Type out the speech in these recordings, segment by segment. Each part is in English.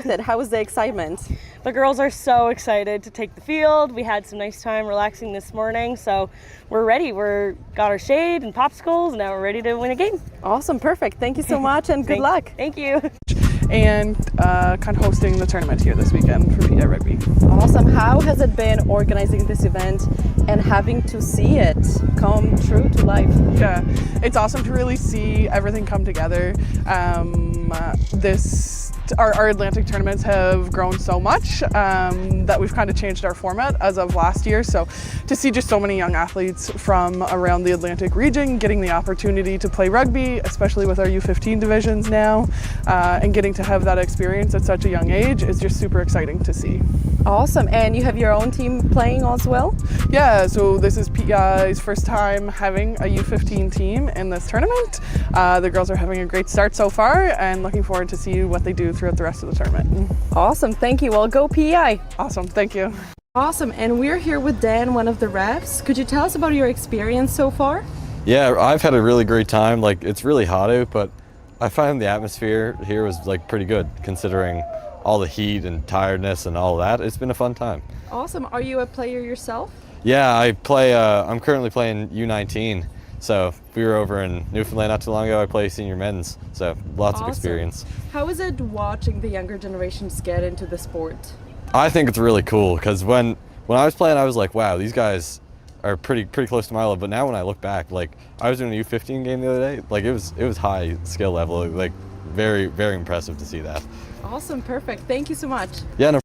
How was the excitement? The girls are so excited to take the field. We had some nice time relaxing this morning, so we're ready. Got our shade and popsicles, and now we're ready to win a game. Awesome, perfect. Thank you so much and good luck. Thank you. And kind of hosting the tournament here this weekend for PI Rugby. Awesome. How has it been organizing this event and having to see it come true to life? Yeah, it's awesome to really see everything come together. Our Atlantic tournaments have grown so much that we've kind of changed our format as of last year. So to see just so many young athletes from around the Atlantic region getting the opportunity to play rugby, especially with our U15 divisions now, and getting to have that experience at such a young age is just super exciting to see. Awesome. And you have your own team playing as well? Yeah, so this is PEI's first time having a U15 team in this tournament. The girls are having a great start so far and looking forward to see what they do throughout the rest of the tournament. Awesome. Thank you. Well, go PEI. Awesome. Thank you. Awesome. And we're here with Dan, one of the refs. Could you tell us about your experience so far? Yeah, I've had a really great time. It's really hot out, but I find the atmosphere here was pretty good considering all the heat and tiredness and all that. It's been a fun time. Awesome. Are you a player yourself? Yeah, I play, I'm currently playing U19. So we were over in Newfoundland not too long ago. I play senior men's, so lots of experience. How is it watching the younger generations get into the sport? I think it's really cool because when I was playing, I was like, wow, these guys are pretty close to my level. But now when I look back, I was doing a U15 game the other day. It was high skill level. Very, very impressive to see that. Awesome, perfect. Thank you so much. Yeah, no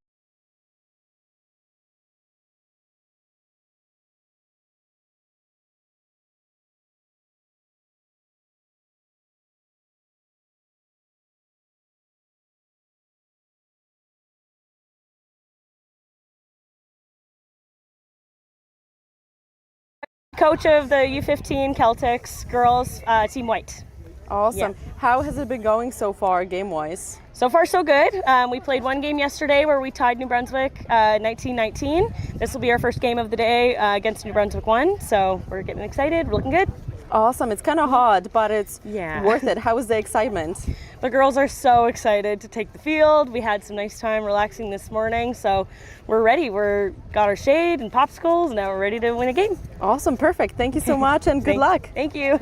Coach of the U15 Celtics girls, Team White. Awesome. Yeah. How has it been going so far game-wise? So far, so good. We played one game yesterday where we tied New Brunswick 19-19. This will be our first game of the day against New Brunswick 1, so we're getting excited. We're looking good. Awesome. It's kind of hard, but it's Yeah. worth it. How was the excitement? The girls are so excited to take the field. We had some nice time relaxing this morning, so we're ready. Got our shade and popsicles, and now we're ready to win a game. Awesome, perfect. Thank you so much and good luck. Thank you.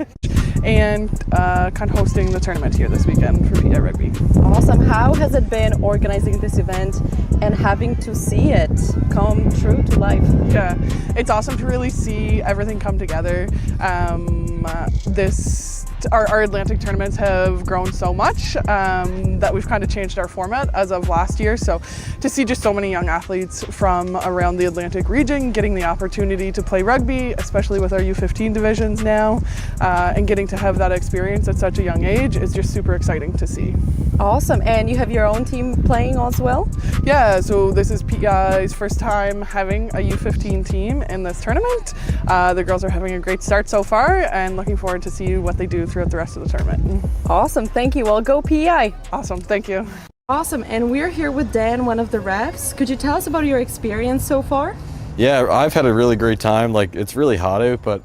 And kind of hosting the tournament here this weekend for PI Rugby. Awesome. How has it been organizing this event and having to see it come true to life? Yeah, it's awesome to really see everything come together. Our Atlantic tournaments have grown so much that we've kind of changed our format as of last year. So to see just so many young athletes from around the Atlantic region getting the opportunity to play rugby, especially with our U15 divisions now, and getting to have that experience at such a young age is just super exciting to see. Awesome. And you have your own team playing as well? Yeah, so this is PEI's first time having a U15 team in this tournament. The girls are having a great start so far and looking forward to see what they do throughout the rest of the tournament. Awesome. Thank you. Well, go PEI. Awesome. Thank you. Awesome. And we're here with Dan, one of the refs. Could you tell us about your experience so far? Yeah, I've had a really great time. It's really hot out, but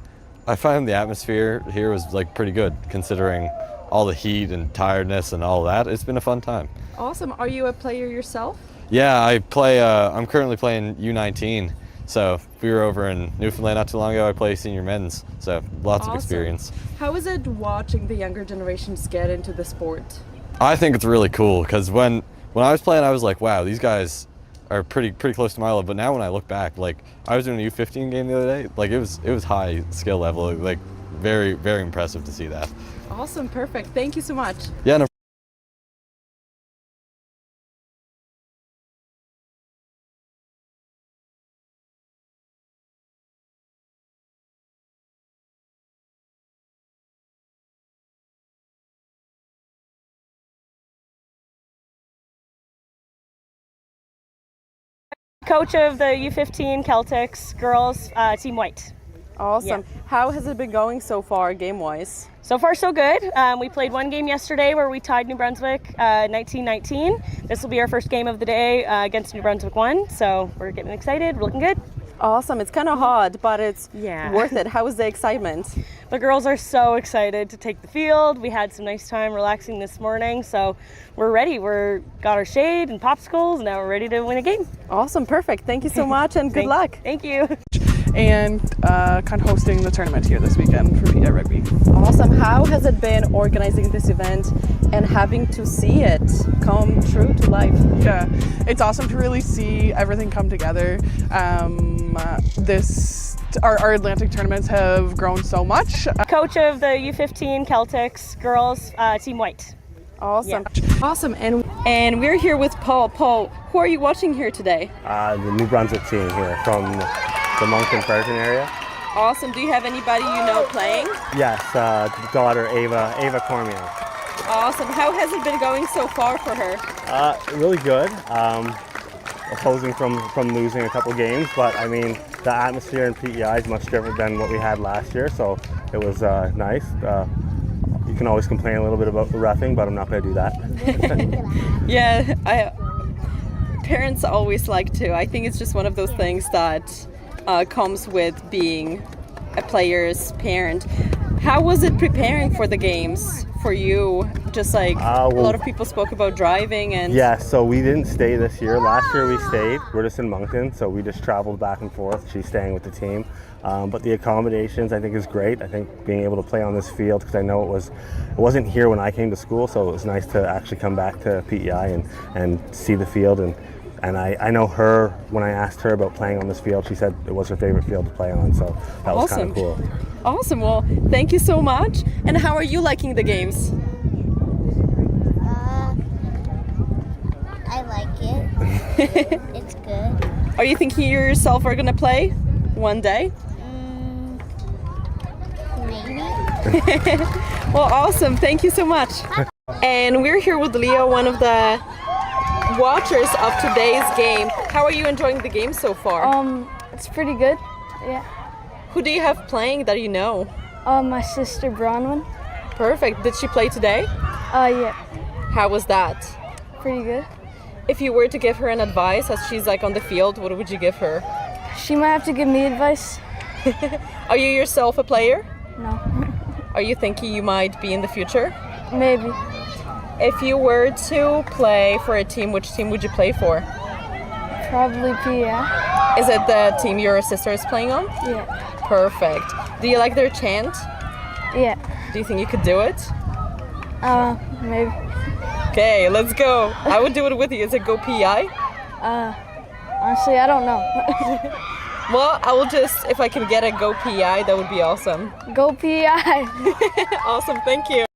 I find the atmosphere here was pretty good considering all the heat and tiredness and all that. It's been a fun time. Awesome. Are you a player yourself? Yeah, I play, I'm currently playing U19. So we were over in Newfoundland not too long ago. I play senior men's, so lots of experience. How is it watching the younger generations get into the sport? I think it's really cool because when I was playing, I was like, wow, these guys are pretty close to my level. But now when I look back, I was doing a U15 game the other day. It was high skill level. Very, very impressive to see that. Awesome, perfect. Thank you so much. Yeah, no Coach of the U15 Celtics girls, Team White. Awesome. How has it been going so far game-wise? So far, so good. We played one game yesterday where we tied New Brunswick 19-19. This will be our first game of the day against New Brunswick 1, so we're getting excited. We're looking good. Awesome. It's kind of hard, but it's Yeah. worth it. How was the excitement? The girls are so excited to take the field. We had some nice time relaxing this morning, so we're ready. We're got our shade and popsicles. Now we're ready to win a game. Awesome, perfect. Thank you so much and good luck. Thank you. And kind of hosting the tournament here this weekend for PETA Rugby. Awesome. How has it been organizing this event and having to see it come true to life? Yeah, it's awesome to really see everything come together. Our Atlantic tournaments have grown so much. Coach of the U15 Celtics girls, Team White. Awesome. Awesome. And we're here with Paul. Paul, who are you watching here today? The New Brunswick team here from the Moncton Ferguson area. Awesome. Do you have anybody you know playing? Yes, daughter Ava Cormier. Awesome. How has it been going so far for her? Really good. Opposing from losing a couple games, but I mean the atmosphere in PEI is much different than what we had last year, so it was nice. You can always complain a little bit about the reffing, but I'm not going to do that. Yeah, parents always like to. I think it's just one of those things that comes with being a player's parent. How was it preparing for the games for you? Just like a lot of people spoke about driving and... Yeah, so we didn't stay this year. Last year we stayed. We're just in Moncton, so we just traveled back and forth. She's staying with the team. But the accommodations I think is great. I think being able to play on this field, because I know it wasn't here when I came to school, so it was nice to actually come back to PEI and see the field. And I know her, when I asked her about playing on this field, she said it was her favorite field to play on, so that was kind of cool. Awesome. Well, thank you so much. And how are you liking the games? I like it. It's good. Are you thinking you yourself are going to play one day? Maybe. Well, awesome. Thank you so much. And we're here with Leo, one of the watchers of today's game. How are you enjoying the game so far? It's pretty good. Yeah. Who do you have playing that you know? My sister Bronwyn. Perfect. Did she play today? Yeah. How was that? Pretty good. If you were to give her an advice as she's like on the field, what would you give her? She might have to give me advice. Are you yourself a player? No. Are you thinking you might be in the future? Maybe. If you were to play for a team, which team would you play for? Probably PEI. Is it the team your sister is playing on? Yeah. Perfect. Do you like their chant? Yeah. Do you think you could do it? Maybe. Okay, let's go. I would do it with you. Is it Go PEI? Honestly, I don't know. Well, I will just, if I can get a Go PEI, that would be awesome. Go PEI. Awesome, thank you.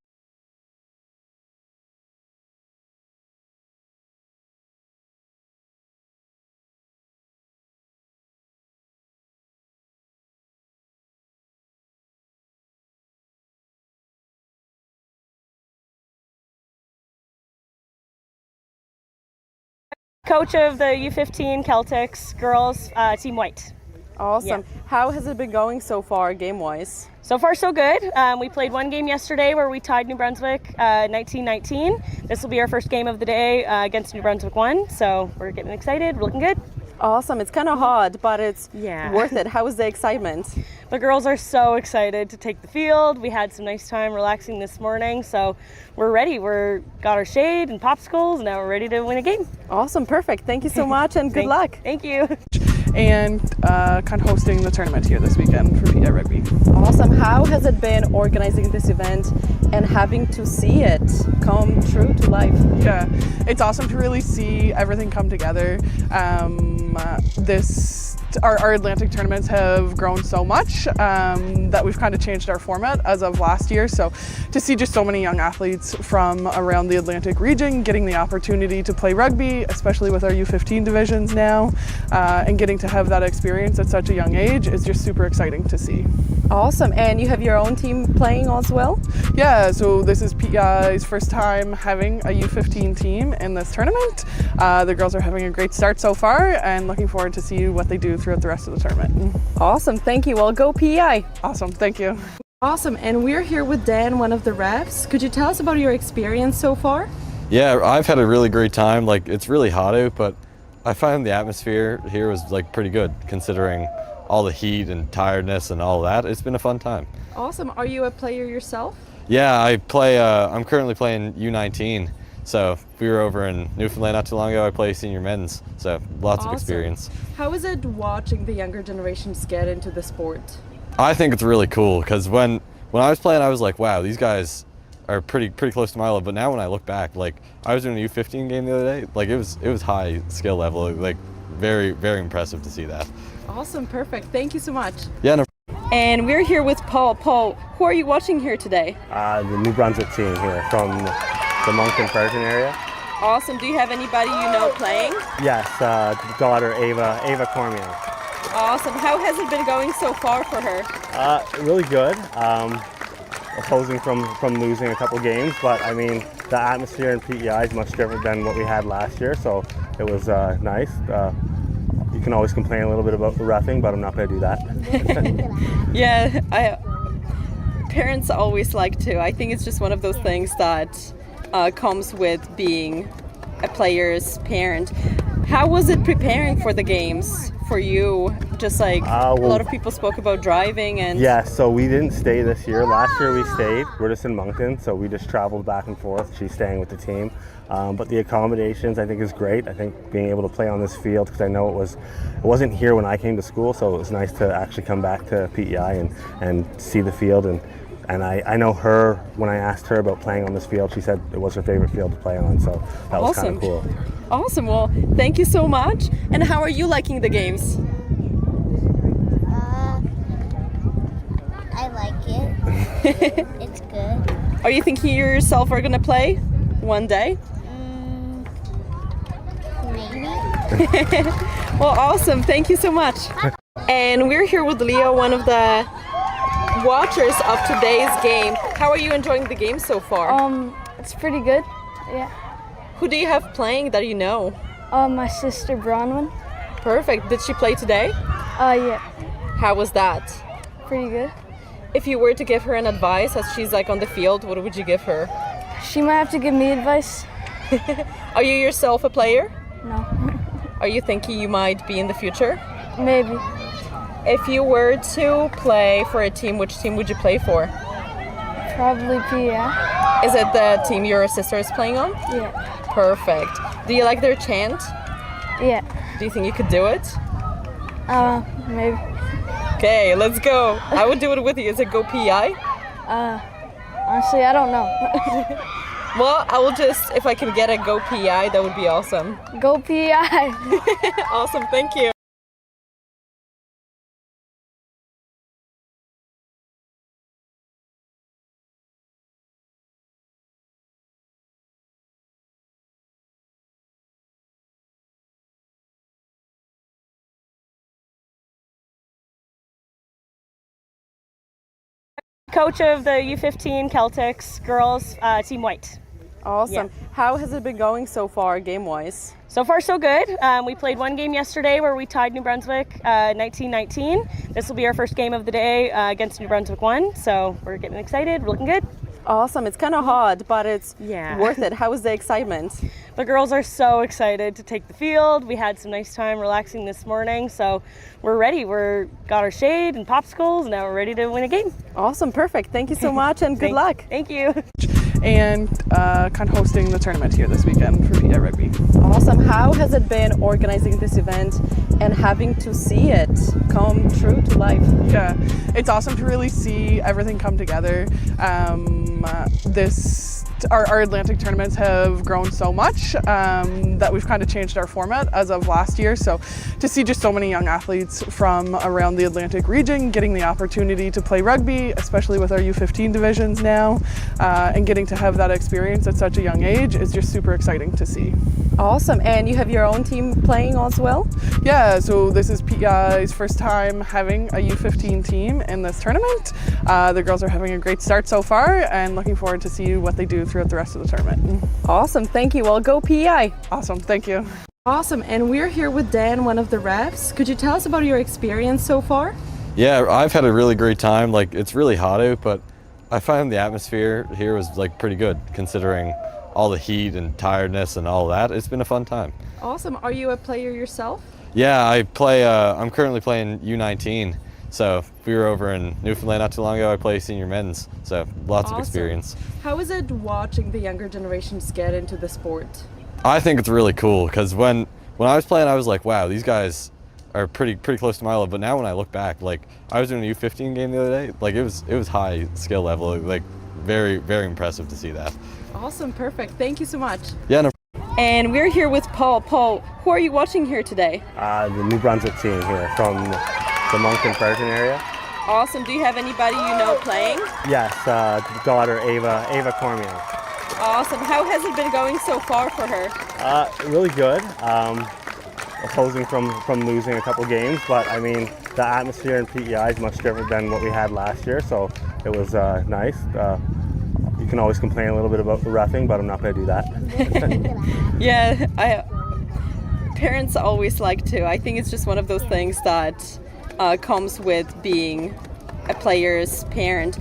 Coach of the U15 Celtics girls, Team White. Awesome. How has it been going so far, game-wise? So far, so good. We played one game yesterday where we tied New Brunswick 19-19. This will be our first game of the day against New Brunswick 1, so we're getting excited. We're looking good. Awesome. It's kind of hard, but it's Yeah. worth it. How is the excitement? The girls are so excited to take the field. We had some nice time relaxing this morning, so we're ready. We're got our shade and popsicles, and now we're ready to win a game. Awesome, perfect. Thank you so much and good luck. Thank you. And kind of hosting the tournament here this weekend for PETA Rugby. Awesome. How has it been organizing this event and having to see it come true to life? Yeah, it's awesome to really see everything come together. Our Atlantic tournaments have grown so much that we've kind of changed our format as of last year. So to see just so many young athletes from around the Atlantic region getting the opportunity to play rugby, especially with our U15 divisions now, and getting to have that experience at such a young age is just super exciting to see. Awesome. And you have your own team playing as well? Yeah, so this is PEI's first time having a U15 team in this tournament. The girls are having a great start so far and looking forward to see what they do throughout the rest of the tournament. Awesome. Thank you. Well, go PEI. Awesome. Thank you. Awesome. And we're here with Dan, one of the refs. Could you tell us about your experience so far? Yeah, I've had a really great time. Like, it's really hot out, but I find the atmosphere here was like pretty good considering all the heat and tiredness and all that. It's been a fun time. Awesome. Are you a player yourself? Yeah, I play. I'm currently playing U19. So we were over in Newfoundland not too long ago. I play senior men's, so lots of experience. How is it watching the younger generations get into the sport? I think it's really cool because when I was playing, I was like, wow, these guys are pretty close to my level. But now when I look back, like I was doing a U15 game the other day, like it was high skill level, like very impressive to see that. Awesome, perfect. Thank you so much. Yeah. No. And we're here with Paul. Paul, who are you watching here today? The New Brunswick team here from the Moncton Ferguson area. Awesome. Do you have anybody you know playing? Yes, daughter Ava Cormier. Awesome. How has it been going so far for her? Really good. Opposing from losing a couple games, but I mean the atmosphere in PEI is much different than what we had last year, so it was nice. You can always complain a little bit about the reffing, but I'm not going to do that. Yeah, parents always like to. I think it's just one of those things that comes with being a player's parent. How was it preparing for the games for you? Just like a lot of people spoke about driving and... Yeah, so we didn't stay this year. Last year we stayed. We're just in Moncton, so we just traveled back and forth. She's staying with the team. But the accommodations I think is great. I think being able to play on this field, because I know it wasn't here when I came to school, so it was nice to actually come back to PEI and see the field. And I know her, when I asked her about playing on this field, she said it was her favorite field to play on, so that was kind of cool. Awesome. Well, thank you so much. And how are you liking the games? I like it. It's good. Are you thinking you yourself are going to play one day? Maybe. Well, awesome. Thank you so much. And we're here with Leo, one of the watchers of today's game. How are you enjoying the game so far? It's pretty good. Yeah. Who do you have playing that you know? My sister Bronwyn. Perfect. Did she play today? Yeah. How was that? Pretty good. If you were to give her an advice as she's like on the field, what would you give her? She might have to give me advice. Are you yourself a player? No. Are you thinking you might be in the future? Maybe. If you were to play for a team, which team would you play for? Probably PEI. Is it the team your sister is playing on? Yeah. Perfect. Do you like their chant? Yeah. Do you think you could do it? Maybe. Okay, let's go. I would do it with you. Is it Go PEI? Honestly, I don't know. Well, I will just, if I can get a Go PEI, that would be awesome. Go PEI. Awesome, thank you. Coach of the U15 Celtics girls team white. Awesome. Yeah. How has it been going so far, game-wise? So far, so good. We played one game yesterday where we tied New Brunswick 19-19. This will be our first game of the day against New Brunswick 1, so we're getting excited. We're looking good. Awesome. It's kind of hard, but it's Yeah. worth it. How was the excitement? The girls are so excited to take the field. We had some nice time relaxing this morning, so we're ready. We're got our shade and popsicles, and now we're ready to win a game. Awesome. Perfect. Thank you so much, and good luck. Thank you. And kind of hosting the tournament here this weekend for PEI Rugby. Awesome. How has it been organizing this event and having to see it come true to life? Yeah, it's awesome to really see everything come together. Our Atlantic tournaments have grown so much that we've kind of changed our format as of last year. So to see just so many young athletes from around the Atlantic region getting the opportunity to play rugby, especially with our U15 divisions now, and getting to have that experience at such a young age is just super exciting to see. Awesome. And you have your own team playing as well? Yeah, so this is PEI's first time having a U15 team in this tournament. The girls are having a great start so far and looking forward to see what they do throughout the rest of the tournament. Awesome. Thank you. Well, go PEI. Awesome. Thank you. Awesome. And we're here with Dan, one of the refs. Could you tell us about your experience so far? Yeah, I've had a really great time. Like, it's really hot out, but I find the atmosphere here was like pretty good considering all the heat and tiredness and all that. It's been a fun time. Awesome. Are you a player yourself? Yeah, I play. I'm currently playing U19. So we were over in Newfoundland not too long ago. I play senior men's, so lots of experience. How is it watching the younger generations get into the sport? I think it's really cool because when I was playing, I was like, wow, these guys are pretty close to my level. But now when I look back, like I was doing a U15 game the other day, like it was high skill level, like very impressive to see that. Awesome, perfect. Thank you so much. Yeah. No. And we're here with Paul. Paul, who are you watching here today? The New Brunswick team here from the Moncton Ferguson area. Awesome. Do you have anybody you know playing? Yes, daughter Ava Cormier. Awesome. How has it been going so far for her? Really good. Opposing from losing a couple games, but I mean the atmosphere in PEI is much different than what we had last year, so it was nice. You can always complain a little bit about the reffing, but I'm not going to do that. Yeah, parents always like to. I think it's just one of those things that comes with being a player's parent.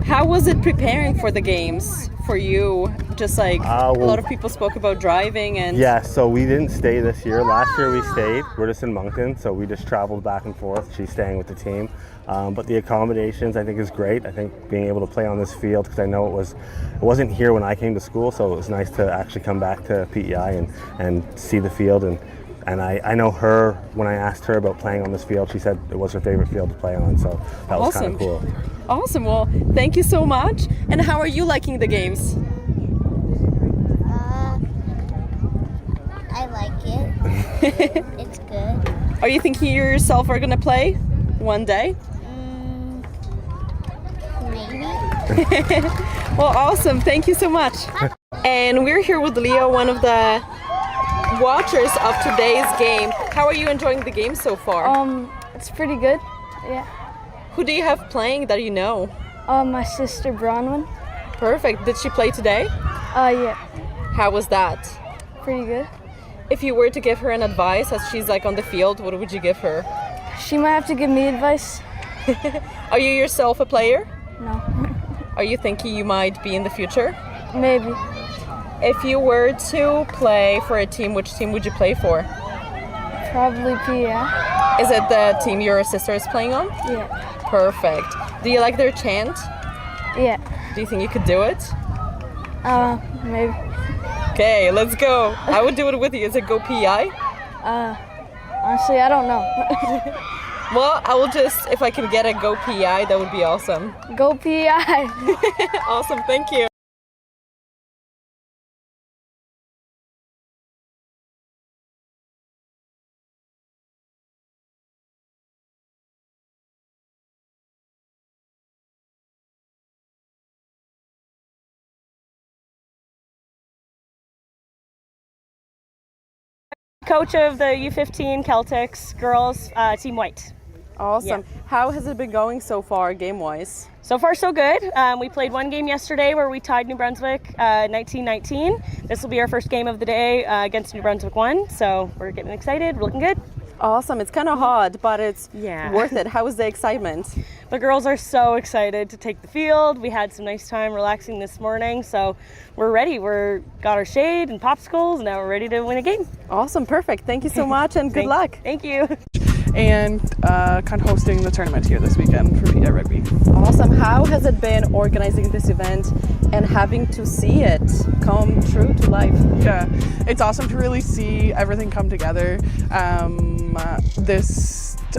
How was it preparing for the games for you? Just like a lot of people spoke about driving and... Yeah, so we didn't stay this year. Last year we stayed. We're just in Moncton, so we just traveled back and forth. She's staying with the team. But the accommodations I think is great. I think being able to play on this field, because I know it wasn't here when I came to school, so it was nice to actually come back to PEI and see the field. And I know her, when I asked her about playing on this field, she said it was her favorite field to play on, so that was kind of cool. Awesome, well, thank you so much. And how are you liking the games? I like it. It's good. Are you thinking you yourself are gonna play one day? Maybe. Well, awesome, thank you so much. And we're here with Leo, one of the watchers of today's game. How are you enjoying the game so far? It's pretty good. Yeah. Who do you have playing that you know? My sister Bronwyn. Perfect. Did she play today? Yeah. How was that? Pretty good. If you were to give her an advice as she's like on the field, what would you give her? She might have to give me advice. Are you yourself a player? No. Are you thinking you might be in the future? Maybe. If you were to play for a team, which team would you play for? Probably PEI. Is it the team your sister is playing on? Yeah. Perfect. Do you like their chant? Yeah. Do you think you could do it? Maybe. Okay, let's go. I would do it with you. Is it go PEI? Honestly, I don't know. Well, I will just, if I can get a go PEI, that would be awesome. Go PEI. Awesome, thank you. Coach of the U15 Celtics girls, Team White. Awesome. Yeah. How has it been going so far, game-wise? So far, so good. We played one game yesterday where we tied New Brunswick 19-19. This will be our first game of the day against New Brunswick 1, so we're getting excited. We're looking good. Awesome. It's kind of hard, but it's Yeah. worth it. How was the excitement? The girls are so excited to take the field. We had some nice time relaxing this morning, so we're ready. We're got our shade and popsicles, and now we're ready to win a game. Awesome. Perfect. Thank you so much, and good luck. Thank you. And kind of hosting the tournament here this weekend for PEI Rugby. Awesome. How has it been organizing this event and having to see it come true to life? Yeah, it's awesome to really see everything come together.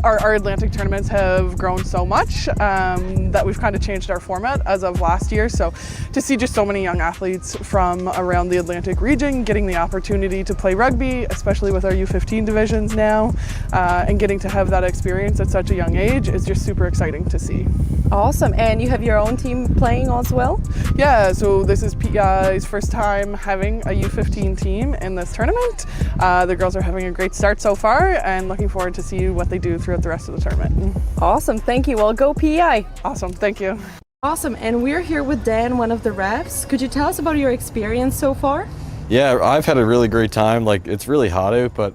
Our Atlantic tournaments have grown so much that we've kind of changed our format as of last year. So to see just so many young athletes from around the Atlantic region getting the opportunity to play rugby, especially with our U15 divisions now, and getting to have that experience at such a young age is just super exciting to see. Awesome. And you have your own team playing as well? Yeah, so this is PEI's first time having a U15 team in this tournament. The girls are having a great start so far and looking forward to see what they do throughout the rest of the tournament. Awesome. Thank you. Well, go PEI. Awesome, thank you. Awesome. And we're here with Dan, one of the refs. Could you tell us about your experience so far? Yeah, I've had a really great time. Like, it's really hot out, but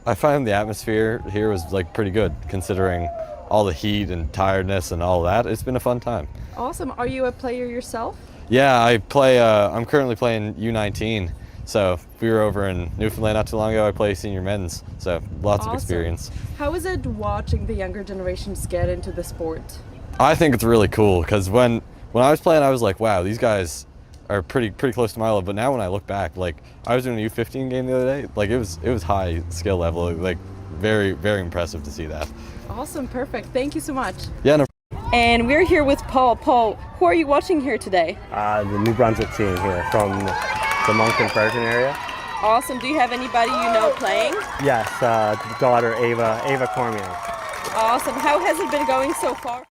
I find the atmosphere here was like pretty good considering all the heat and tiredness and all that. It's been a fun time. Awesome. Are you a player yourself? Yeah, I play. I'm currently playing U19, So we were over in Newfoundland not too long ago. I played senior men's, so lots of Awesome. experience. How is it watching the younger generations get into the sport? I think it's really cool because when I was playing, I was like, wow, these guys are pretty close to my level. But now when I look back, like I was doing a U15 game the other day, like it was high skill level, like very impressive to see that. Awesome, perfect. Thank you so much. Yeah, no. And we're here with Paul. Paul, who are you watching here today? The New Brunswick team here from the Moncton Ferguson area. Awesome. Do you have anybody you know playing? Yes, daughter Ava Cormier. Awesome. How has it been going so far?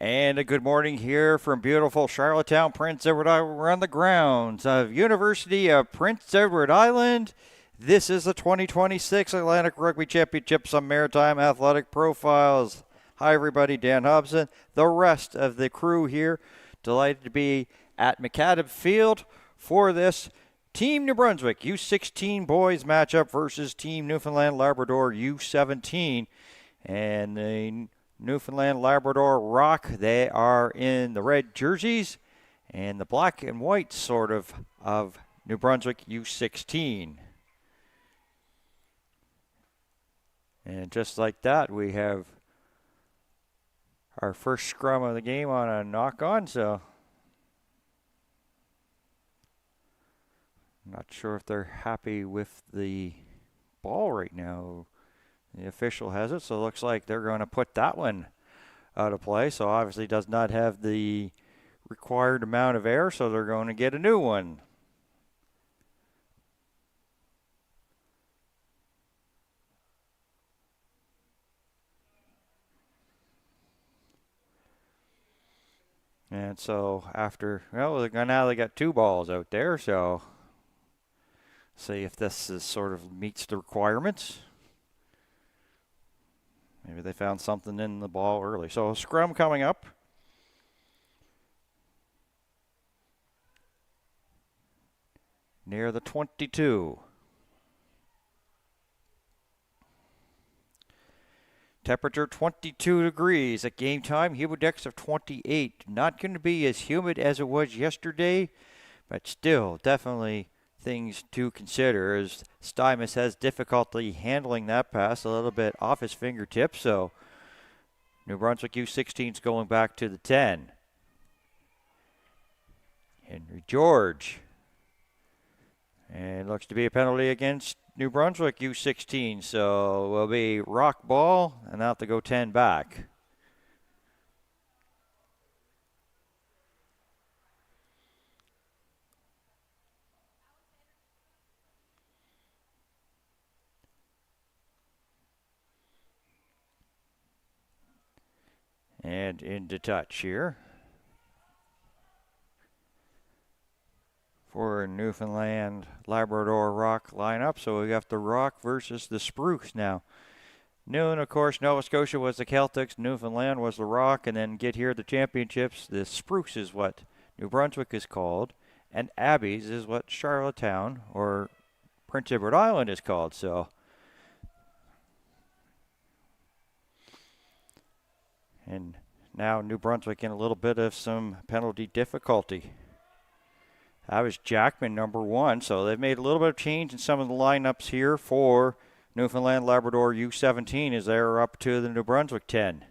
And a good morning here from beautiful Charlottetown, Prince Edward Island. We're on the grounds of University of Prince Edward Island. This is the 2026 Atlantic Rugby Championships on Maritime Athletic Profiles. Hi, everybody. Dan Hobson, the rest of the crew here. Delighted to be at McAdam Field for this Team New Brunswick U16 boys matchup versus Team Newfoundland Labrador U17. And the Newfoundland Labrador Rock, they are in the red jerseys and the black and white sort of New Brunswick U16. And just like that, we have our first scrum of the game on a knock-on, so I'm not sure if they're happy with the ball right now. The official has it, so it looks like they're going to put that one out of play. So obviously does not have the required amount of air, so they're going to get a new one. And so after, well, now they got two balls out there, so see if this is sort of meets the requirements. Maybe they found something in the ball early. So scrum coming up. Near the 22. Temperature 22 degrees at game time. Humidex of 28. Not going to be as humid as it was yesterday, but still definitely things to consider as Stymus has difficulty handling that pass a little bit off his fingertips. So New Brunswick U16 is going back to the 10. Henry George. And looks to be a penalty against New Brunswick U16. So will be rock ball and out to go 10 back. And into touch here for Newfoundland Labrador Rock lineup. So we got the Rock versus the Spruce now. Noon, of course, Nova Scotia was the Celtics, Newfoundland was the Rock, and then get here the championships. The Spruce is what New Brunswick is called, and Abbeys is what Charlottetown or Prince Edward Island is called. So and now New Brunswick in a little bit of some penalty difficulty. That was Jackman, number 1. So they've made a little bit of change in some of the lineups here for Newfoundland Labrador U17 as they're up to the New Brunswick 10.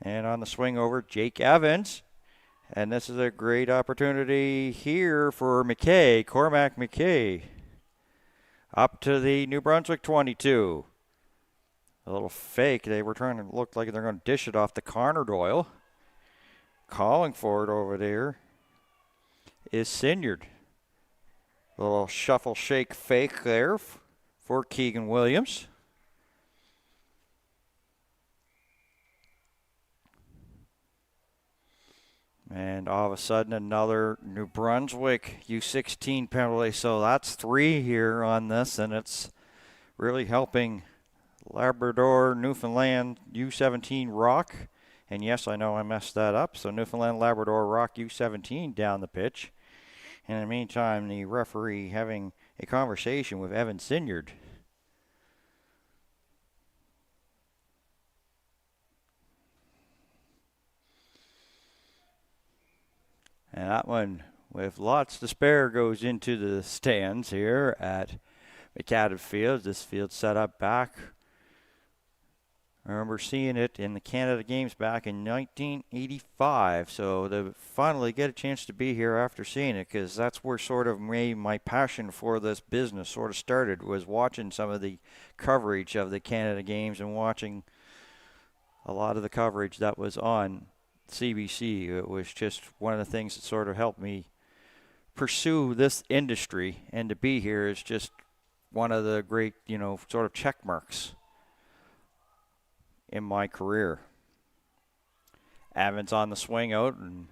And on the swing over, Jake Evans. And this is a great opportunity here for McKay, Cormac McKay. Up to the New Brunswick 22. A little fake. They were trying to look like they're going to dish it off to Connor Doyle. Calling for it over there is Sinyard. A little shuffle shake fake there for Keegan Williams. And all of a sudden another New Brunswick U16 penalty. So that's 3 here on this, and it's really helping Labrador, Newfoundland, U17 Rock. And yes, I know I messed that up. So Newfoundland, Labrador, Rock, U17 down the pitch. And in the meantime, the referee having a conversation with Evan Sinyard. And that one with lots to spare goes into the stands here at McAdam Field. This field's set up back. I remember seeing it in the Canada Games back in 1985. So to finally get a chance to be here after seeing it, because that's where sort of my passion for this business sort of started, was watching some of the coverage of the Canada Games and watching a lot of the coverage that was on CBC. It was just one of the things that sort of helped me pursue this industry, and to be here is just one of the great, sort of check marks in my career. Evans on the swing out, and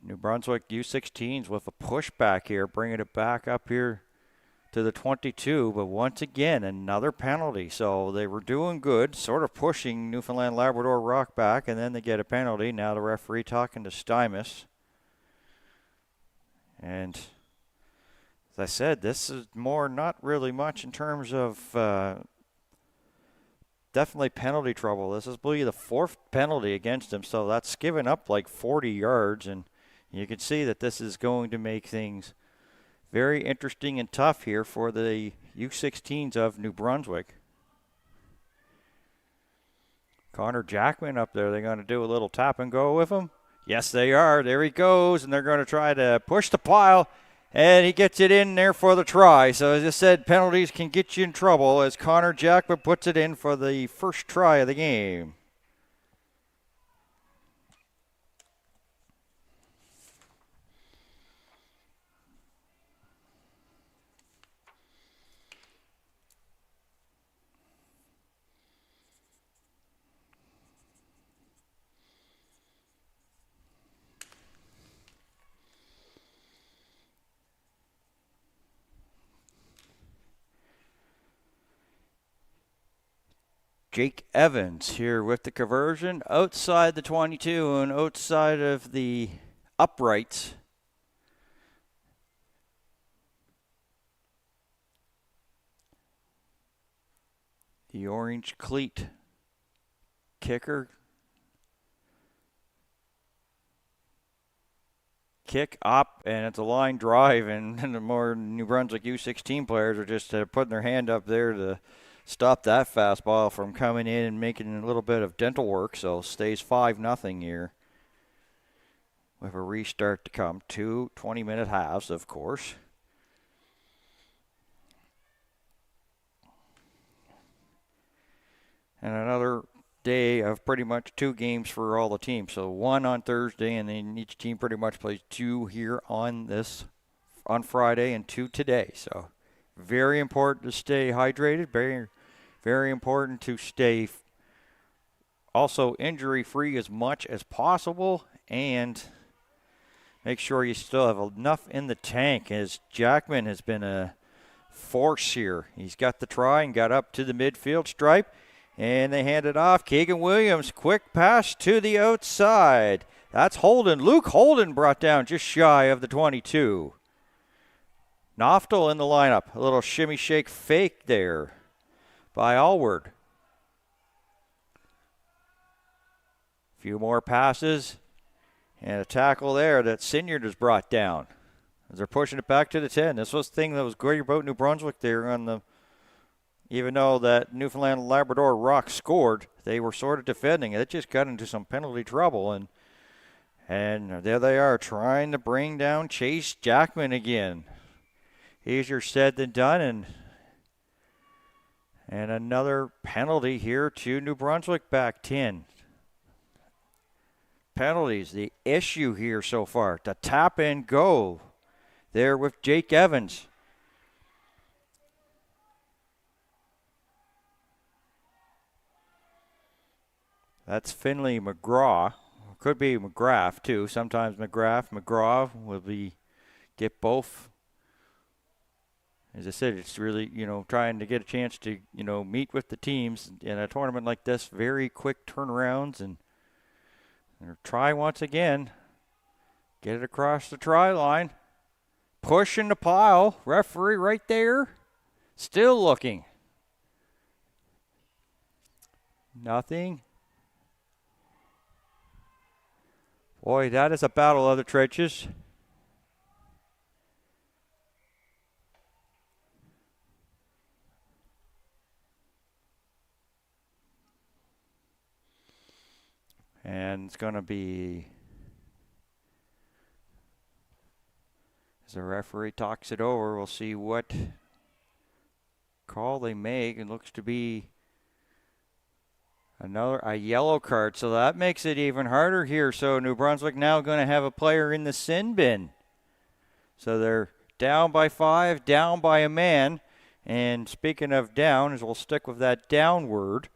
New Brunswick U16s with a pushback here, bringing it back up here to the 22, but once again, another penalty. So they were doing good, sort of pushing Newfoundland Labrador Rock back, and then they get a penalty. Now the referee talking to Stymus. And as I said, this is more not really much in terms of definitely penalty trouble. This is, I believe, the 4th penalty against him, so that's given up like 40 yards, and you can see that this is going to make things very interesting and tough here for the U16s of New Brunswick. Connor Jackman up there, they're going to do a little tap and go with him. Yes, they are. There he goes, and they're going to try to push the pile, and he gets it in there for the try. So as I said, penalties can get you in trouble as Connor Jackman puts it in for the first try of the game. Jake Evans here with the conversion outside the 22 and outside of the uprights. The orange cleat kicker. Kick up, and it's a line drive, and the more New Brunswick U16 players are just putting their hand up there to stop that fastball from coming in and making a little bit of dental work. So stays 5-0 here with a restart to come. 2 20-minute halves, of course. And another day of pretty much 2 games for all the teams. So 1 on Thursday, and then each team pretty much plays 2 here on Friday and 2 today. So very important to stay hydrated. Very, very important to stay also injury-free as much as possible, and make sure you still have enough in the tank, as Jackman has been a force here. He's got the try and got up to the midfield stripe, and they hand it off. Keegan Williams, quick pass to the outside. That's Holden. Luke Holden brought down just shy of the 22. Noftel in the lineup. A little shimmy shake fake there by Allward. A few more passes and a tackle there that Sinyard has brought down as they're pushing it back to the 10. This was the thing that was great about New Brunswick there on the, even though that Newfoundland Labrador Rock scored, they were sort of defending it. It just got into some penalty trouble, and there they are trying to bring down Chase Jackman again. Easier said than done, and another penalty here to New Brunswick, back 10. Penalties, the issue here so far. The tap and go there with Jake Evans. That's Finley McGraw. Could be McGrath too. Sometimes McGraw will get both. As I said, it's really, trying to get a chance to, meet with the teams in a tournament like this. Very quick turnarounds, and try once again. Get it across the try line. Push in the pile. Referee right there. Still looking. Nothing. Boy, that is a battle of the trenches. And it's going to be, as the referee talks it over, we'll see what call they make. It looks to be a yellow card, so that makes it even harder here. So New Brunswick now going to have a player in the sin bin. So they're down by 5, down by a man. And speaking of down, as we'll stick with that downward,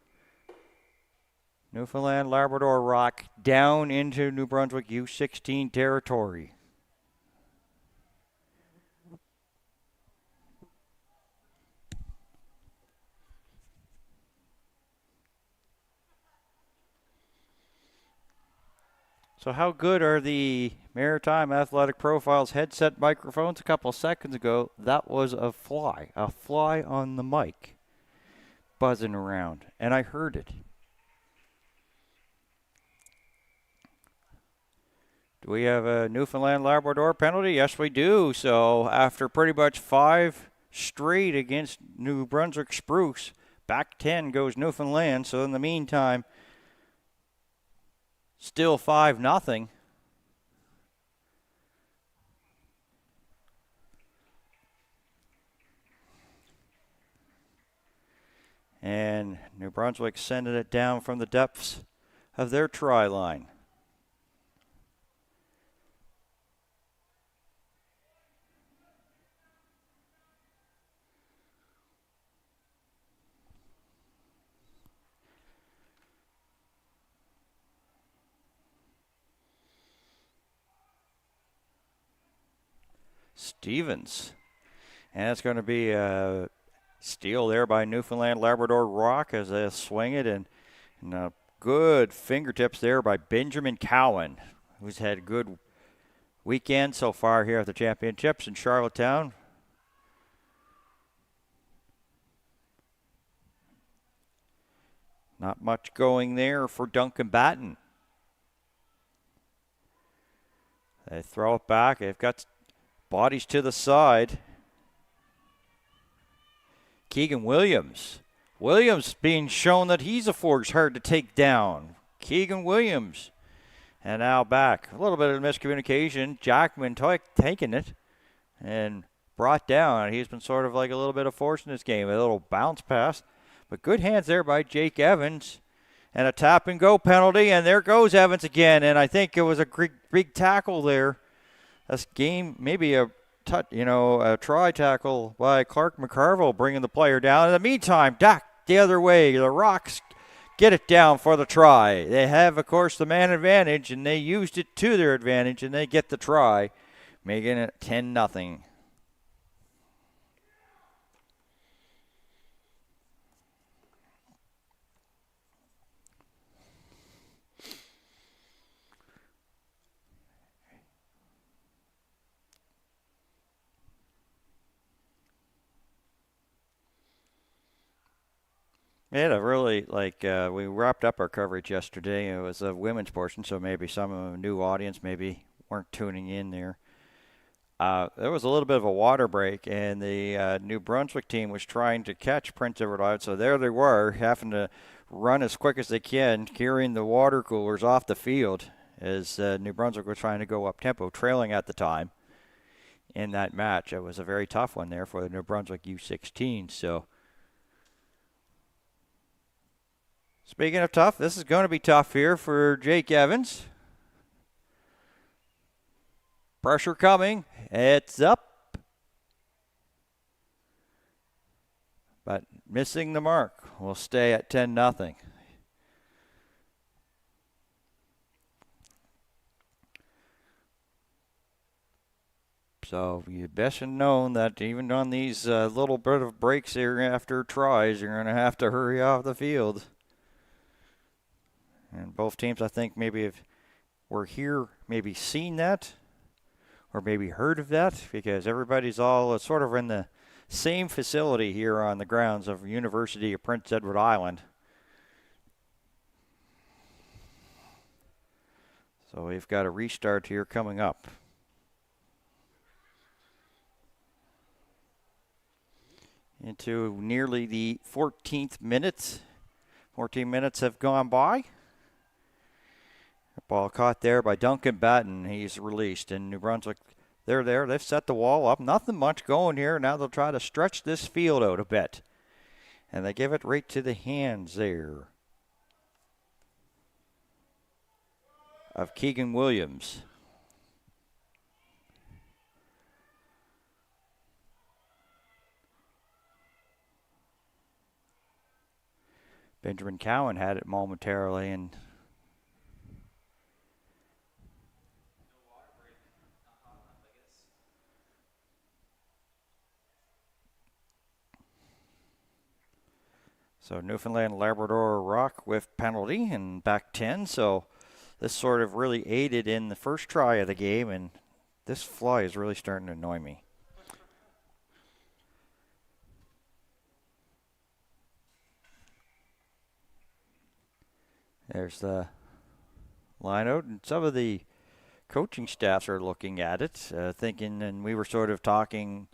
Newfoundland Labrador Rock down into New Brunswick U16 territory. So how good are the Maritime Athletic Profiles headset microphones? A couple of seconds ago, that was a fly on the mic buzzing around, and I heard it. Do we have a Newfoundland Labrador penalty? Yes, we do. So after pretty much 5 straight against New Brunswick Spruce, back 10 goes Newfoundland. So in the meantime, still 5-0. And New Brunswick sending it down from the depths of their try line. Stevens. And it's going to be a steal there by Newfoundland Labrador Rock as they swing it. And good fingertips there by Benjamin Cowan, who's had a good weekend so far here at the championships in Charlottetown. Not much going there for Duncan Batten. They throw it back. They've got bodies to the side. Keegan Williams. Williams being shown that he's a force hard to take down. Keegan Williams. And now back. A little bit of miscommunication. Jackman taking it and brought down. He's been sort of like a little bit of force in this game. A little bounce pass. But good hands there by Jake Evans. And a tap and go penalty. And there goes Evans again. And I think it was a big tackle there. This game, maybe a try tackle by Clark McCarville, bringing the player down. In the meantime, Dak the other way. The Rocks get it down for the try. They have, of course, the man advantage, and they used it to their advantage, and they get the try, making it 10-0. Yeah, really, we wrapped up our coverage yesterday. It was a women's portion, so maybe some of a new audience maybe weren't tuning in there. There was a little bit of a water break, and the New Brunswick team was trying to catch Prince Edward Island, so there they were, having to run as quick as they can, carrying the water coolers off the field as New Brunswick was trying to go up-tempo, trailing at the time in that match. It was a very tough one there for the New Brunswick U16, so... Speaking of tough, this is going to be tough here for Jake Evans. Pressure coming. It's up. But missing the mark. Will stay at 10-0. So you best have known that even on these little bit of breaks here after tries, you're going to have to hurry off the field. And both teams, I think, were here, maybe seen that, or maybe heard of that, because everybody's all sort of in the same facility here on the grounds of University of Prince Edward Island. So we've got a restart here coming up. Into nearly the 14th minute. 14 minutes have gone by. Ball caught there by Duncan Batten. He's released, and New Brunswick, they're there. They've set the wall up. Nothing much going here. Now they'll try to stretch this field out a bit. And they give it right to the hands there of Keegan Williams. Benjamin Cowan had it momentarily, and so Newfoundland Labrador Rock with penalty and back 10. So this sort of really aided in the first try of the game, and this fly is really starting to annoy me. There's the line out, and some of the coaching staffs are looking at it, thinking, and we were sort of talking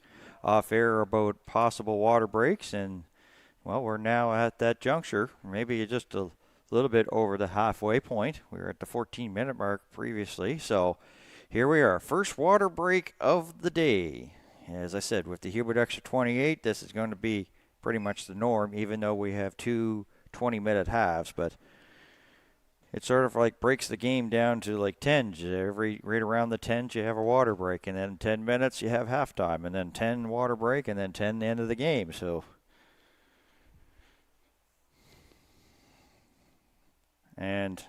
off air about possible water breaks, and well, we're now at that juncture, maybe just a little bit over the halfway point. We were at the 14-minute mark previously, so here we are, first water break of the day. As I said, with the Hubert Extra 28, this is going to be pretty much the norm, even though we have two 20-minute halves, but it sort of like breaks the game down to like 10s. Right around the 10s, you have a water break, and then 10 minutes, you have halftime, and then 10 water break, and then 10 the end of the game. So, and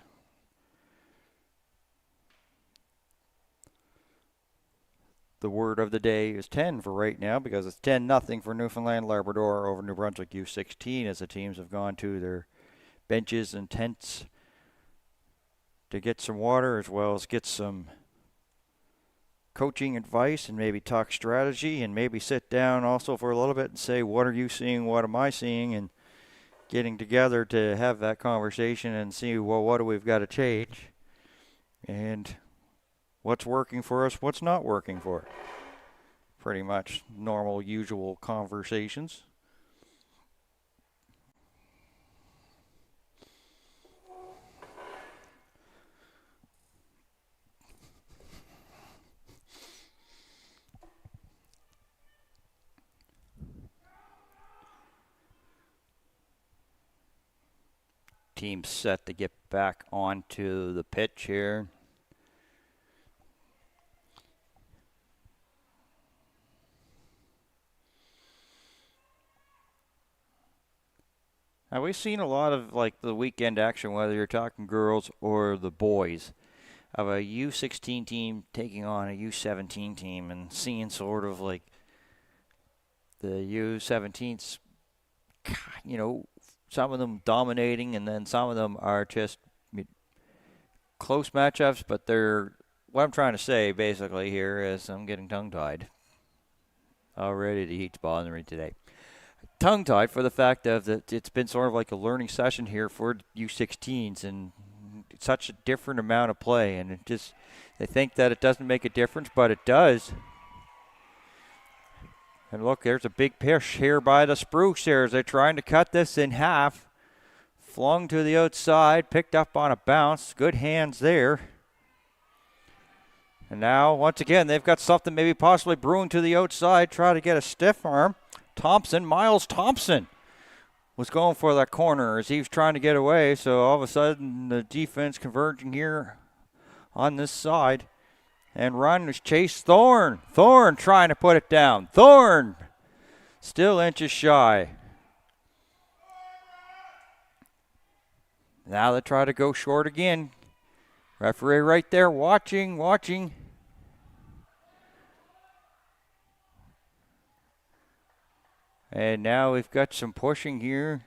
the word of the day is 10 for right now, because it's 10-0 for Newfoundland Labrador over New Brunswick U16 as the teams have gone to their benches and tents to get some water, as well as get some coaching advice and maybe talk strategy, and maybe sit down also for a little bit and say, what are you seeing, what am I seeing, and getting together to have that conversation and see, well, what do we've got to change, and what's working for us, what's not working for it. Pretty much normal, usual conversations. Team set to get back onto the pitch here. Now, we've seen a lot of like the weekend action, whether you're talking girls or the boys, of a U16 team taking on a U17 team, and seeing sort of like the U17s, you know, some of them dominating, and then some of them are just close matchups, but they're, what I'm trying to say basically here is, I'm getting tongue-tied. Already the heat's bothering me today. Tongue-tied for the fact of that it's been sort of like a learning session here for U16s, and it's such a different amount of play, and it just, they think that it doesn't make a difference, but it does. And look, there's a big push here by the Spruce here as they're trying to cut this in half. Flung to the outside, picked up on a bounce. Good hands there. And now, once again, they've got something maybe possibly brewing to the outside. Try to get a stiff arm. Thompson, Miles Thompson, was going for that corner as he was trying to get away. So all of a sudden, the defense converging here on this side. And run was Chase Thorne. Thorne trying to put it down. Thorne still inches shy. Now they try to go short again. Referee right there watching. And now we've got some pushing here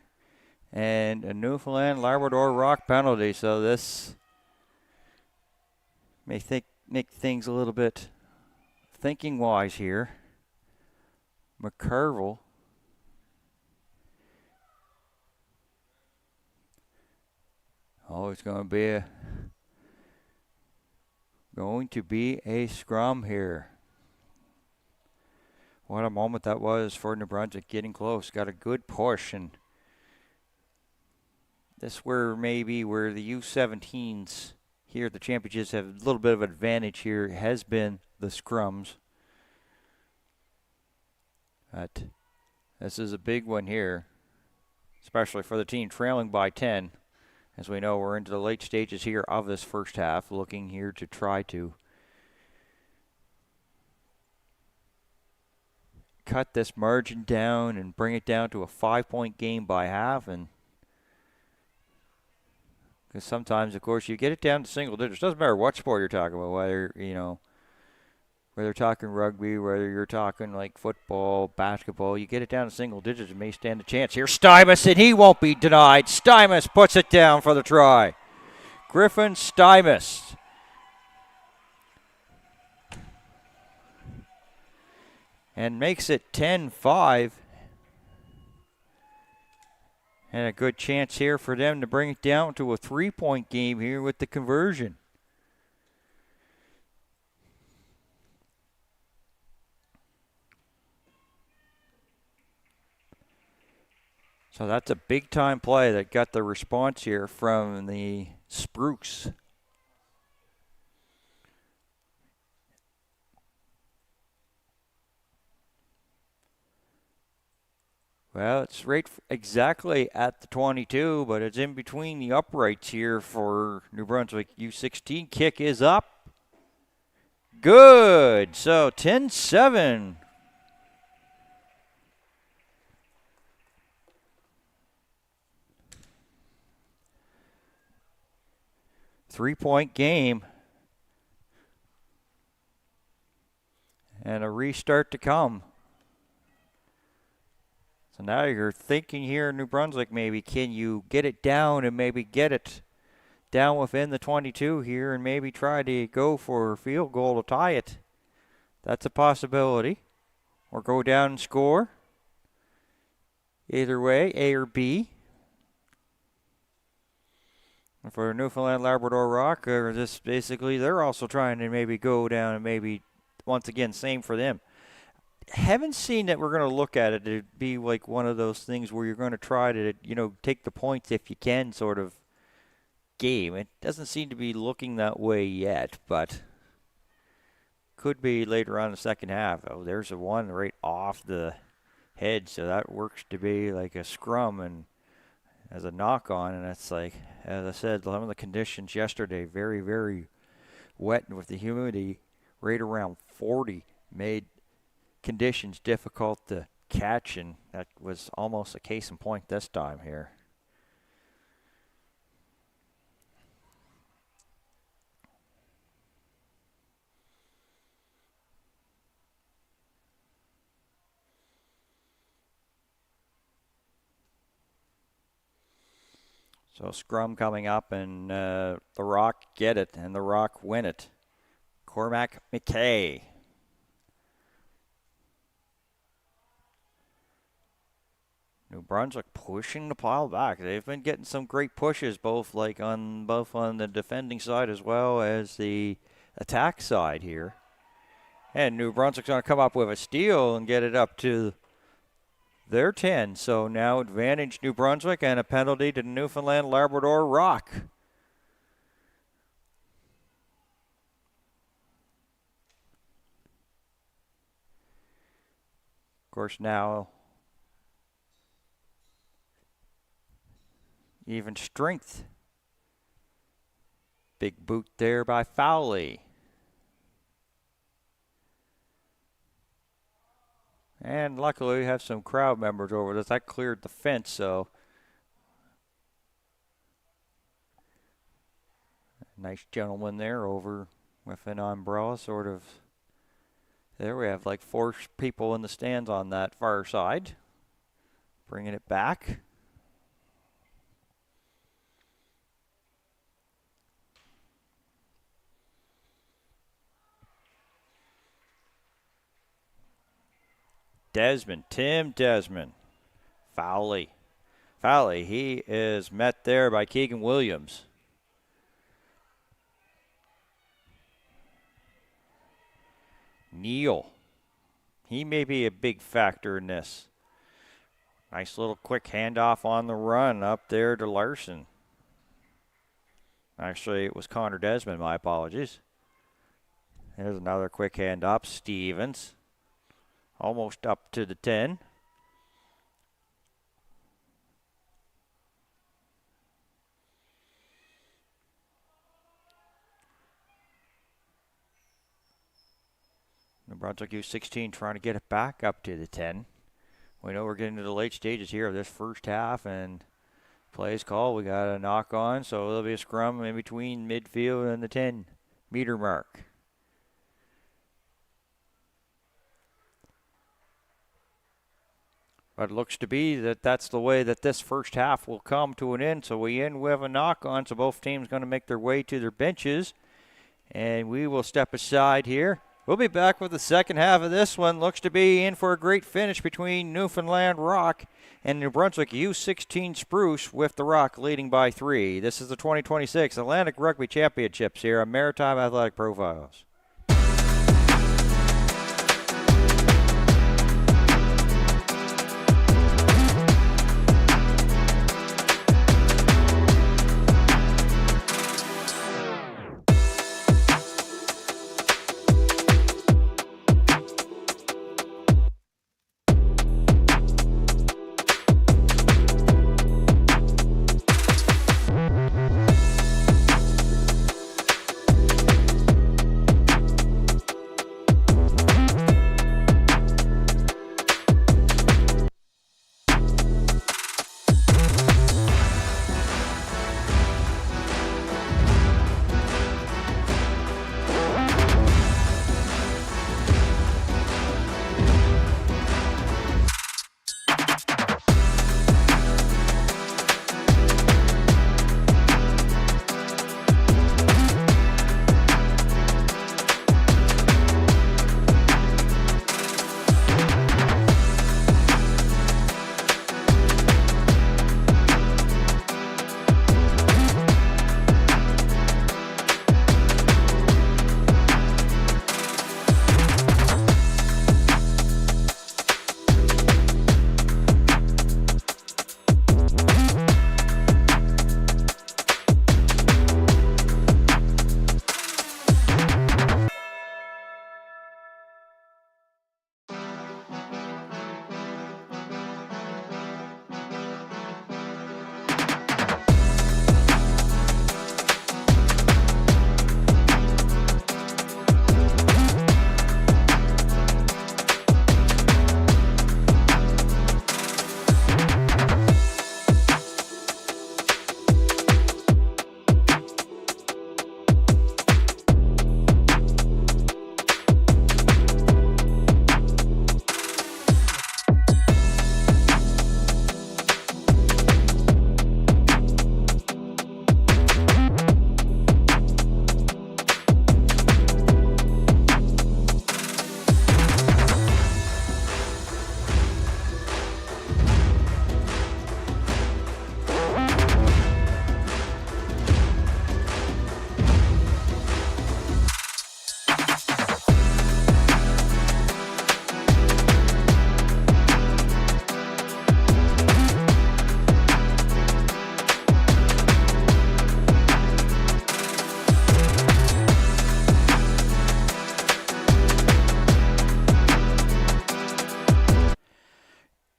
and a Newfoundland Labrador Rock penalty. So this may make things a little bit thinking wise here. McCurville. Oh, it's going to be a scrum here. What a moment that was for New Brunswick, getting close. Got a good push, and this where maybe where the U17s here at the championships have a little bit of advantage here has been the scrums. But this is a big one here, especially for the team trailing by 10. As we know, we're into the late stages here of this first half, looking here to try to cut this margin down and bring it down to a 5-point game by half. And because sometimes, of course, you get it down to single digits. Doesn't matter what sport you're talking about, whether, whether you're talking rugby, whether you're talking like football, basketball, you get it down to single digits, it may stand a chance. Here's Stymus, and he won't be denied. Stymus puts it down for the try. Griffin Stymus. And makes it 10-5. And a good chance here for them to bring it down to a 3-point game here with the conversion. So that's a big-time play that got the response here from the Spruce. Well, it's right exactly at the 22, but it's in between the uprights here for New Brunswick U16. Kick is up. Good. So 10-7. Three-point game. And a restart to come. So now you're thinking here in New Brunswick, maybe can you get it down and maybe get it down within the 22 here and maybe try to go for a field goal to tie it. That's a possibility. Or go down and score. Either way, A or B. And for Newfoundland Labrador Rock, this basically they're also trying to maybe go down and maybe once again same for them. Haven't seen that we're going to look at it to be like one of those things where you're going to try to, take the points if you can sort of game. It doesn't seem to be looking that way yet, but could be later on in the second half. Oh, there's a one right off the head, so that works to be like a scrum and as a knock on, and it's like, as I said, some of the conditions yesterday, very, very wet and with the humidity right around 40 made conditions difficult to catch, and that was almost a case in point this time here. So scrum coming up, and the Rock get it, and the Rock win it. Cormac McKay. New Brunswick pushing the pile back. They've been getting some great pushes, both on the defending side as well as the attack side here. And New Brunswick's going to come up with a steal and get it up to their 10. So now advantage New Brunswick and a penalty to Newfoundland Labrador Rock. Of course, now even strength. Big boot there by Fowley. And luckily we have some crowd members over this. That cleared the fence, so nice gentleman there over with an umbrella, sort of. There we have like 4 people in the stands on that far side. Bringing it back. Desmond, Tim Desmond. Fowley, he is met there by Keegan Williams. Neal, he may be a big factor in this. Nice little quick handoff on the run up there to Larson. Actually, it was Connor Desmond. My apologies. There's another quick hand up. Stevens. Almost up to the 10. New Brunswick U16 trying to get it back up to the 10. We know we're getting to the late stages here of this first half, and plays call. We got a knock on, so there'll be a scrum in between midfield and the 10-meter mark. But it looks to be that that's the way that this first half will come to an end. So we end with a knock on, so both teams going to make their way to their benches. And we will step aside here. We'll be back with the second half of this one. Looks to be in for a great finish between Newfoundland Rock and New Brunswick U16 Spruce, with the Rock leading by 3. This is the 2026 Atlantic Rugby Championships here on Maritime Athletic Profiles.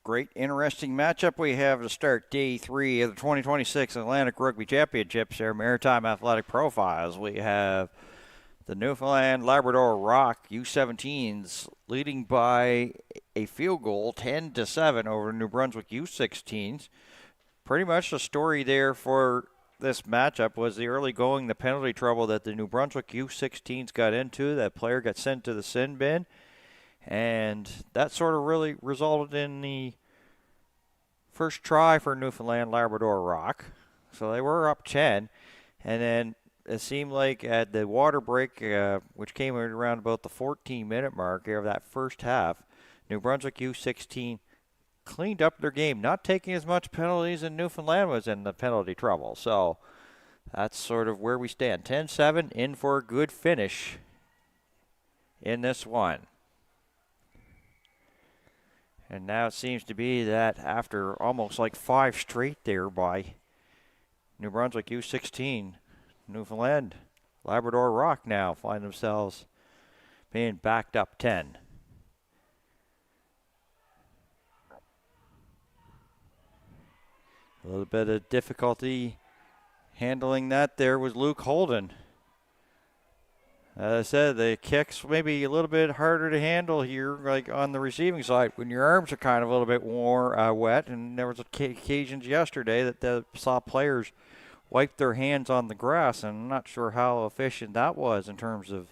Great, interesting matchup we have to start day 3 of the 2026 Atlantic Rugby Championships here, Maritime Athletic Profiles. We have the Newfoundland Labrador Rock U17s leading by a field goal, 10-7 over New Brunswick U16s. Pretty much the story there for this matchup was the early going, the penalty trouble that the New Brunswick U16s got into. That player got sent to the sin bin. And that sort of really resulted in the first try for Newfoundland Labrador Rock. So they were up 10. And then it seemed like at the water break, which came around about the 14-minute mark of that first half, New Brunswick U16 cleaned up their game, not taking as much penalties, and Newfoundland was in the penalty trouble. So that's sort of where we stand. 10-7, in for a good finish in this one. And now it seems to be that after almost like 5 straight there by New Brunswick U16, Newfoundland Labrador Rock now find themselves being backed up 10. A little bit of difficulty handling that there was Luke Holden. As I said, the kicks maybe a little bit harder to handle here, like on the receiving side, when your arms are kind of a little bit more wet. And there was occasions yesterday that saw players wipe their hands on the grass, and I'm not sure how efficient that was in terms of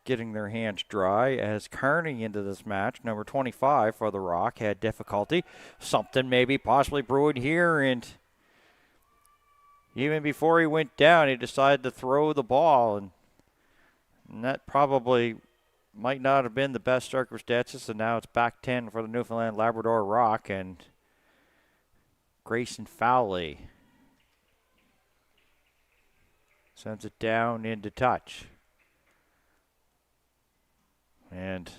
getting their hands dry. As Kearney into this match, number 25 for the Rock, had difficulty. Something maybe possibly brewing here, and even before he went down, he decided to throw the ball, and that probably might not have been the best circumstances, and now it's back 10 for the Newfoundland Labrador Rock, and Grayson Fowley sends it down into touch. And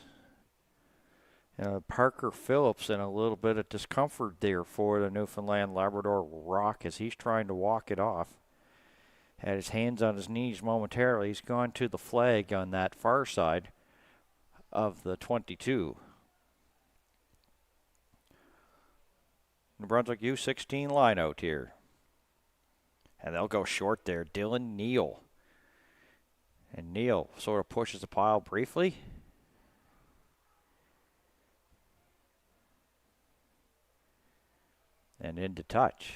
Parker Phillips in a little bit of discomfort there for the Newfoundland Labrador Rock as he's trying to walk it off. Had his hands on his knees momentarily. He's gone to the flag on that far side of the 22. New Brunswick U16 line out here. And they'll go short there. Dylan Neal. And Neal sort of pushes the pile briefly. And into touch.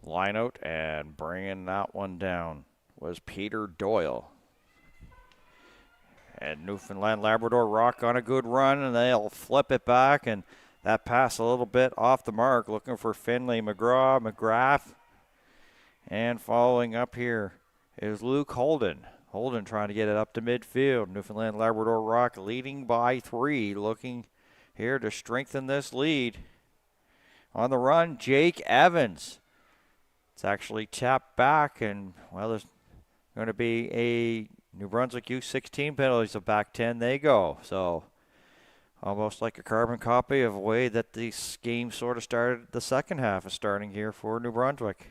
Line out and bringing that one down was Peter Doyle. And Newfoundland Labrador Rock on a good run, and they'll flip it back, and that pass a little bit off the mark, looking for Finley McGrath. And following up here is Luke Holden. Holden trying to get it up to midfield. Newfoundland Labrador Rock leading by 3, looking here to strengthen this lead. On the run, Jake Evans. It's actually tapped back, and, well, there's going to be a New Brunswick U16 penalty, so back 10 they go. So almost like a carbon copy of the way that this game sort of started. The second half is starting here for New Brunswick.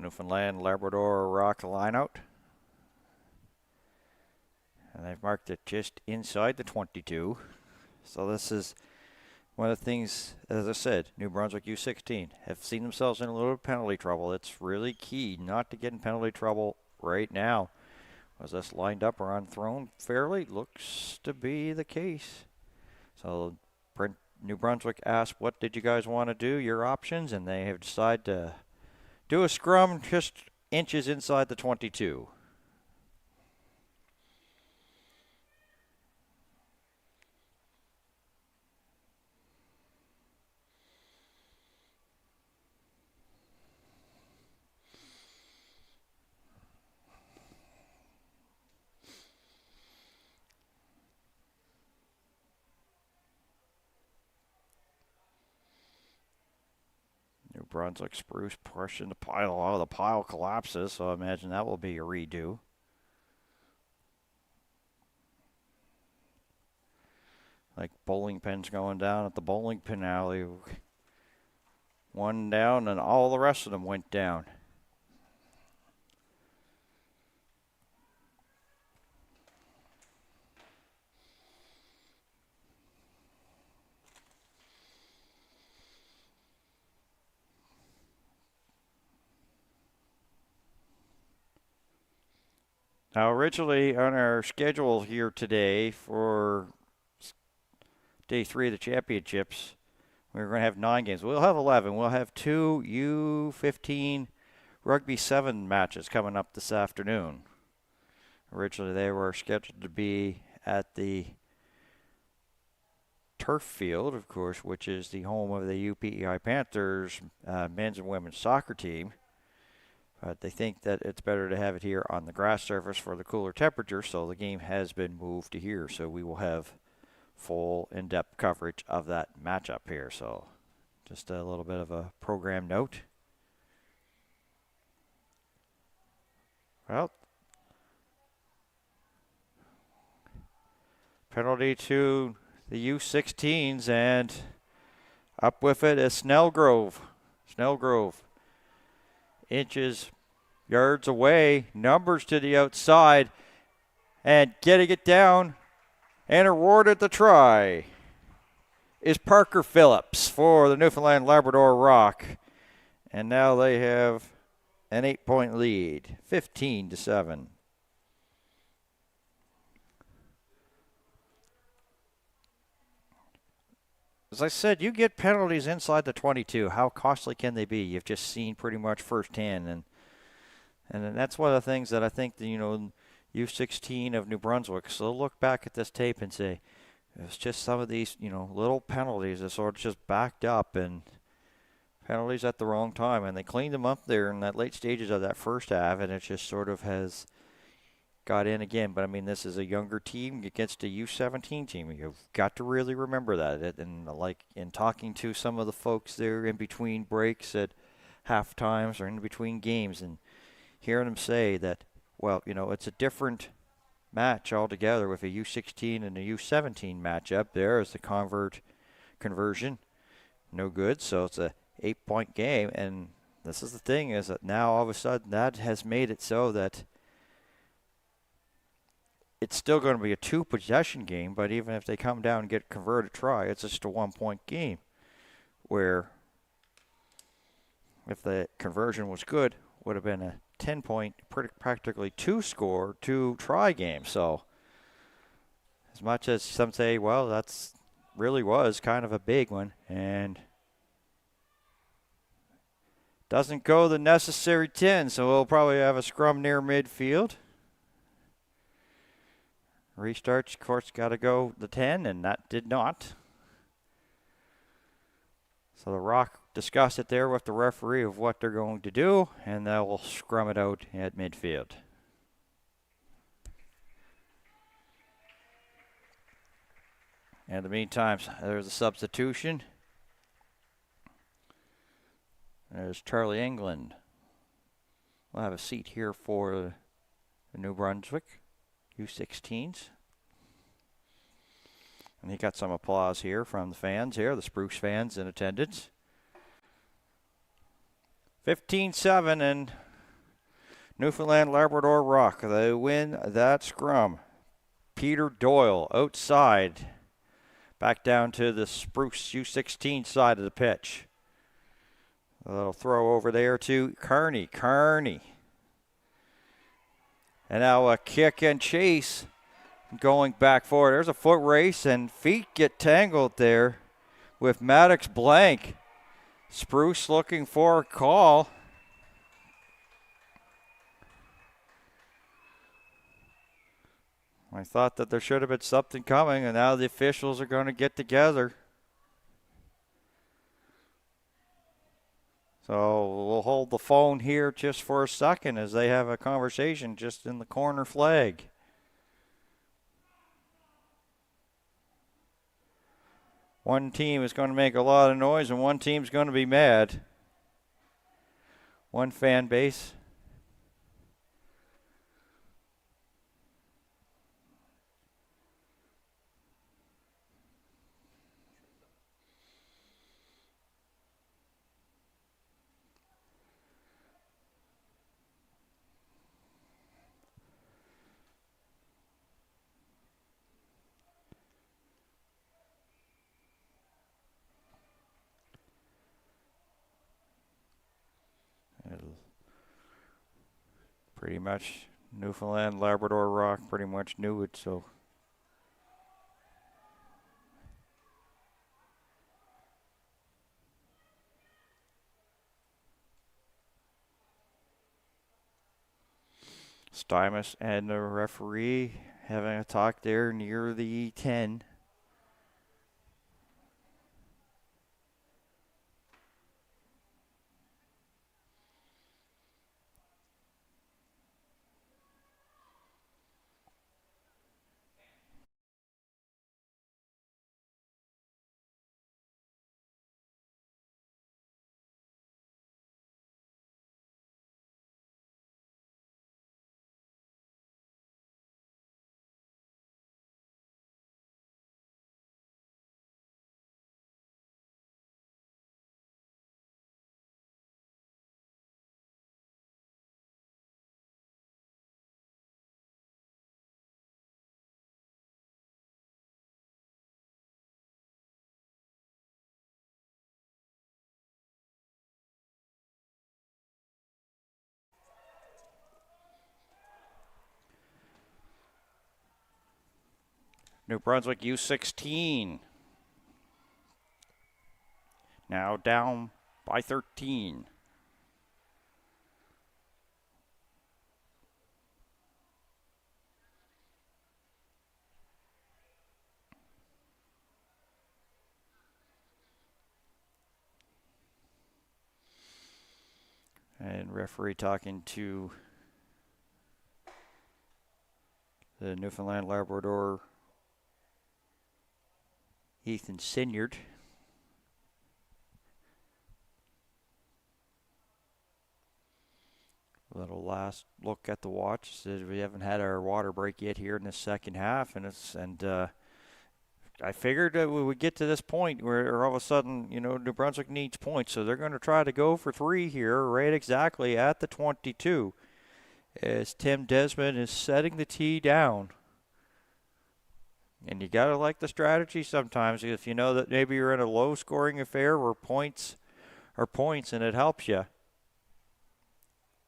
Newfoundland Labrador Rock line out. And they've marked it just inside the 22. So this is one of the things, as I said, New Brunswick U16 have seen themselves in a little penalty trouble. It's really key not to get in penalty trouble right now. Was this lined up or unthrown fairly? Looks to be the case. So New Brunswick asked, what did you guys want to do, your options? And they have decided to do a scrum just inches inside the 22. New Brunswick Spruce pushing the pile. Oh, the pile collapses, so I imagine that will be a redo. Like bowling pins going down at the bowling pin alley. One down, and all the rest of them went down. Now, originally on our schedule here today for day 3 of the championships, we were going to have 9 games. We'll have 11. We'll have 2 U15 Rugby 7 matches coming up this afternoon. Originally, they were scheduled to be at the turf field, of course, which is the home of the UPEI Panthers men's and women's soccer team. But they think that it's better to have it here on the grass surface for the cooler temperature, so the game has been moved to here. So we will have full in-depth coverage of that matchup here. So just a little bit of a program note. Well, penalty to the U16s, and up with it is Snellgrove. Snellgrove, inches, yards away, numbers to the outside, and getting it down and awarded the try is Parker Phillips for the Newfoundland Labrador Rock. And now they have an 8-point lead, 15-7. As I said, you get penalties inside the 22. How costly can they be? You've just seen pretty much firsthand, and that's one of the things that I think the, U16 of New Brunswick. So they'll look back at this tape and say, it was just some of these, little penalties that sort of just backed up, and penalties at the wrong time, and they cleaned them up there in that late stages of that first half, and it just sort of has got in again. But I mean, this is a younger team against a U17 team. You've got to really remember that. And like in talking to some of the folks there in between breaks at half times or in between games, and hearing them say that, well, it's a different match altogether with a U16 and a U17 matchup. There is the conversion, no good. So it's a 8-point game, and this is the thing, is that now all of a sudden that has made it so that it's still going to be a 2-possession game, but even if they come down and get a converted try, it's just a 1-point game, where if the conversion was good, would have been a 10-point, practically 2-try game. So as much as some say, well, that's really was kind of a big one, and doesn't go the necessary 10, so we'll probably have a scrum near midfield. Restarts, of course, got to go the 10, and that did not. So the Rock discuss it there with the referee of what they're going to do, and they will scrum it out at midfield. And in the meantime, there's a substitution. There's Charlie England. We'll have a seat here for the New Brunswick U16s. And he got some applause here from the fans here, the Spruce fans in attendance. 15-7, and Newfoundland Labrador Rock, they win that scrum. Peter Doyle outside, back down to the Spruce U16 side of the pitch. A little throw over there to Kearney. And now a kick and chase going back forward. There's a foot race, and feet get tangled there with Maddox Blank. Spruce looking for a call. I thought that there should have been something coming, and now the officials are going to get together. So we'll hold the phone here just for a second as they have a conversation just in the corner flag. One team is going to make a lot of noise, and one team's going to be mad. One fan base. Pretty much Newfoundland, Labrador Rock pretty much knew it, so. Stymus and the referee having a talk there near the 10. New Brunswick U16. Now down by 13. And referee talking to the Newfoundland Labrador, Ethan Sinyard. A little last look at the watch. Says we haven't had our water break yet here in the second half, and I figured that we would get to this point where all of a sudden, New Brunswick needs points, so they're going to try to go for 3 here, right exactly at the 22, as Tim Desmond is setting the tee down. And you got to like the strategy sometimes if you know that maybe you're in a low-scoring affair where points are points and it helps you.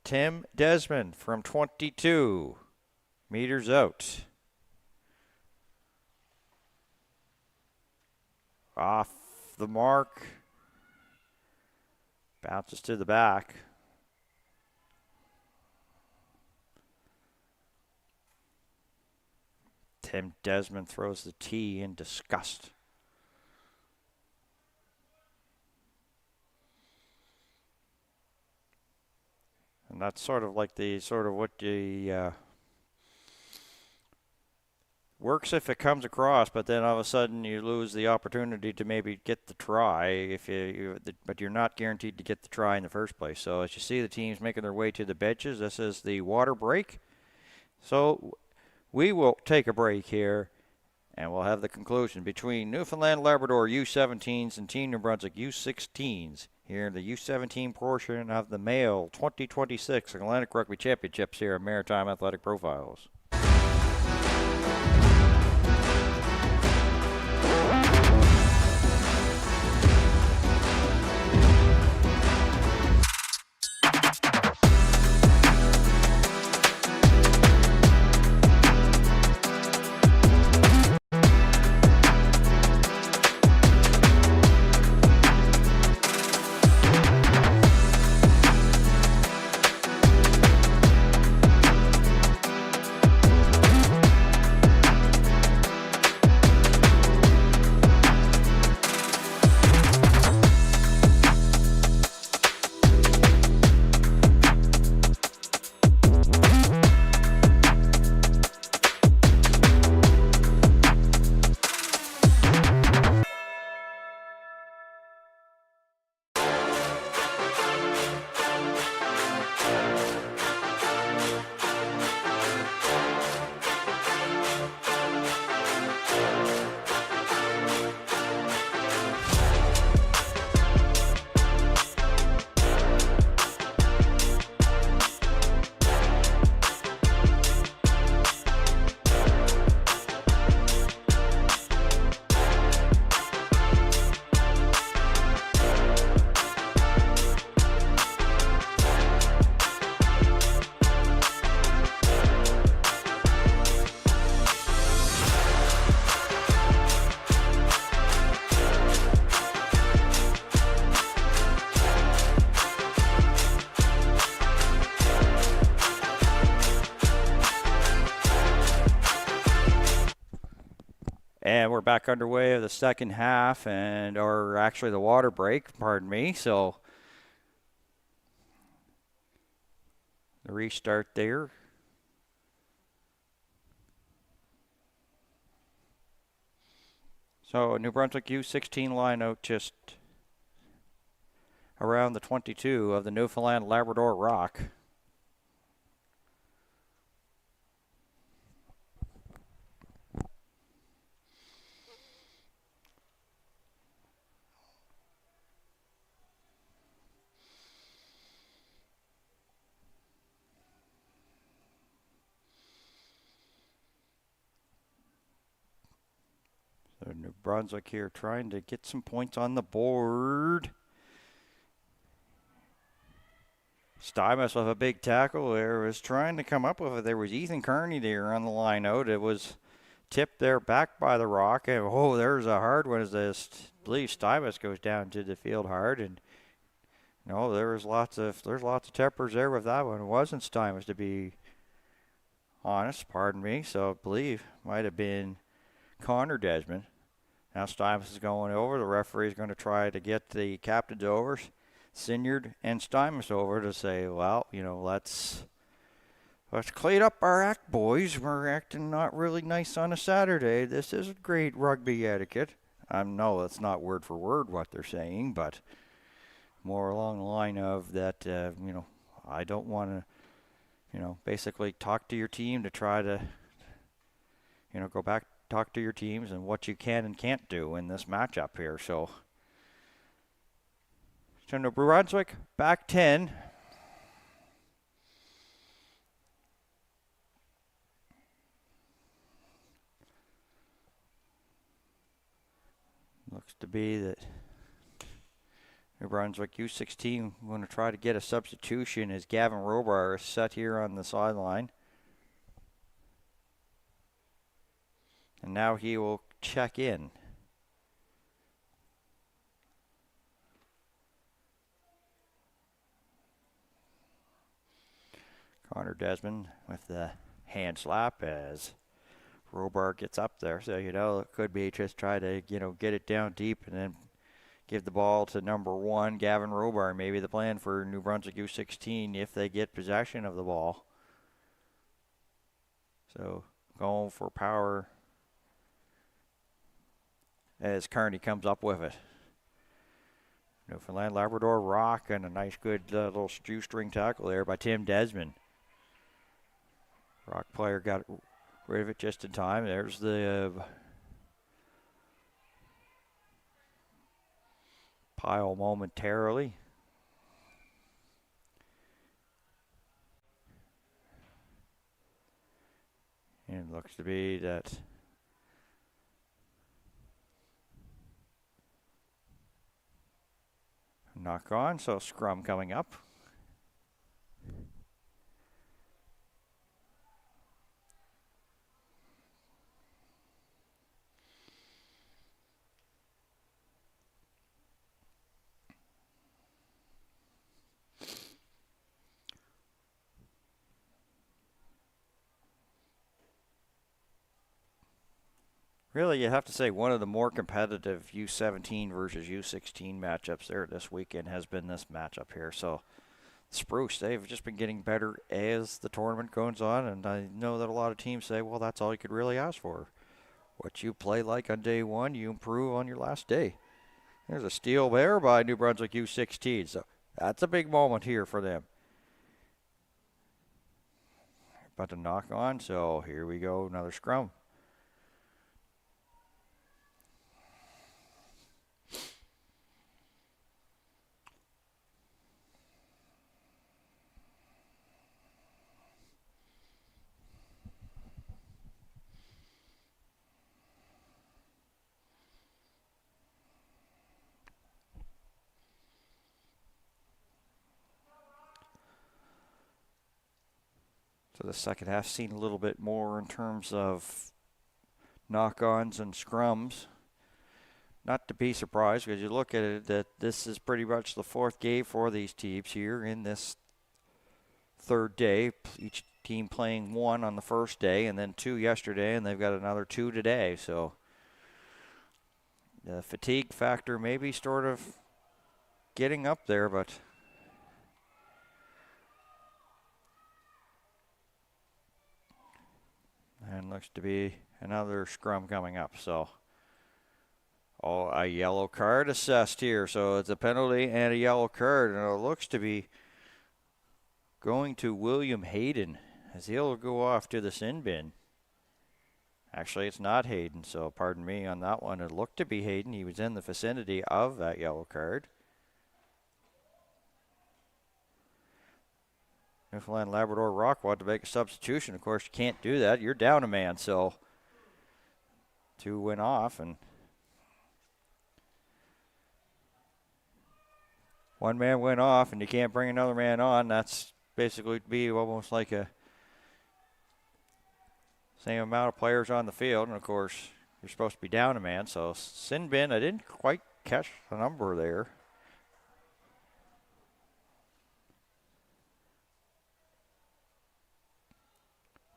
Tim Desmond from 22 meters out. Off the mark. Bounces to the back. Tim Desmond throws the tee in disgust. And that's sort of like what the works if it comes across, but then all of a sudden you lose the opportunity to maybe get the try but you're not guaranteed to get the try in the first place. So as you see the teams making their way to the benches, this is the water break. So we will take a break here, and we'll have the conclusion between Newfoundland Labrador U17s and Team New Brunswick U16s here in the U17 portion of the male 2026 Atlantic Rugby Championships here at Maritime Athletic Profiles. And we're back underway of the second half, or actually the water break, pardon me. So the restart there. So New Brunswick U16 line out just around the 22 of the Newfoundland Labrador Rock. So New Brunswick here trying to get some points on the board. Stymus with a big tackle there was trying to come up with it. There was Ethan Kearney there on the line out. It was tip there back by the rock. And oh, there's a hard one as this. I believe Stuyvesant goes down to the field hard. And no, there's lots of tempers there with that one. It wasn't Stuyvesant, to be honest, pardon me. So I believe might have been Connor Desmond. Now Stuyvesant is going over. The referee is going to try to get the captains over, Sinyard and Stuyvesant over, to say, well, let's clean up our act, boys. We're acting not really nice on a Saturday. This isn't great rugby etiquette. No, that's not word for word what they're saying, but more along the line of that, I don't want to, basically talk to your team to try to, go back, talk to your teams and what you can and can't do in this matchup here. So New Brunswick back 10. Looks to be that New Brunswick U16 going to try to get a substitution as Gavin Robar is set here on the sideline. And now he will check in. Connor Desmond with the hand slap as Robar gets up there. So, it could be just try to, get it down deep and then give the ball to number 1, Gavin Robar. Maybe the plan for New Brunswick U16 if they get possession of the ball. So, going for power as Kearney comes up with it. Newfoundland Labrador rock and a nice good little shoestring tackle there by Tim Desmond. Rock player got rid of it just in time. There's the pile momentarily. And it looks to be that knock on, so scrum coming up. Really, you have to say one of the more competitive U17 versus U16 matchups there this weekend has been this matchup here. So Spruce, they've just been getting better as the tournament goes on, and I know that a lot of teams say, well, that's all you could really ask for. What you play like on day one, you improve on your last day. There's a steal there by New Brunswick U16, so that's a big moment here for them. About to knock on, so here we go, another scrum. So the second half seen a little bit more in terms of knock-ons and scrums. Not to be surprised, because you look at it that this is pretty much the fourth game for these teams here in this third day. Each team playing 1 on the first day and then 2 yesterday, and they've got another 2 today. So the fatigue factor may be sort of getting up there, but and looks to be another scrum coming up. So, a yellow card assessed here. So it's a penalty and a yellow card. And it looks to be going to William Hayden as he'll go off to the sin bin. Actually, it's not Hayden, so pardon me on that one. It looked to be Hayden. He was in the vicinity of that yellow card. Newfoundland Labrador Rock wanted to make a substitution. Of course, you can't do that. You're down a man, so 2 went off, and 1 man went off, and you can't bring another man on. That's basically be almost like a same amount of players on the field, and of course you're supposed to be down a man. So sin bin, I didn't quite catch the number there.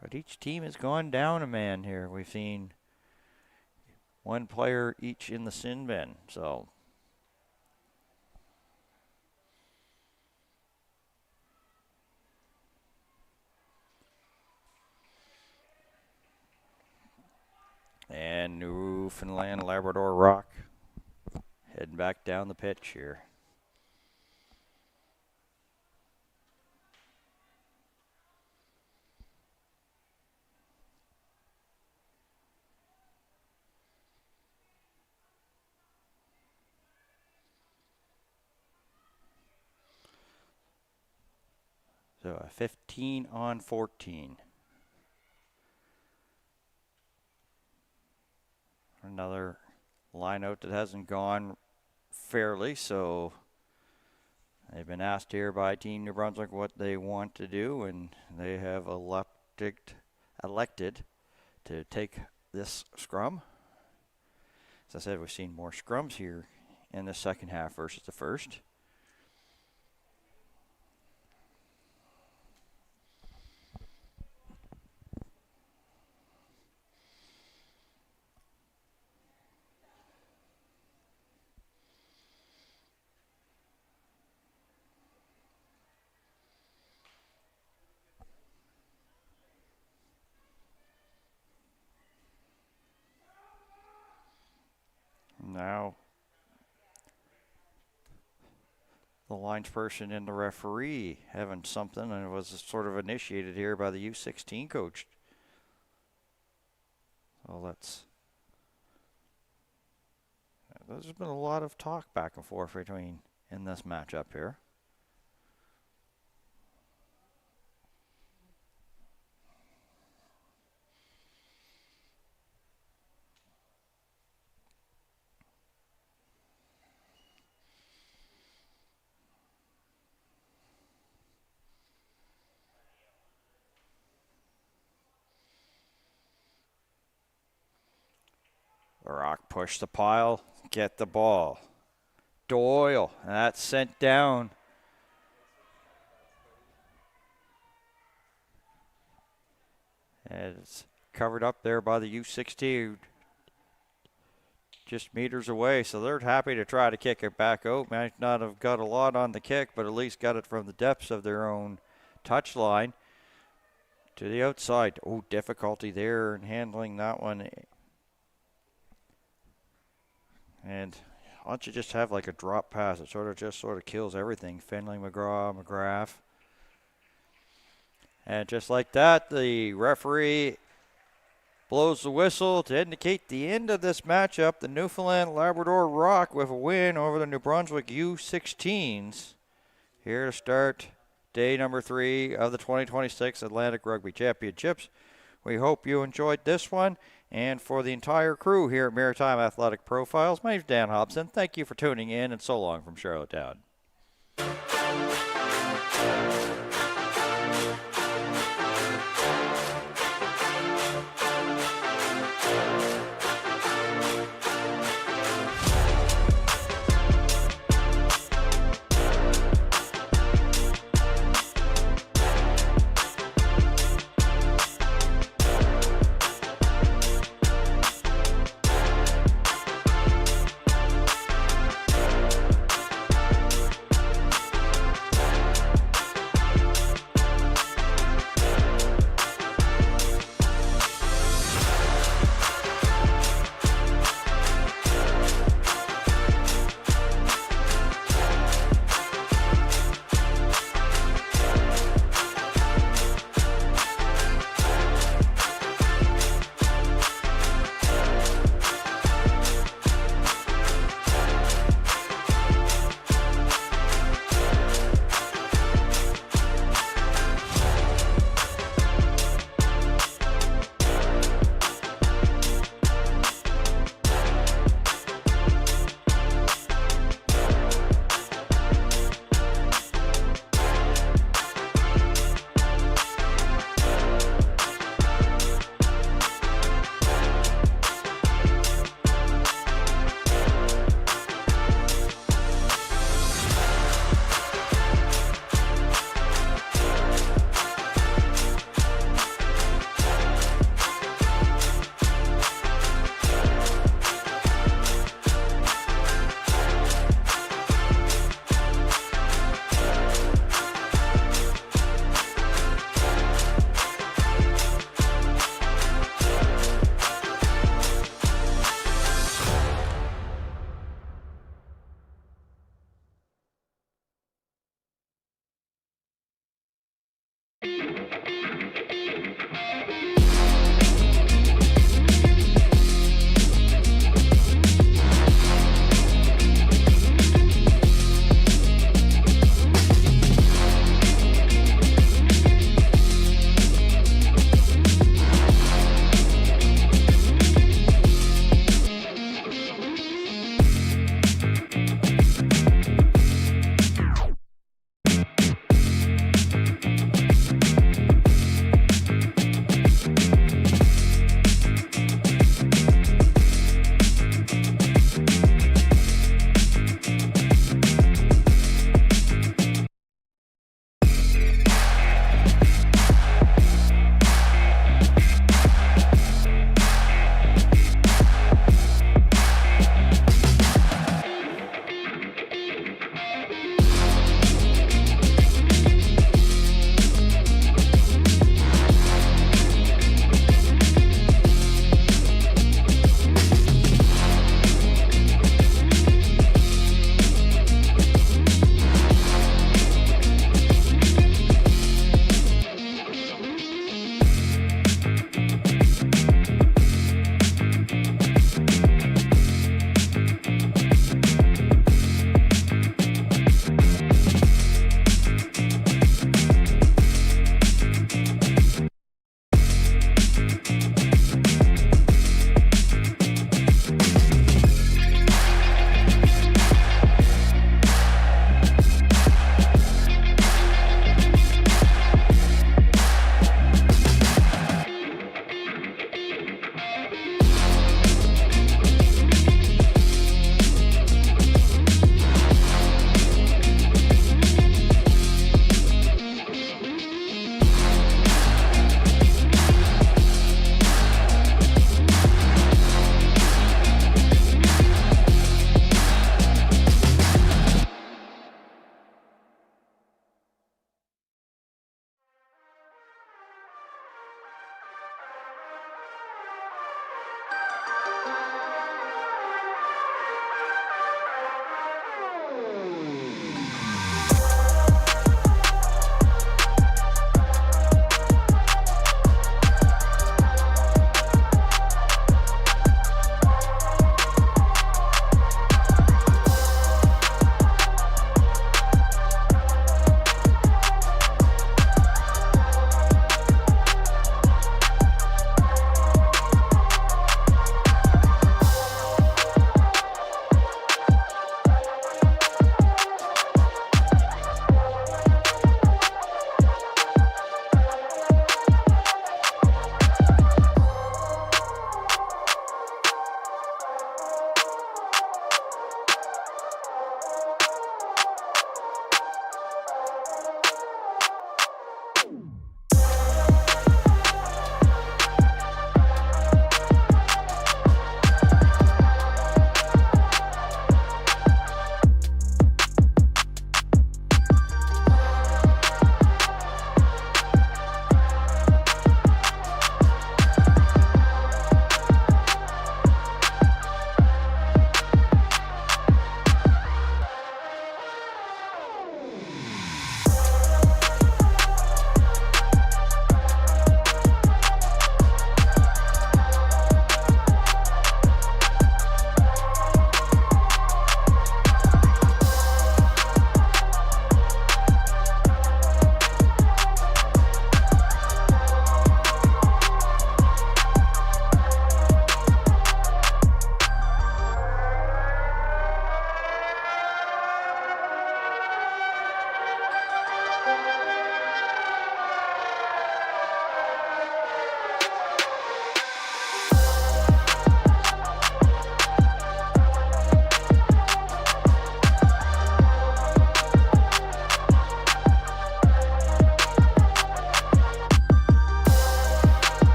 But each team has gone down a man here. We've seen one player each in the sin bin. So and Newfoundland Labrador Rock heading back down the pitch here. So a 15-on-14. Another line out that hasn't gone fairly, so they've been asked here by Team New Brunswick what they want to do, and they have elected to take this scrum. As I said, we've seen more scrums here in the second half versus the first. Now, the linesperson and the referee having something, and it was sort of initiated here by the U16 coach. So there's been a lot of talk back and forth between in this matchup here. Rock push the pile, get the ball. Doyle, and that's sent down. And it's covered up there by the U16, just meters away. So they're happy to try to kick it back out. Might not have got a lot on the kick, but at least got it from the depths of their own touch line to the outside. Oh, difficulty there in handling that one. And why don't you just have like a drop pass? It sort of kills everything. Finley, McGrath. And just like that, the referee blows the whistle to indicate the end of this matchup. The Newfoundland Labrador Rock with a win over the New Brunswick U16s. Here to start day number 3 of the 2026 Atlantic Rugby Championships. We hope you enjoyed this one. And for the entire crew here at Maritime Athletic Profiles, my name's Dan Hobson. Thank you for tuning in, and so long from Charlottetown.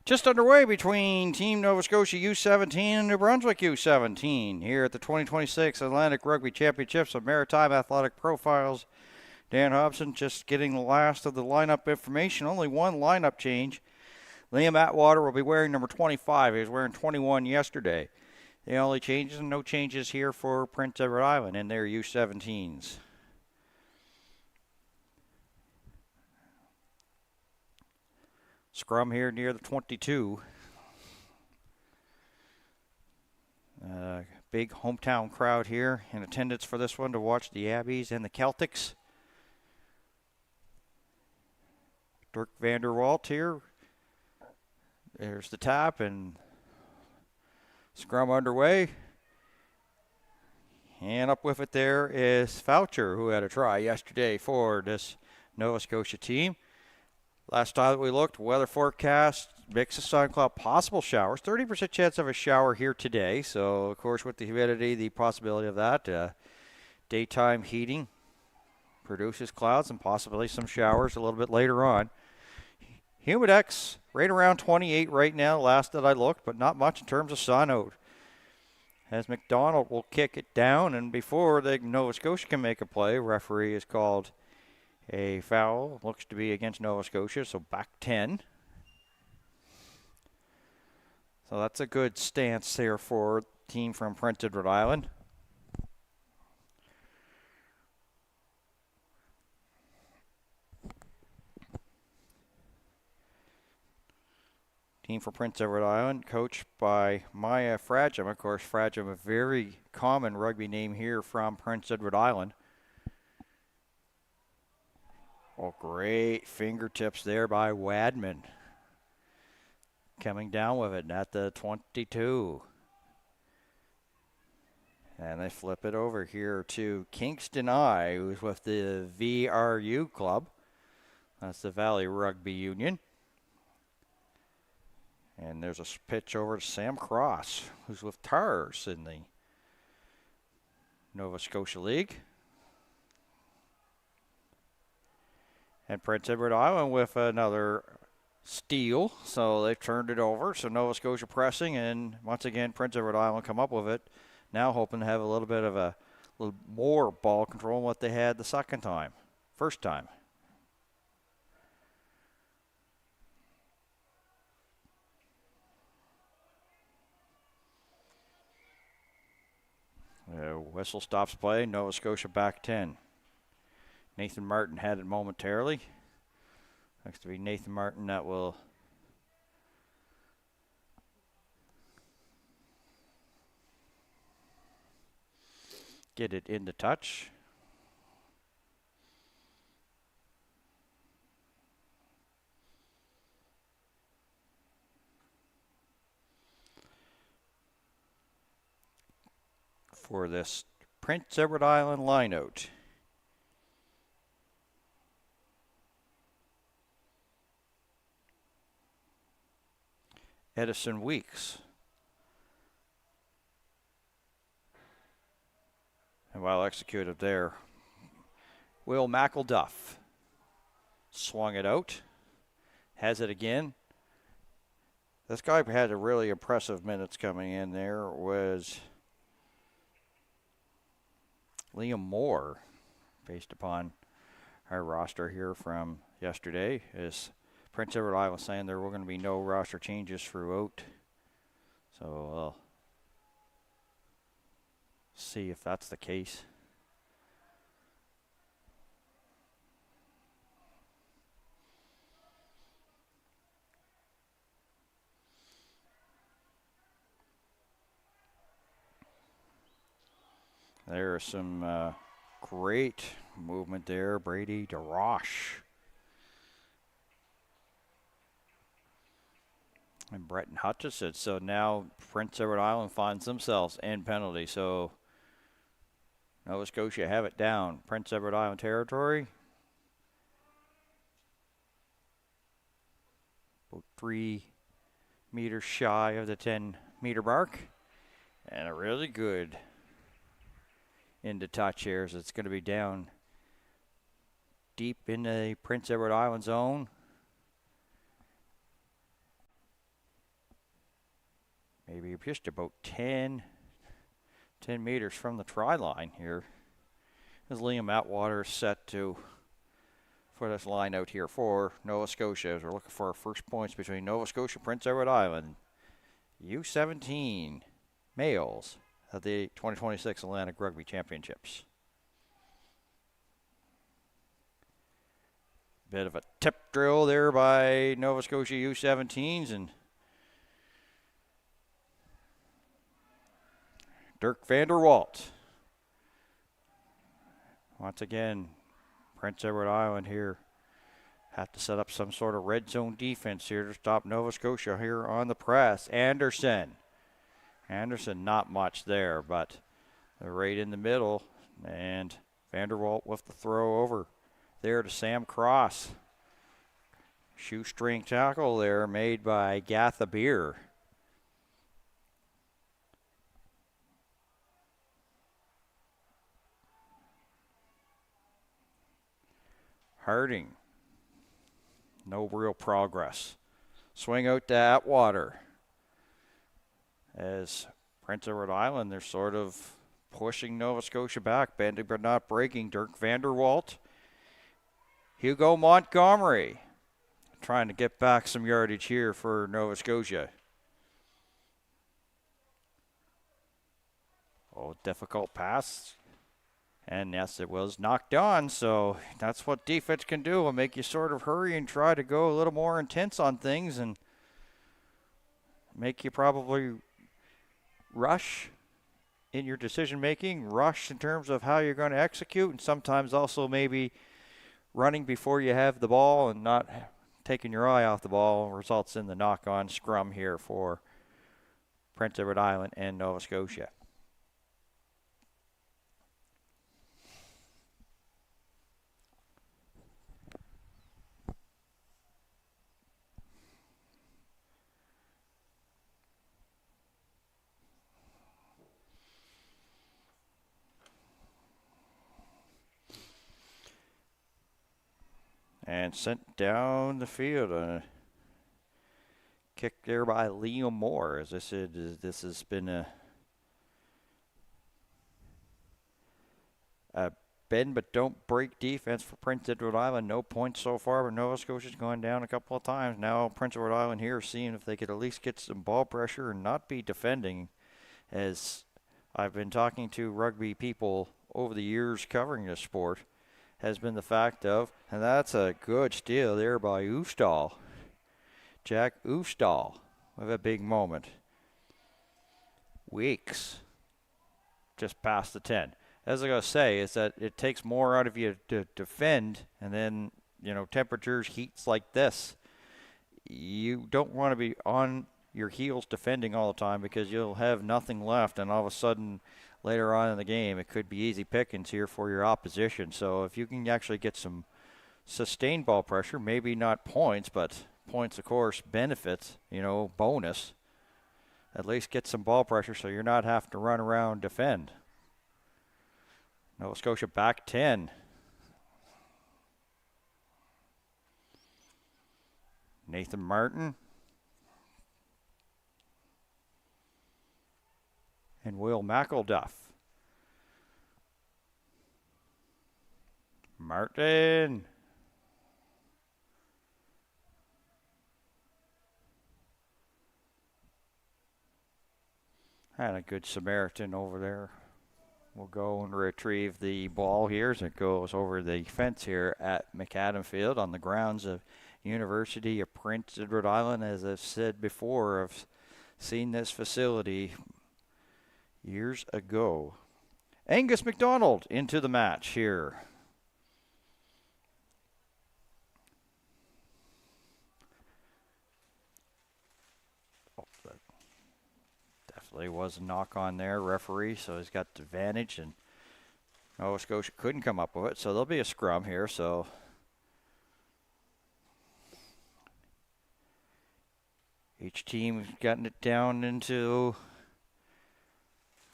Just underway between Team Nova Scotia U17 and New Brunswick U17 here at the 2026 Atlantic Rugby Championships of Maritime Athletic Profiles. Dan Hobson just getting the last of the lineup information. Only one lineup change. Liam Atwater will be wearing number 25. He was wearing 21 yesterday. The only changes, and no changes here for Prince Edward Island in their U17s. Scrum here near the 22. Big hometown crowd here in attendance for this one to watch the Abbeys and the Celtics. Dirk van der Walt here. There's the tap and scrum underway. And up with it there is Foucher, who had a try yesterday for this Nova Scotia team. Last time that we looked, weather forecast, mix of sun, cloud, possible showers. 30% chance of a shower here today. So, of course, with the humidity, the possibility of that. Daytime heating produces clouds and possibly some showers a little bit later on. Humidex right around 28 right now, last that I looked, but not much in terms of sun out. As McDonald will kick it down, and before the Nova Scotia can make a play, referee has called a foul. Looks to be against Nova Scotia, so back 10. So that's a good stance there for the team from Prince Edward Island. Team for Prince Edward Island, coached by Maya Fragem. Of course, Fragem, a very common rugby name here from Prince Edward Island. Oh, great fingertips there by Wadman. Coming down with it at the 22. And they flip it over here to Kingston I, who's with the VRU club. That's the Valley Rugby Union. And there's a pitch over to Sam Cross, who's with Tars in the Nova Scotia League. And Prince Edward Island with another steal, so they've turned it over. So Nova Scotia pressing, and once again, Prince Edward Island come up with it. Now hoping to have a little bit of a little more ball control than what they had the first time. Whistle stops play. Nova Scotia back 10. Nathan Martin had it momentarily. Looks to be Nathan Martin that will get it into touch. For this Prince Edward Island lineout. Edison Weeks. And well executed there. Will McElduff swung it out. Has it again. This guy had a really impressive minutes coming in there. Was Liam Moore, based upon our roster here from yesterday, is Prince Edward Island saying there were going to be no roster changes throughout. So we'll see if that's the case. There's some great movement there. Brady DeRoche. And Breton Hutchison. So now Prince Edward Island finds themselves in penalty. So Nova Scotia have it down. Prince Edward Island territory. About 3 meters shy of the 10-meter mark. And a really good into touch here, as it's going to be down deep in the Prince Edward Island zone. Maybe just about 10 meters from the try line here. As Liam Atwater set to for this line out here for Nova Scotia, as we're looking for our first points between Nova Scotia and Prince Edward Island. U17 males of the 2026 Atlantic Rugby Championships. Bit of a tip drill there by Nova Scotia U17s, and Dirk van der Walt. Once again, Prince Edward Island here have to set up some sort of red zone defense here to stop Nova Scotia here on the press. Anderson not much there, but they're right in the middle, and van der Walt with the throw over there to Sam Cross. Shoestring tackle there made by Gatha Beer. Harding, no real progress. Swing out to Atwater. As Prince Edward Island, they're sort of pushing Nova Scotia back, bending but not breaking. Dirk van der Walt. Hugo Montgomery trying to get back some yardage here for Nova Scotia. Oh, difficult pass. And yes, it was knocked on, so that's what defense can do. It'll make you sort of hurry and try to go a little more intense on things and make you probably rush in your decision making, rush in terms of how you're going to execute, and sometimes also maybe running before you have the ball and not taking your eye off the ball results in the knock-on scrum here for Prince Edward Island and Nova Scotia. And sent down the field. A kick there by Liam Moore. As I said, this has been a bend but don't break defense for Prince Edward Island. No points so far, but Nova Scotia's gone down a couple of times. Now Prince Edward Island here seeing if they could at least get some ball pressure and not be defending as I've been talking to rugby people over the years covering this sport has been the fact of, and that's a good steal there by Oostall. Jack Oostall with a big moment. Weeks just past the 10. As I gotta say, is that it takes more out of you to defend, and then, you know, temperatures, heats like this, you don't want to be on your heels defending all the time because you'll have nothing left, and all of a sudden later on in the game it could be easy pickings here for your opposition. So if you can actually get some sustained ball pressure, maybe not points, but points of course benefits, you know, bonus, at least get some ball pressure so you're not having to run around defend. Nova Scotia back 10. Nathan Martin and Will McElduff. Martin. And a good Samaritan over there. We'll go and retrieve the ball here as it goes over the fence here at McAdam Field on the grounds of University of Prince Edward Island. As I've said before, I've seen this facility years ago. Angus McDonald into the match here. Definitely was a knock on there, referee, so he's got the advantage, and Nova Scotia couldn't come up with it, so there'll be a scrum here. So each team gotten it down into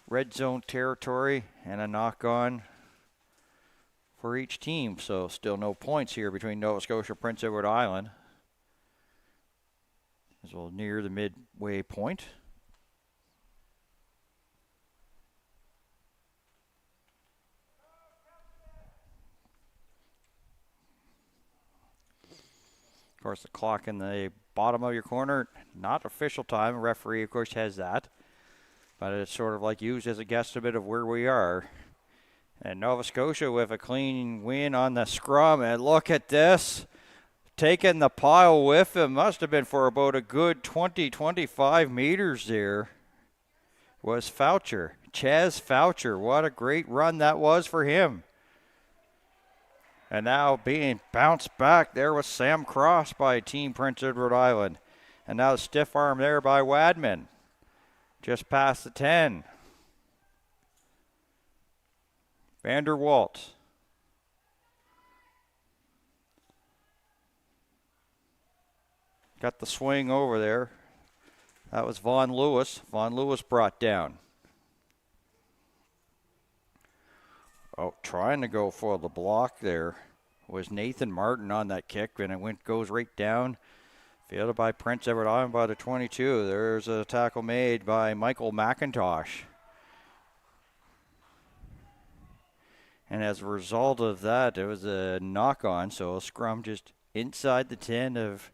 red zone territory, and a knock on for each team. So still no points here between Nova Scotia and Prince Edward Island as we'll near the midway point. Of course, the clock in the bottom of your corner, not official time. Referee, of course, has that. But it's sort of like used as a guesstimate of where we are. And Nova Scotia with a clean win on the scrum. And look at this. Taking the pile with him. Must have been for about a good 20, 25 meters there. Was Foucher. Chaz Foucher. What a great run that was for him. And now being bounced back there was Sam Cross by Team Prince Edward Island. And now the stiff arm there by Wadman. Just past the 10. Vander Walt. Got the swing over there. That was Vaughn Lewis. Vaughn Lewis brought down. Oh, trying to go for the block there was Nathan Martin on that kick, and it goes right down. Fielded by Prince Edward Island by the 22. There's a tackle made by Michael McIntosh. And as a result of that, it was a knock-on, so a scrum just inside the 10 of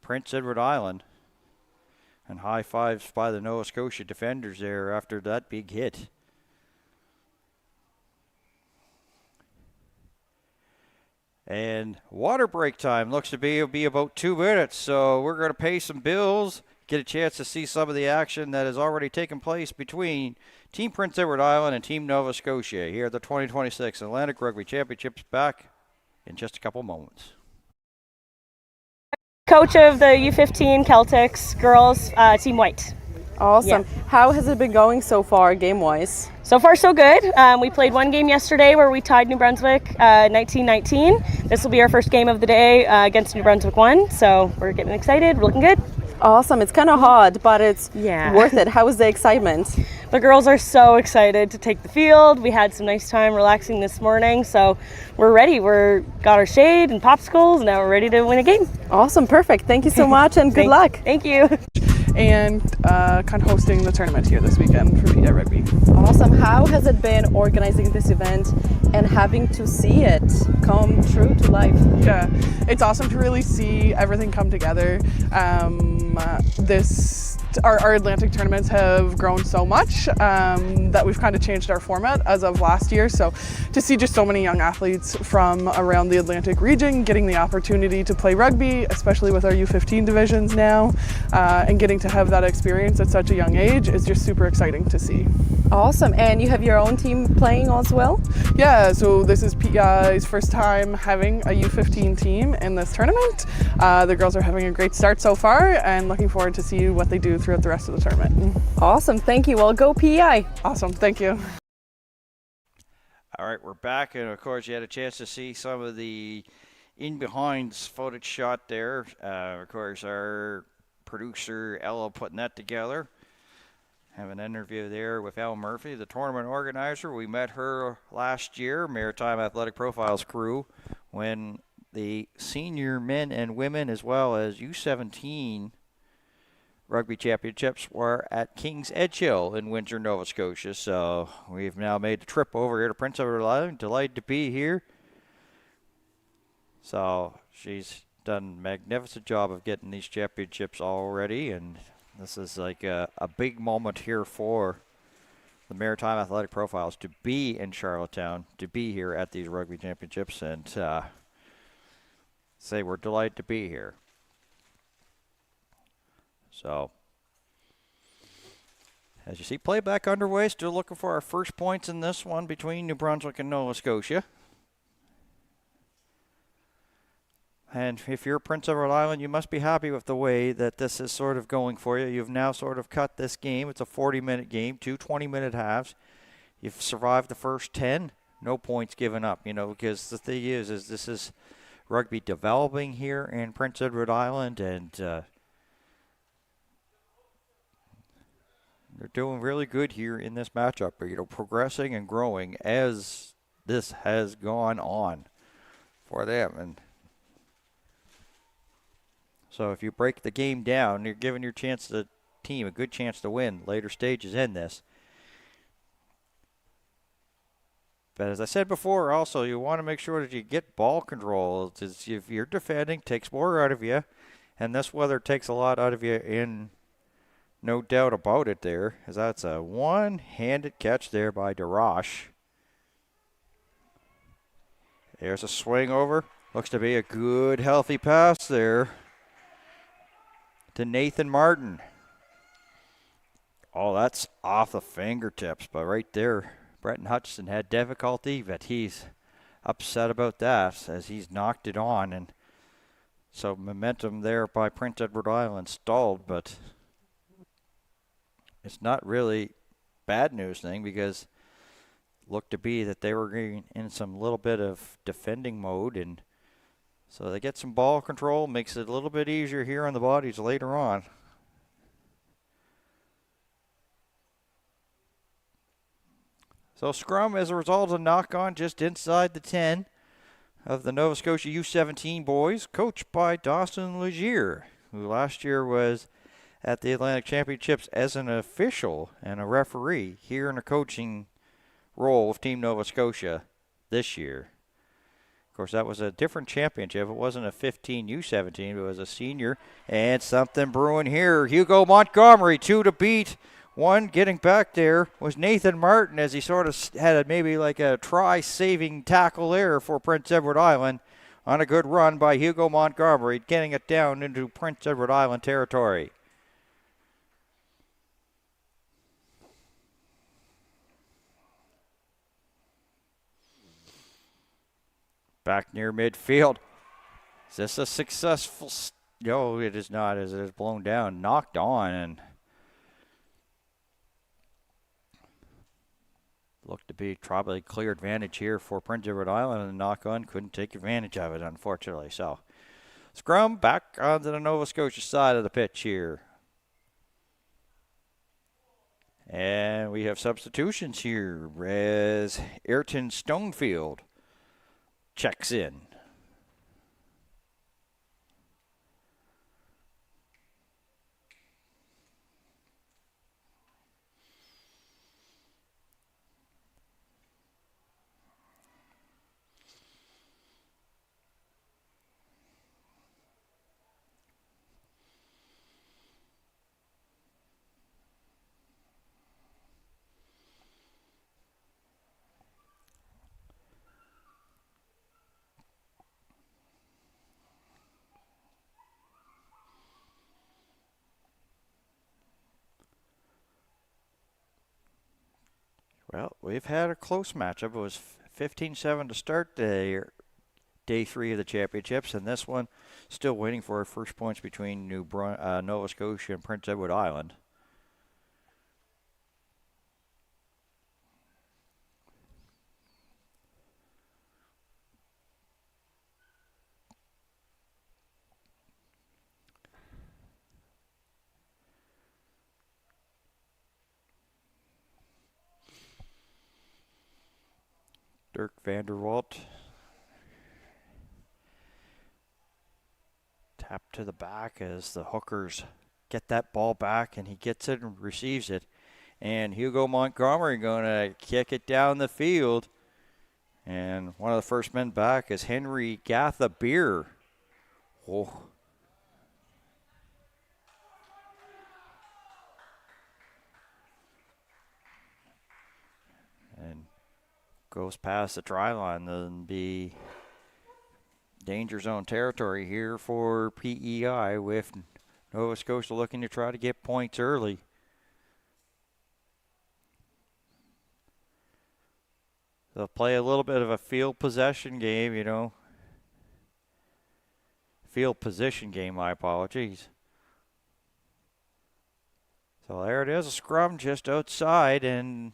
Prince Edward Island. And high fives by the Nova Scotia defenders there after that big hit. And water break time looks to be, it'll be about 2 minutes. So we're going to pay some bills, get a chance to see some of the action that has already taken place between Team Prince Edward Island and Team Nova Scotia here at the 2026 Atlantic Rugby Championships, back in just a couple moments. Coach of the U15 Celtics girls, Team White. Awesome. Yeah. How has it been going so far, game-wise? So far, so good. We played one game yesterday where we tied New Brunswick 19-19. This will be our first game of the day against New Brunswick 1, so we're getting excited. We're looking good. Awesome. It's kind of hard, but it's worth it. How is the excitement? The girls are so excited to take the field. We had some nice time relaxing this morning, so we're ready. Got our shade and popsicles, and now we're ready to win a game. Awesome. Perfect. Thank you so much, and good luck. Thank you. And kind of hosting the tournament here this weekend for PA Rugby. Awesome. How has it been organizing this event and having to see it come true to life? Yeah, it's awesome to really see everything come together. This our Atlantic tournaments have grown so much that we've kind of changed our format as of last year. So to see just so many young athletes from around the Atlantic region getting the opportunity to play rugby, especially with our U15 divisions now, and getting to have that experience at such a young age is just super exciting to see. Awesome. And you have your own team playing as well? Yeah, so this is PEI's first time having a U15 team in this tournament. The girls are having a great start so far and looking forward to see what they do throughout the rest of the tournament. Awesome. Thank you. Well, go PEI. Awesome. Thank you. All right, we're back, and of course, you had a chance to see some of the in-behind footage shot there. Of course, our producer, Ella, putting that together. Have an interview there with Elle Murphy, the tournament organizer. We met her last year, Maritime Athletic Profiles crew, when the senior men and women, as well as U17 rugby championships, were at King's Edgehill in Windsor, Nova Scotia. So we've now made the trip over here to Prince Edward Island. Delighted to be here. So she's done a magnificent job of getting these championships already, and this is like a big moment here for the Maritime Athletic Profiles to be in Charlottetown, to be here at these rugby championships, and say we're delighted to be here. So, as you see, playback underway. Still looking for our first points in this one between New Brunswick and Nova Scotia. And if you're Prince Edward Island, you must be happy with the way that this is sort of going for you. You've now sort of cut this game. It's a 40-minute game, 2 20-minute halves. You've survived the first 10, no points given up, because the thing is this is rugby developing here in Prince Edward Island, and they're doing really good here in this matchup, progressing and growing as this has gone on for them. And so if you break the game down, you're giving your team a good chance to win later stages in this. But as I said before, also, you want to make sure that you get ball control. If you're defending, it takes more out of you. And this weather takes a lot out of you, in no doubt about it there, as that's a one-handed catch there by DeRoche. There's a swing over. Looks to be a good, healthy pass there to Nathan Martin. Oh, that's off the fingertips, but right there, Brenton Hutchison had difficulty, but he's upset about that as he's knocked it on. And so momentum there by Prince Edward Island stalled, but it's not really bad news thing, because it looked to be that they were in some little bit of defending mode, and so they get some ball control, makes it a little bit easier here on the bodies later on. So scrum as a result of a knock-on just inside the 10 of the Nova Scotia U17 boys, coached by Dawson Legier, who last year was at the Atlantic Championships as an official and a referee, here in a coaching role with Team Nova Scotia this year. Of course, that was a different championship. It wasn't a 15 U17, it was a senior. And something brewing here. Hugo Montgomery, 2 to beat. 1 getting back there was Nathan Martin, as he sort of had maybe like a try-saving tackle there for Prince Edward Island on a good run by Hugo Montgomery, getting it down into Prince Edward Island territory. Back near midfield. Is this a successful? No, it is not, as it is blown down, knocked on, and looked to be probably clear advantage here for Prince Edward Island, and the knock-on couldn't take advantage of it, unfortunately. So scrum back onto the Nova Scotia side of the pitch here. And we have substitutions here as Ayrton Stonefield checks in. Well, we've had a close matchup. It was 15-7 to start day 3 of the championships, and this one still waiting for our first points between Nova Scotia and Prince Edward Island. Dirk Vanderwalt. Tap to the back as the Hookers get that ball back, and he gets it and receives it. And Hugo Montgomery going to kick it down the field. And one of the first men back is Henry Gatha Beer. Oh. And goes past the try line, then be danger zone territory here for PEI with Nova Scotia looking to try to get points early. They'll play a little bit of a field possession game, you know. Field position game, my apologies. So there it is, a scrum just outside, and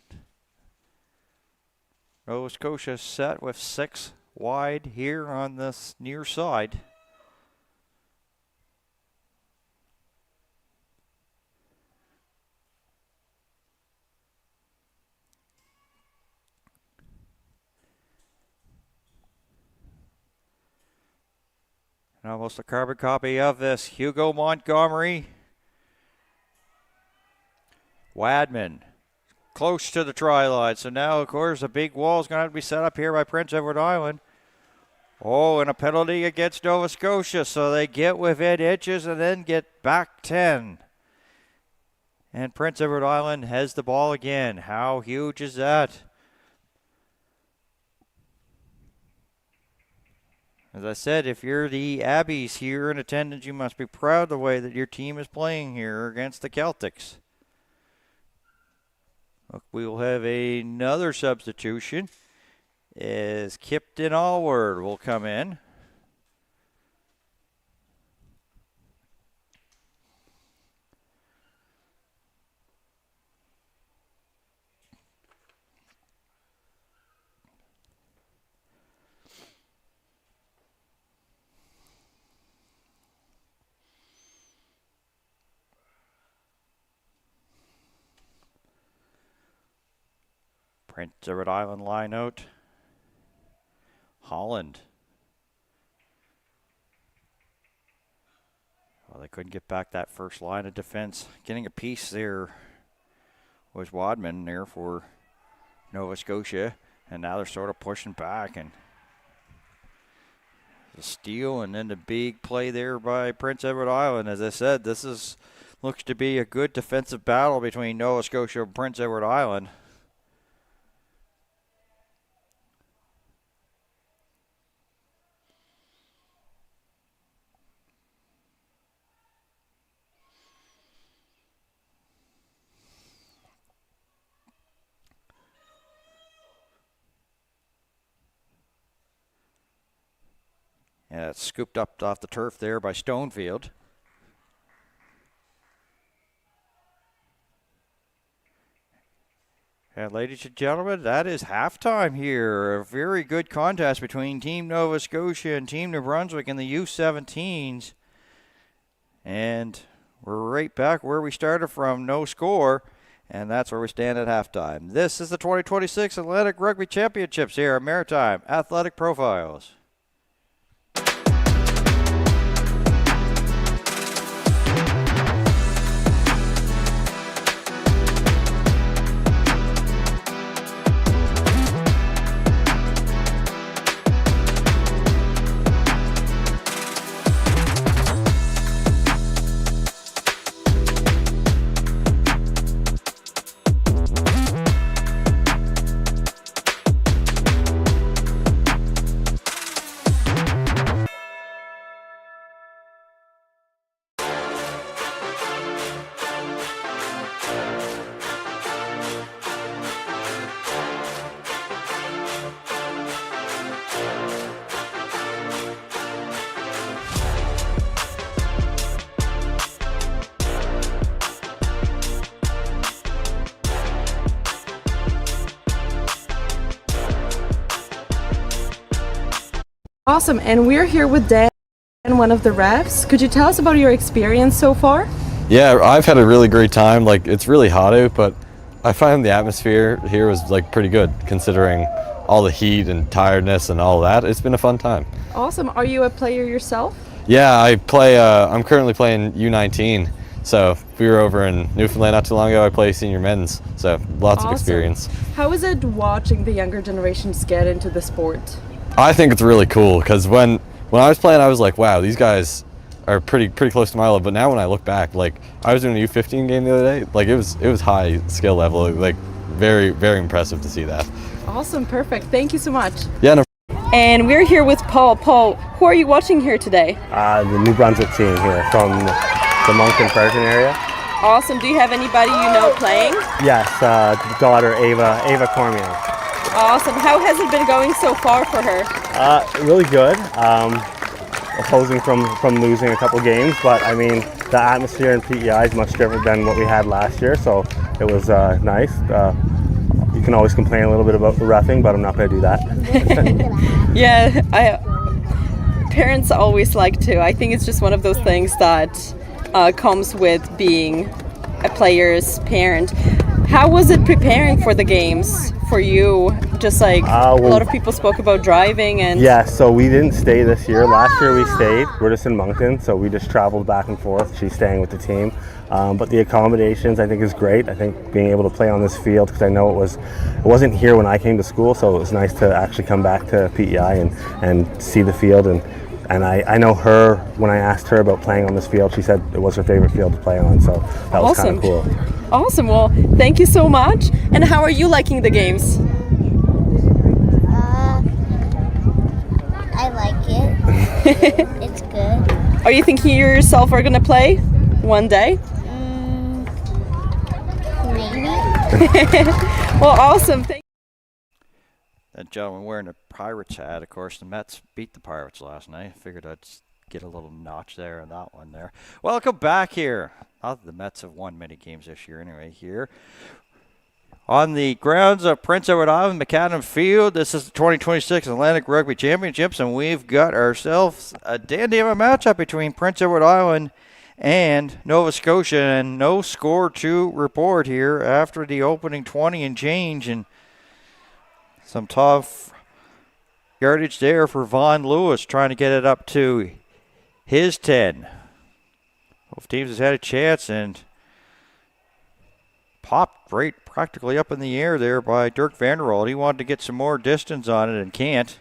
Nova Scotia set with 6 wide here on this near side. And almost a carbon copy of this. Hugo Montgomery. Wadman close to the try line. So now, of course, a big wall is going to have to be set up here by Prince Edward Island. Oh, and a penalty against Nova Scotia. So they get within inches and then get back 10. And Prince Edward Island has the ball again. How huge is that? As I said, if you're the Abbeys here in attendance, you must be proud of the way that your team is playing here against the Celtics. Look, we will have another substitution as Kipton Allward will come in. Prince Edward Island line out. Holland. Well, they couldn't get back that first line of defense. Getting a piece there was Wadman there for Nova Scotia. And now they're sort of pushing back. And the steal and then the big play there by Prince Edward Island. As I said, this looks to be a good defensive battle between Nova Scotia and Prince Edward Island. Yeah, it's scooped up off the turf there by Stonefield. And ladies and gentlemen, that is halftime here. A very good contest between Team Nova Scotia and Team New Brunswick in the U17s. And we're right back where we started from, no score. And that's where we stand at halftime. This is the 2026 Atlantic Rugby Championships here at Maritime Athletic Profiles. Awesome. And we're here with Dan, one of the refs. Could you tell us about your experience so far? Yeah, I've had a really great time. Like, it's really hot out, but I find the atmosphere here was like pretty good considering all the heat and tiredness and all that. It's been a fun time. Awesome. Are you a player yourself? Yeah, I play. I'm currently playing U19. So we were over in Newfoundland not too long ago. I play senior men's, so lots of experience. How is it watching the younger generations get into the sport? I think it's really cool because when I was playing, I was like, wow, these guys are pretty close to my level. But now when I look back, like I was doing a U15 game the other day, like it was high skill level, like very impressive to see that. Awesome, perfect. Thank you so much. Yeah. No. And we're here with Paul. Paul, who are you watching here today? The New Brunswick team here from the Moncton Fredericton area. Awesome. Do you have anybody you know playing? Yes, daughter Ava Cormier. Awesome. How has it been going so far for her? Really good. Opposing from losing a couple games, but I mean the atmosphere in PEI is much different than what we had last year, so it was nice. You can always complain a little bit about the reffing, but I'm not going to do that. Yeah, parents always like to. I think it's just one of those things that comes with being a player's parent. How was it preparing for the games for you? Just like a lot of people spoke about driving and... Yeah, so we didn't stay this year. Last year we stayed. We're just in Moncton, so we just traveled back and forth. She's staying with the team. But the accommodations I think is great. I think being able to play on this field, because I know it wasn't here when I came to school, so it was nice to actually come back to PEI and see the field. And I know her, when I asked her about playing on this field, she said it was her favorite field to play on, so that was kind of cool. Awesome. Well, thank you so much. And how are you liking the games? I like it. It's good. Are you thinking you yourself are going to play one day? Maybe. Well, awesome. Thank That gentleman wearing a Pirates hat, of course, the Mets beat the Pirates last night. Figured I'd get a little notch there on that one there. Welcome back here. Not that the Mets have won many games this year anyway here. On the grounds of Prince Edward Island, Macadam Field, this is the 2026 Atlantic Rugby Championships, and we've got ourselves a dandy of a matchup between Prince Edward Island and Nova Scotia, and no score to report here after the opening 20 and change, and some tough yardage there for Vaughn Lewis trying to get it up to his 10. Both teams has had a chance and popped right practically up in the air there by Dirk Vanderwald. He wanted to get some more distance on it and can't.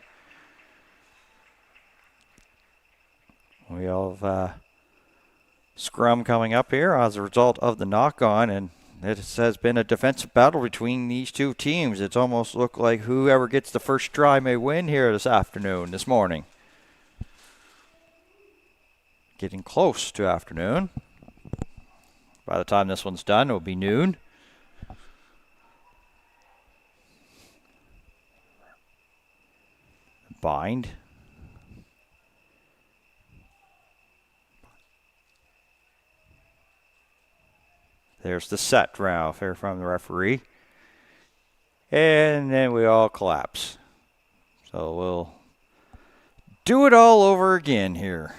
We have scrum coming up here as a result of the knock-on, and it has been a defensive battle between these two teams. It's almost looked like whoever gets the first try may win here this morning. Getting close to afternoon. By the time this one's done, it will be noon. Bind. There's the set, Ralph, here from the referee. And then we all collapse. So we'll do it all over again here.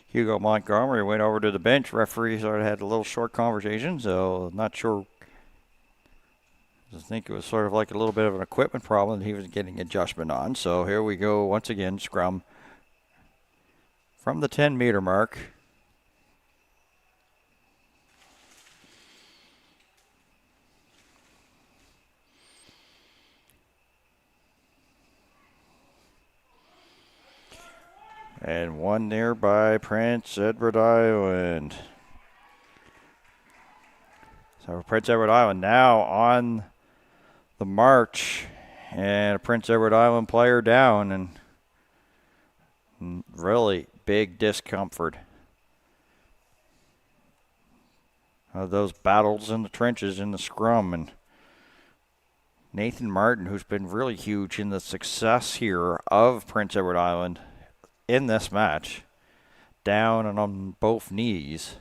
Hugo Montgomery went over to the bench. Referee sort of had a little short conversation, so not sure. I think it was sort of like a little bit of an equipment problem that he was getting adjustment on. So here we go once again, scrum from the 10-meter mark. And one there by Prince Edward Island. So Prince Edward Island now on the march. And a Prince Edward Island player down. And really big discomfort. Those battles in the trenches in the scrum. And Nathan Martin, who's been really huge in the success here of Prince Edward Island in this match, down and on both knees.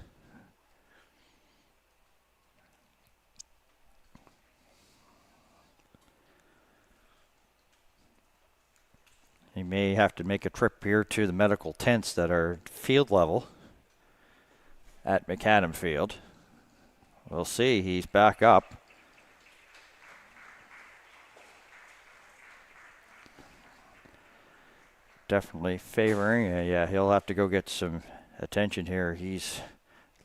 He may have to make a trip here to the medical tents that are field level at McAdam Field. We'll see. He's back up. Definitely favoring. Yeah, he'll have to go get some attention here. He's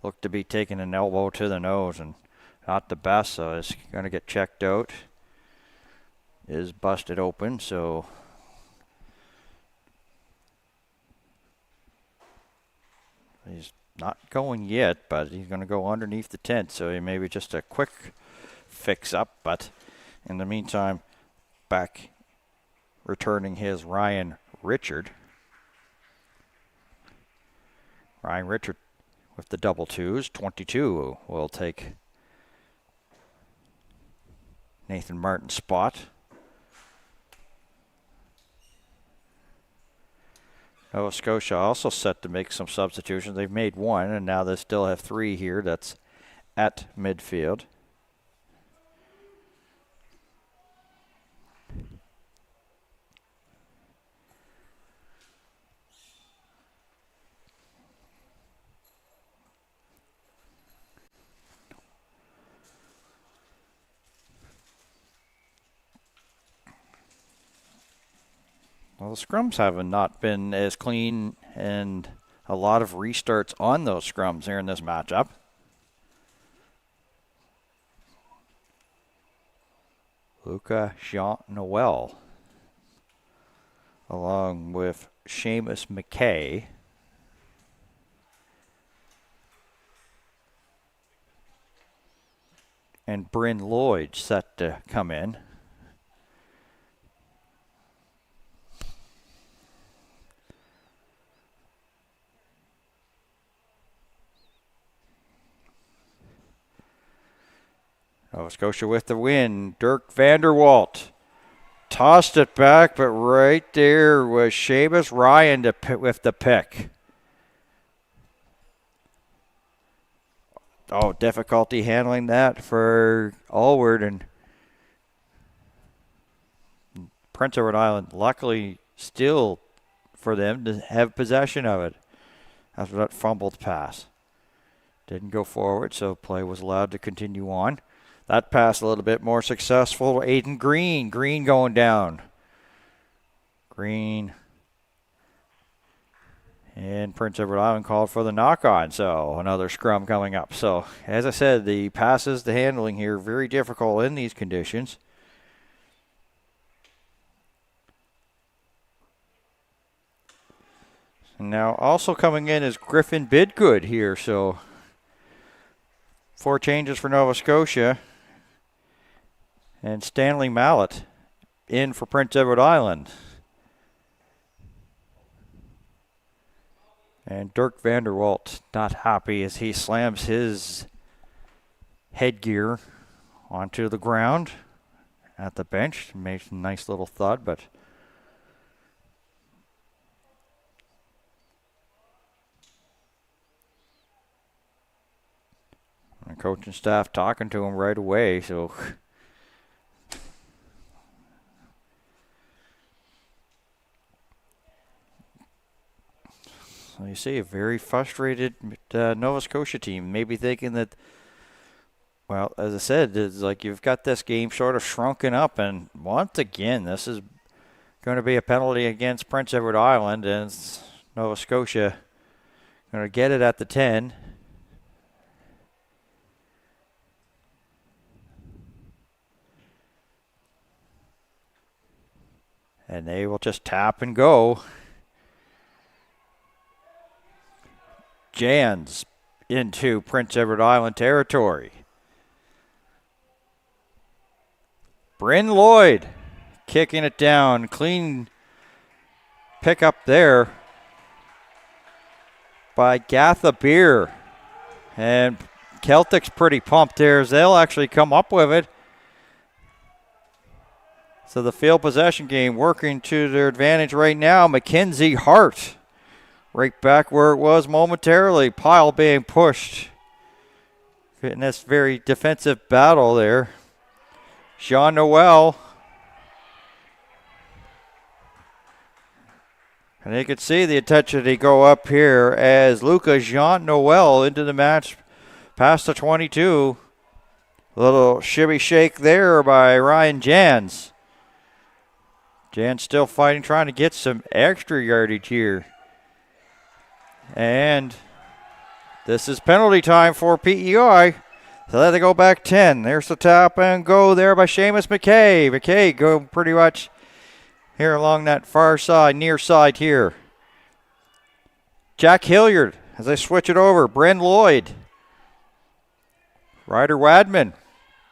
looked to be taking an elbow to the nose and not the best, so he's going to get checked out. Is busted open, so he's not going yet, but he's going to go underneath the tent, so he may be just a quick fix up. But in the meantime, back returning his Ryan Richard. Ryan Richard with the double twos. 22 will take Nathan Martin's spot. Nova Scotia also set to make some substitutions. They've made one, and now they still have three here. That's at midfield. Well, the scrums have not been as clean, and a lot of restarts on those scrums here in this matchup. Luca Jean-Noel, along with Seamus McKay. And Bryn Lloyd set to come in. Nova Scotia with the win. Dirk Vanderwalt tossed it back, but right there was Seamus Ryan with the pick. Oh, difficulty handling that for Allward and Prince Edward Island. Luckily, still for them to have possession of it after that fumbled pass. Didn't go forward, so play was allowed to continue on. That pass a little bit more successful. Aiden Green. Green going down. Green. And Prince Edward Island called for the knock-on, so another scrum coming up. So, as I said, the passes, the handling here, very difficult in these conditions. And now also coming in is Griffin Bidgood here, so 4 changes for Nova Scotia. And Stanley Mallet in for Prince Edward Island. And Dirk Vanderwalt not happy as he slams his headgear onto the ground at the bench. Made a nice little thud, but the coaching staff talking to him right away, so you see a very frustrated Nova Scotia team, maybe thinking that, well, as I said, it's like you've got this game sort of shrunken up, and once again, this is going to be a penalty against Prince Edward Island, and Nova Scotia going to get it at the 10. And they will just tap and go. Jans into Prince Edward Island territory. Bryn Lloyd kicking it down. Clean pick up there by Gatha Beer. And Celtic's pretty pumped there as they'll actually come up with it. So the field possession game working to their advantage right now. Mackenzie Hart right back where it was momentarily. Pile being pushed. In this very defensive battle there. Jean Noel. And you can see the intensity go up here as Luca Jean Noel into the match past the 22. Little shimmy shake there by Ryan Jans. Jans still fighting, trying to get some extra yardage here. And this is penalty time for PEI. So they go back 10. There's the tap and go there by Seamus McKay. McKay go pretty much here along that far side, near side here. Jack Hilliard as they switch it over. Bryn Lloyd. Ryder Wadman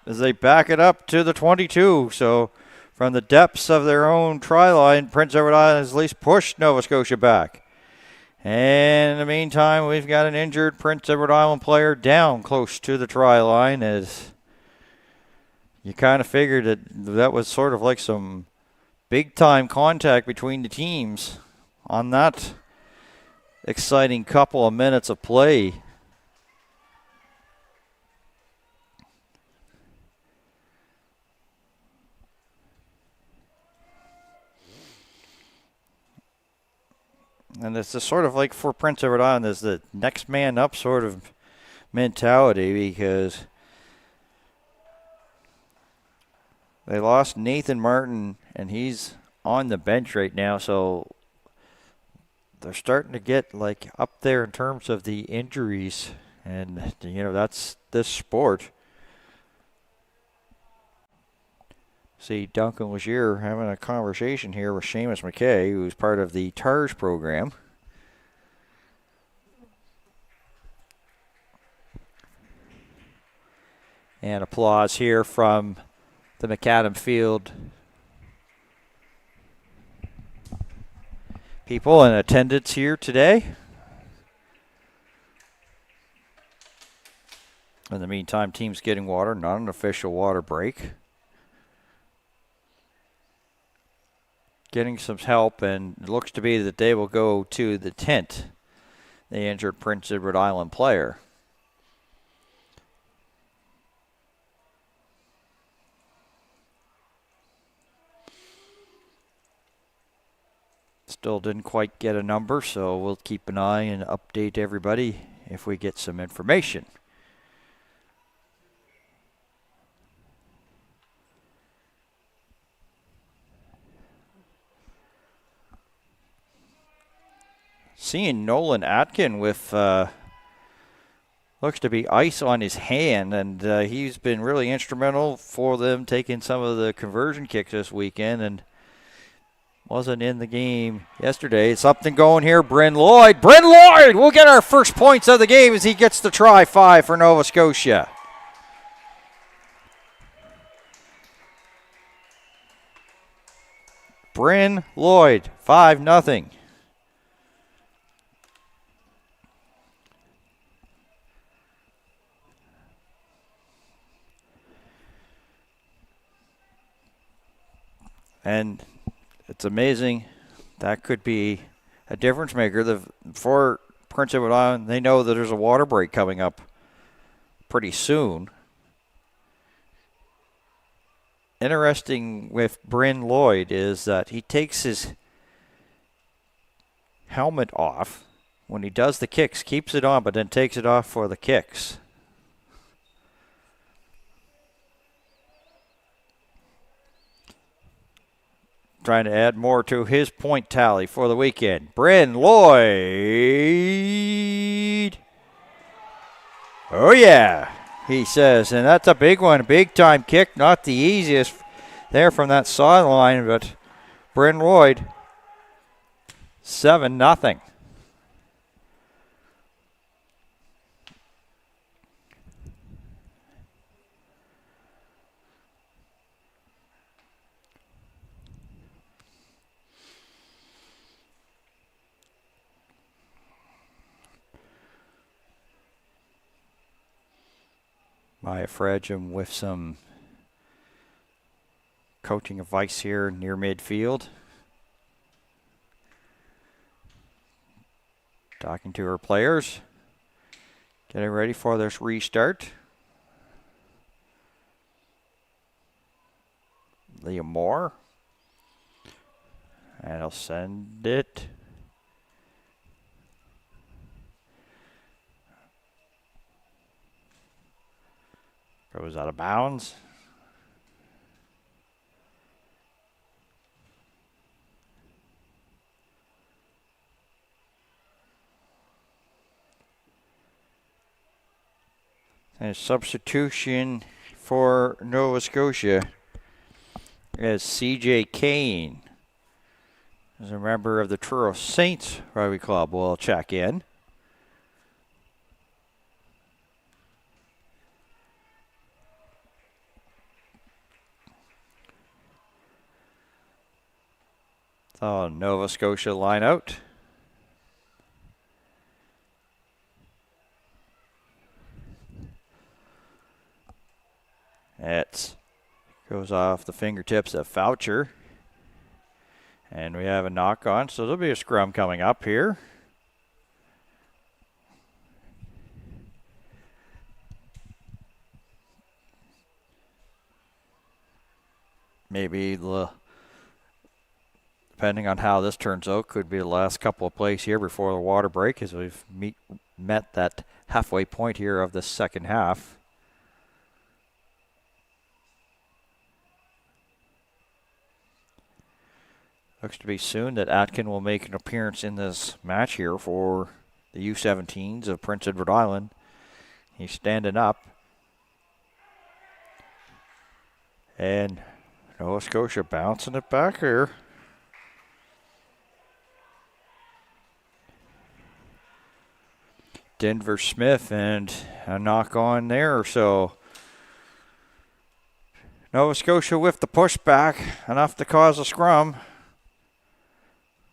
as they back it up to the 22. So from the depths of their own try line, Prince Edward Island has at least pushed Nova Scotia back. And in the meantime, we've got an injured Prince Edward Island player down close to the try line, as you kind of figured that was sort of like some big-time contact between the teams on that exciting couple of minutes of play. And it's just sort of like for Prince Edward Island, there's the next man up sort of mentality, because they lost Nathan Martin and he's on the bench right now, so they're starting to get like up there in terms of the injuries, and you know, that's this sport. See Duncan Legier having a conversation here with Seamus McKay, who's part of the TARS program. And applause here from the McAdam Field people in attendance here today. In the meantime, team's getting water, not an official water break. Getting some help, and it looks to be that they will go to the tent, the injured Prince Edward Island player. Still didn't quite get a number, so we'll keep an eye and update everybody if we get some information. Seeing Nolan Atkin with looks to be ice on his hand, and he's been really instrumental for them taking some of the conversion kicks this weekend, and wasn't in the game yesterday. Something going here. Bryn Lloyd will get our first points of the game as he gets the try 5 for Nova Scotia. Bryn Lloyd, 5-0. And it's amazing. That could be a difference maker. For Prince Edward Island, they know that there's a water break coming up pretty soon. Interesting with Bryn Lloyd is that he takes his helmet off when he does the kicks, keeps it on, but then takes it off for the kicks. Trying to add more to his point tally for the weekend. Bryn Lloyd. Oh, yeah, he says. And that's a big one, a big-time kick. Not the easiest there from that sideline, but Bryn Lloyd, 7-0. Maya Fragem with some coaching advice here near midfield. Talking to her players. Getting ready for this restart. Liam Moore. And he'll send it. Goes out of bounds. And a substitution for Nova Scotia is C.J. Kane. As a member of the Truro Saints Rugby Club will check in. So Nova Scotia line out. It goes off the fingertips of Foucher. And we have a knock on, so there'll be a scrum coming up here. Maybe depending on how this turns out, could be the last couple of plays here before the water break as we've met that halfway point here of the second half. Looks to be soon that Atkin will make an appearance in this match here for the U17s of Prince Edward Island. He's standing up. And Nova Scotia bouncing it back here. Denver Smith and a knock on there. So Nova Scotia with the pushback, enough to cause a scrum.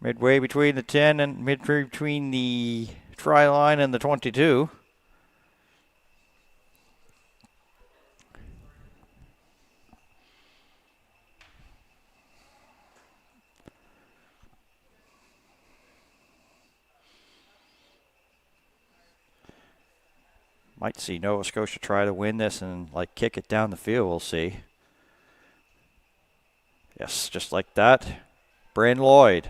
Midway between the 10 and midway between the try line and the 22. Might see Nova Scotia try to win this and like kick it down the field. We'll see. Yes, just like that. Bryn Lloyd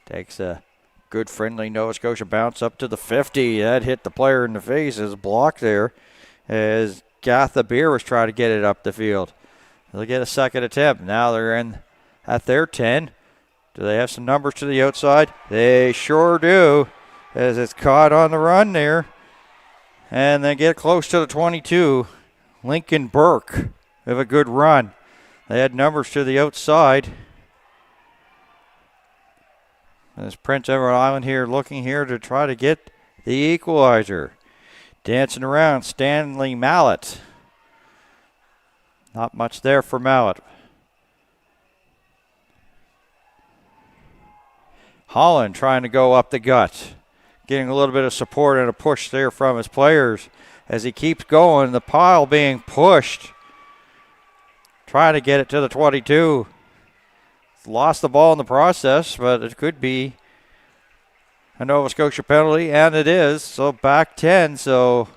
takes a good friendly Nova Scotia bounce up to the 50. That hit the player in the face as blocked there as Gatha Beer was trying to get it up the field. They'll get a second attempt. Now they're in at their 10. Do they have some numbers to the outside? They sure do, as it's caught on the run there. And they get close to the 22. Lincoln Burke with a good run. They had numbers to the outside. As Prince Edward Island here looking here to try to get the equalizer. Dancing around, Stanley Mallet. Not much there for Mallet. Holland trying to go up the gut. Getting a little bit of support and a push there from his players as he keeps going. The pile being pushed. Trying to get it to the 22. Lost the ball in the process, but it could be a Nova Scotia penalty, and it is. So back 10, so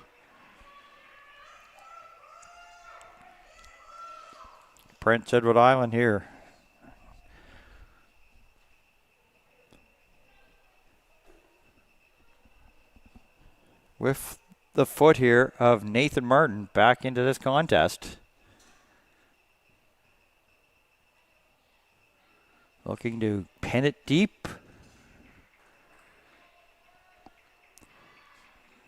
Prince Edward Island here. With the foot here of Nathan Martin back into this contest. Looking to pin it deep.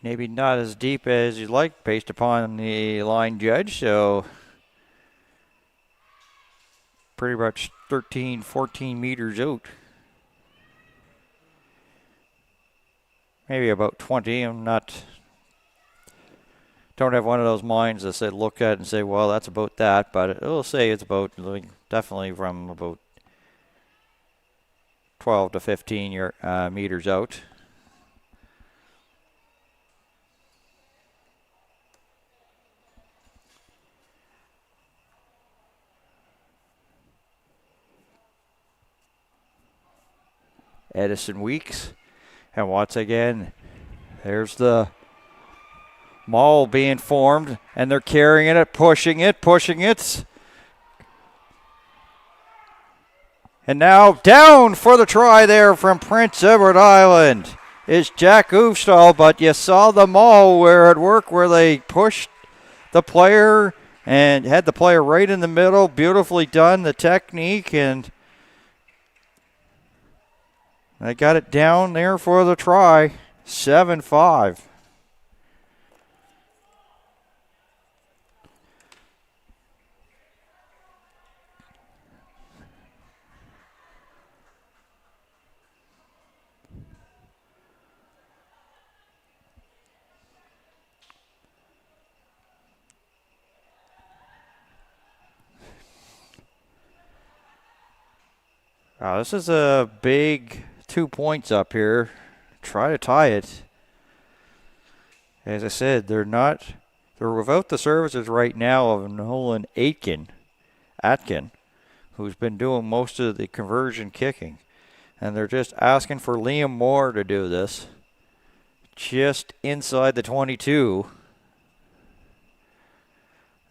Maybe not as deep as you'd like based upon the line judge, so pretty much 13, 14 meters out. Maybe about 20. Don't have one of those minds that say look at it and say, well, that's about that, but it'll say it's about definitely from about 12 to 15 meters out. Edison Weeks. And once again, there's the maul being formed, and they're carrying it, pushing it. And now down for the try there from Prince Edward Island is Jack Oofstall, but you saw the maul where at work where they pushed the player and had the player right in the middle. Beautifully done, the technique, and they got it down there for the try. 7-5. This is a big 2 points up here. Try to tie it. As I said, they're without the services right now of Nolan Atkin, who's been doing most of the conversion kicking. And they're just asking for Liam Moore to do this. Just inside the 22.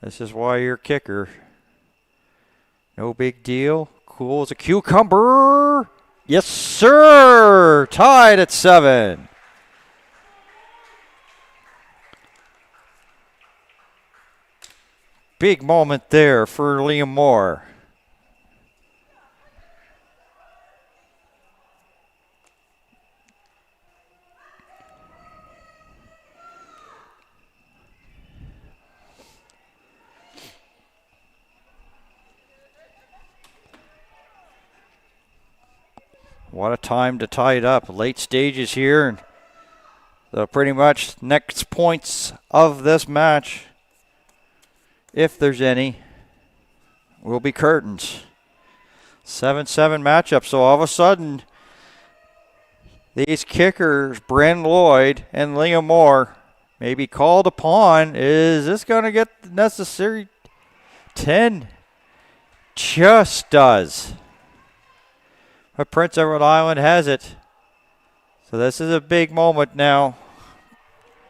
This is why you're kicker. No big deal. Cool as a cucumber. Yes, sir. Tied at 7. Big moment there for Liam Moore. What a time to tie it up. Late stages here. And the pretty much next points of this match, if there's any, will be curtains. 7-7 matchup. So all of a sudden, these kickers, Bryn Lloyd and Liam Moore, may be called upon. Is this going to get the necessary 10? Just does. But Prince Edward Island has it. So this is a big moment now.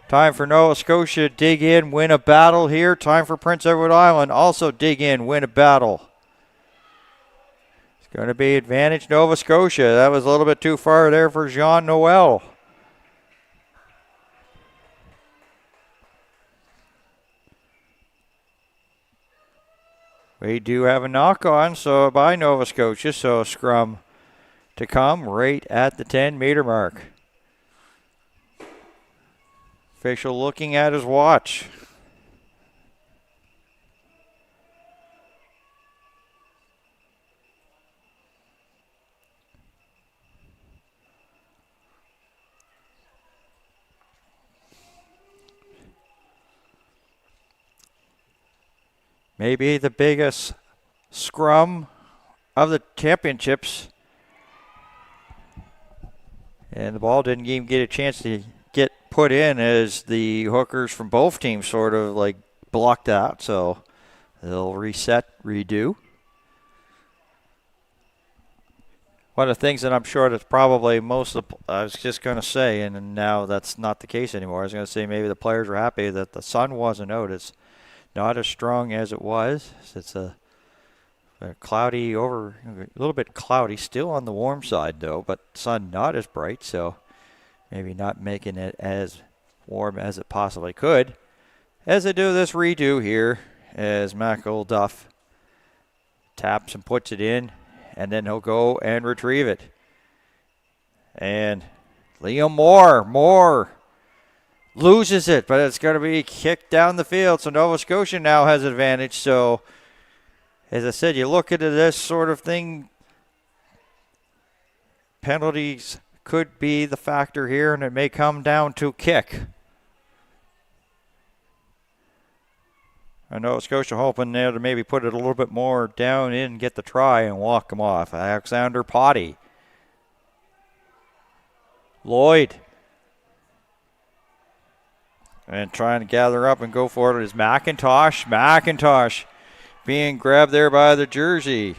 Time for Nova Scotia to dig in, win a battle here. Time for Prince Edward Island also dig in, win a battle. It's going to be advantage Nova Scotia. That was a little bit too far there for Jean Noel. We do have a knock on by Nova Scotia, so scrum to come right at the 10-meter mark. Official looking at his watch. Maybe the biggest scrum of the championships. And the ball didn't even get a chance to get put in as the hookers from both teams sort of like blocked out. So they'll reset, redo. One of the things that I'm sure that's probably I was just going to say, and now that's not the case anymore. I was going to say maybe the players were happy that the sun wasn't out. It's not as strong as it was. It's a cloudy a little bit cloudy, still on the warm side though, but sun not as bright, so maybe not making it as warm as it possibly could. As they do this redo here, as McElduff taps and puts it in, and then he'll go and retrieve it. And Liam Moore loses it, but it's going to be kicked down the field, so Nova Scotia now has advantage. So as I said, you look into this sort of thing, penalties could be the factor here, and it may come down to kick. I know Scotia hoping there to maybe put it a little bit more down in, get the try, and walk him off. Alexander Potty. Lloyd. And trying to gather up and go for it is McIntosh. McIntosh being grabbed there by the jersey.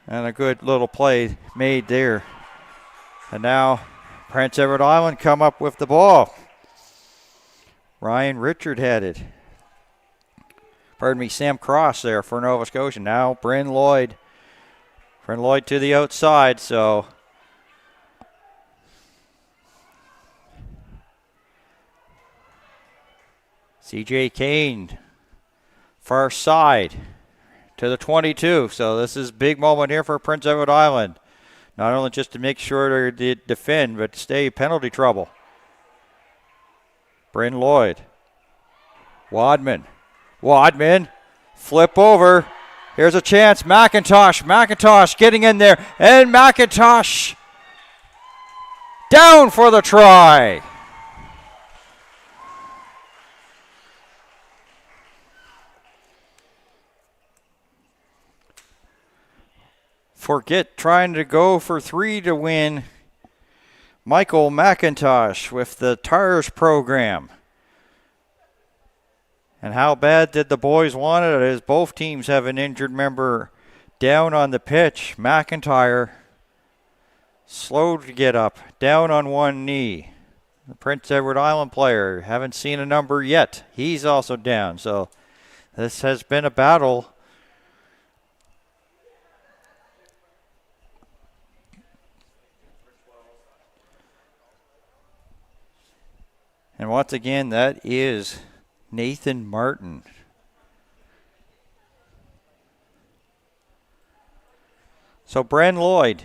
And a good little play made there And now Prince Edward Island come up with the ball. Ryan Richard headed. Sam Cross there for Nova Scotia. Now Bryn Lloyd. Bryn Lloyd to the outside, so CJ Kane, far side to the 22. So this is a big moment here for Prince Edward Island. Not only just to make sure they defend, but stay penalty trouble. Bryn Lloyd. Wadman. Flip over. Here's a chance. McIntosh getting in there. And McIntosh down for the try. Forget trying to go for 3 to win. Michael McIntosh with the Tars program. And how bad did the boys want it as both teams have an injured member down on the pitch. McIntyre slow to get up, down on one knee. The Prince Edward Island player, haven't seen a number yet. He's also down. So this has been a battle. And once again, that is Nathan Martin. So Bryn Lloyd,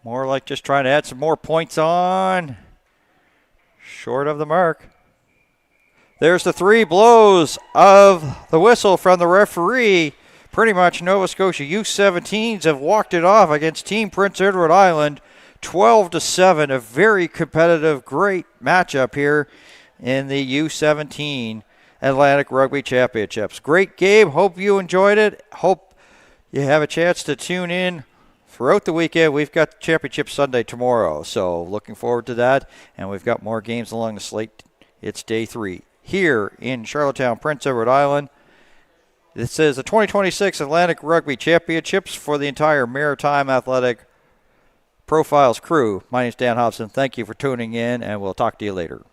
more like just trying to add some more points on. Short of the mark. There's the 3 blows of the whistle from the referee. Pretty much Nova Scotia U17s have walked it off against Team Prince Edward Island. 12-7, a very competitive, great matchup here in the U17 Atlantic Rugby Championships. Great game. Hope you enjoyed it. Hope you have a chance to tune in throughout the weekend. We've got Championship Sunday tomorrow, so looking forward to that. And we've got more games along the slate. It's day 3 here in Charlottetown, Prince Edward Island. This is the 2026 Atlantic Rugby Championships for the entire Maritime Athletic Profiles crew. My name is Dan Hobson. Thank you for tuning in, and we'll talk to you later.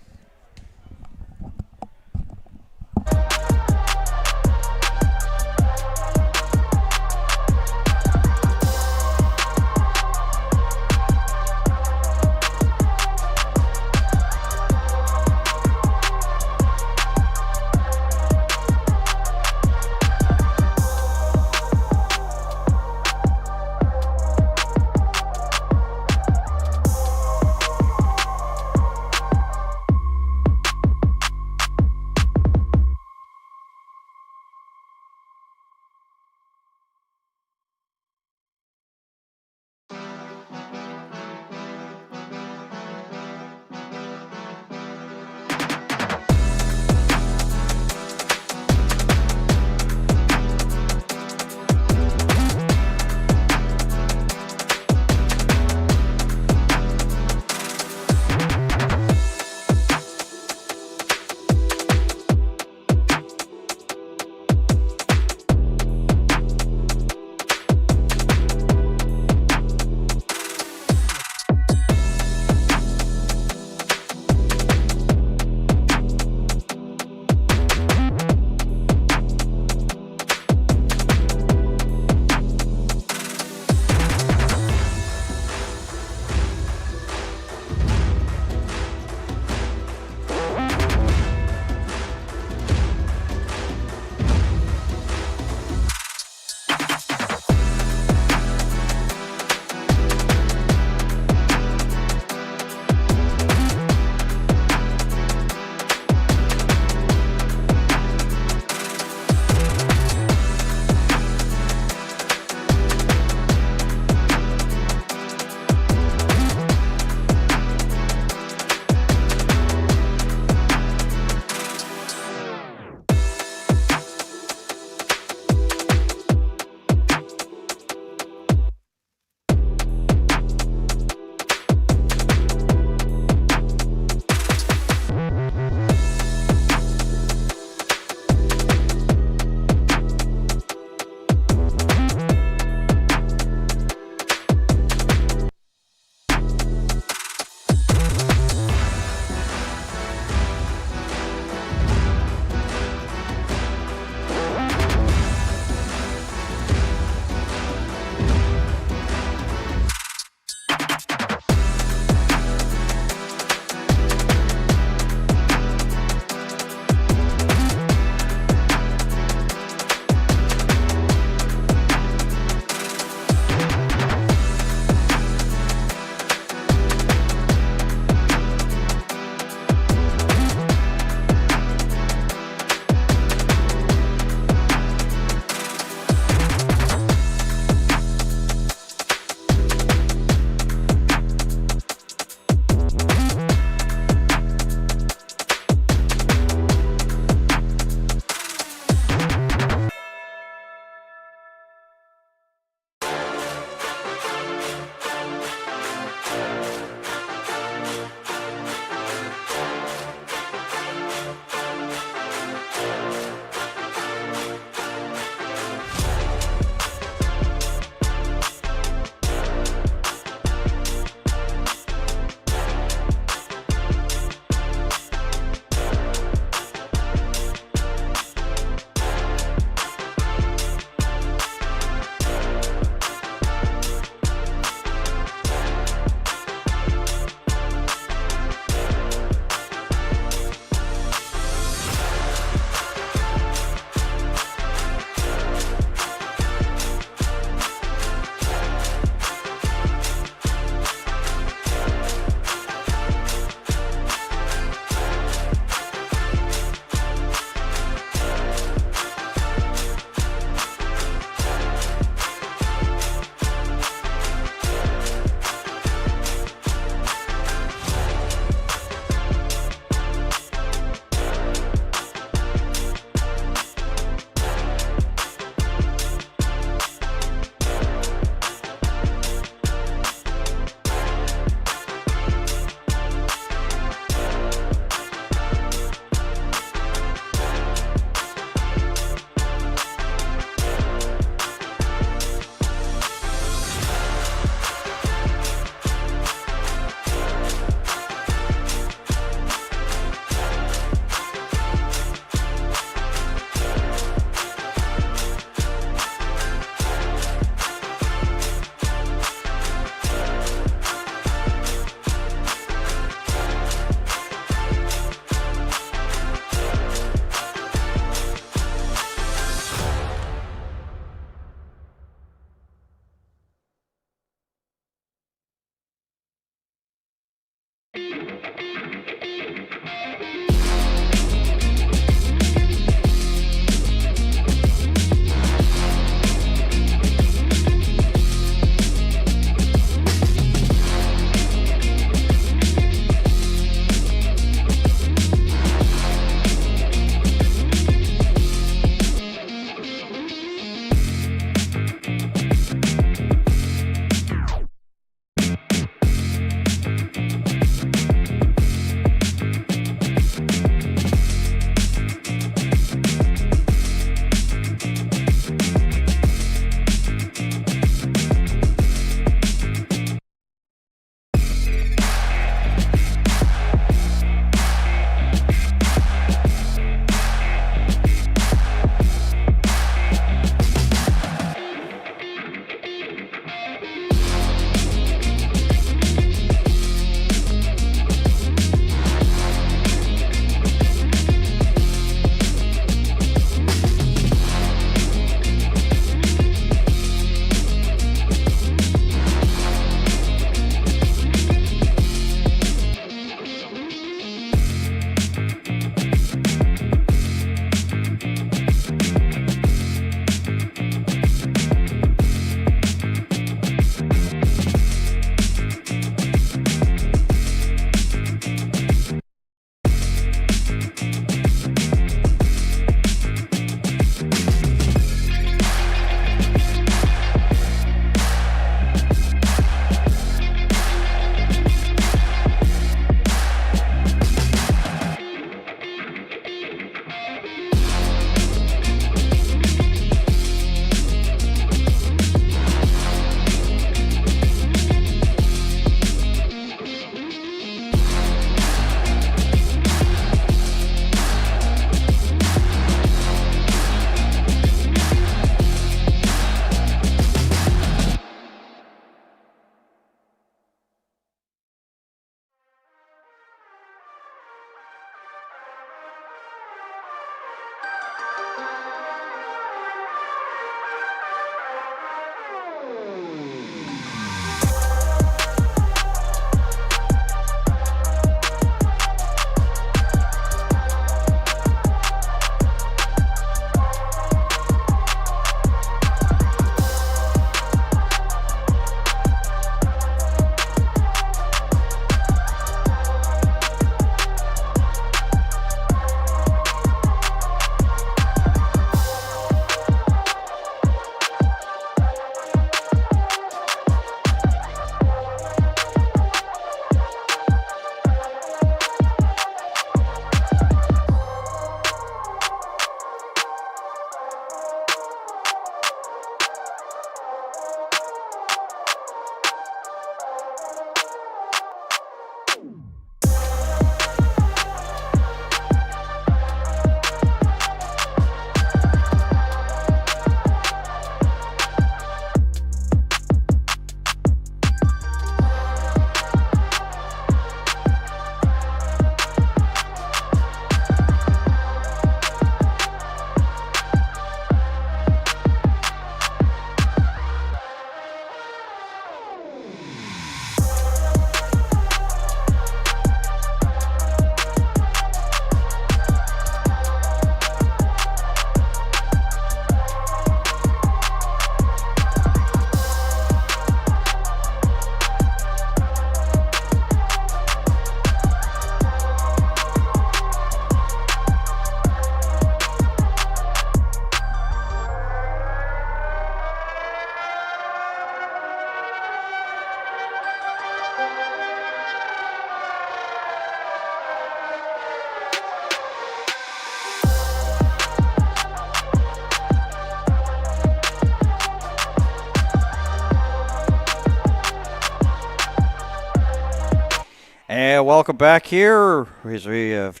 welcome back here as we have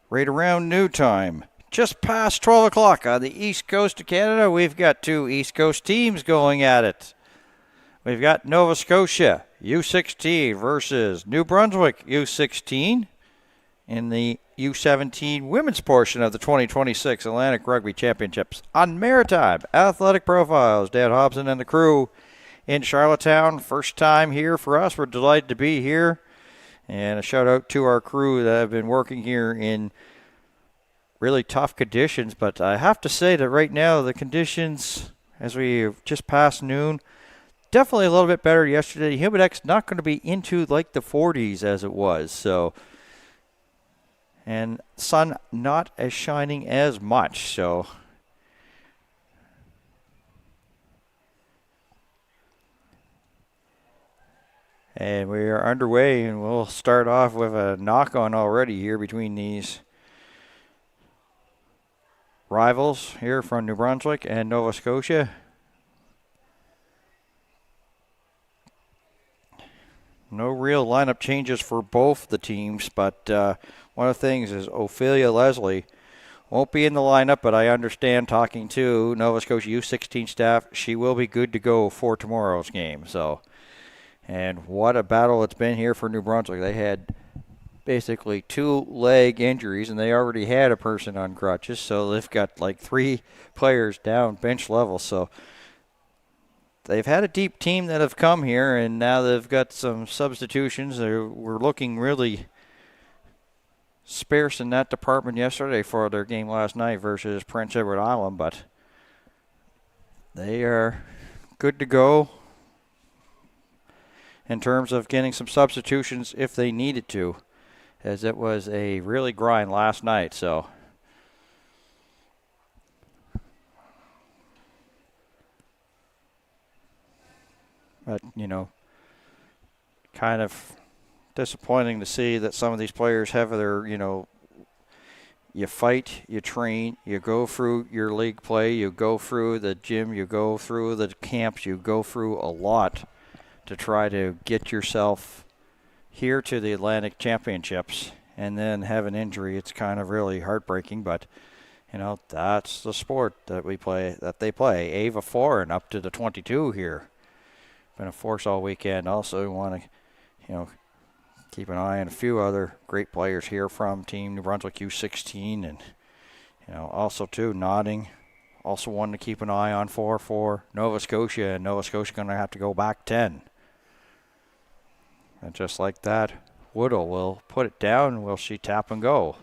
right around noon time. Just past 12 o'clock on the east coast of Canada. We've got two east coast teams going at it. We've got Nova Scotia U16 versus New Brunswick U16 in the U17 women's portion of the 2026 Atlantic Rugby Championships on Maritime Athletic Profiles. Dan Hobson and the crew in Charlottetown. First time here for us. We're delighted to be here. And a shout out to our crew that have been working here in really tough conditions. But I have to say that right now the conditions, as we just passed noon, definitely a little bit better yesterday. Humidex not going to be into like the 40s as it was. So, and sun not as shining as much. So, and we are underway, and we'll start off with a knock-on already here between these rivals here from New Brunswick and Nova Scotia. No real lineup changes for both the teams, but one of the things is Ophelia Leslie won't be in the lineup, but I understand talking to Nova Scotia U16 staff, she will be good to go for tomorrow's game. So, and what a battle it's been here for New Brunswick. They had basically 2 leg injuries, and they already had a person on crutches, so they've got like 3 players down bench level. So they've had a deep team that have come here, and now they've got some substitutions. They were looking really sparse in that department yesterday for their game last night versus Prince Edward Island, but they are good to go in terms of getting some substitutions if they needed to, as it was a really grind last night. So but, you know, kind of disappointing to see that some of these players have their, you know, you fight, you train, you go through your league play, you go through the gym, you go through the camps, you go through a lot to try to get yourself here to the Atlantic Championships, and then have an injury. It's kind of really heartbreaking, but you know, that's the sport that we play, that they play. Ava 4 and up to the 22 here. Been a force all weekend. Also want to, you know, keep an eye on a few other great players here from Team New Brunswick U16, and you know, also too nodding. Also one to keep an eye on for Nova Scotia, and Nova Scotia going to have to go back 10. And just like that, Woodall will put it down. Will she tap and go?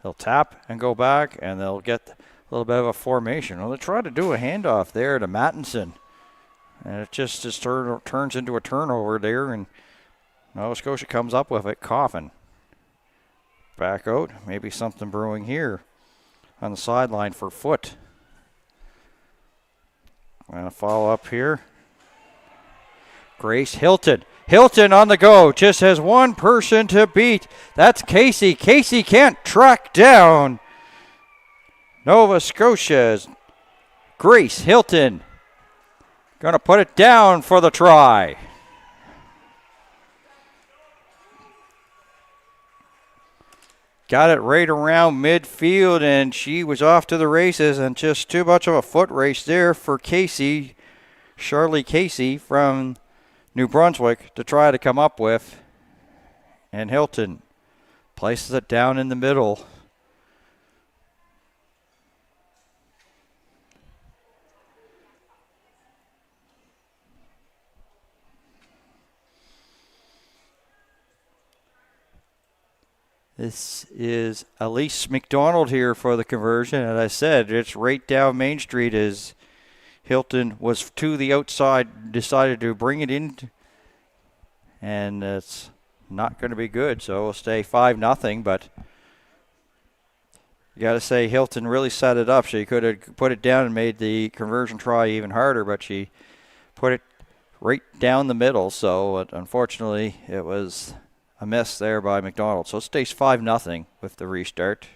They'll tap and go back, and they'll get a little bit of a formation. Well, they try to do a handoff there to Mattinson, and it just turns into a turnover there, and Nova Scotia comes up with it, coughing. Back out, maybe something brewing here on the sideline for Foot. And a follow up here. Grace Hilton. Hilton on the go, just has one person to beat. That's Casey. Casey can't track down Nova Scotia's Grace Hilton. Going to put it down for the try. Got it right around midfield, and she was off to the races, and just too much of a foot race there for Casey, Charlie Casey from New Brunswick, to try to come up with. And Hilton places it down in the middle. This is Elise McDonald here for the conversion. As I said, it's right down Main Street as Hilton was to the outside, decided to bring it in, and it's not going to be good. So we'll stay 5-0, but you got to say Hilton really set it up. She could have put it down and made the conversion try even harder, but she put it right down the middle. So unfortunately, it was a miss there by McDonald. So it stays 5-0 with the restart.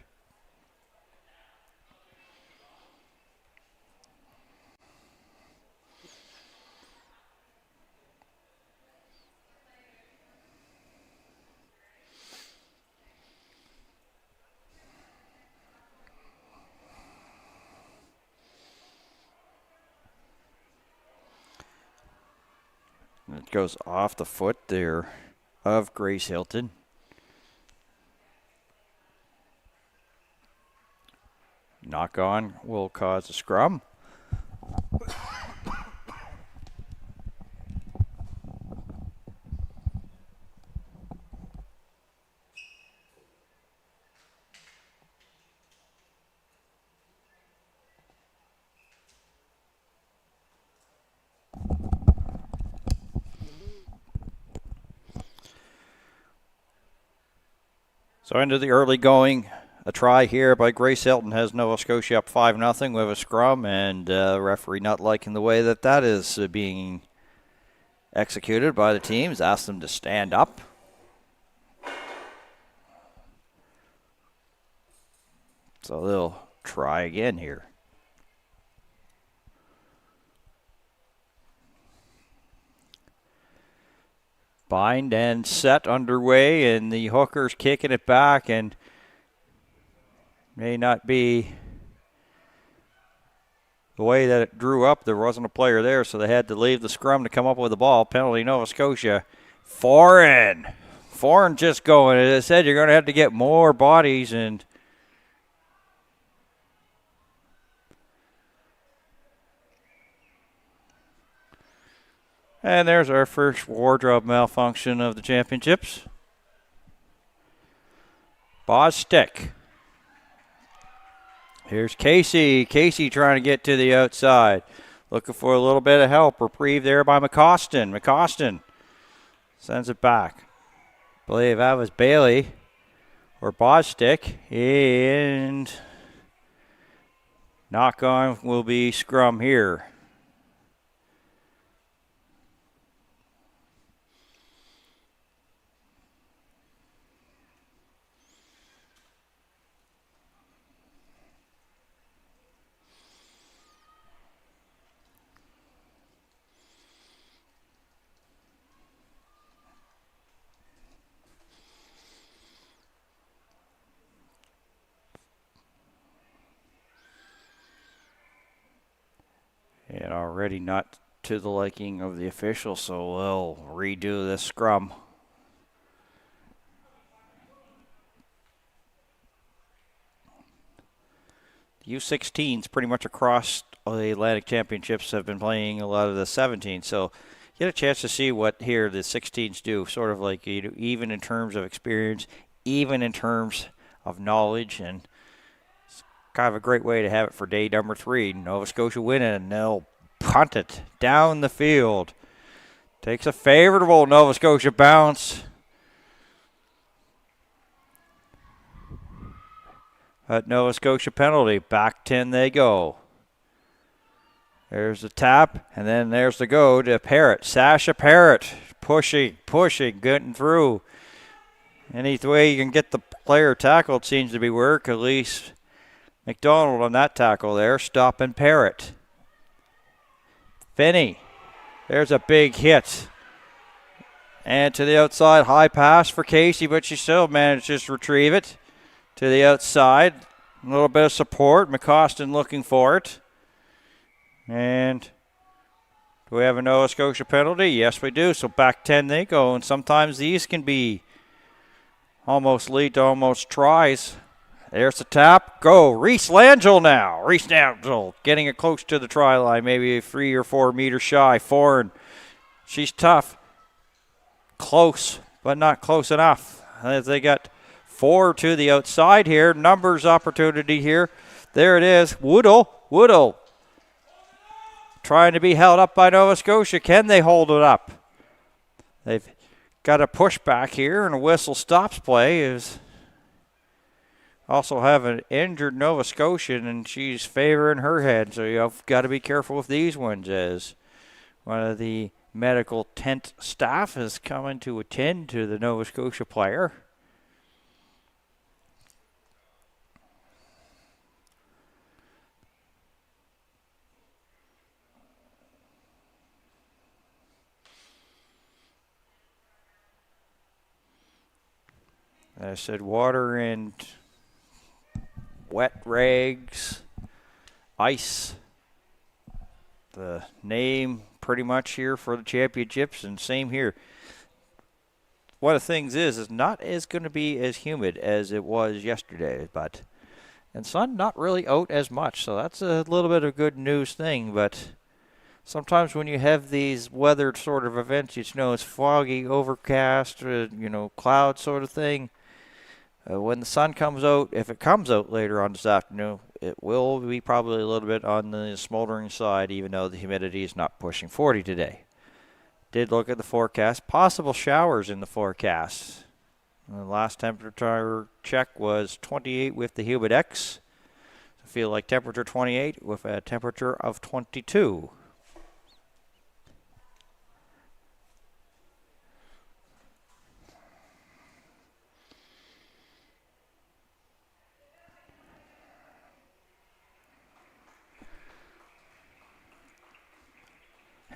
It goes off the foot there of Grace Hilton. Knock on will cause a scrum. So into the early going. A try here by Grace Hilton has Nova Scotia up 5-0 with a scrum, and referee not liking the way that is being executed by the teams. Asked them to stand up. So they'll try again here. Bind and set underway, and the hooker's kicking it back, and may not be the way that it drew up. There wasn't a player there, so they had to leave the scrum to come up with the ball. Penalty, Nova Scotia. Foreign just going. As I said, you're going to have to get more bodies, and there's our first wardrobe malfunction of the championships. Bostic. Here's Casey. Casey trying to get to the outside. Looking for a little bit of help. Reprieve there by McCostin. McCostin sends it back. I believe that was Bailey or Bostic. And knock on will be scrum here. And already not to the liking of the officials, so they'll redo this scrum. The U16s pretty much across the Atlantic Championships have been playing a lot of the 17s, so you get a chance to see what here the 16s do, sort of like even in terms of experience, even in terms of knowledge, and kind of a great way to have it for day number 3. Nova Scotia winning, and they'll punt it down the field. Takes a favorable Nova Scotia bounce. At Nova Scotia penalty. Back 10 they go. There's the tap, and then there's the go to Parrott. Sasha Parrott pushing, getting through. Any way you can get the player tackled seems to be work. At least McDonald on that tackle there, stopping Parrott. Finney, there's a big hit. And to the outside, high pass for Casey, but she still manages to retrieve it. To the outside, a little bit of support. McCostin looking for it. And do we have a Nova Scotia penalty? Yes, we do. So back 10 they go, and sometimes these can be almost lead to almost tries. There's the tap. Go. Reese Langell now. Reese Langell getting it close to the try line, maybe 3 or 4 meters shy. Foreign. She's tough. Close, but not close enough. As they got 4 to the outside here. Numbers opportunity here. There it is. Woodall. Trying to be held up by Nova Scotia. Can they hold it up? They've got a pushback here, and a whistle stops play. Is also have an injured Nova Scotian, and she's favoring her head. So you've got to be careful with these ones, as one of the medical tent staff is coming to attend to the Nova Scotia player. I said water and wet rags, ice. The name pretty much here for the championships, and same here. One of the things is not as going to be as humid as it was yesterday, and sun not really out as much, so that's a little bit of good news thing. But sometimes when you have these weather sort of events, it's foggy, overcast, cloud sort of thing. When the sun comes out, if it comes out later on this afternoon, it will be probably a little bit on the smoldering side, even though the humidity is not pushing 40 today. Did look at the forecast. Possible showers in the forecast. The last temperature check was 28 with the humid X. I feel like temperature 28 with a temperature of 22.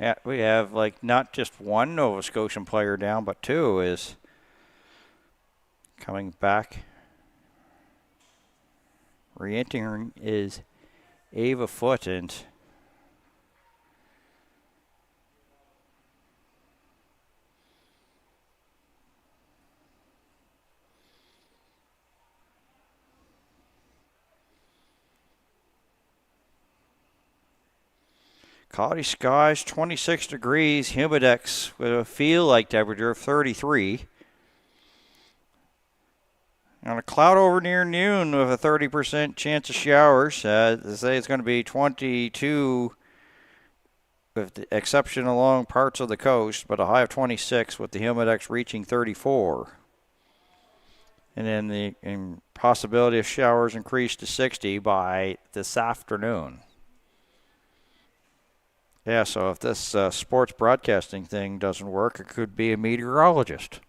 Yeah, we have not just one Nova Scotian player down, but two is coming back. Re-entering is Ava Foote, and cloudy skies, 26 degrees, humidex with a feel-like temperature of 33. On a cloud over near noon with a 30% chance of showers. They say it's going to be 22 with the exception along parts of the coast, but a high of 26 with the humidex reaching 34. And then the possibility of showers increased to 60 by this afternoon. Yeah, so if this sports broadcasting thing doesn't work, it could be a meteorologist.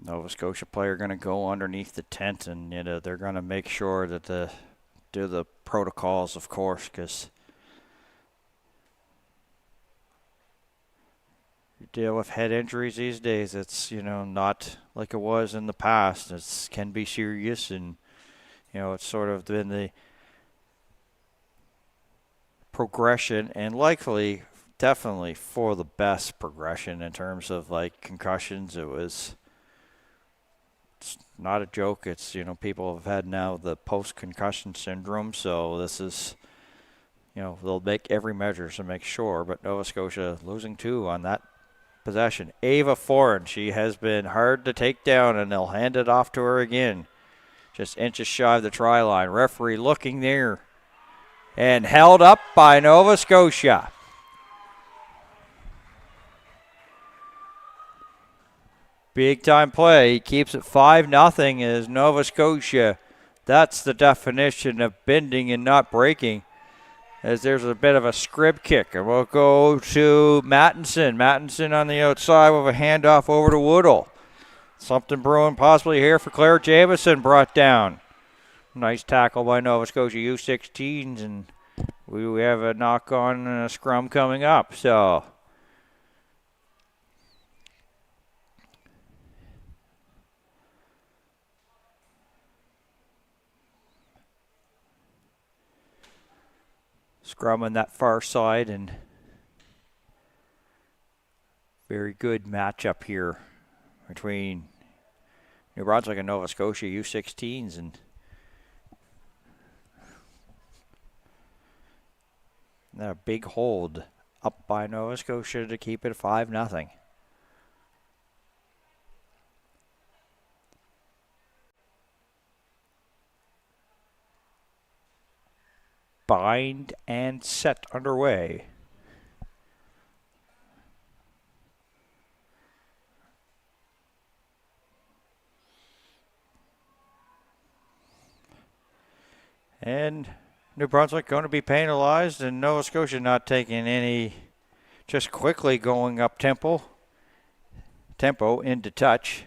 Nova Scotia player going to go underneath the tent, and they're going to make sure that do the protocols, of course, because you deal with head injuries these days. It's not like it was in the past. It can be serious, and it's sort of been the progression, and likely, definitely for the best progression in terms of concussions. It's not a joke. It's, people have had now the post-concussion syndrome. So this is, they'll make every measure to make sure. But Nova Scotia losing 2 on that possession. Ava Foran, she has been hard to take down, and they'll hand it off to her again. Just inches shy of the try line. Referee looking there. And held up by Nova Scotia. Big time play. He keeps it 5-0 as Nova Scotia. That's the definition of bending and not breaking. As there's a bit of a scrib kick. And we'll go to Mattinson. Mattinson on the outside with a handoff over to Woodall. Something brewing possibly here for Claire Jamieson, brought down. Nice tackle by Nova Scotia U16s. And we have a knock on and a scrum coming up. So scrum on that far side, and very good matchup here between New Brunswick and Nova Scotia U16s, and a big hold up by Nova Scotia to keep it 5-0. Bind and set underway. And New Brunswick going to be penalized, and Nova Scotia not taking any, just quickly going up tempo. tempo into touch.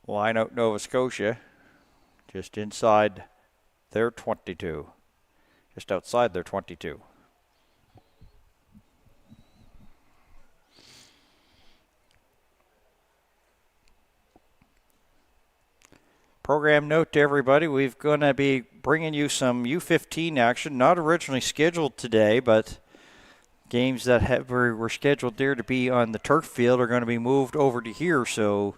Line out Nova Scotia just inside their 22, just outside their 22. Program note to everybody, we're going to be bringing you some U15 action, not originally scheduled today, but games that were scheduled there to be on the turf field are going to be moved over to here, so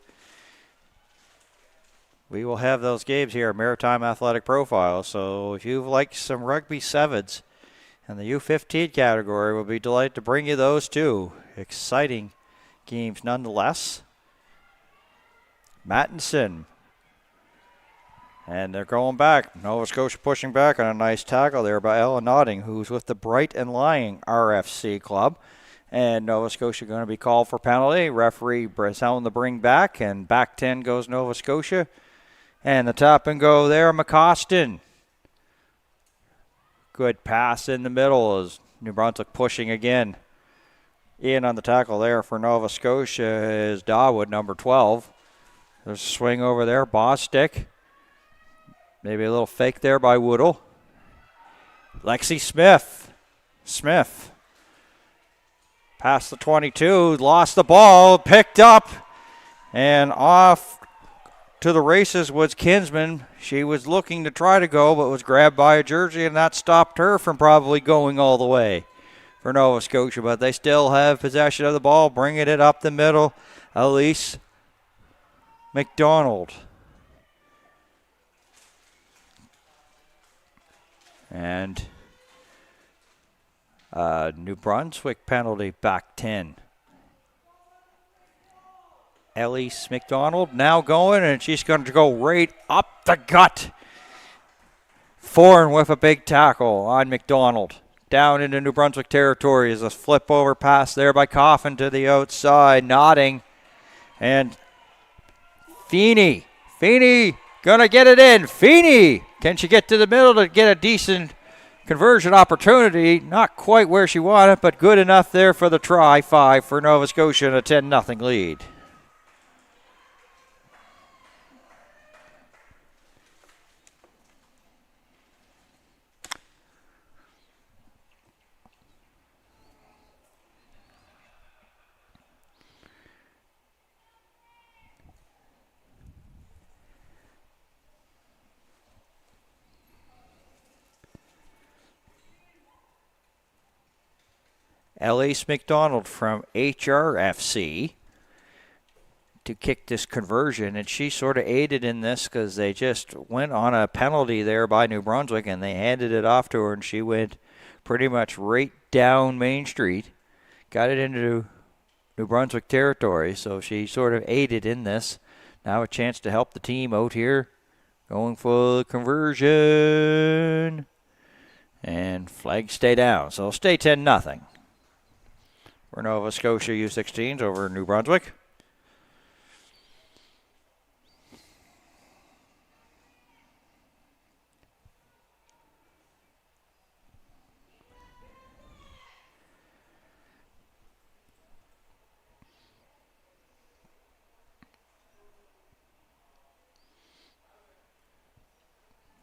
we will have those games here, Maritime Athletic Profile. So if you like some rugby sevens in the U15 category, we'll be delighted to bring you those too. Exciting games nonetheless. Mattinson. And they're going back. Nova Scotia pushing back on a nice tackle there by Ella Notting, who's with the Bright and Lying RFC club. And Nova Scotia going to be called for penalty. Referee telling the bring back, and back 10 goes Nova Scotia. And the tap and go there, McCostin. Good pass in the middle as New Brunswick pushing again. In on the tackle there for Nova Scotia is Dawood, number 12. There's a swing over there, Bostic. Maybe a little fake there by Woodall. Lexi Smith. Smith. Past the 22, lost the ball, picked up, and off to the races was Kinsman. She was looking to try to go, but was grabbed by a jersey, and that stopped her from probably going all the way for Nova Scotia. But they still have possession of the ball, bringing it up the middle. Elise McDonald. And New Brunswick penalty, back 10. Elise McDonald now going, and she's going to go right up the gut. Foreign with a big tackle on McDonald. Down into New Brunswick territory is a flip over pass there by Coffin to the outside, Nodding. And Feeney gonna get it in. Feeney, can she get to the middle to get a decent conversion opportunity? Not quite where she wanted, but good enough there for the try. 5 for Nova Scotia and a 10-0 lead. Elise McDonald from HRFC to kick this conversion, and she sort of aided in this because they just went on a penalty there by New Brunswick, and they handed it off to her, and she went pretty much right down Main Street, got it into New Brunswick territory, so she sort of aided in this. Now a chance to help the team out here, going for the conversion, and flags stay down, so stay 10-0. For Nova Scotia U16s over New Brunswick.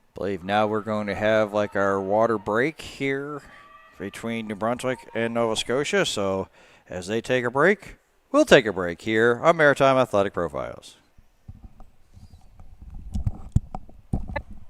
I believe now we're going to have like our water break here between New Brunswick and Nova Scotia. So as they take a break, we'll take a break here on Maritime Athletic Profiles.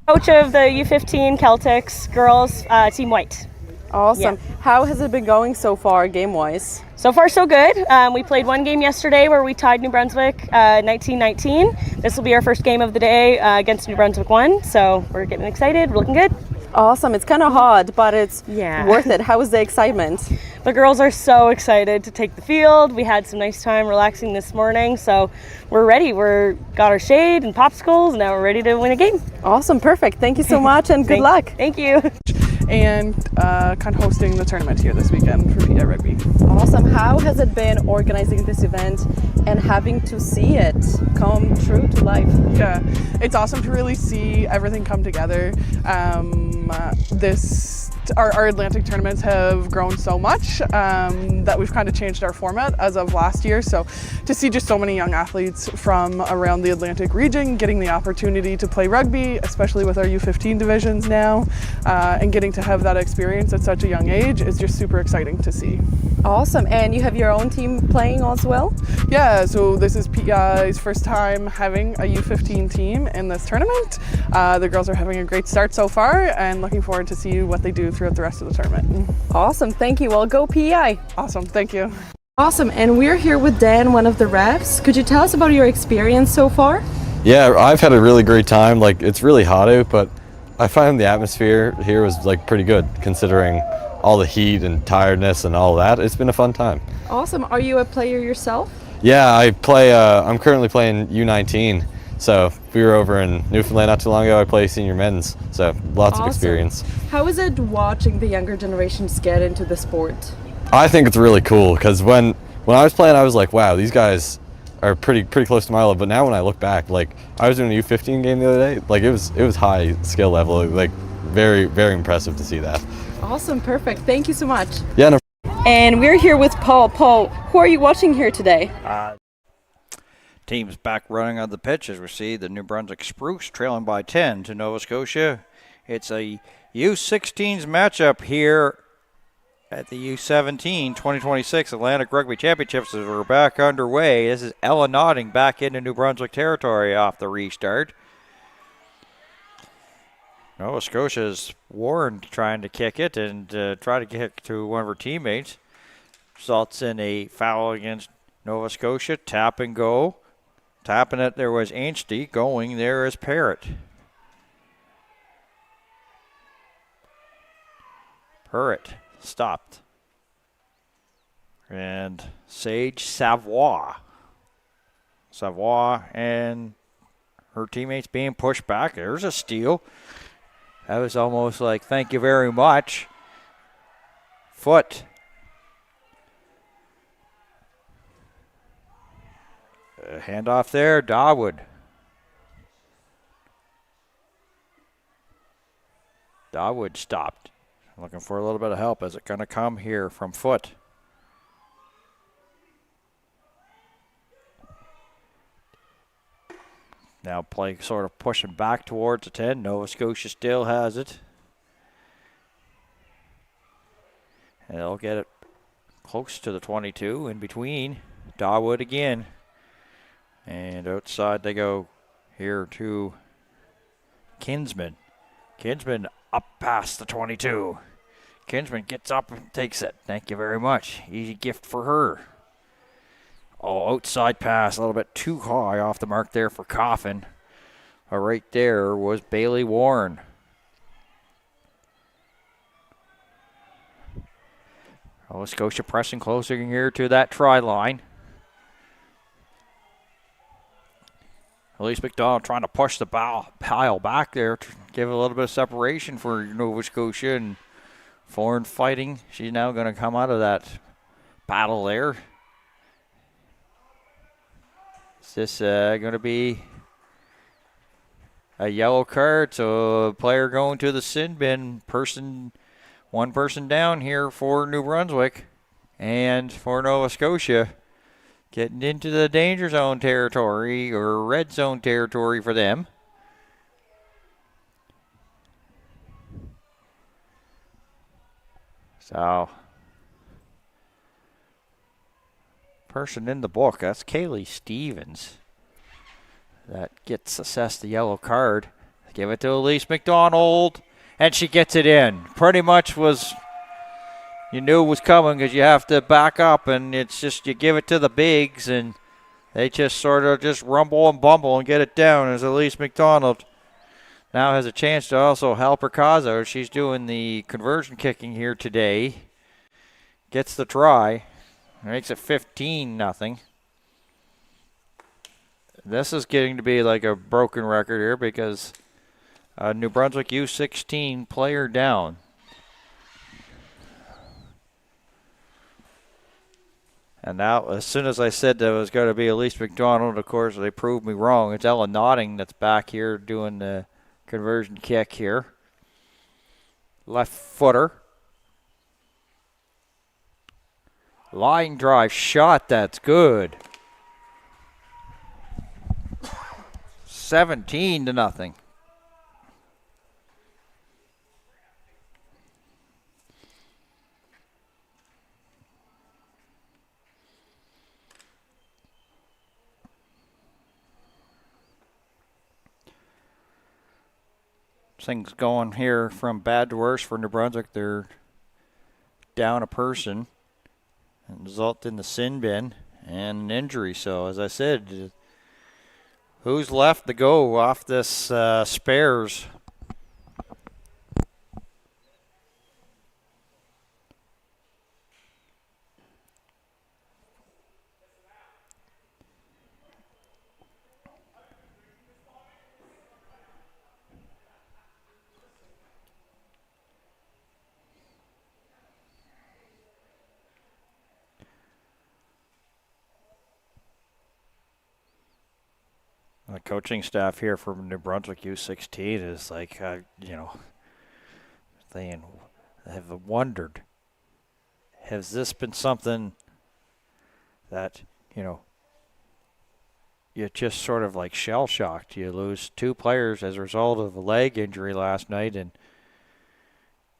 Coach of the U15 Celtics girls, Team White. Awesome. Yeah. How has it been going so far, game-wise? So far, so good. We played one game yesterday where we tied New Brunswick 19-19. This will be our first game of the day against New Brunswick 1, so we're getting excited. We're looking good. Awesome. It's kind of hard, but it's Yeah. worth it. How is the excitement? The girls are so excited to take the field. We had some nice time relaxing this morning, so we're ready. Got our shade and popsicles, and now we're ready to win a game. Awesome. Perfect. Thank you so much, and good luck. Thank you. And kind of hosting the tournament here this weekend for PA Rugby. Awesome. How has it been organizing this event and having to see it come true to life? Yeah, it's awesome to really see everything come together. This our Atlantic tournaments have grown so much that we've kind of changed our format as of last year. So to see just so many young athletes from around the Atlantic region getting the opportunity to play rugby, especially with our U15 divisions now, and getting to have that experience at such a young age is just super exciting to see. Awesome. And you have your own team playing as well? Yeah, so this is PEI's first time having a U15 team in this tournament. The girls are having a great start so far and looking forward to see what they do throughout the rest of the tournament. Awesome. Thank you. Well, go PEI. Awesome. Thank you. Awesome. And we're here with Dan, one of the refs. Could you tell us about your experience so far? Yeah, I've had a really great time. Like, it's really hot out, but I find the atmosphere here was like pretty good considering all the heat and tiredness and all that. It's been a fun time. Awesome. Are you a player yourself? Yeah, I play, I'm currently playing U19. So we were over in Newfoundland not too long ago. I play senior men's, so lots of experience. How is it watching the younger generations get into the sport? I think it's really cool because when I was playing, I was like, wow, these guys are pretty close to my level. But now when I look back, like I was doing a U15 game the other day, like it was high skill level, like very impressive to see that. Awesome, perfect. Thank you so much. Yeah. No. And we're here with Paul. Paul, who are you watching here today? Teams back running on the pitch as we see the New Brunswick Spruce trailing by 10 to Nova Scotia. It's a U16s matchup here at the U17 2026 Atlantic Rugby Championships as we're back underway. This is Ella Nodding back into New Brunswick territory off the restart. Nova Scotia's Warren trying to kick it and try to kick to one of her teammates. Results in a foul against Nova Scotia. Tap and go. Tapping it there was Ainsty. Going there is Parrott. Parrott stopped. And Sage Savoy. Savoy and her teammates being pushed back. There's a steal. That was almost like, thank you very much. Foot. Handoff there, Dawood. Dawood stopped. Looking for a little bit of help. Is it going to come here from Foot? Now play sort of pushing back towards the 10. Nova Scotia still has it. And they'll get it close to the 22 in between. Dawood again. And outside they go here to Kinsman. Kinsman up past the 22. Kinsman gets up and takes it. Thank you very much. Easy gift for her. Oh, outside pass, a little bit too high off the mark there for Coffin. Right there was Bailey Warren. Nova Scotia pressing closer here to that try line. Elise McDonald trying to push the pile back there to give a little bit of separation for Nova Scotia and foreign fighting. She's now going to come out of that battle there. Is this going to be a yellow card? So a player going to the sin bin. One person down here for New Brunswick and for Nova Scotia. Getting into the danger zone territory or red zone territory for them. So, person in the book, that's Kaylee Stevens. That gets assessed the yellow card. Give it to Elise McDonald, and she gets it in. Pretty much was... You knew it was coming because you have to back up, and it's just you give it to the bigs, and they just sort of just rumble and bumble and get it down as Elise McDonald now has a chance to also help her cause out. She's doing the conversion kicking here today. Gets the try. Makes it 15-0. This is getting to be like a broken record here because New Brunswick U16 player down. And now, as soon as I said that it was going to be Elise McDonald, of course, they proved me wrong. It's Ella Nodding that's back here doing the conversion kick here. Left footer. Line drive shot, that's good. 17-0. Things going here from bad to worse for New Brunswick. They're down a person and result in the sin bin and an injury. So as I said, who's left to go off this spares? The coaching staff here from New Brunswick U16 is like, they have wondered, has this been something that, you just sort of like shell-shocked? You lose 2 players as a result of a leg injury last night and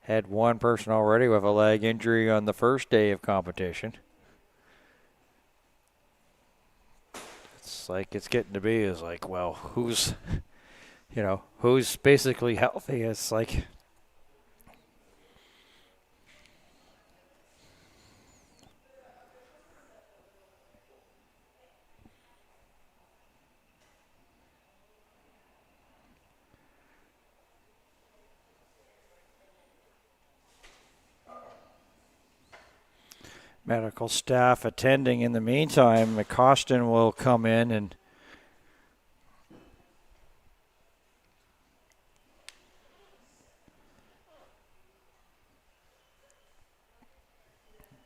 had one person already with a leg injury on the first day of competition. It's like it's getting to be is like, well, who's basically healthy? It's like medical staff attending in the meantime. McCostin will come in and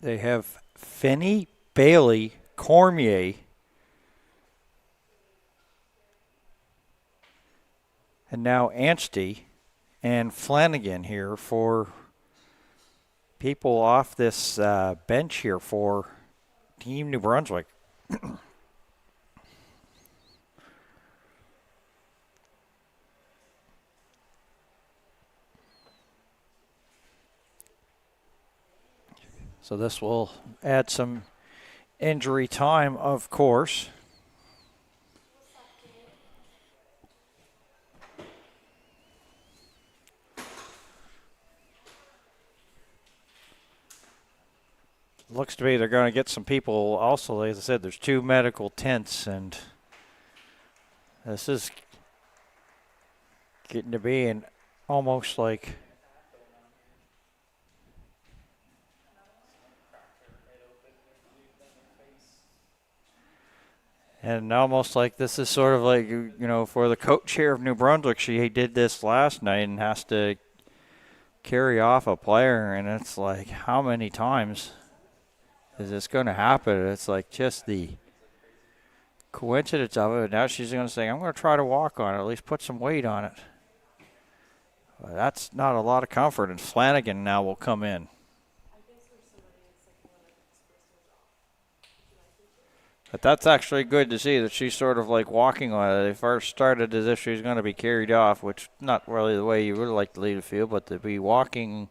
they have Finney, Bailey, Cormier, and now Anstey and Flanagan here for people off this bench here for Team New Brunswick. So this will add some injury time, of course. Looks to be they're going to get some people also. As I said, there's 2 medical tents, and this is getting to be an almost like this is sort of like, for the coach here of New Brunswick, she did this last night and has to carry off a player, and it's like, how many times is this going to happen? It's like just the coincidence of it. Now she's going to say, I'm going to try to walk on it, at least put some weight on it. But that's not a lot of comfort, and Flanagan now will come in. But that's actually good to see that she's sort of like walking on it. They first started as if she's going to be carried off, which not really the way you would like to lead a field, but to be walking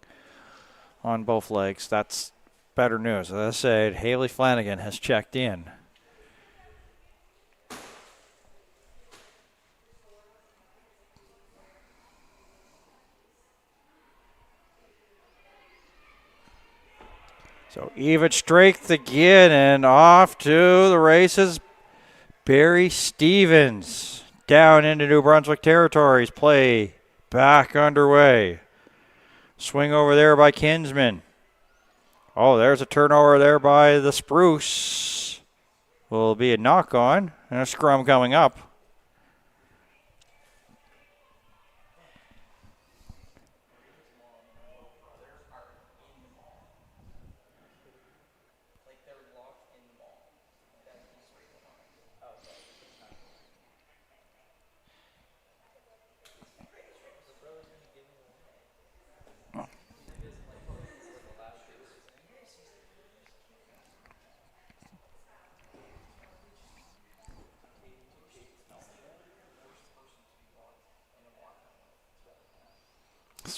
on both legs, that's better news. As I said, Haley Flanagan has checked in. So even strength again, and off to the races. Barry Stevens down into New Brunswick territories. Play back underway. Swing over there by Kinsman. Oh, there's a turnover there by the Spruce. Will be a knock on and a scrum coming up.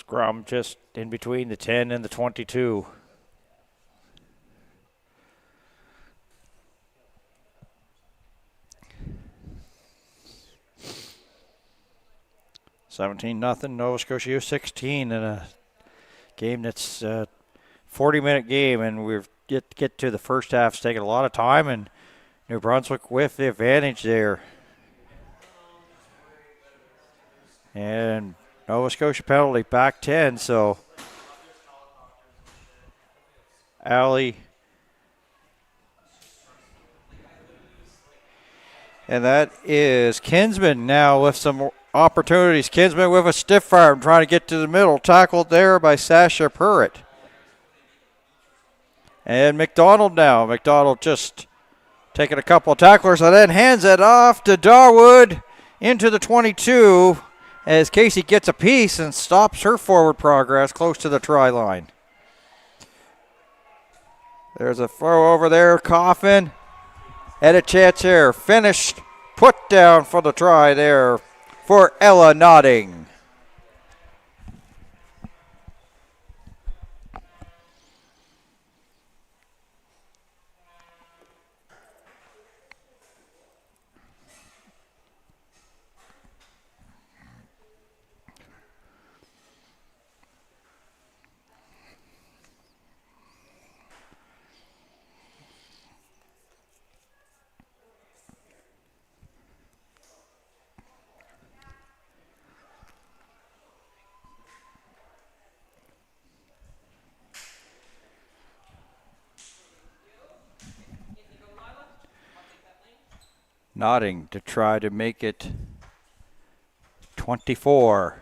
scrum just in between the 10 and the 22. $17-0, Nova Scotia U16 in a game that's a 40-minute game, and we've get to the first half. It's taking a lot of time, and New Brunswick with the advantage there. And Nova Scotia penalty back 10, so Allie. And that is Kinsman now with some opportunities. Kinsman with a stiff arm trying to get to the middle. Tackled there by Sasha Purritt. And McDonald now. McDonald just taking a couple of tacklers and then hands it off to Darwood into the 22 as Casey gets a piece and stops her forward progress close to the try line. There's a throw over there. Coffin had a chance here. Finished. Put down for the try there for Ella Notting. Notting to try to make it 24.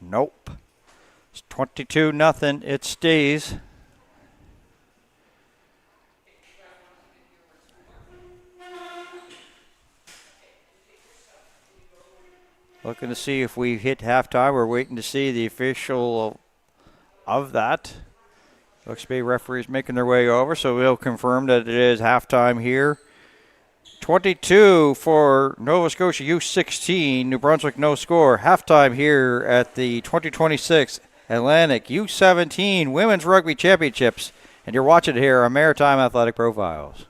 Nope. It's 22-0. It stays. Looking to see if we hit halftime. We're waiting to see the official of that. Looks to be referees making their way over, so we'll confirm that it is halftime here. 22 for Nova Scotia U16, New Brunswick no score. Halftime here at the 2026 Atlantic U17 Women's Rugby Championships. And you're watching it here on Maritime Athletic Profiles.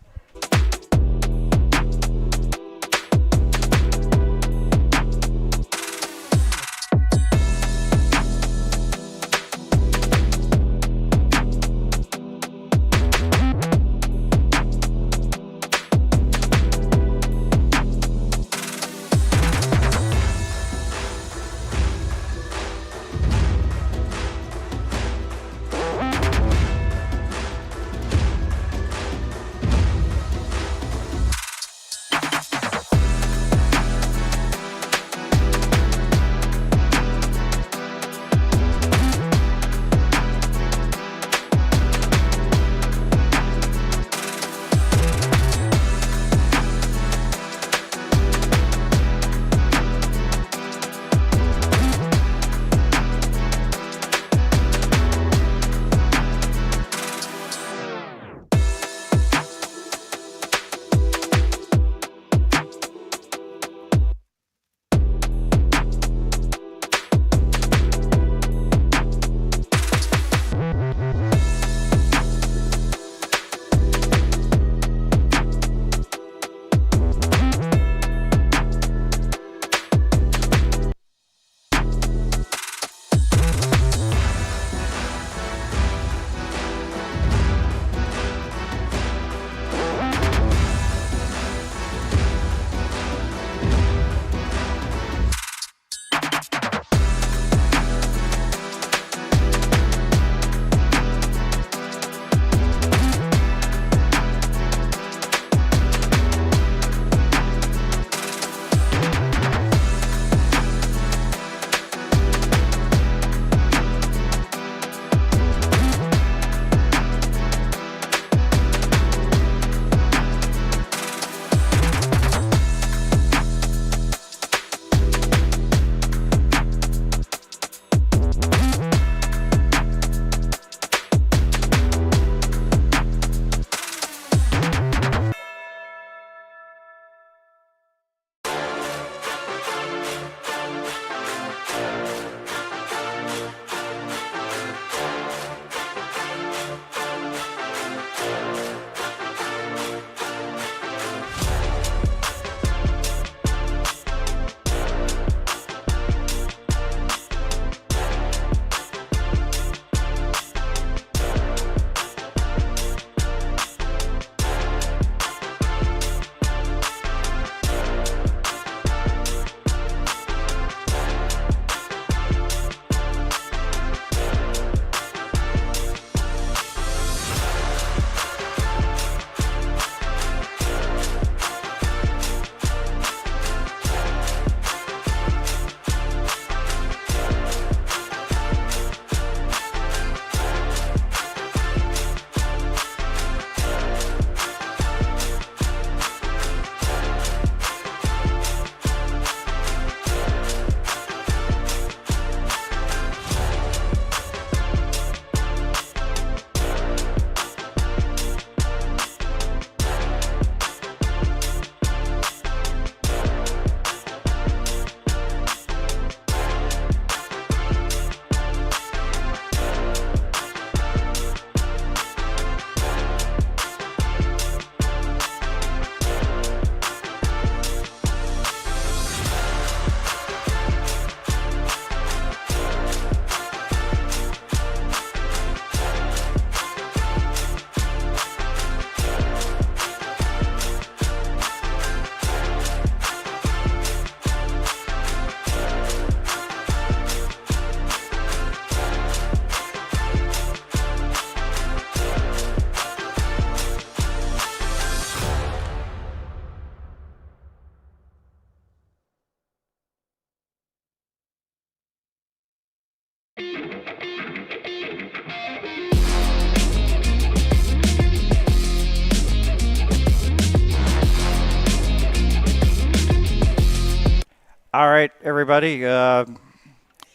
All right, everybody.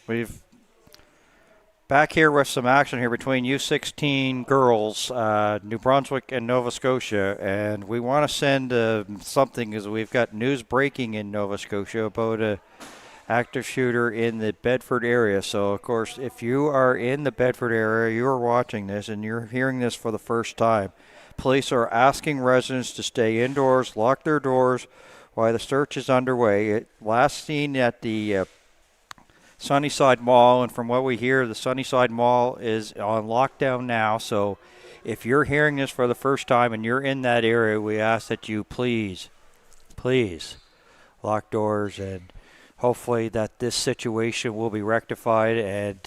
We've back here with some action here between U16 girls, New Brunswick and Nova Scotia, and we want to send something because we've got news breaking in Nova Scotia about a active shooter in the Bedford area. So, of course, if you are in the Bedford area, you are watching this, and you're hearing this for the first time, police are asking residents to stay indoors, lock their doors while the search is underway. It last seen at the Sunnyside Mall, and from what we hear, the Sunnyside Mall is on lockdown now. So if you're hearing this for the first time and you're in that area, we ask that you please lock doors, and hopefully that this situation will be rectified and,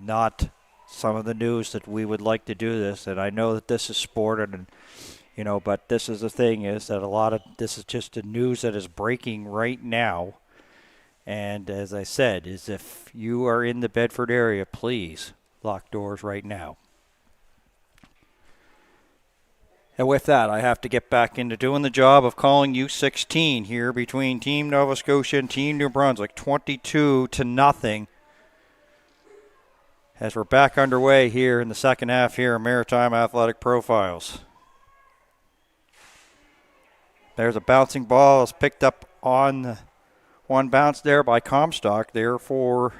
not some of the news that we would like to do this. And I know that this is sport, and but this is the thing, is that a lot of this is just the news that is breaking right now. And as I said, is if you are in the Bedford area, please lock doors right now. And with that, I have to get back into doing the job of calling U16 here between Team Nova Scotia and Team New Brunswick, 22-0. As we're back underway here in the second half here in Maritime Athletic Profiles. There's a bouncing ball. It's picked up on one bounce there by Comstock there for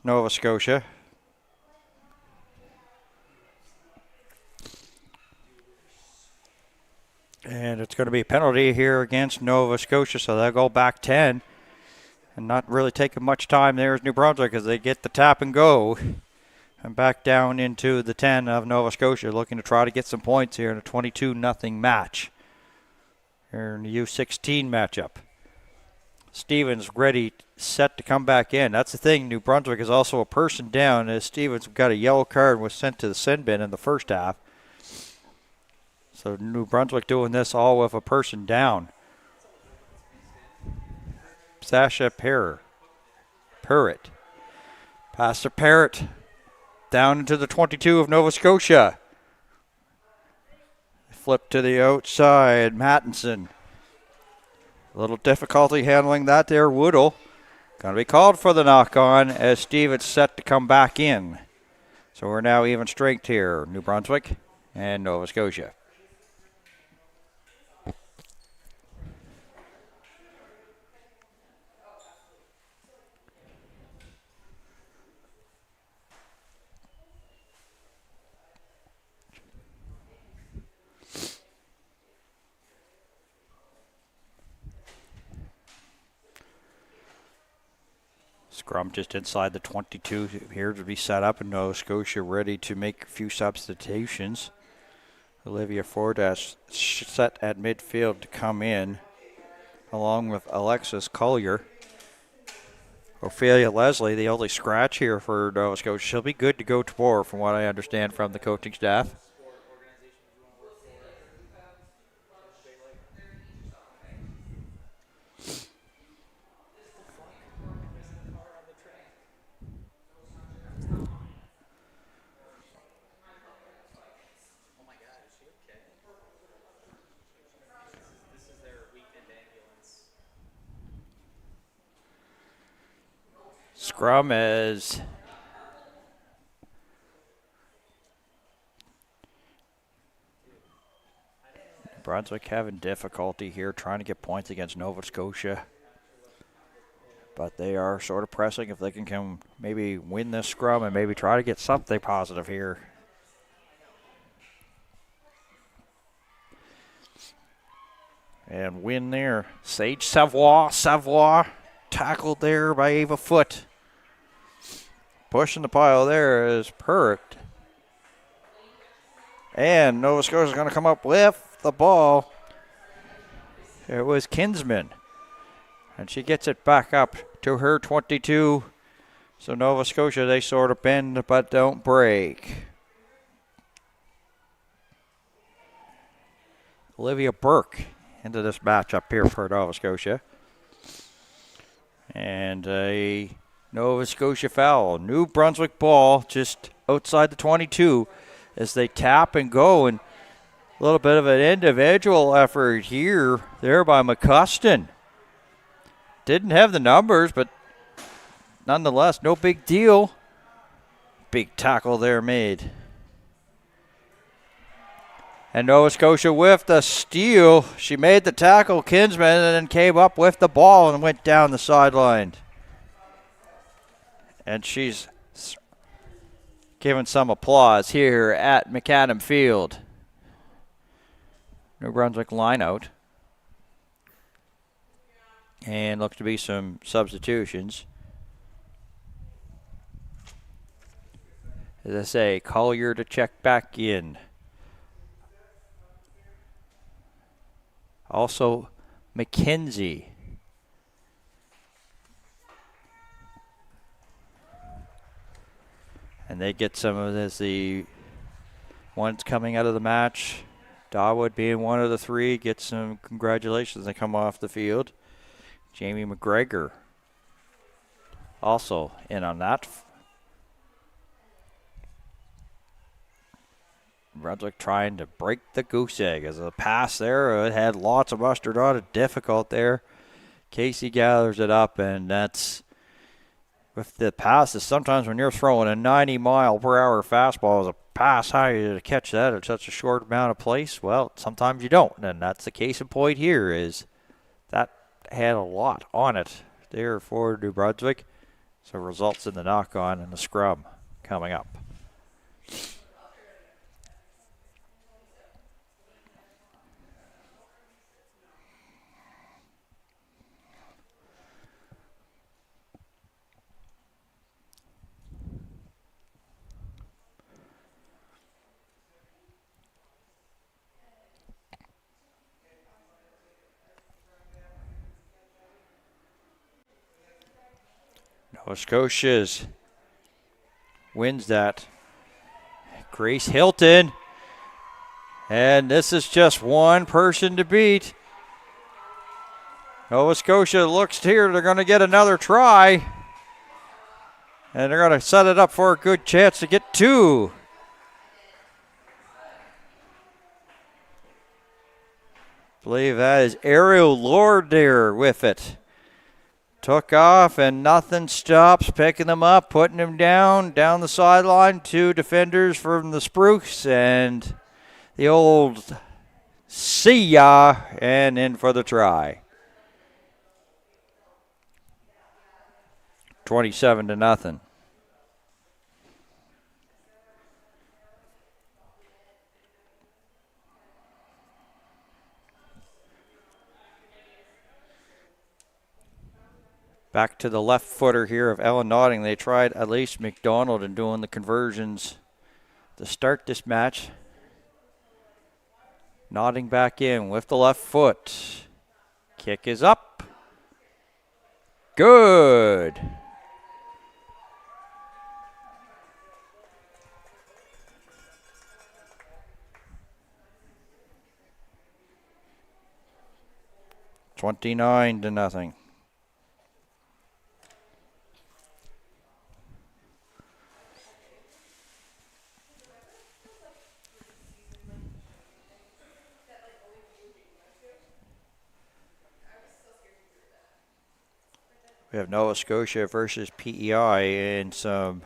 Nova Scotia. And it's going to be a penalty here against Nova Scotia, so they'll go back 10. And not really taking much time there is New Brunswick as they get the tap and go. And back down into the 10 of Nova Scotia, looking to try to get some points here in a 22-0 match. Here in the U16 matchup. Stevens ready, set to come back in. That's the thing. New Brunswick is also a person down as Stevens got a yellow card and was sent to the sin bin in the first half. So New Brunswick doing this all with a person down. Sasha Parrott. Pastor Parrott down into the 22 of Nova Scotia. Flip to the outside, Mattinson. A little difficulty handling that there, Woodall. Going to be called for the knock-on as Stevens set to come back in. So we're now even strength here, New Brunswick and Nova Scotia. Scrum just inside the 22 here to be set up, and Nova Scotia ready to make a few substitutions. Olivia Fordash set at midfield to come in, along with Alexis Collier. Ophelia Leslie, the only scratch here for Nova Scotia. She'll be good to go tomorrow, from what I understand from the coaching staff. Scrum is Brunswick having difficulty here trying to get points against Nova Scotia. But they are sort of pressing if they can come maybe win this scrum and maybe try to get something positive here. And win there. Sage Savoie tackled there by Ava Foote. Pushing the pile there is Pert. And Nova Scotia is going to come up with the ball. It was Kinsman. And she gets it back up to her 22. So Nova Scotia, they sort of bend but don't break. Olivia Burke into this matchup here for Nova Scotia. And a Nova Scotia foul. New Brunswick ball just outside the 22 as they tap and go. And a little bit of an individual effort here there by McCuston. Didn't have the numbers, but nonetheless, no big deal. Big tackle there made. And Nova Scotia with the steal. She made the tackle, Kinsman, and then came up with the ball and went down the sideline. And she's given some applause here at McAdam Field. New Brunswick line out. And looks to be some substitutions. As I say, Collier to check back in. Also, McKenzie. And they get some of this, the ones coming out of the match. Dawood being one of the three, get some congratulations. They come off the field. Jamie McGregor also in on that. Brunswick trying to break the goose egg as a pass there. It had lots of mustard on it. Difficult there. Casey gathers it up, and that's with the passes. Sometimes when you're throwing a 90-mile-per-hour fastball as a pass, how are you to catch that at such a short amount of place? Well, sometimes you don't, and that's the case in point here. Is that had a lot on it there for New Brunswick, so results in the knock-on and the scrum coming up. Nova Scotia's wins that. Grace Hilton. And this is just one person to beat. Nova Scotia looks here. They're going to get another try. And they're going to set it up for a good chance to get two. I believe that is Ariel Lord there with it. Took off and nothing stops, picking them up, putting them down the sideline. Two defenders from the Spruce and the old see ya, and in for the try. 27-0. Back to the left footer here of Ellen Notting. They tried at least McDonald in doing the conversions to start this match. Notting back in with the left foot. Kick is up. Good. $29-0. We have Nova Scotia versus PEI in some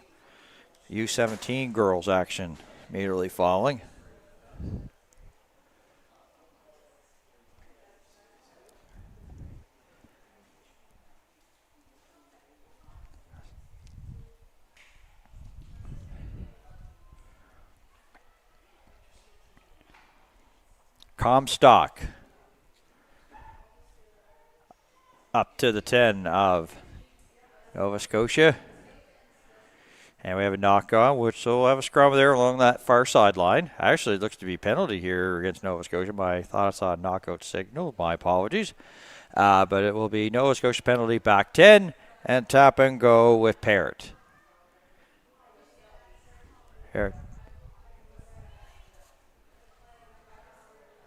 U17 girls action immediately following. Comstock up to the 10 of Nova Scotia. And we have a knock on, which will have a scrum there along that far sideline. Actually, it looks to be penalty here against Nova Scotia. I thought I saw a knockout signal. My apologies. But it will be Nova Scotia penalty back 10 and tap and go with Parrott. Here.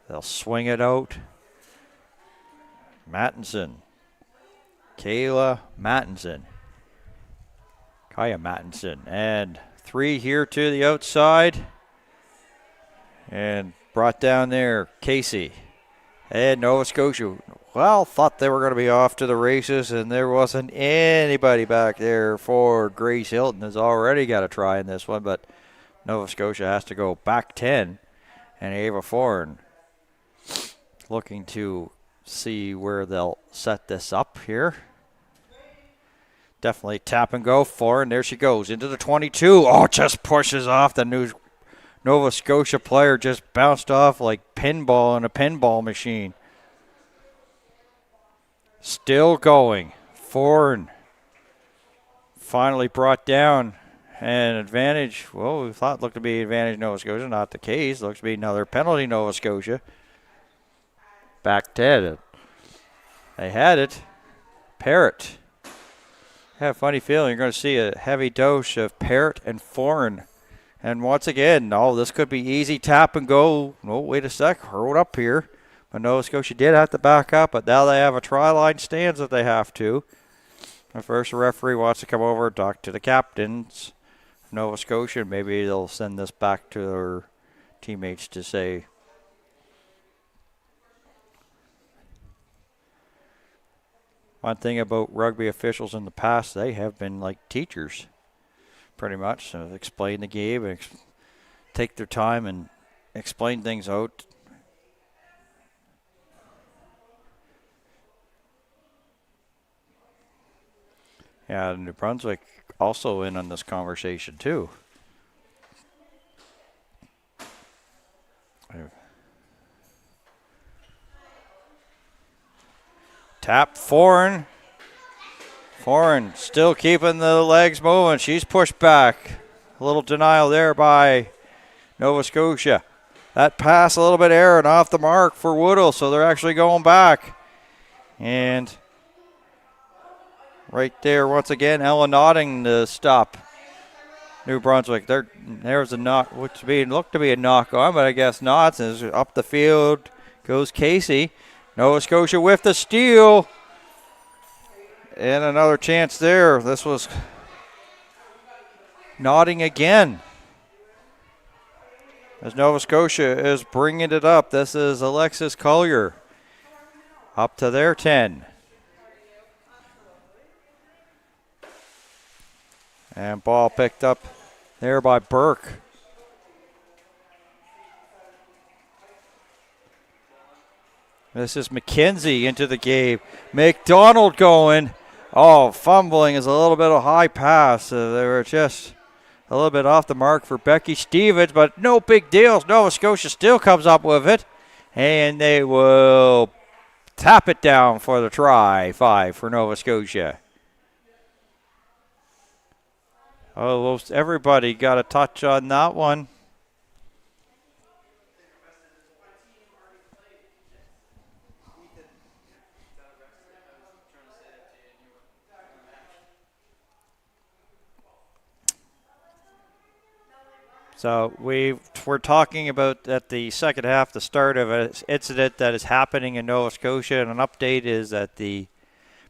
They'll swing it out. Mattinson. Kaya Mattinson. And 3 here to the outside. And brought down there, Casey. And Nova Scotia well, thought they were going to be off to the races, and there wasn't anybody back there for Grace Hilton has already got a try in this one, but Nova Scotia has to go back 10, and Ava Foran looking to see where they'll set this up here. Definitely tap and go for, and there she goes into the 22. Oh, just pushes off the new Nova Scotia player, just bounced off like pinball in a pinball machine. Still going. Foran finally brought down an advantage. Well, we thought looked to be advantage Nova Scotia. Not the case. Looks to be another penalty Nova Scotia. Back 10. They had it. Parrott. I have a funny feeling you're going to see a heavy dose of Parrott and Foran. And once again, this could be easy tap and go. Oh, wait a sec. Hurled up here. But Nova Scotia did have to back up, but now they have a try line stands that they have to. And first, the referee wants to come over and talk to the captains of Nova Scotia. Maybe they'll send this back to their teammates to say, one thing about rugby officials in the past, they have been like teachers, pretty much. So explain the game and take their time and explain things out. Yeah, New Brunswick also in on this conversation too. Tap Foran. Foran still keeping the legs moving. She's pushed back. A little denial there by Nova Scotia. That pass a little bit errant off the mark for Woodall, so they're actually going back. And right there, once again, Ella Notting to stop New Brunswick. There's a knock, which looked to be a knock on, but I guess not. As up the field goes Casey. Nova Scotia with the steal. And another chance there. This was Notting again. As Nova Scotia is bringing it up. This is Alexis Collier. Up to their 10. And ball picked up there by Burke. This is McKenzie into the game. McDonald going. Oh, fumbling is a little bit of a high pass. They were just a little bit off the mark for Becky Stevens, but no big deals. Nova Scotia still comes up with it, and they will tap it down for the try. 5 for Nova Scotia. Almost everybody got a touch on that one. So we're talking about at the second half, the start of an incident that is happening in Nova Scotia, and an update is that the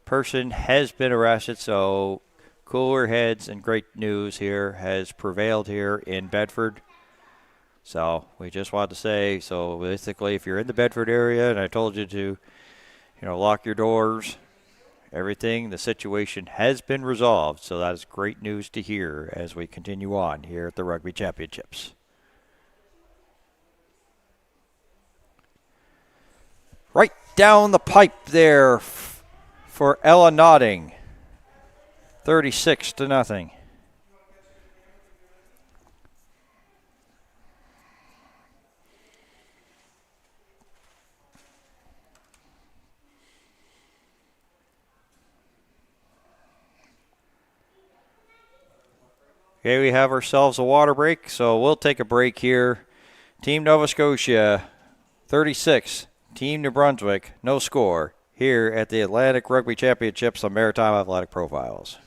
person has been arrested. So cooler heads and great news here has prevailed here in Bedford. So we just wanted to say, so basically if you're in the Bedford area, and I told you to, lock your doors, everything, the situation has been resolved. So that is great news to hear as we continue on here at the Rugby Championships. Right down the pipe there for Ella Notting. 36-0. Okay, we have ourselves a water break, so we'll take a break here. Team Nova Scotia, 36. Team New Brunswick, no score, here at the Atlantic Rugby Championships on Maritime Athletic Profiles.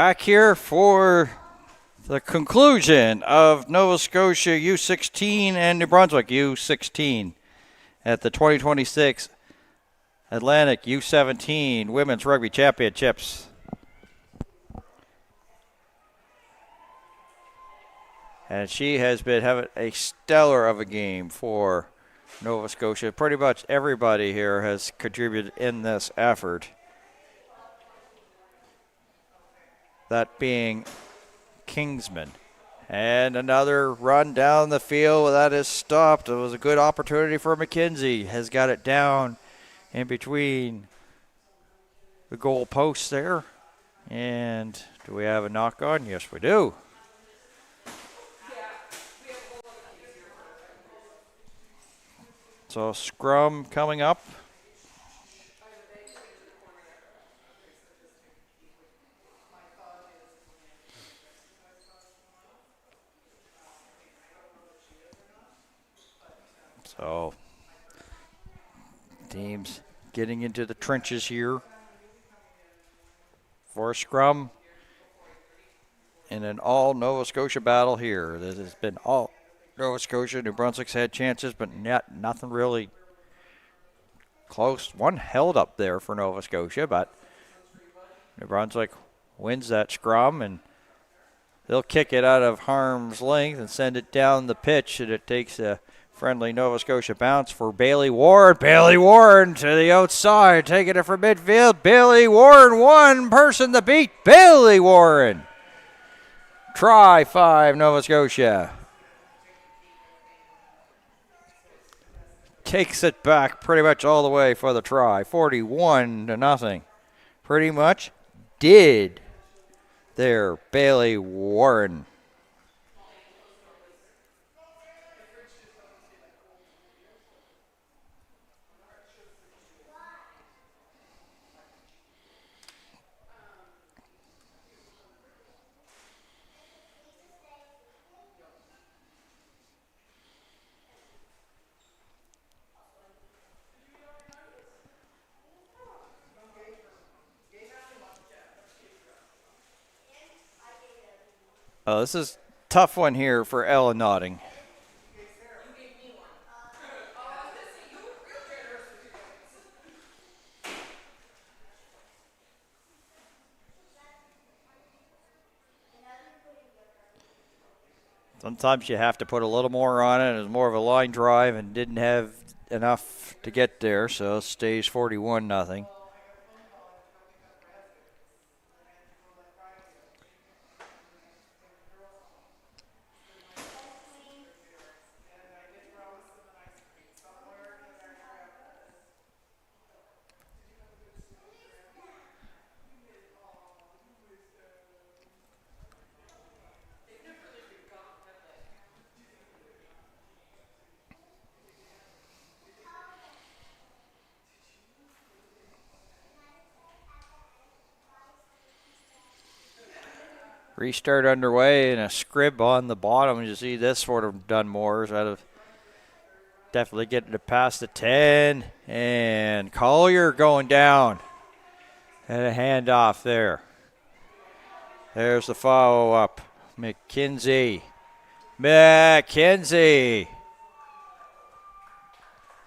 back here for the conclusion of Nova Scotia U16 and New Brunswick U16 at the 2026 Atlantic U17 Women's Rugby Championships. And she has been having a stellar of a game for Nova Scotia. Pretty much everybody here has contributed in this effort. That being Kingsman. And another run down the field that is stopped. It was a good opportunity for McKenzie. Has got it down in between the goal posts there. And do we have a knock on? Yes, we do. So scrum coming up. So teams getting into the trenches here for a scrum in an all Nova Scotia battle here. This has been all Nova Scotia. New Brunswick's had chances, but nothing really close. One held up there for Nova Scotia, but New Brunswick wins that scrum, and they'll kick it out of harm's length and send it down the pitch, and it takes a friendly Nova Scotia bounce for Bailey Warren. Bailey Warren to the outside, taking it from midfield. Bailey Warren, one person to beat. Bailey Warren. Try 5, Nova Scotia. Takes it back pretty much all the way for the try. 41-0. Pretty much did there, Bailey Warren. Oh, this is a tough one here for Ella Notting. Sometimes you have to put a little more on it. It was more of a line drive and didn't have enough to get there, so it stays 41-0. Restart underway and a scrib on the bottom. You see this would have done more. Out of definitely getting it past the 10. And Collier going down. And a handoff there. There's the follow-up. McKenzie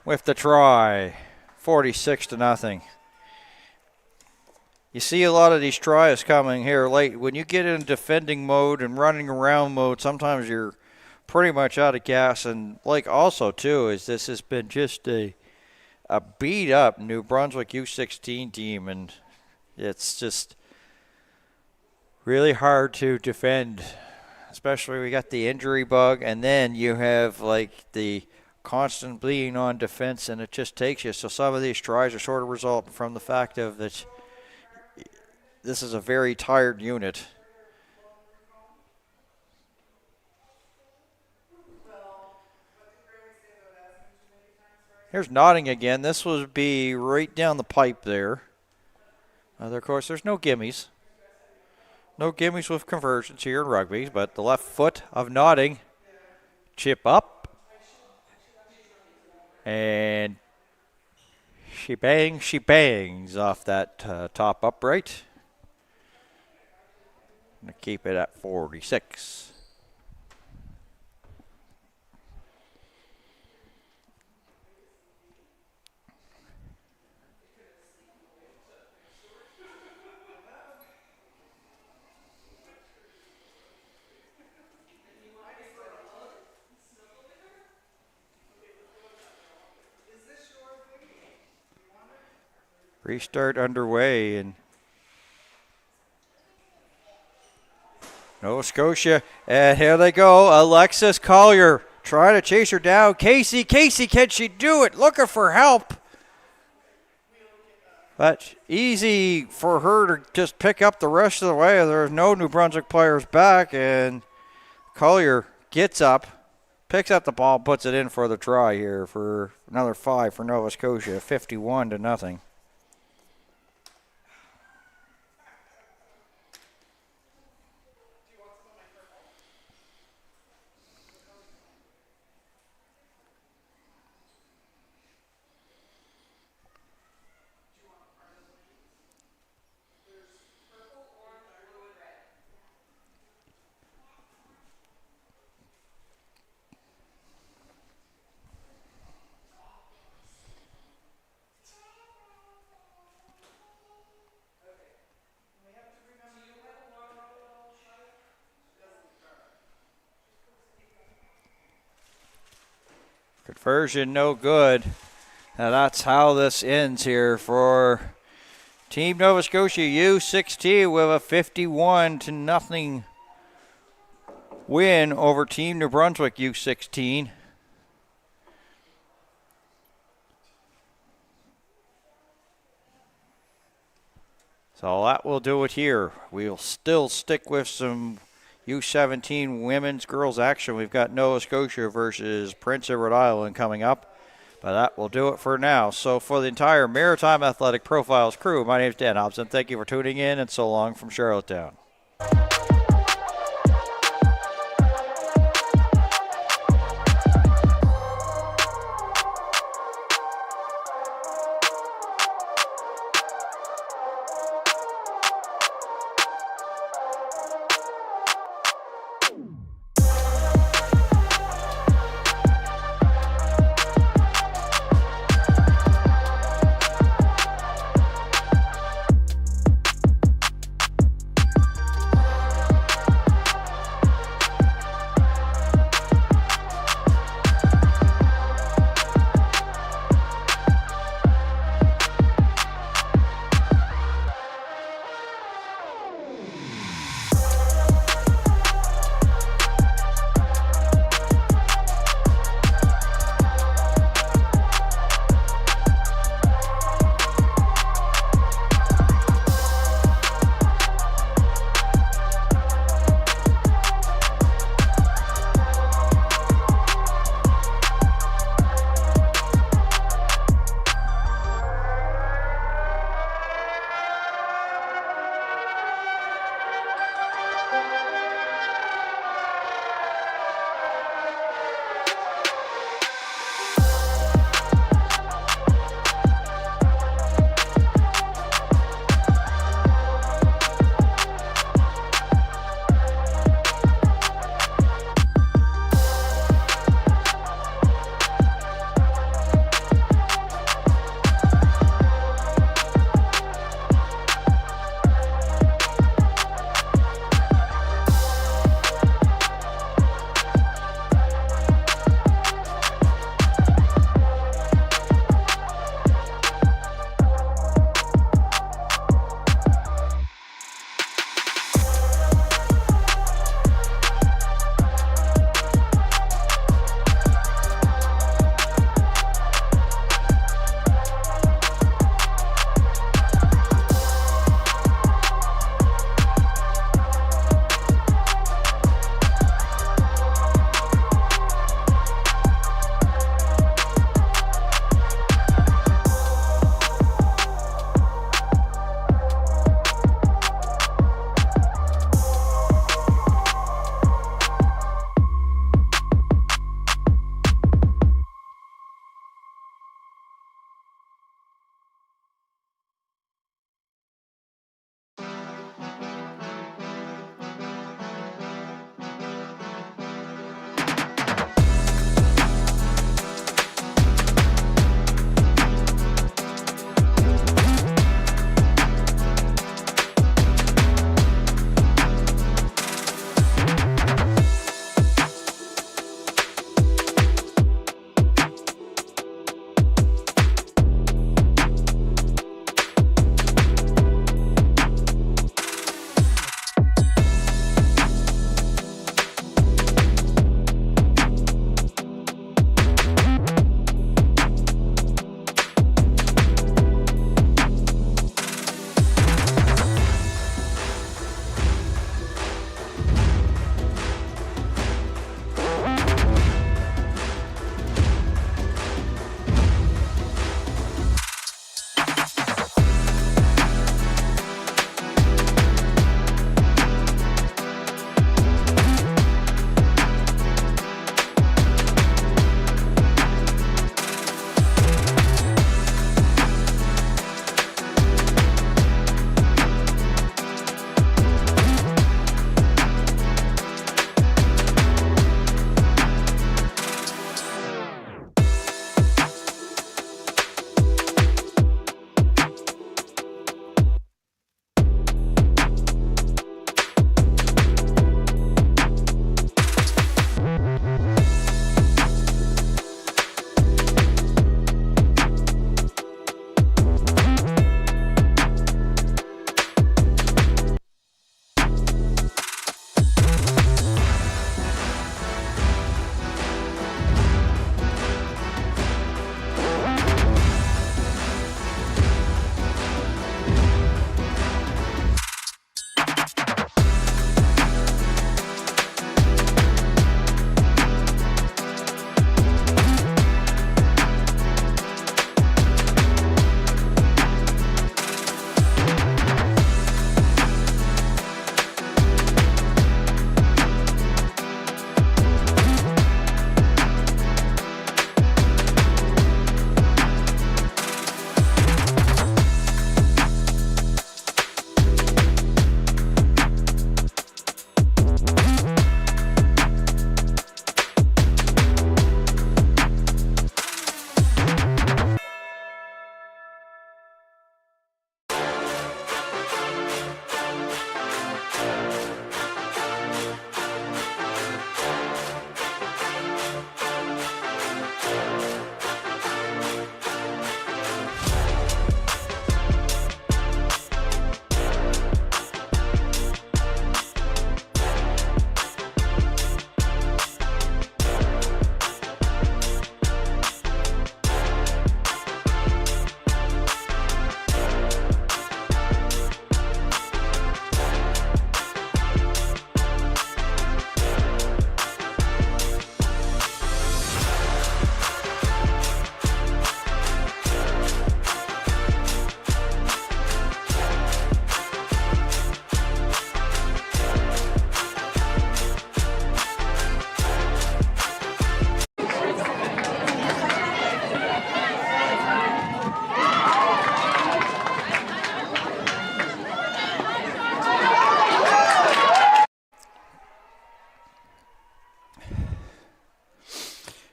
with the try. 46-0. You see a lot of these tries coming here late. When you get in defending mode and running around mode, sometimes you're pretty much out of gas. And like also, too, is this has been just a beat-up New Brunswick U16 team. And it's just really hard to defend, especially we got the injury bug. And then you have, like, the constant bleeding on defense, and it just takes you. So some of these tries are sort of resulting from the fact of that this is a very tired unit. Here's Notting again. This would be right down the pipe there. Of course, there's no gimmies. No gimmies with conversions here in rugby, but the left foot of Notting. Chip up. And she bangs off that top upright. To keep it at 46. Restart underway, and Nova Scotia, and here they go. Alexis Collier trying to chase her down. Casey, can she do it? Looking for help. But easy for her to just pick up the rest of the way. There's no New Brunswick players back, and Collier gets up, picks up the ball, puts it in for the try here for another 5 for Nova Scotia, 51-0. Conversion no good. Now that's how this ends here for Team Nova Scotia U16 with a 51-0 win over Team New Brunswick U16. So that will do it here. We'll still stick with some U17 women's girls action. We've got Nova Scotia versus Prince Edward Island coming up. But that will do it for now. So for the entire Maritime Athletic Profiles crew, my name is Dan Hobson. Thank you for tuning in, and so long from Charlottetown.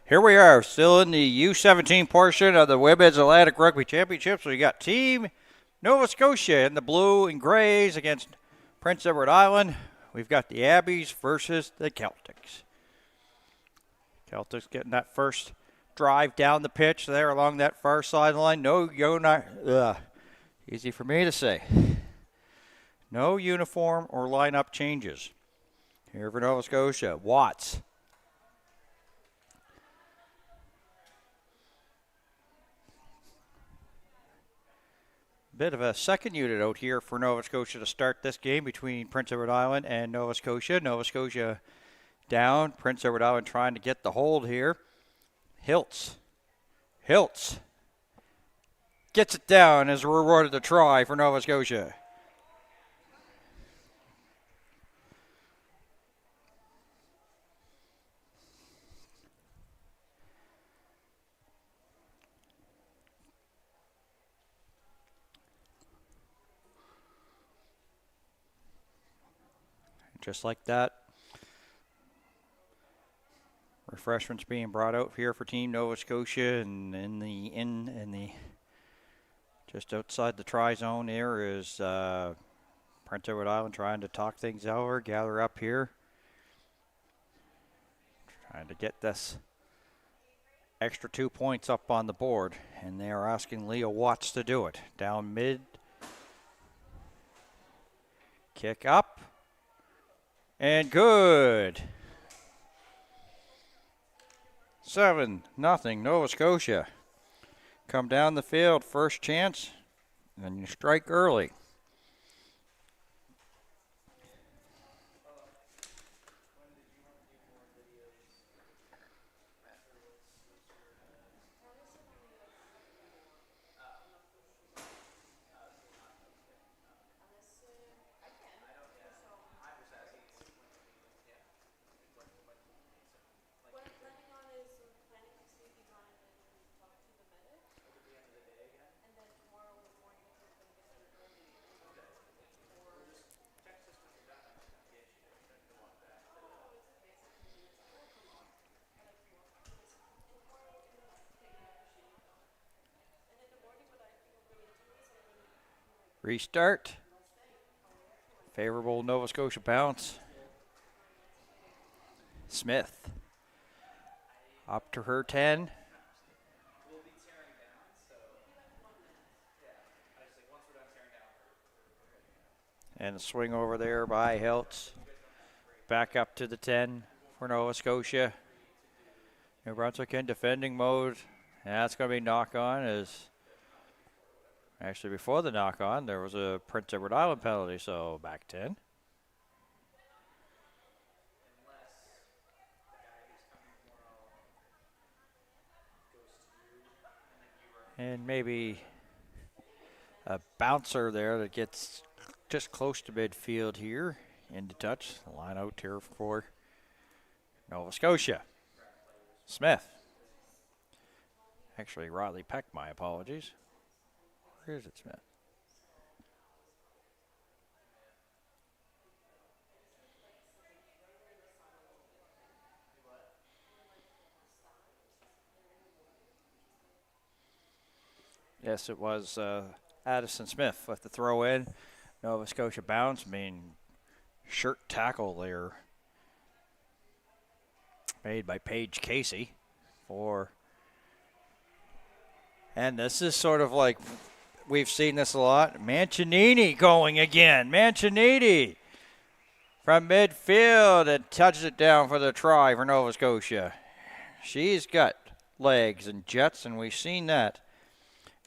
Here we are, still in the U17 portion of the Women's Atlantic Rugby Championships. We got Team Nova Scotia in the blue and grays against Prince Edward Island. We've got the Abbeys versus the Celtics. Celtics getting that first drive down the pitch there along that far sideline. Easy for me to say. No uniform or lineup changes here for Nova Scotia. Watts. Bit of a second unit out here for Nova Scotia to start this game between Prince Edward Island and Nova Scotia. Nova Scotia down. Prince Edward Island trying to get the hold here. Hiltz gets it down as rewarded a try for Nova Scotia. Just like that. Refreshments being brought out here for Team Nova Scotia, and in the just outside the try zone there is Prince Edward Island trying to talk things over, gather up here, trying to get this extra 2 points up on the board, and they are asking Leah Watts to do it. Down mid, kick up. And good. 7-0 Nova Scotia. Come down the field, first chance, and you strike early. Restart. Favorable Nova Scotia bounce. Smith. Up to her 10. And a swing over there by Hiltz. Back up to the 10 for Nova Scotia. New Brunswick in defending mode. And that's going to be knock on as actually before the knock on there was a Prince Edward Island penalty, so back 10. And maybe a bouncer there that gets just close to midfield here into touch. Line out here for Nova Scotia. Smith. Actually, Riley Peck, my apologies. Where is it, Smith? Yes, it was Addison Smith with the throw in. Nova Scotia bounce. I mean, shirt tackle there made by Paige Casey for. And this is sort of like, we've seen this a lot. Mancinini going again. Mancinini from midfield and touches it down for the try for Nova Scotia. She's got legs and jets, and we've seen that.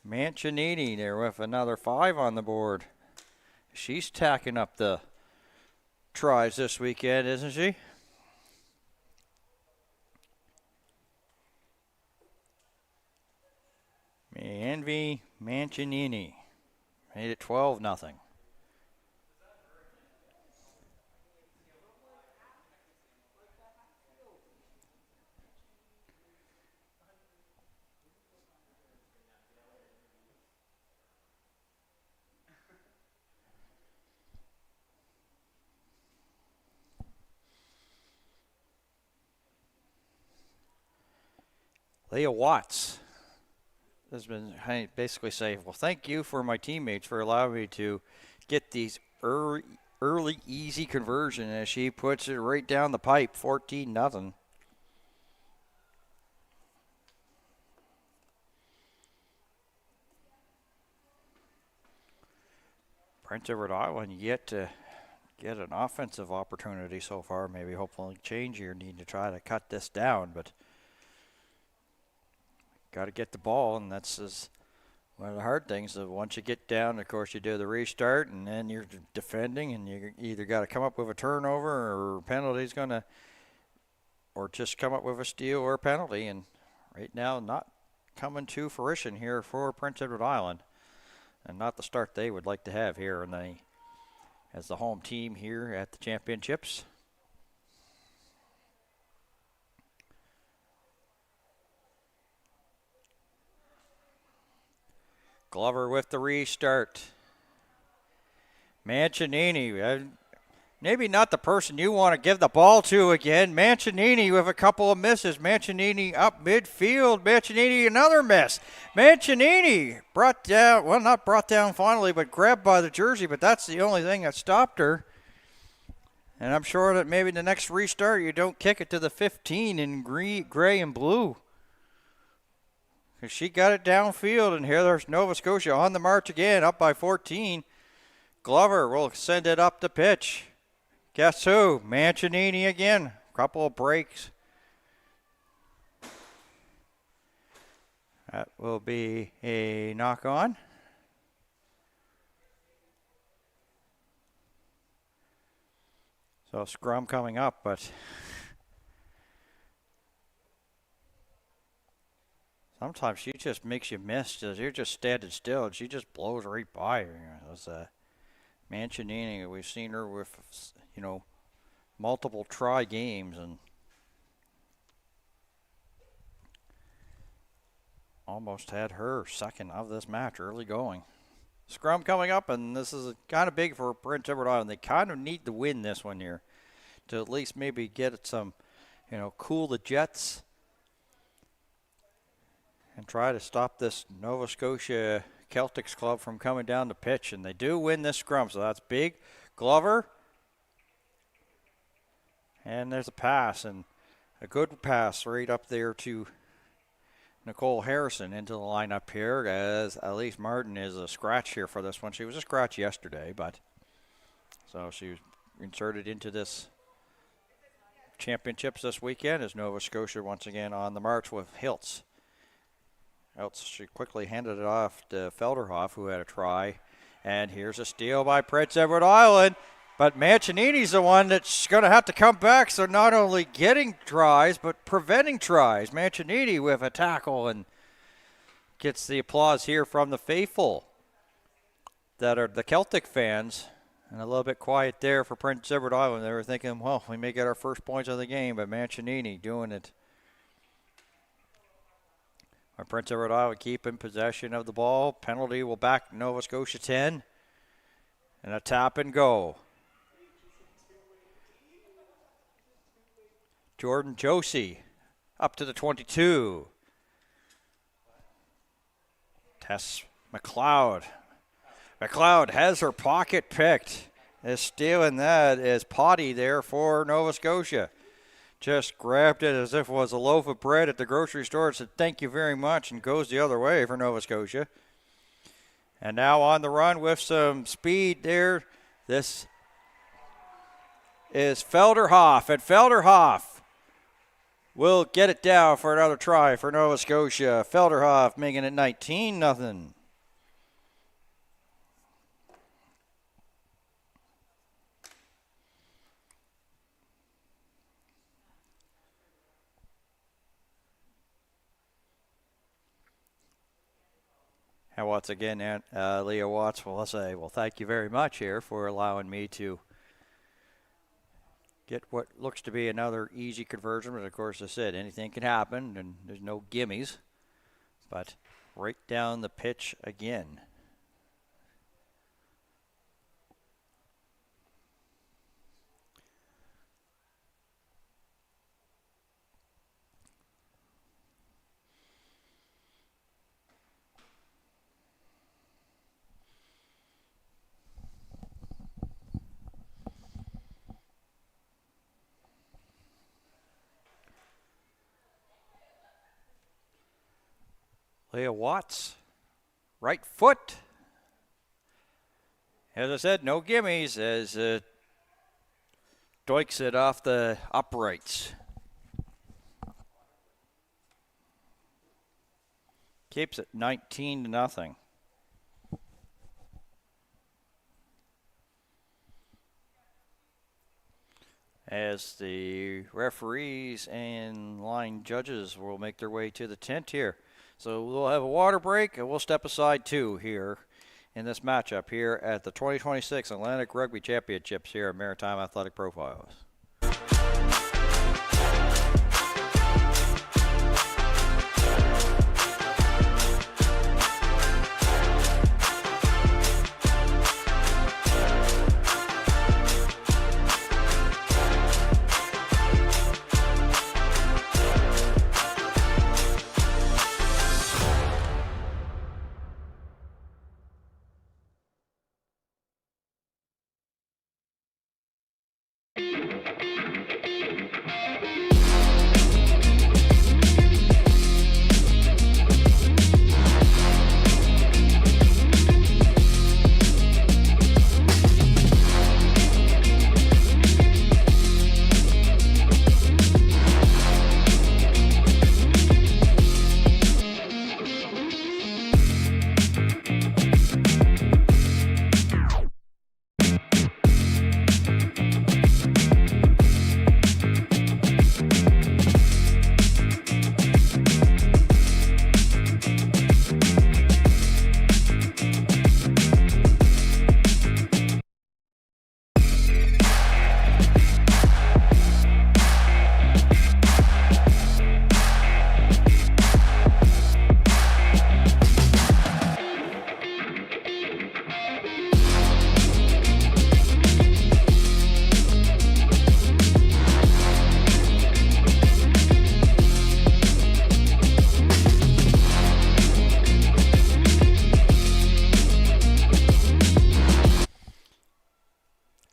Mancinini there with another 5 on the board. She's tacking up the tries this weekend, isn't she? Envy Mancinini made it 12-0. Leah Watts has been basically saying, well, thank you for my teammates for allowing me to get these early easy conversion, as she puts it right down the pipe, 14-0. Prince Edward Island yet to get an offensive opportunity so far. Maybe hopefully change here, need to try to cut this down, but got to get the ball, and that's one of the hard things. That once you get down, of course, you do the restart, and then you're defending, and you either got to come up with a turnover or penalty's going to, or just come up with a steal or a penalty, and right now not coming to fruition here for Prince Edward Island, and not the start they would like to have here as the home team here at the championships. Glover with the restart. Mancinini, maybe not the person you want to give the ball to again. Mancinini with a couple of misses. Mancinini up midfield. Mancinini another miss. Mancinini brought down, well, not brought down finally, but grabbed by the jersey, but that's the only thing that stopped her. And I'm sure that maybe the next restart you don't kick it to the 15 in gray and blue. Because she got it downfield, and here there's Nova Scotia on the march again, up by 14. Glover will send it up the pitch. Guess who? Mancinini again. Couple of breaks. That will be a knock on. So scrum coming up, but sometimes she just makes you miss. You're just standing still, and she just blows right by you. That's Mancinini. We've seen her with, multiple try games, and almost had her second of this match early going. Scrum coming up, and this is kind of big for Prince Edward Island. They kind of need to win this one here to at least maybe get some, cool the jets and try to stop this Nova Scotia Celtics club from coming down the pitch. And they do win this scrum, so that's big. Glover. And there's a pass, and a good pass right up there to Nicole Harrison into the lineup here, as Elise Martin is a scratch here for this one. She was a scratch yesterday, but so she was inserted into this championships this weekend as Nova Scotia once again on the march with Hiltz. Else she quickly handed it off to Felderhoff, who had a try. And here's a steal by Prince Edward Island. But Mancinini's the one that's going to have to come back, so not only getting tries, but preventing tries. Mancinini with a tackle and gets the applause here from the faithful that are the Celtic fans. And a little bit quiet there for Prince Edward Island. They were thinking, well, we may get our first points of the game, but Mancinini doing it. Prince Edward Island keeping possession of the ball. Penalty will back Nova Scotia 10. And a tap and go. Jordan Josie up to the 22. Tess McLeod. McLeod has her pocket picked. Is stealing that as Potty there for Nova Scotia. Just grabbed it as if it was a loaf of bread at the grocery store and said, thank you very much, and goes the other way for Nova Scotia. And now on the run with some speed there. This is Felderhoff, and Felderhoff will get it down for another try for Nova Scotia. Felderhoff making it 19-0. And once again, Leah Watts will say, well, thank you very much here for allowing me to get what looks to be another easy conversion. But, of course, as I said, anything can happen, and there's no gimmies. But right down the pitch again. Leah Watts, right foot. As I said, no gimmies as doiks it off the uprights. Keeps it 19-0. As the referees and line judges will make their way to the tent here. So we'll have a water break and we'll step aside too here in this matchup here at the 2026 Atlantic Rugby Championships here at Maritime Athletic Profiles.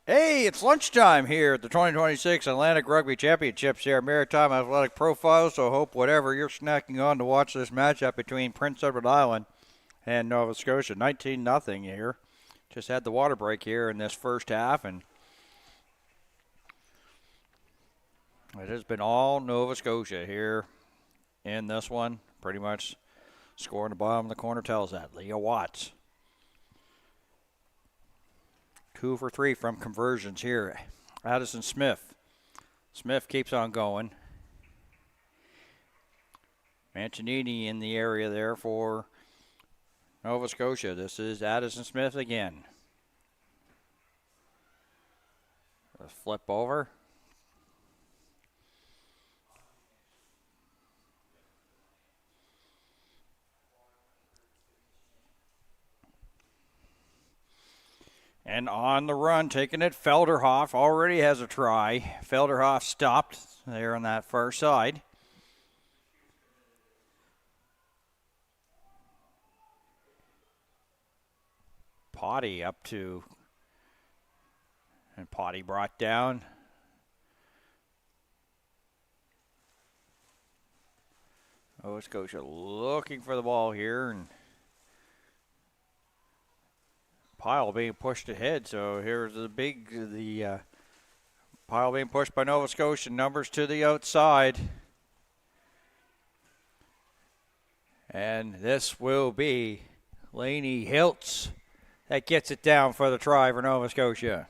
Hey, it's lunchtime here at the 2026 Atlantic Rugby Championships here at Maritime Athletic Profiles. So I hope whatever you're snacking on to watch this matchup between Prince Edward Island and Nova Scotia. 19-0 here. Just had the water break here in this first half, and it has been all Nova Scotia here in this one. Pretty much scoring the bottom of the corner tells that. Leah Watts. 2 for 3 from conversions here. Addison Smith. Smith keeps on going. Mancinini in the area there for Nova Scotia. This is Addison Smith again. A flip over. And on the run, taking it, Felderhoff already has a try. Felderhoff stopped there on that far side. Potty up to, and Potty brought down. Nova Scotia looking for the ball here, and pile being pushed ahead. So here's the pile being pushed by Nova Scotia. Numbers to the outside. And this will be Lainey Hiltz that gets it down for the try for Nova Scotia.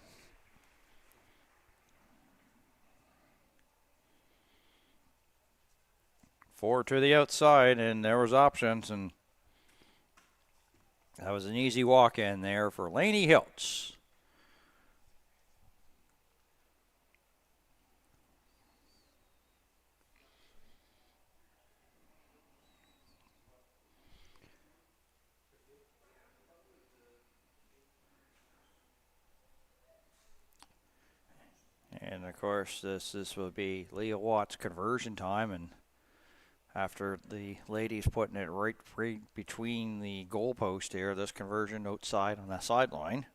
Four to the outside, and there was options, and that was an easy walk in there for Lainey Hiltz. And of course, this will be Leah Watts' conversion time, and after the ladies putting it right between the goalpost here, this conversion outside on that sideline.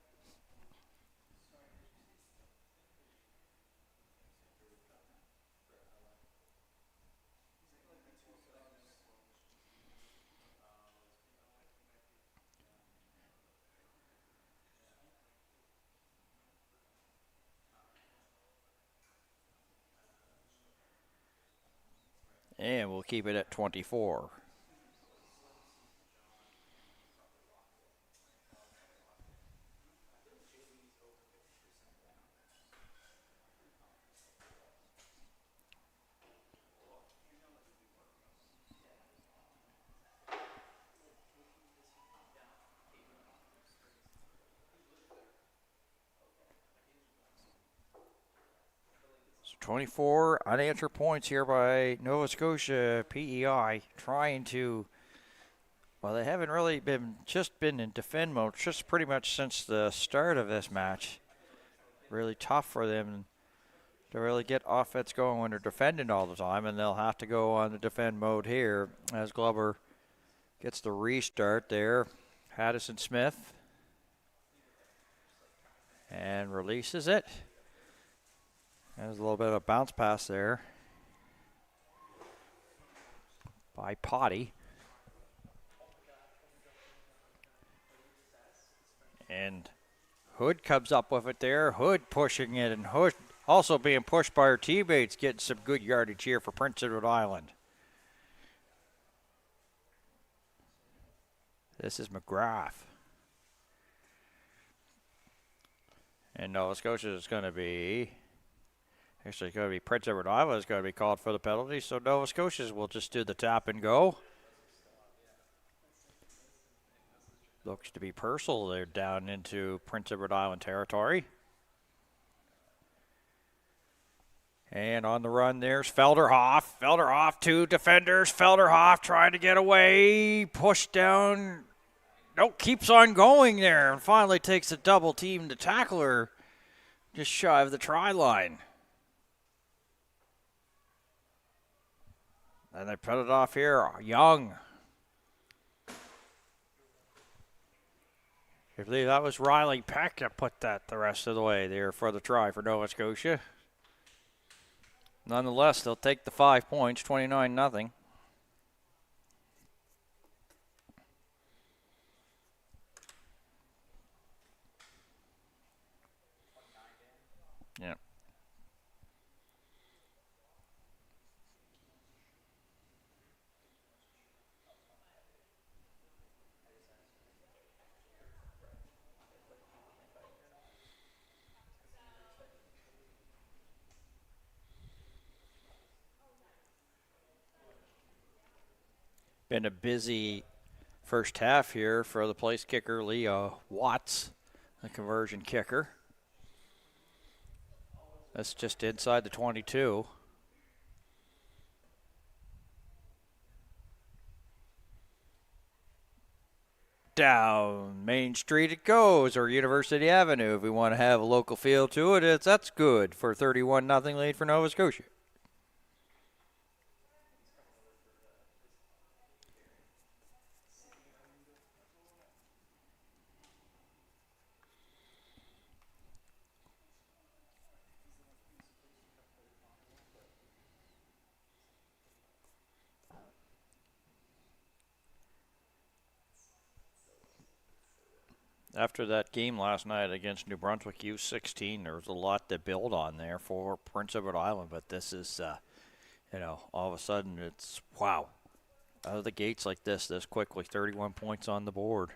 And we'll keep it at 24. So 24 unanswered points here by Nova Scotia PEI, trying to. Well, they haven't really been in defend mode just pretty much since the start of this match. Really tough for them to really get offense going when they're defending all the time, and they'll have to go on the defend mode here as Glover gets the restart there. Haddison Smith and releases it. There's a little bit of a bounce pass there by Potty. And Hood comes up with it there. Hood pushing it, and Hood also being pushed by her teammates, getting some good yardage here for Prince Edward Island. This is McGrath. And Nova Scotia is going to be, actually going to be Prince Edward Island is going to be called for the penalty, so Nova Scotia will just do the tap and go. Looks to be Purcell. They're down into Prince Edward Island territory. And on the run, there's Felderhoff. Felderhoff, two defenders. Felderhoff trying to get away. Pushed down. Nope, keeps on going there. And finally takes a double team to tackle her just shy of the try line. And they put it off here. Young. I believe that was Riley Peck that put that the rest of the way there for the try for Nova Scotia. Nonetheless, they'll take the 5 points, 29-0. Yeah. Been a busy first half here for the place kicker, Leah Watts, the conversion kicker. That's just inside the 22. Down Main Street it goes, or University Avenue. If we want to have a local feel to it, that's good for 31-0 lead for Nova Scotia. After that game last night against New Brunswick U16, there was a lot to build on there for Prince Edward Island, but this is, all of a sudden it's, wow, out of the gates like this quickly, 31 points on the board.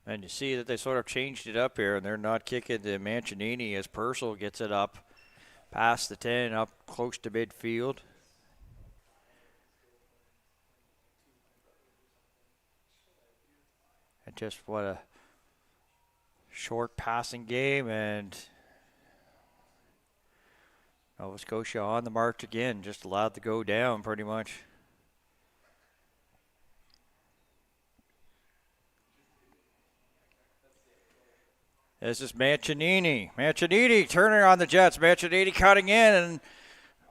And you see that they sort of changed it up here, and they're not kicking to Mancinini as Purcell gets it up past the 10, up close to midfield. And just what a short passing game, and Nova Scotia on the march again, just allowed to go down pretty much. This is Mancinini. Mancinini turning on the Jets. Mancinini cutting in,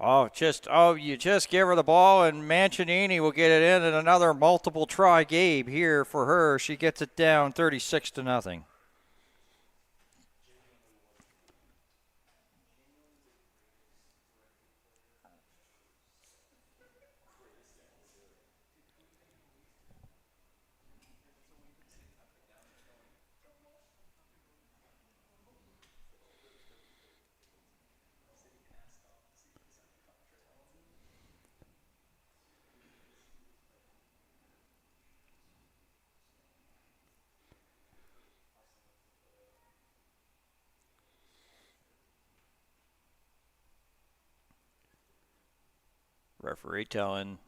and you just give her the ball, and Mancinini will get it in, and another multiple try game here for her. She gets it down 36-0. Referee telling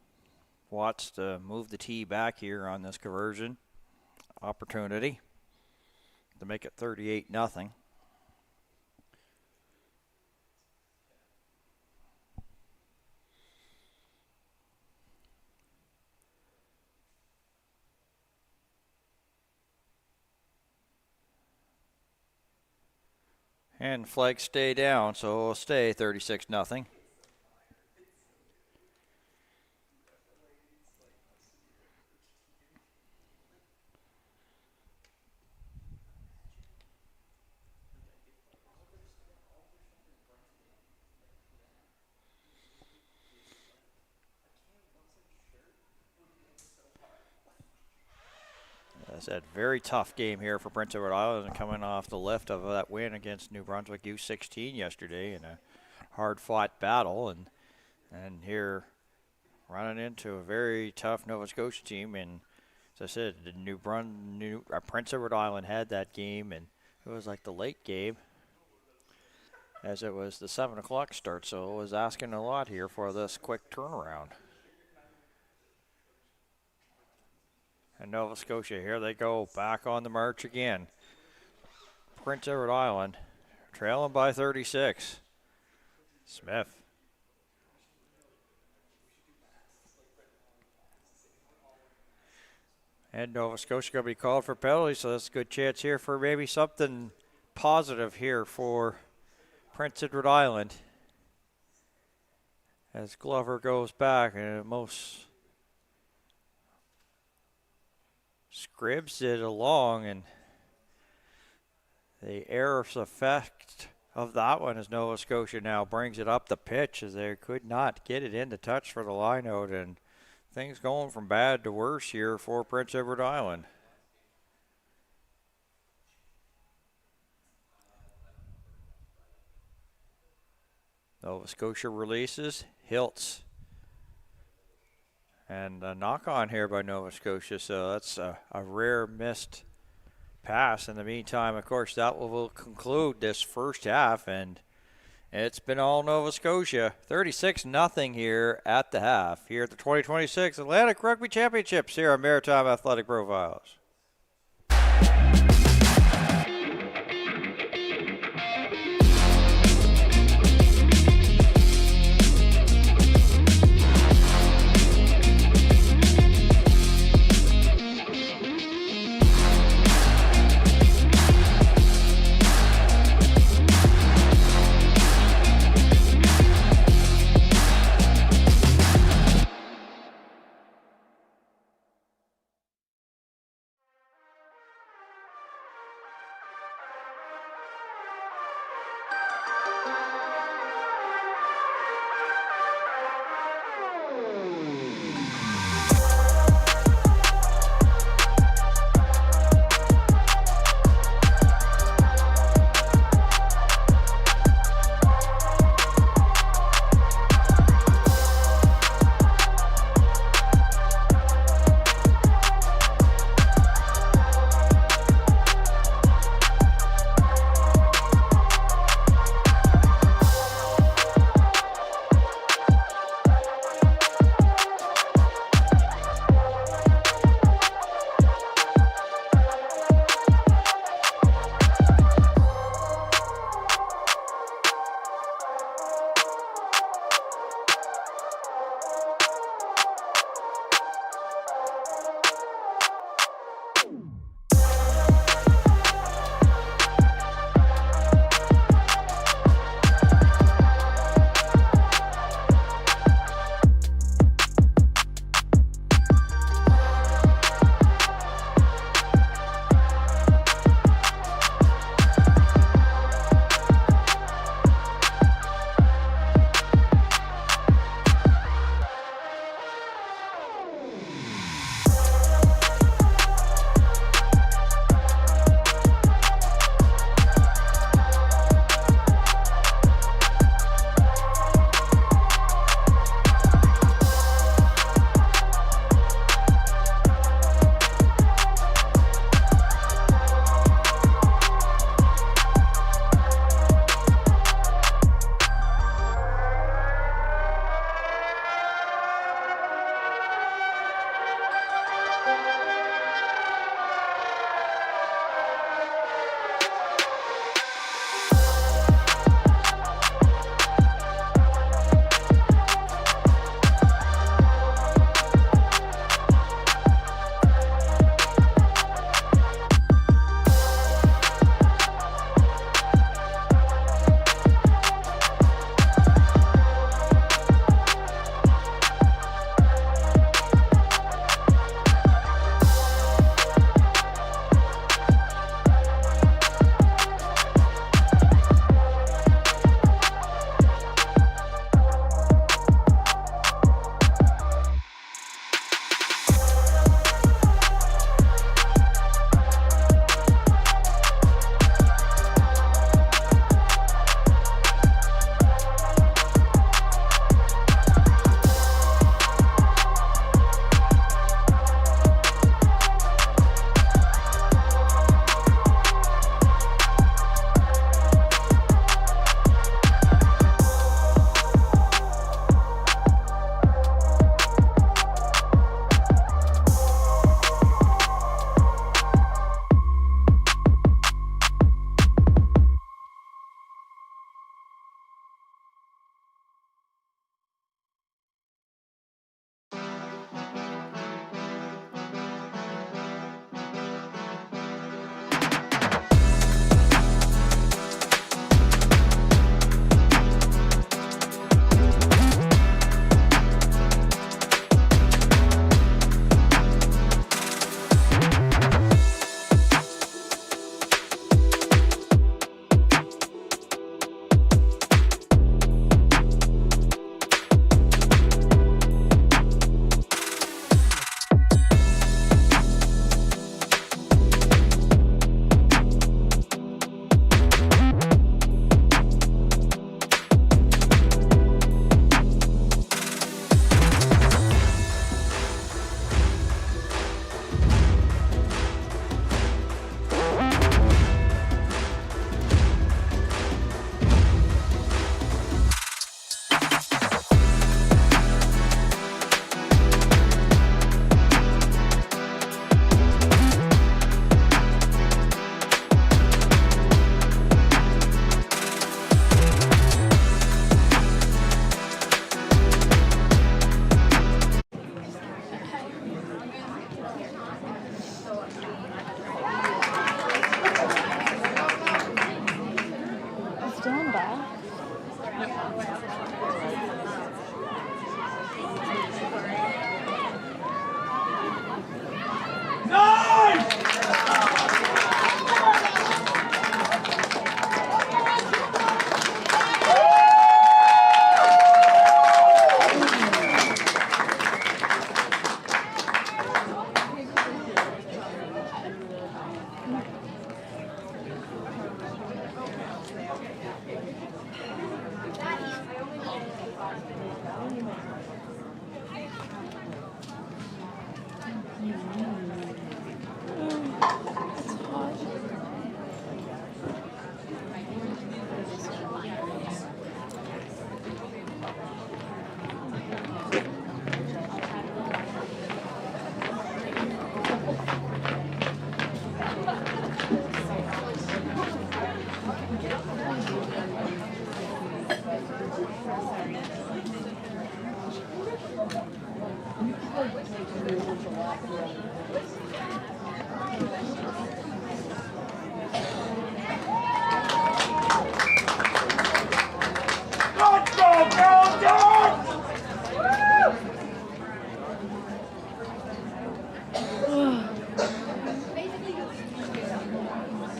Watts to move the tee back here on this conversion opportunity to make it 38-0. And flags stay down, so it'll stay 36-0. It's a very tough game here for Prince Edward Island, coming off the lift of that win against New Brunswick U16 yesterday in a hard-fought battle, and here running into a very tough Nova Scotia team. And as I said, the Prince Edward Island had that game, and it was like the late game, as it was the 7 o'clock start, so it was asking a lot here for this quick turnaround. And Nova Scotia, here they go, back on the march again. Prince Edward Island trailing by 36. Smith. And Nova Scotia going to be called for penalty, so that's a good chance here for maybe something positive here for Prince Edward Island. As Glover goes back, and most scribs it along, and the air's effect of that one is Nova Scotia now brings it up the pitch, as they could not get it into touch for the line out, and things going from bad to worse here for Prince Edward Island. Nova Scotia releases, Hiltz. And a knock on here by Nova Scotia, so that's a rare missed pass. In the meantime, of course, that will conclude this first half, and it's been all Nova Scotia. 36-0 here at the half, here at the 2026 Atlantic Rugby Championships here on Maritime Athletic Profiles.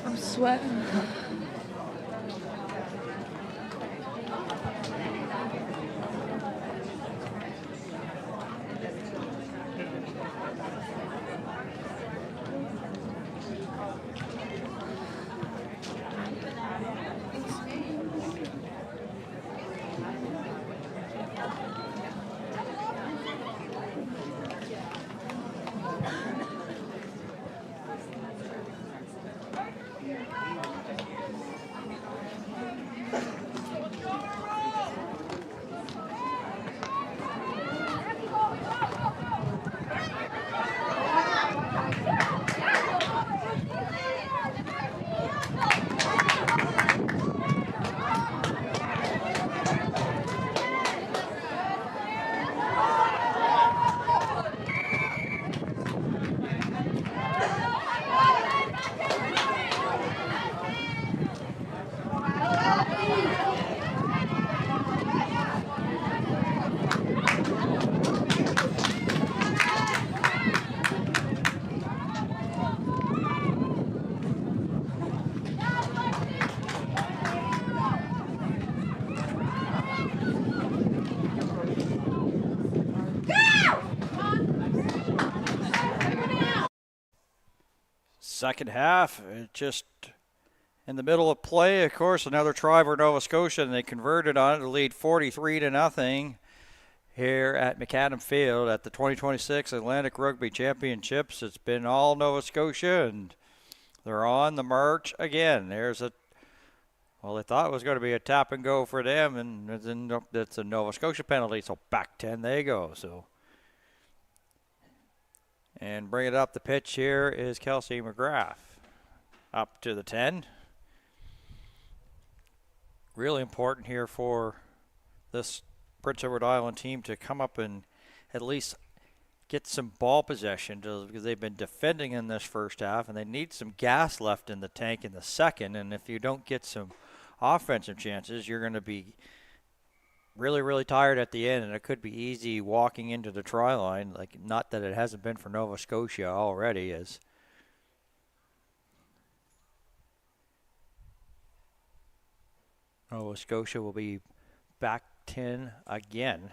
I'm sweating. Second half, just in the middle of play, of course, another try for Nova Scotia, and they converted on it to lead 43-0 here at McAdam Field at the 2026 Atlantic Rugby Championships. It's been all Nova Scotia, and they're on the march again. There's well, they thought it was going to be a tap and go for them, and it's a Nova Scotia penalty, so back 10 they go. So. And bring it up the pitch here is Kelsey McGrath. Up to the 10. Really important here for this Prince Edward Island team to come up and at least get some ball possession because they've been defending in this first half and they need some gas left in the tank in the second. And if you don't get some offensive chances, you're going to be really, really tired at the end, and it could be easy walking into the try line. Like, not that it hasn't been for Nova Scotia already, as Nova Scotia will be back 10 again.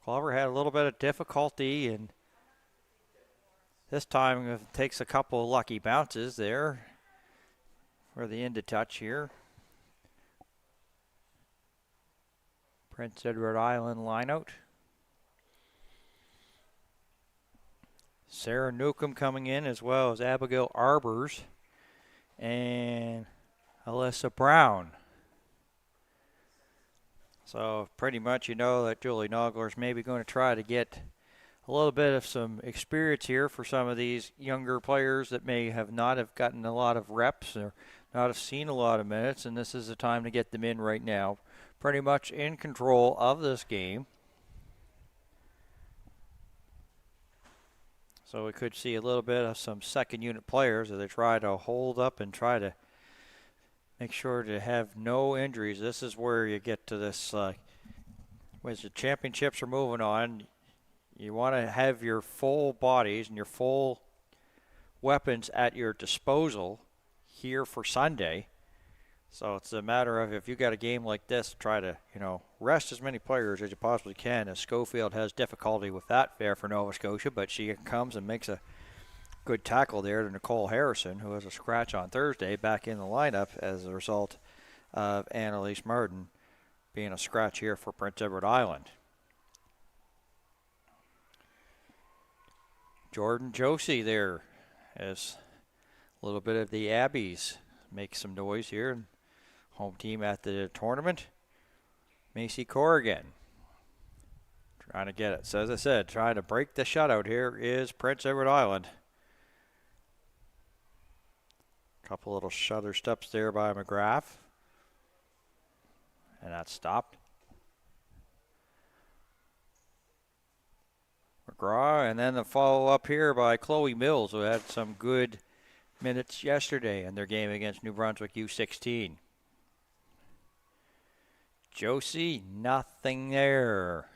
Clover had a little bit of difficulty, and this time it takes a couple of lucky bounces there for the end of touch here. Prince Edward Island lineout. Sarah Newcomb coming in, as well as Abigail Arbors and Alyssa Brown. So pretty much you know that Julie Nogler's maybe going to try to get a little bit of some experience here for some of these younger players that may have not have gotten a lot of reps or not have seen a lot of minutes, and this is the time to get them in right now. Pretty much in control of this game. So we could see a little bit of some second unit players as they try to hold up and try to make sure to have no injuries. This is where you get to this, as the championships are moving on, you want to have your full bodies and your full weapons at your disposal here for Sunday. So it's a matter of, if you got a game like this, try to, rest as many players as you possibly can. As Schofield has difficulty with that there for Nova Scotia, but she comes and makes a good tackle there to Nicole Harrison, who has a scratch on Thursday, back in the lineup as a result of Annalise Martin being a scratch here for Prince Edward Island. Jordan Josie there as a little bit of the Abbeys make some noise here. Home team at the tournament. Macy Corrigan trying to get it. So as I said, trying to break the shutout here is Prince Edward Island. Couple little shutter steps there by McGrath. And that stopped. McGraw, and then the follow-up here by Chloe Mills, who had some good minutes yesterday in their game against New Brunswick U16. Josie, nothing there.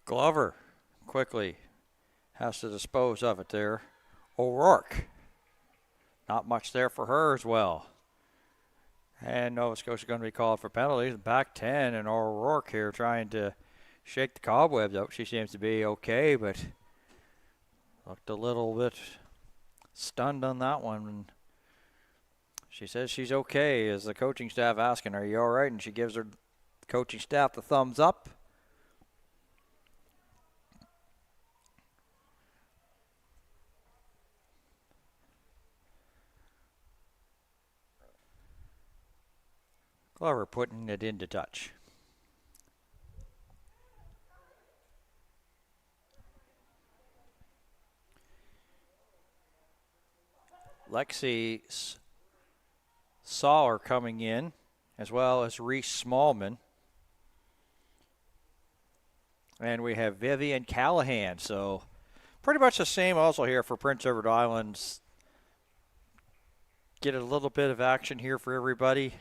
Glover quickly has to dispose of it there. O'Rourke, not much there for her as well. And Nova Scotia going to be called for penalties. Back 10, and O'Rourke here trying to shake the cobwebs out. She seems to be okay, but looked a little bit stunned on that one. She says she's okay, as the coaching staff asking, are you all right? And she gives her coaching staff the thumbs up. Glover putting it into touch. Lexi Saller coming in, as well as Reese Smallman. And we have Vivian Callahan. So pretty much the same also here for Prince Edward Islands. Get a little bit of action here for everybody.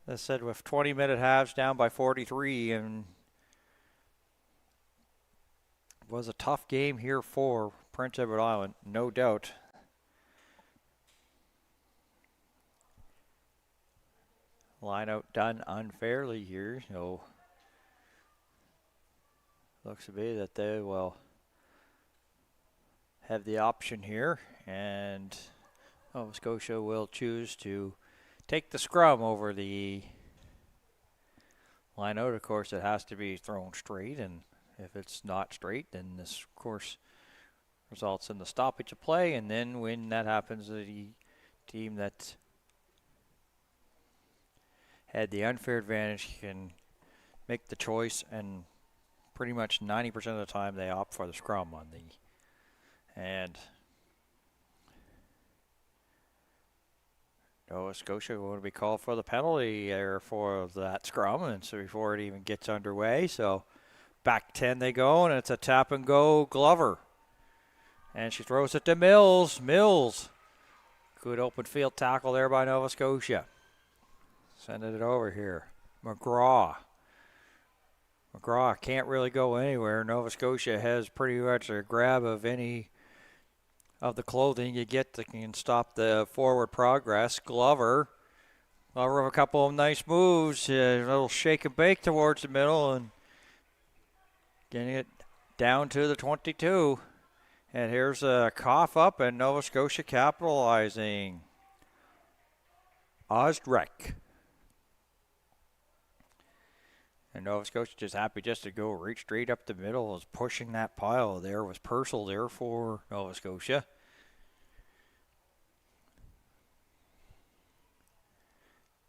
As I said, with 20-minute halves down by 43, and it was a tough game here for Prince Edward Island, no doubt. Line out done unfairly here, so looks to be that they will have the option here, and Nova Scotia will choose to take the scrum over the line out. Of course, it has to be thrown straight, and if it's not straight, then this, of course, results in the stoppage of play, and then when that happens, the team that had the unfair advantage can make the choice, and pretty much 90% of the time they opt for the scrum on the, and Nova Scotia going to be called for the penalty there for that scrum, and so before it even gets underway. So back 10 they go, and it's a tap and go Glover. And she throws it to Mills. Mills, good open field tackle there by Nova Scotia. Sending it over here. McGraw. McGraw can't really go anywhere. Nova Scotia has pretty much a grab of any of the clothing you get that can stop the forward progress. Glover with a couple of nice moves. A little shake and bake towards the middle and getting it down to the 22. And here's a cough up, and Nova Scotia capitalizing. Osdreck. And Nova Scotia just happy just to go right straight up the middle. Was pushing that pile there. Was Purcell there for Nova Scotia.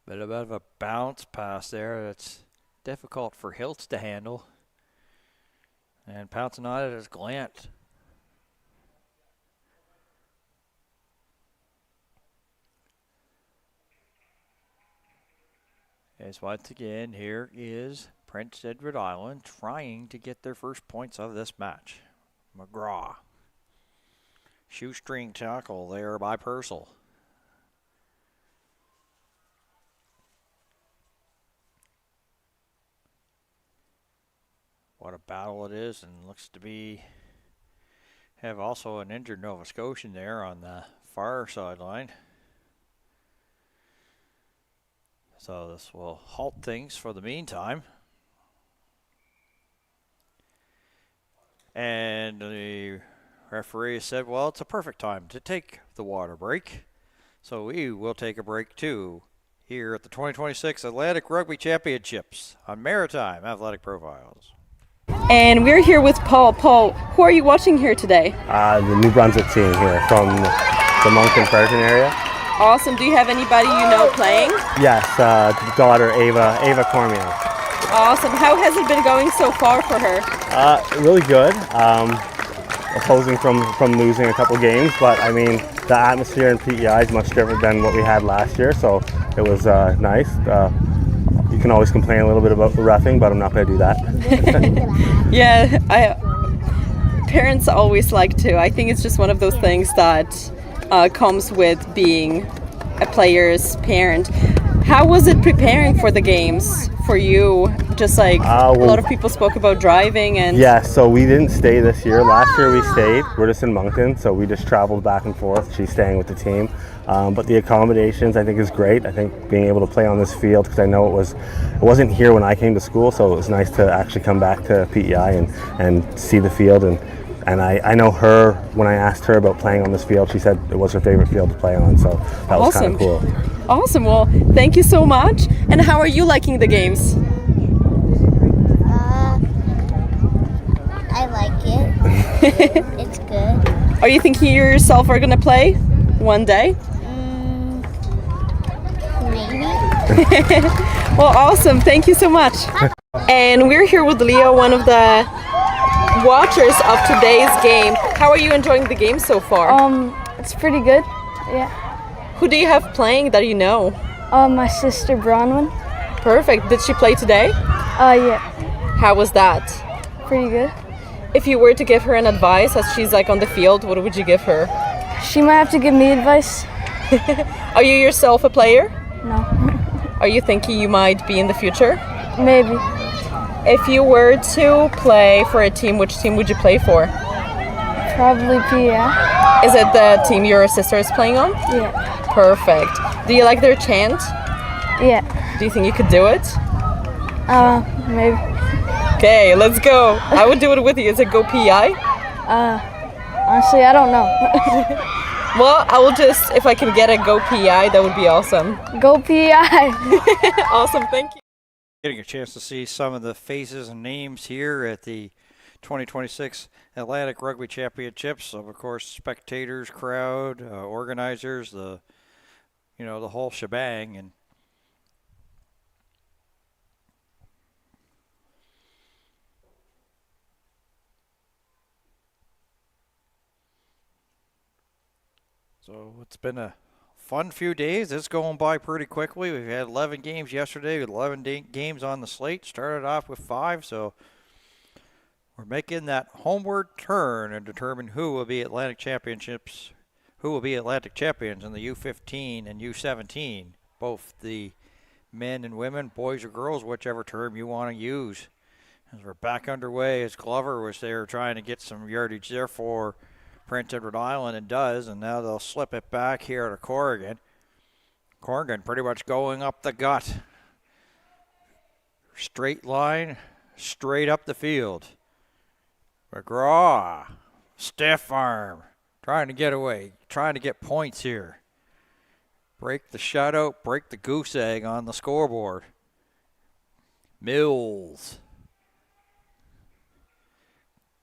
Bit of a bounce pass there. That's difficult for Hiltz to handle. And pouncing on it is Glant. As once again, here is Prince Edward Island trying to get their first points of this match. McGraw. Shoestring tackle there by Purcell. What a battle it is, and looks to be have also an injured Nova Scotian there on the far sideline. So this will halt things for the meantime. And the referee said, well, it's a perfect time to take the water break. So we will take a break too here at the 2026 Atlantic Rugby Championships on Maritime Athletic Profiles. And we're here with Paul. Paul, who are you watching here today? The New Brunswick team here from the Moncton Ferguson area. Awesome. Do you have anybody you know playing? Yes, daughter Ava Cormier. Awesome. How has it been going so far for her? Really good. Opposing from losing a couple games, but I mean the atmosphere in PEI is much different than what we had last year, so it was nice. You can always complain a little bit about the reffing, but I'm not going to do that. Yeah, parents always like to. I think it's just one of those things that comes with being a player's parent. How was it preparing for the games for you? Just like a lot of people spoke about driving and... Yeah, so we didn't stay this year. Last year we stayed. We're just in Moncton, so we just traveled back and forth. She's staying with the team. But the accommodations I think is great. I think being able to play on this field, because I know it wasn't here when I came to school, so it was nice to actually come back to PEI and see the field. And I know her, when I asked her about playing on this field, she said it was her favorite field to play on, so that was kind of cool. Awesome. Well, thank you so much. And how are you liking the games? I like it. It's good. Are you thinking you yourself are going to play one day? Maybe. Well, awesome. Thank you so much. And we're here with Leo, one of the watchers of today's game. How are you enjoying the game so far? It's pretty good. Yeah. Who do you have playing that you know? My sister Bronwyn. Perfect. Did she play today? Yeah. How was that? Pretty good. If you were to give her an advice as she's like on the field, what would you give her? She might have to give me advice. Are you yourself a player? No. Are you thinking you might be in the future? Maybe. If you were to play for a team, which team would you play for? Probably PEI. Is it the team your sister is playing on? Yeah. Perfect. Do you like their chant? Yeah. Do you think you could do it? Maybe. Okay, let's go. I would do it with you. Is it Go PEI? Honestly, I don't know. Well, I will just, if I can get a Go PEI, that would be awesome. Go PEI. Awesome, thank you. Getting a chance to see some of the faces and names here at the 2026 Atlantic Rugby Championships. Of course, spectators, crowd, organizers, the whole shebang. And so it's been a fun few days. It's going by pretty quickly. We've had 11 games yesterday with 11 games on the slate. Started off with 5, so we're making that homeward turn and determine who will be Atlantic champions in the U15 and U17, both the men and women, boys or girls, whichever term you want to use. As we're back underway, as Glover was there trying to get some yardage there for Prince Edward Island, and does, and now they'll slip it back here to Corrigan. Corrigan pretty much going up the gut. Straight line, straight up the field. McGraw, stiff arm, trying to get away, trying to get points here. Break the shutout, break the goose egg on the scoreboard. Mills.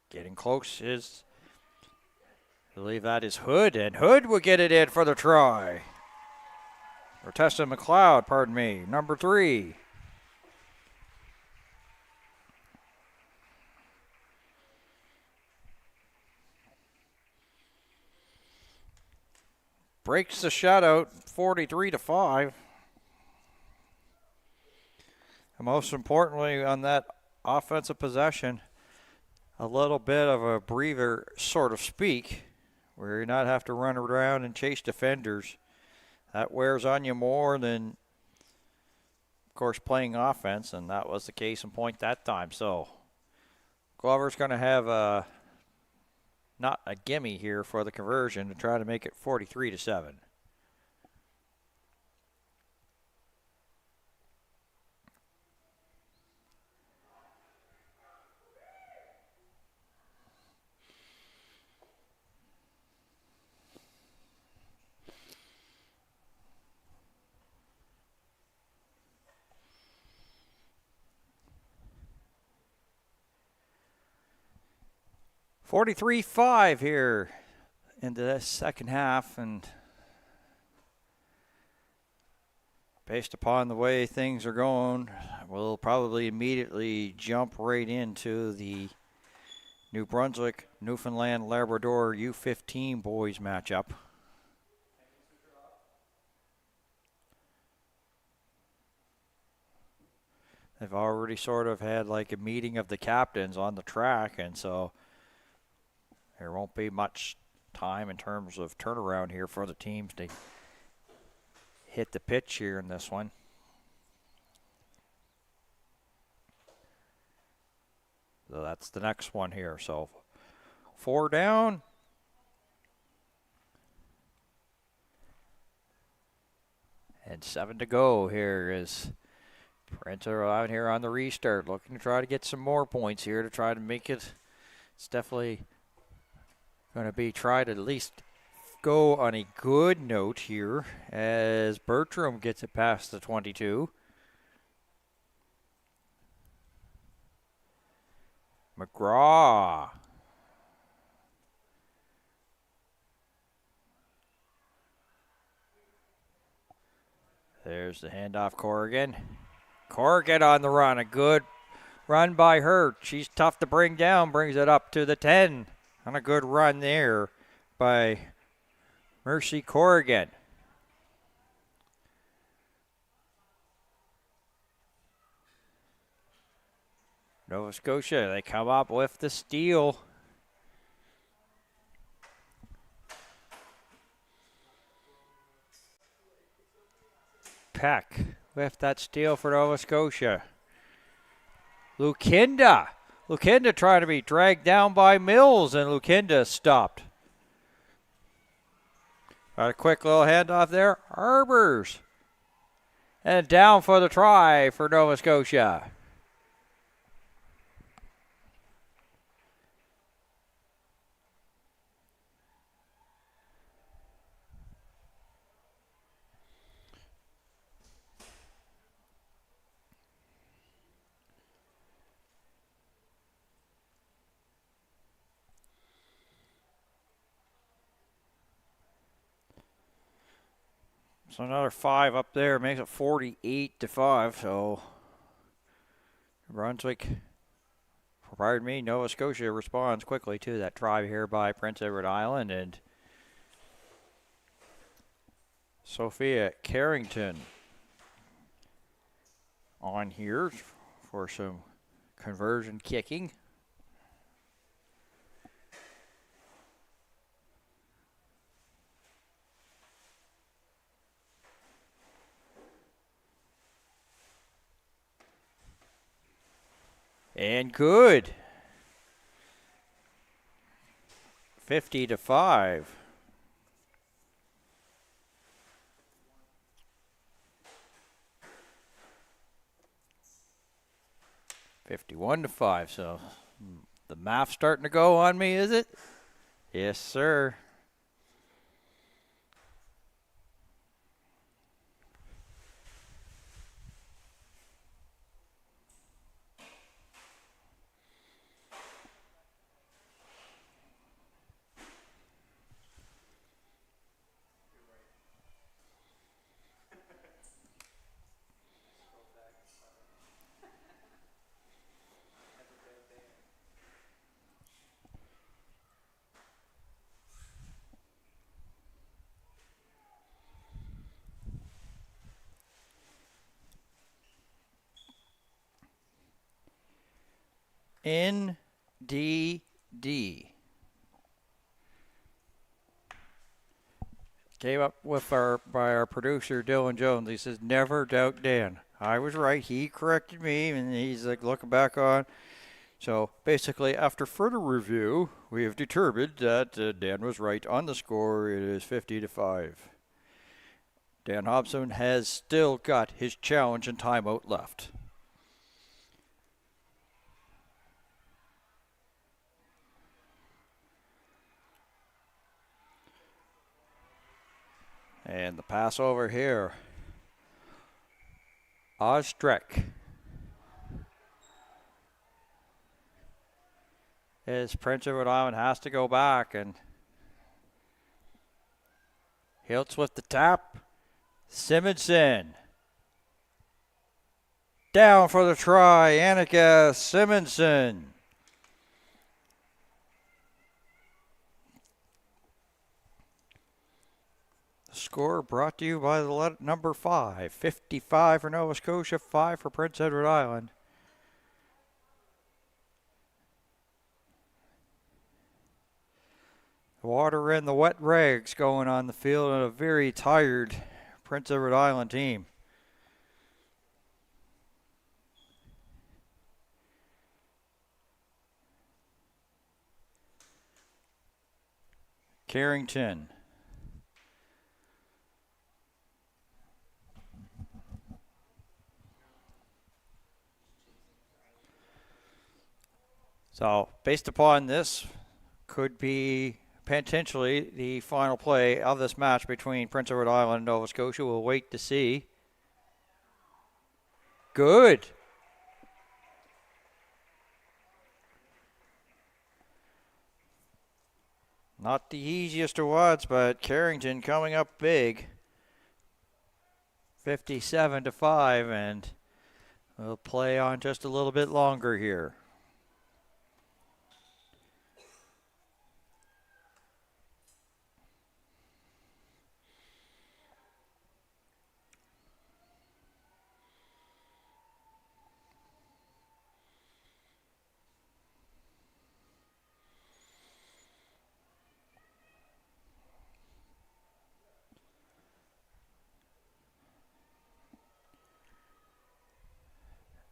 Getting close is, I believe that is Hood, and Hood will get it in for the try. Or Tessa McLeod, pardon me, number 3. Breaks the shutout, 43-5. And most importantly, on that offensive possession, a little bit of a breather, sort of speak, where you not have to run around and chase defenders. That wears on you more than, of course, playing offense, and that was the case in point that time. So Glover's going to have not a gimme here for the conversion to try to make it 43-7. $43-5 here into the second half, and based upon the way things are going, we'll probably immediately jump right into the New Brunswick, Newfoundland, Labrador U15 boys matchup. They've already sort of had like a meeting of the captains on the track, and so there won't be much time in terms of turnaround here for the teams to hit the pitch here in this one. So that's the next one here. So 4 down. And 7 to go here is Printer out here on the restart, looking to try to get some more points here to try to make it. It's definitely going to be try to at least go on a good note here as Bertram gets it past the 22. McGraw. There's the handoff, Corrigan. Corrigan on the run, a good run by her. She's tough to bring down, brings it up to the 10. On a good run there by Mercy Corrigan. Nova Scotia, they come up with the steal. Peck with that steal for Nova Scotia. Lukinda trying to be dragged down by Mills, and Lukinda stopped. Got a quick little handoff there. Arbors. And down for the try for Nova Scotia. So another 5 up there makes it 48-5. So Brunswick, Nova Scotia responds quickly to that try here by Prince Edward Island, and Sophia Carrington on here for some conversion kicking. And good. 50-5. $51-5. So the math's starting to go on me, is it? Yes, sir. NDD. Came up with by our producer Dylan Jones. He says, "Never doubt Dan." I was right. He corrected me, and he's like looking back on. So basically, after further review, we have determined that Dan was right on the score. It is 50-5. Dan Hobson has still got his challenge and timeout left. And the pass over here. Ostrek is Prince Edward Island has to go back, and Hiltz with the tap. Simonson down for the try. Annika Simonson. Score brought to you by the number 5. 55 for Nova Scotia, 5 for Prince Edward Island. Water and the wet rags going on the field, and a very tired Prince Edward Island team. Carrington. So, based upon this, could be potentially the final play of this match between Prince Edward Island and Nova Scotia. We'll wait to see. Good. Not the easiest of odds, but Carrington coming up big. 57-5, and we'll play on just a little bit longer here.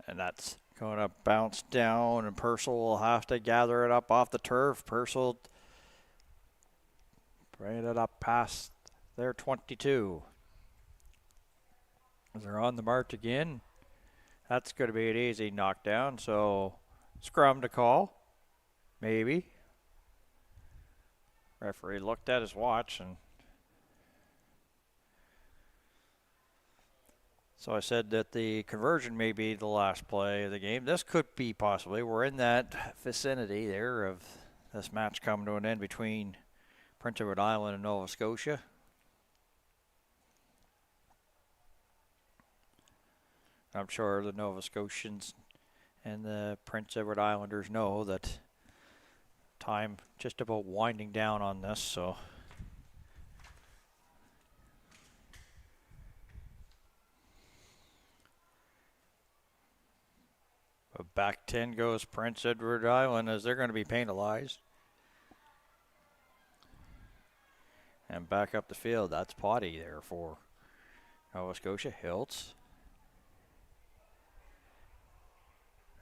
And that's going to bounce down, and Purcell will have to gather it up off the turf. Purcell bring it up past their 22. As they're on the march again, that's going to be an easy knockdown. So scrum to call, maybe. Referee looked at his watch, and so I said that the conversion may be the last play of the game. This could be possibly. We're in that vicinity there of this match coming to an end between Prince Edward Island and Nova Scotia. I'm sure the Nova Scotians and the Prince Edward Islanders know that time just about winding down on this, so back 10 goes Prince Edward Island, as they're going to be penalized. And back up the field, that's Potty there for Nova Scotia. Hiltz.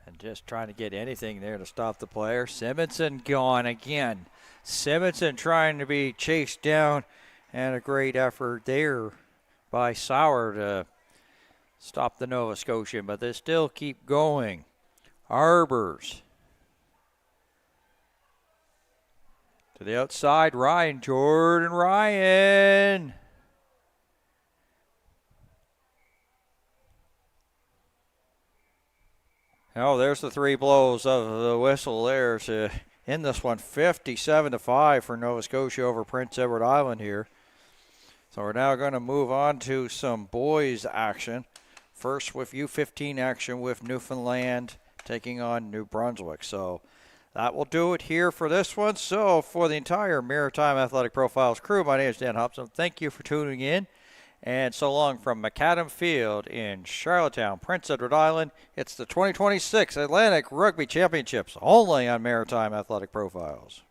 And just trying to get anything there to stop the player. Simonson gone again. Simonson trying to be chased down, and a great effort there by Sauer to stop the Nova Scotian, but they still keep going. Arbors. To the outside, Jordan Ryan. Oh, there's the three blows of the whistle there to end this one. 57-5 for Nova Scotia over Prince Edward Island here. So we're now going to move on to some boys action. First with U15 action with Newfoundland taking on New Brunswick. So that will do it here for this one. So for the entire Maritime Athletic Profiles crew, my name is Dan Hobson. Thank you for tuning in. And so long from Macadam Field in Charlottetown, Prince Edward Island. It's the 2026 Atlantic Rugby Championships, only on Maritime Athletic Profiles.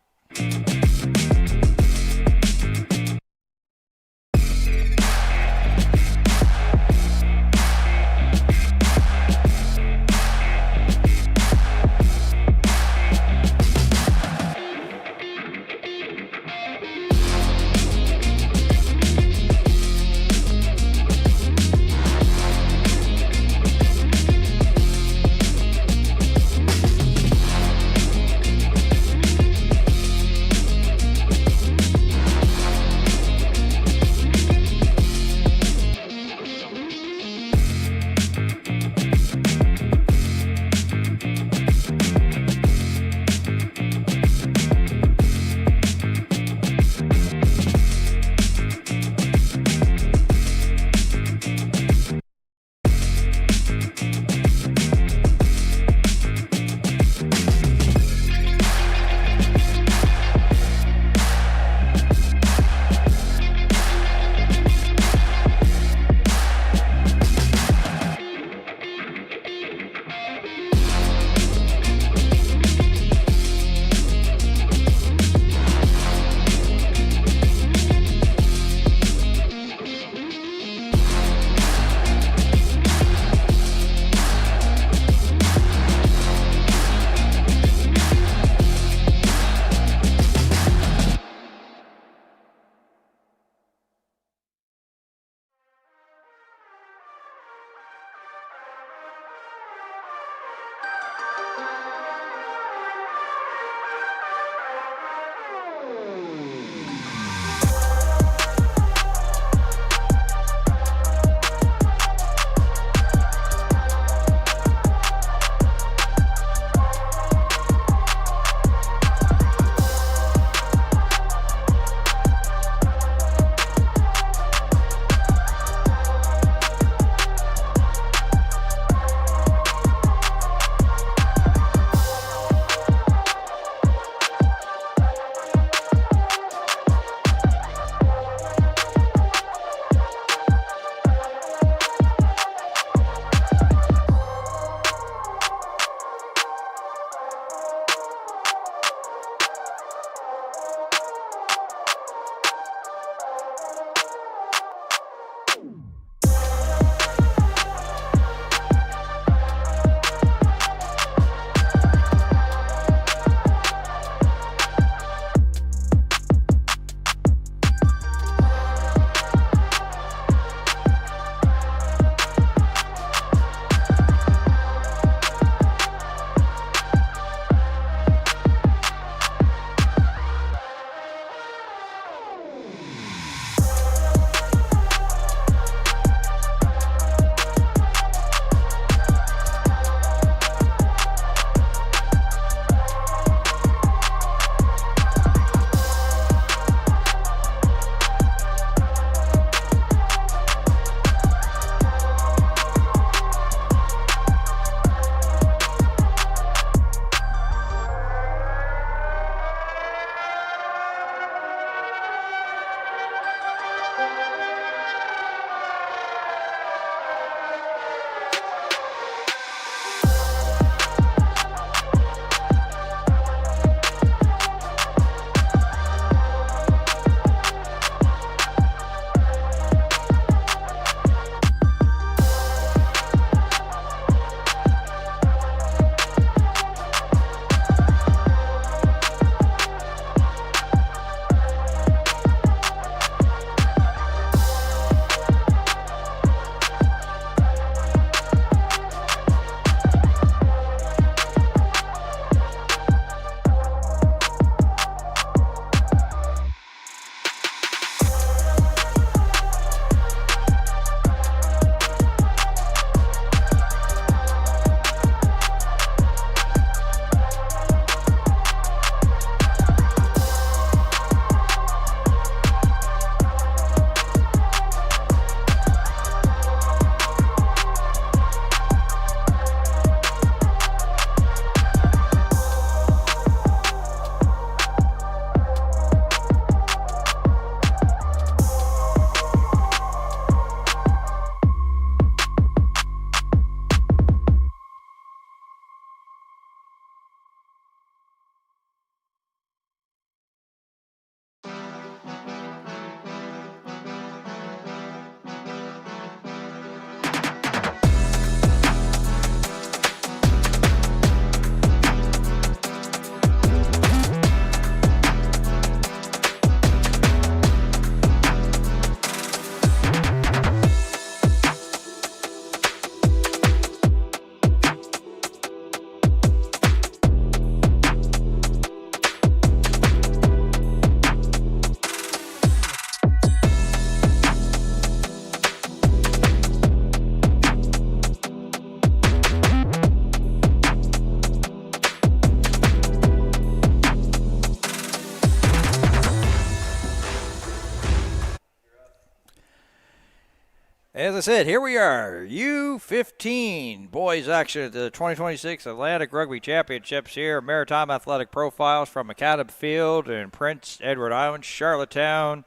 As I said, here we are, U15 boys action at the 2026 Atlantic Rugby Championships here. Maritime Athletic Profiles from Macadam Field in Prince Edward Island, Charlottetown,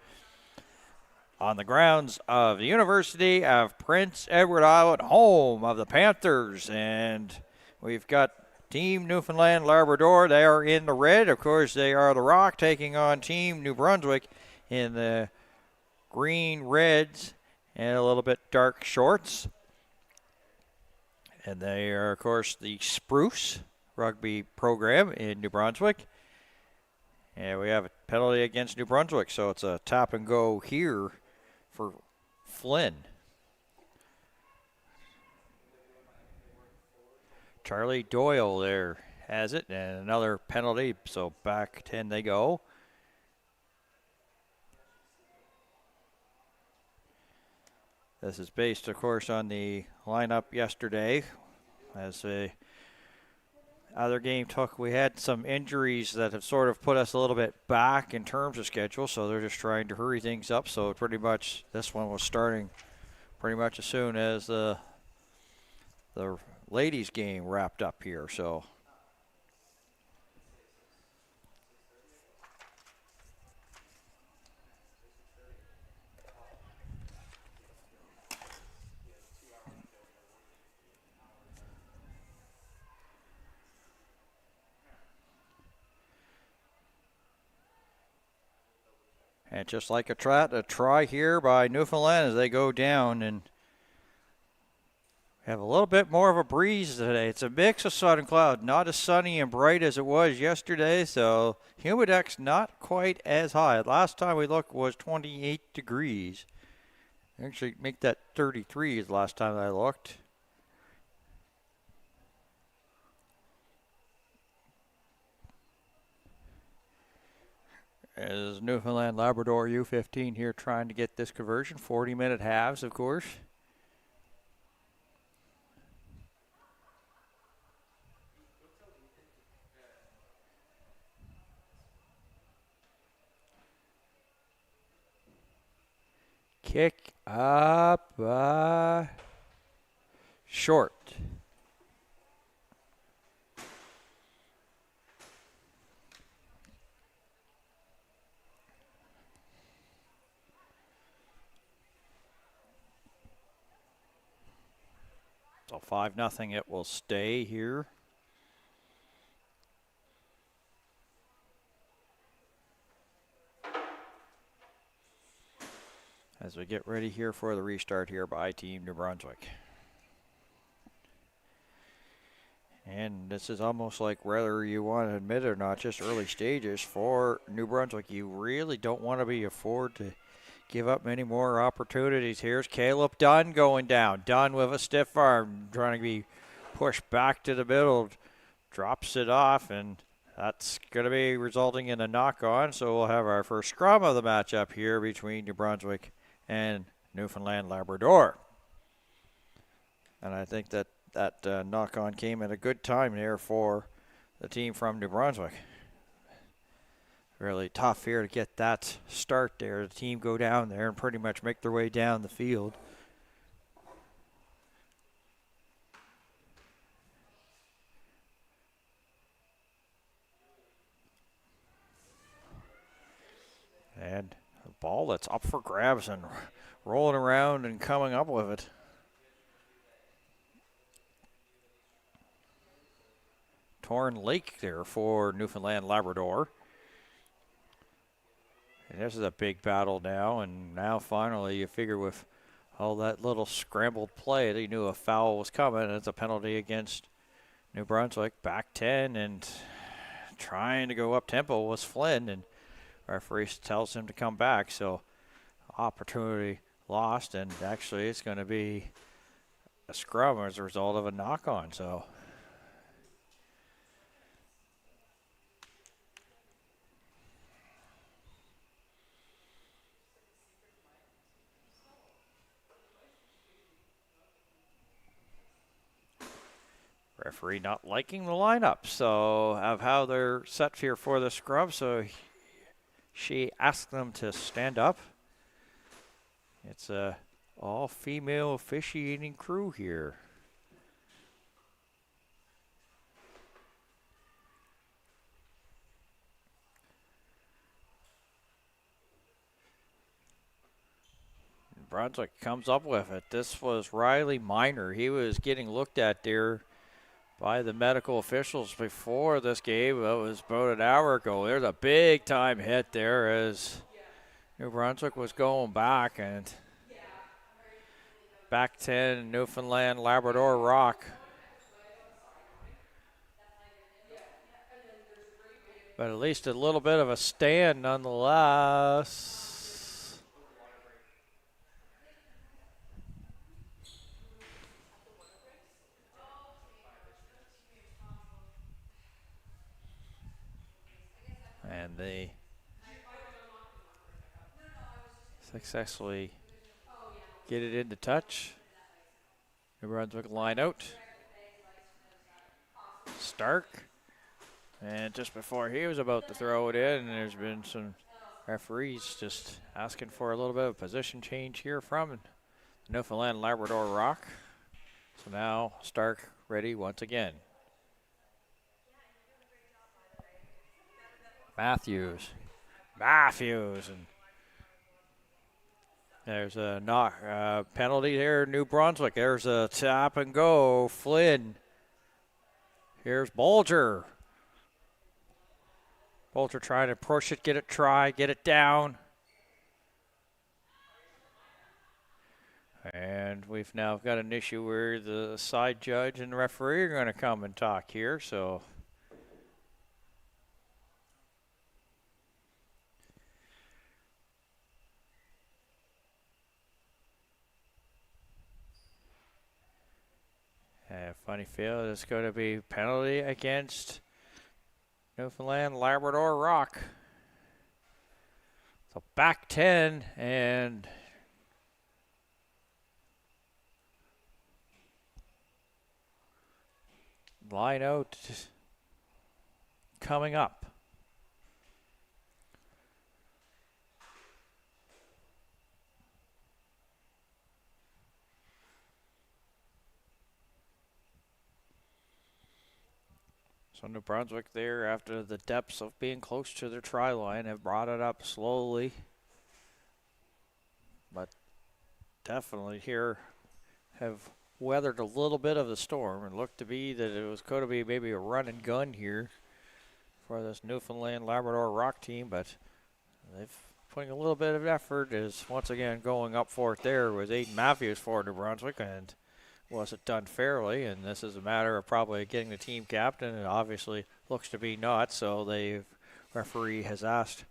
on the grounds of the University of Prince Edward Island, home of the Panthers. And we've got Team Newfoundland Labrador. They are in the red. Of course, they are the Rock taking on Team New Brunswick in the green reds and a little bit dark shorts. And they are, of course, the Spruce rugby program in New Brunswick. And we have a penalty against New Brunswick, so it's a tap and go here for Flynn. Charlie Doyle there has it, and another penalty, so back 10 they go. This is based, of course, on the lineup yesterday. As the other game we had some injuries that have sort of put us a little bit back in terms of schedule, so they're just trying to hurry things up. So pretty much this one was starting pretty much as soon as the ladies' game wrapped up here. So and just like a try here by Newfoundland as they go down and have a little bit more of a breeze today. It's a mix of sun and cloud, not as sunny and bright as it was yesterday, so humidex not quite as high. Last time we looked was 28 degrees. Actually make that 33 is the last time I looked. As Newfoundland Labrador U15 here trying to get this conversion. 40-minute halves, of course. Kick up short. So 5-0 it will stay here. As we get ready here for the restart here by Team New Brunswick. And this is almost like, whether you want to admit it or not, just early stages for New Brunswick. You really don't want to be afford to give up many more opportunities. Here's Caleb Dunn going down. Dunn with a stiff arm, trying to be pushed back to the middle. Drops it off, and that's going to be resulting in a knock-on. So we'll have our first scrum of the matchup here between New Brunswick and Newfoundland Labrador. And I think that knock-on came at a good time there for the team from New Brunswick. Really tough here to get that start there. The team go down there and pretty much make their way down the field. And a ball that's up for grabs and rolling around and coming up with it. Torn Lake there for Newfoundland Labrador. And this is a big battle now, and now finally you figure with all that little scrambled play that you knew a foul was coming, and it's a penalty against New Brunswick. Back 10, and trying to go up tempo was Flynn, and referee tells him to come back, so opportunity lost, and actually it's going to be a scrum as a result of a knock-on, so. Referee not liking the lineup, so of how they're set here for the scrub, so she asked them to stand up. It's a all female officiating crew here. Brunswick comes up with it. This was Riley Miner. He was getting looked at there by the medical officials before this game. That was about an hour ago. There's a big time hit there as New Brunswick was going back, and back 10 Newfoundland Labrador Rock. But at least a little bit of a stand nonetheless. And they successfully get it into touch. New Brunswick line out. Stark. And just before he was about to throw it in, there's been some referees just asking for a little bit of position change here from Newfoundland Labrador Rock. So now Stark ready once again. Matthews, and there's a knock penalty here. New Brunswick. There's a tap and go. Flynn. Here's Bolger. Bolger trying to push it, get it down. And we've now got an issue where the side judge and the referee are going to come and talk here. So funny feel it's going to be penalty against Newfoundland Labrador Rock. So back 10 and line out coming up. So New Brunswick there, after the depths of being close to their try line, have brought it up slowly. But definitely here have weathered a little bit of the storm and looked to be that it was going to be maybe a run and gun here for this Newfoundland Labrador Rock team. But they've putting a little bit of effort is once again going up for it there was Aiden Matthews for New Brunswick, and wasn't done fairly, and this is a matter of probably getting the team captain, and obviously looks to be not, so the referee has asked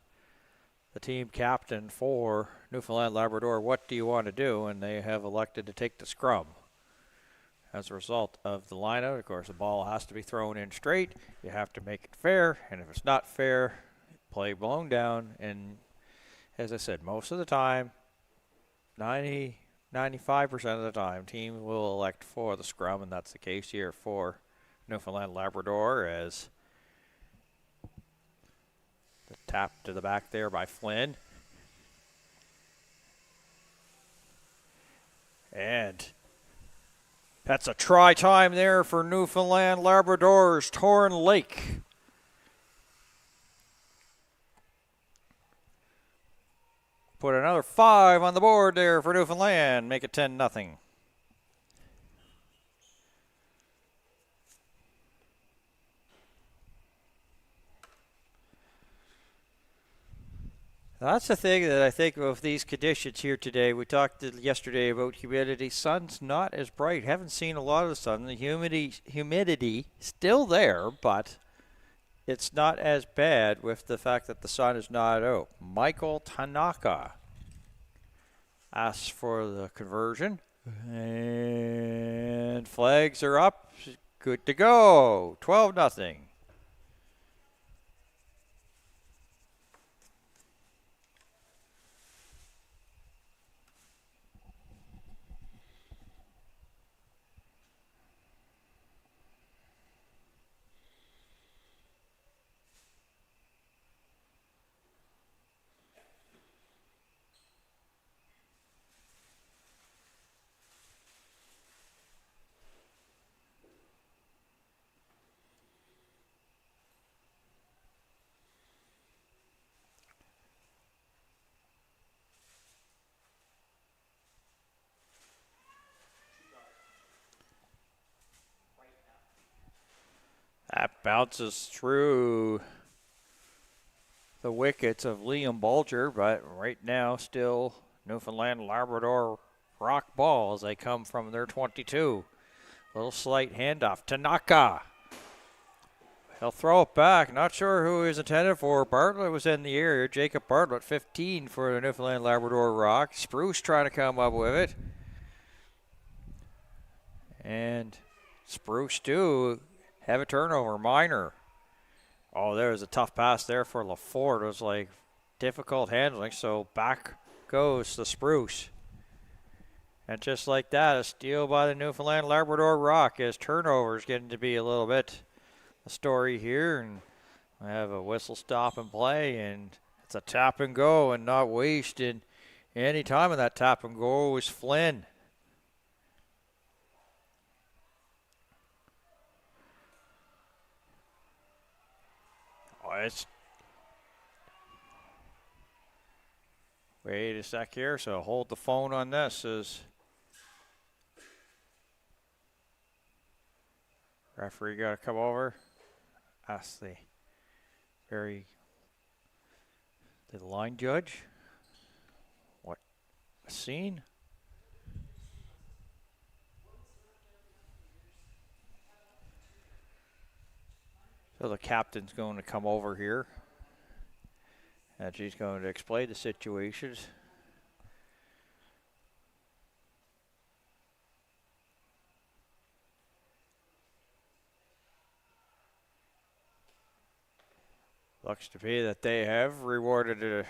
the team captain for Newfoundland Labrador, what do you want to do, and they have elected to take the scrum. As a result of the lineout, of course, the ball has to be thrown in straight. You have to make it fair, and if it's not fair, play blown down, and as I said, most of the time, 95% of the time, team will elect for the scrum, and that's the case here for Newfoundland Labrador as the tap to the back there by Flynn. And that's a try time there for Newfoundland Labrador's Torn Lake. Put another 5 on the board there for Newfoundland. Make it 10-0. That's the thing that I think of these conditions here today. We talked yesterday about humidity. Sun's not as bright. Haven't seen a lot of the sun. The humidity still there, but it's not as bad with the fact that the sun is not out. Michael Tanaka asks for the conversion. And flags are up. Good to go. 12-0. That bounces through the wickets of Liam Bulger, but right now still Newfoundland Labrador rock ball as they come from their 22. Little slight handoff. Tanaka. He'll throw it back. Not sure who he's intended for. Bartlett was in the area. Jacob Bartlett, 15 for the Newfoundland Labrador Rock. Spruce trying to come up with it. And Spruce do have a turnover. Minor. Oh, there was a tough pass there for LaForte. It was like difficult handling. So back goes the Spruce. And just like that, a steal by the Newfoundland Labrador Rock as turnovers getting to be a little bit a story here. And I have a whistle stop and play, and it's a tap and go and not wasted any time in that tap and go was Flynn. Oh, it's wait a sec here, so hold the phone on this as referee got to come over. Ask the line judge what a scene. So the captain's going to come over here and she's going to explain the situations. Looks to be that they have rewarded it.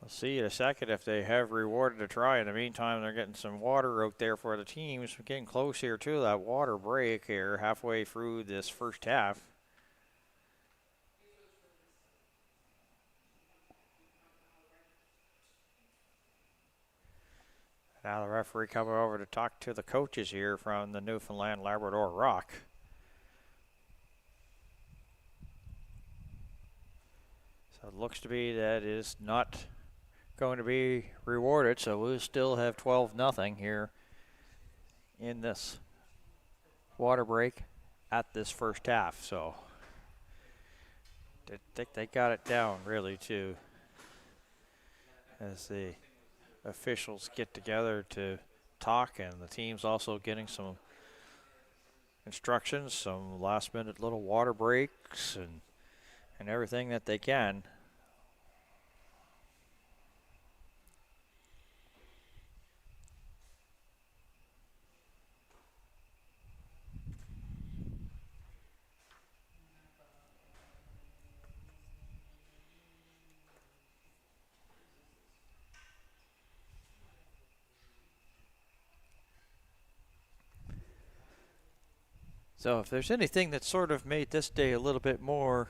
We'll see in a second if they have rewarded a try. In the meantime, they're getting some water out there for the teams. We're getting close here to that water break here, halfway through this first half. Now the referee coming over to talk to the coaches here from the Newfoundland Labrador Rock. So it looks to be that is not going to be rewarded, so we'll still have 12-0 here in this water break at this first half. So I think they got it down really too as the officials get together to talk, and the team's also getting some instructions, some last minute little water breaks and everything that they can. So if there's anything that sort of made this day a little bit more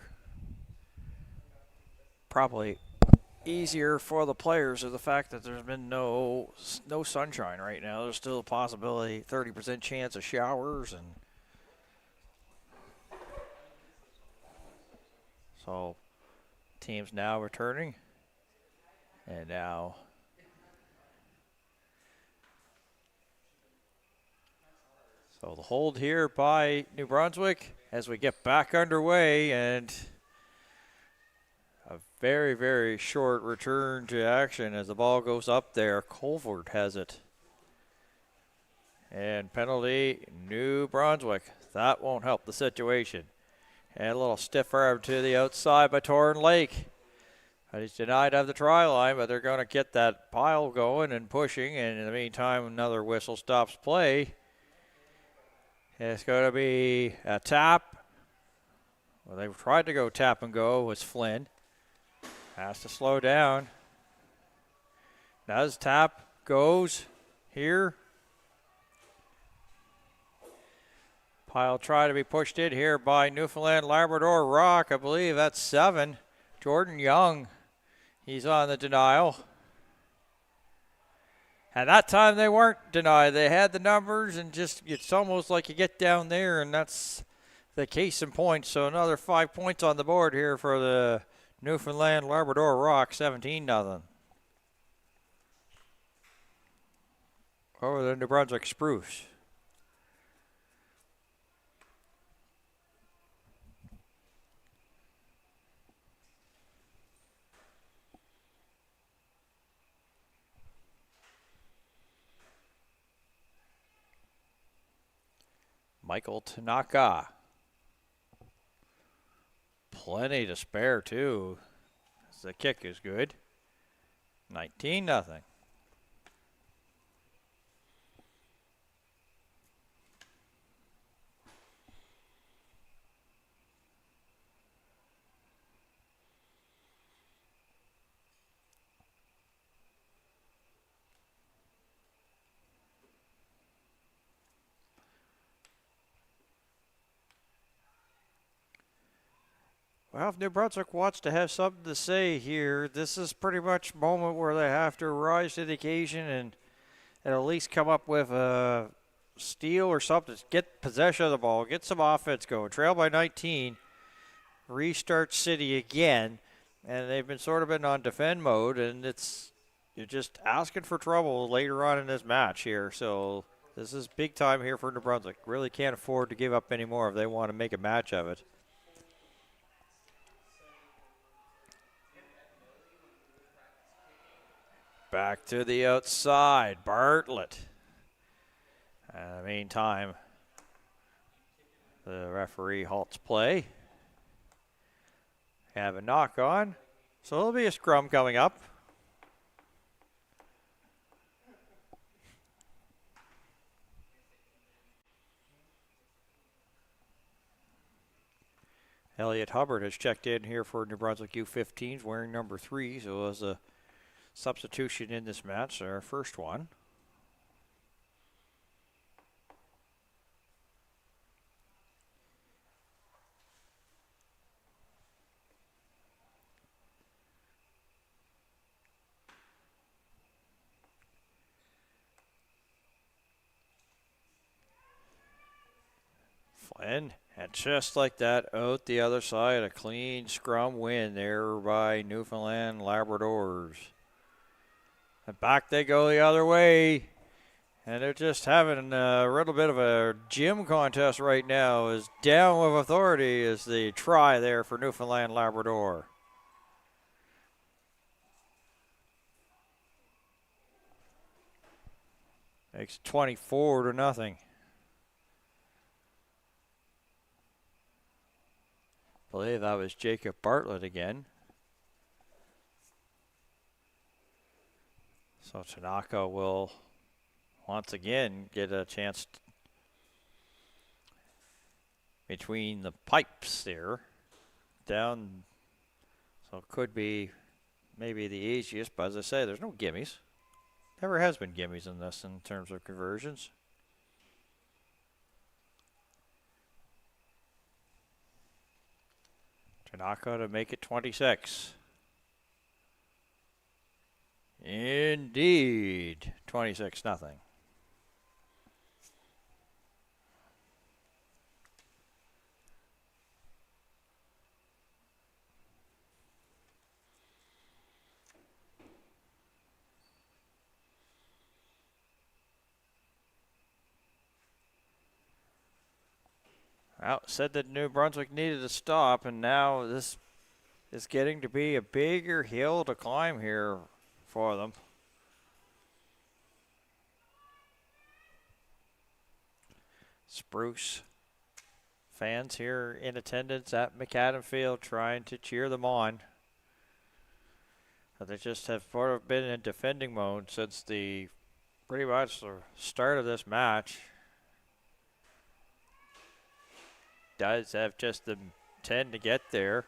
probably easier for the players is the fact that there's been no sunshine right now. There's still a possibility, 30% chance of showers, and so teams now returning, and now so the hold here by New Brunswick as we get back underway, and a very, very short return to action as the ball goes up there. Colvert has it. And penalty, New Brunswick. That won't help the situation. And a little stiff arm to the outside by Torrin Lake. But he's denied of the try line, but they're going to get that pile going and pushing. And in the meantime, another whistle stops play. It's going to be a tap. Well, they tried to go tap and go was Flynn. Has to slow down. Does tap, goes here. Pile try to be pushed in here by Newfoundland Labrador Rock. I believe that's 7. Jordan Young, he's on the denial. And that time they weren't denied. They had the numbers, and just it's almost like you get down there, and that's the case in point. So another 5 points on the board here for the Newfoundland Labrador Rock, 17-0. Over the New Brunswick Spruce. Michael Tanaka. Plenty to spare, too. The kick is good. 19-0. Well, if New Brunswick wants to have something to say here, this is pretty much a moment where they have to rise to the occasion and at least come up with a steal or something. Get possession of the ball, get some offense going. Trail by 19, restart City again, and they've been sort of been on defend mode, and you're just asking for trouble later on in this match here. So this is big time here for New Brunswick. Really can't afford to give up any more if they want to make a match of it. Back to the outside, Bartlett. In the meantime, the referee halts play. Have a knock on, so there'll be a scrum coming up. Elliot Hubbard has checked in here for New Brunswick U15s, wearing number 3, so as a substitution in this match, our first one. Flynn, and just like that, out the other side, a clean scrum win there by Newfoundland Labradors. And back they go the other way. And they're just having a little bit of a gym contest right now. Is down with authority is the try there for Newfoundland Labrador. Makes 24-0. I believe that was Jacob Bartlett again. So Tanaka will once again get a chance between the pipes there. Down, so it could be maybe the easiest, but as I say, there's no gimmies. Never has been gimmies in this in terms of conversions. Tanaka to make it 26. Indeed, 26-0. Well, said that New Brunswick needed to stop, and now this is getting to be a bigger hill to climb here for them. Spruce fans here in attendance at McAdam Field trying to cheer them on. But they just have sort of been in defending mode since the pretty much the start of this match. Does have just the 10 to get there.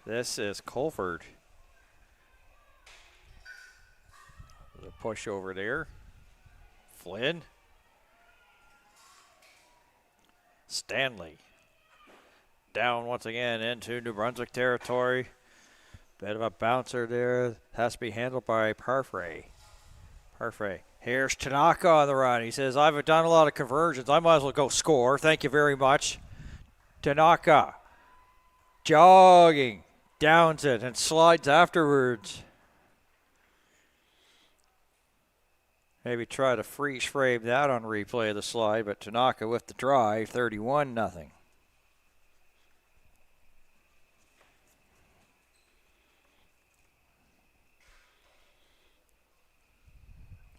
This is Colford. The push over there. Flynn. Stanley. Down once again into New Brunswick territory. Bit of a bouncer there. Has to be handled by Parfrey. Parfrey. Here's Tanaka on the run. He says, I've done a lot of conversions. I might as well go score. Thank you very much. Tanaka. Jogging. Downs it and slides afterwards. Maybe try to freeze frame that on replay of the slide, but Tanaka with the try, 31-0.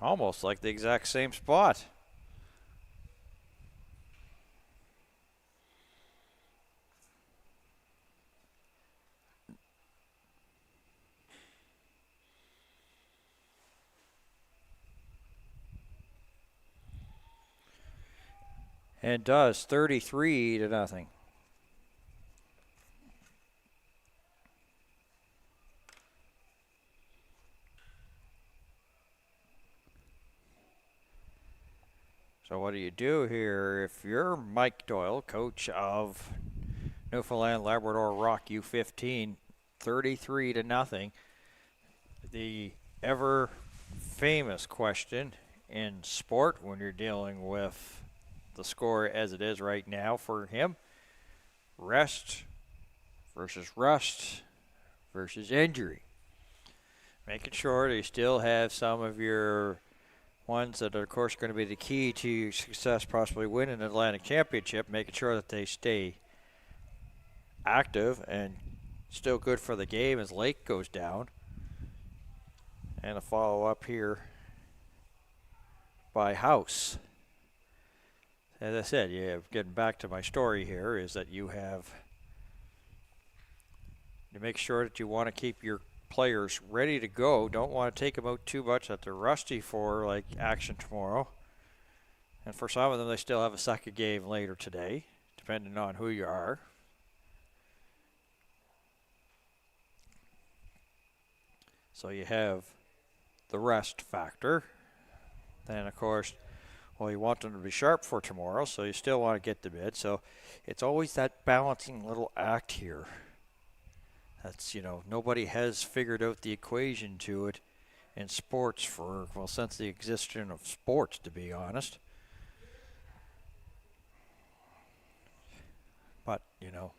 Almost like the exact same spot. and does 33-0. So what do you do here if you're Mike Doyle, coach of Newfoundland Labrador Rock U15, 33-0? The ever famous question in sport when you're dealing with the score as it is right now for him: rest versus rust versus injury. Making sure that you still have some of your ones that are, of course, going to be the key to your success, possibly winning an Atlantic Championship, making sure that they stay active and still good for the game as Lake goes down. And a follow-up here by House. As I said, getting back to my story here, is that you make sure that you want to keep your players ready to go. Don't want to take them out too much that they're rusty for like action tomorrow. And for some of them, they still have a second game later today, depending on who you are. So you have the rest factor. Then, of course, well, you want them to be sharp for tomorrow, so you still want to get them in. So it's always that balancing little act here. That's, nobody has figured out the equation to it in sports since the existence of sports, to be honest. But, now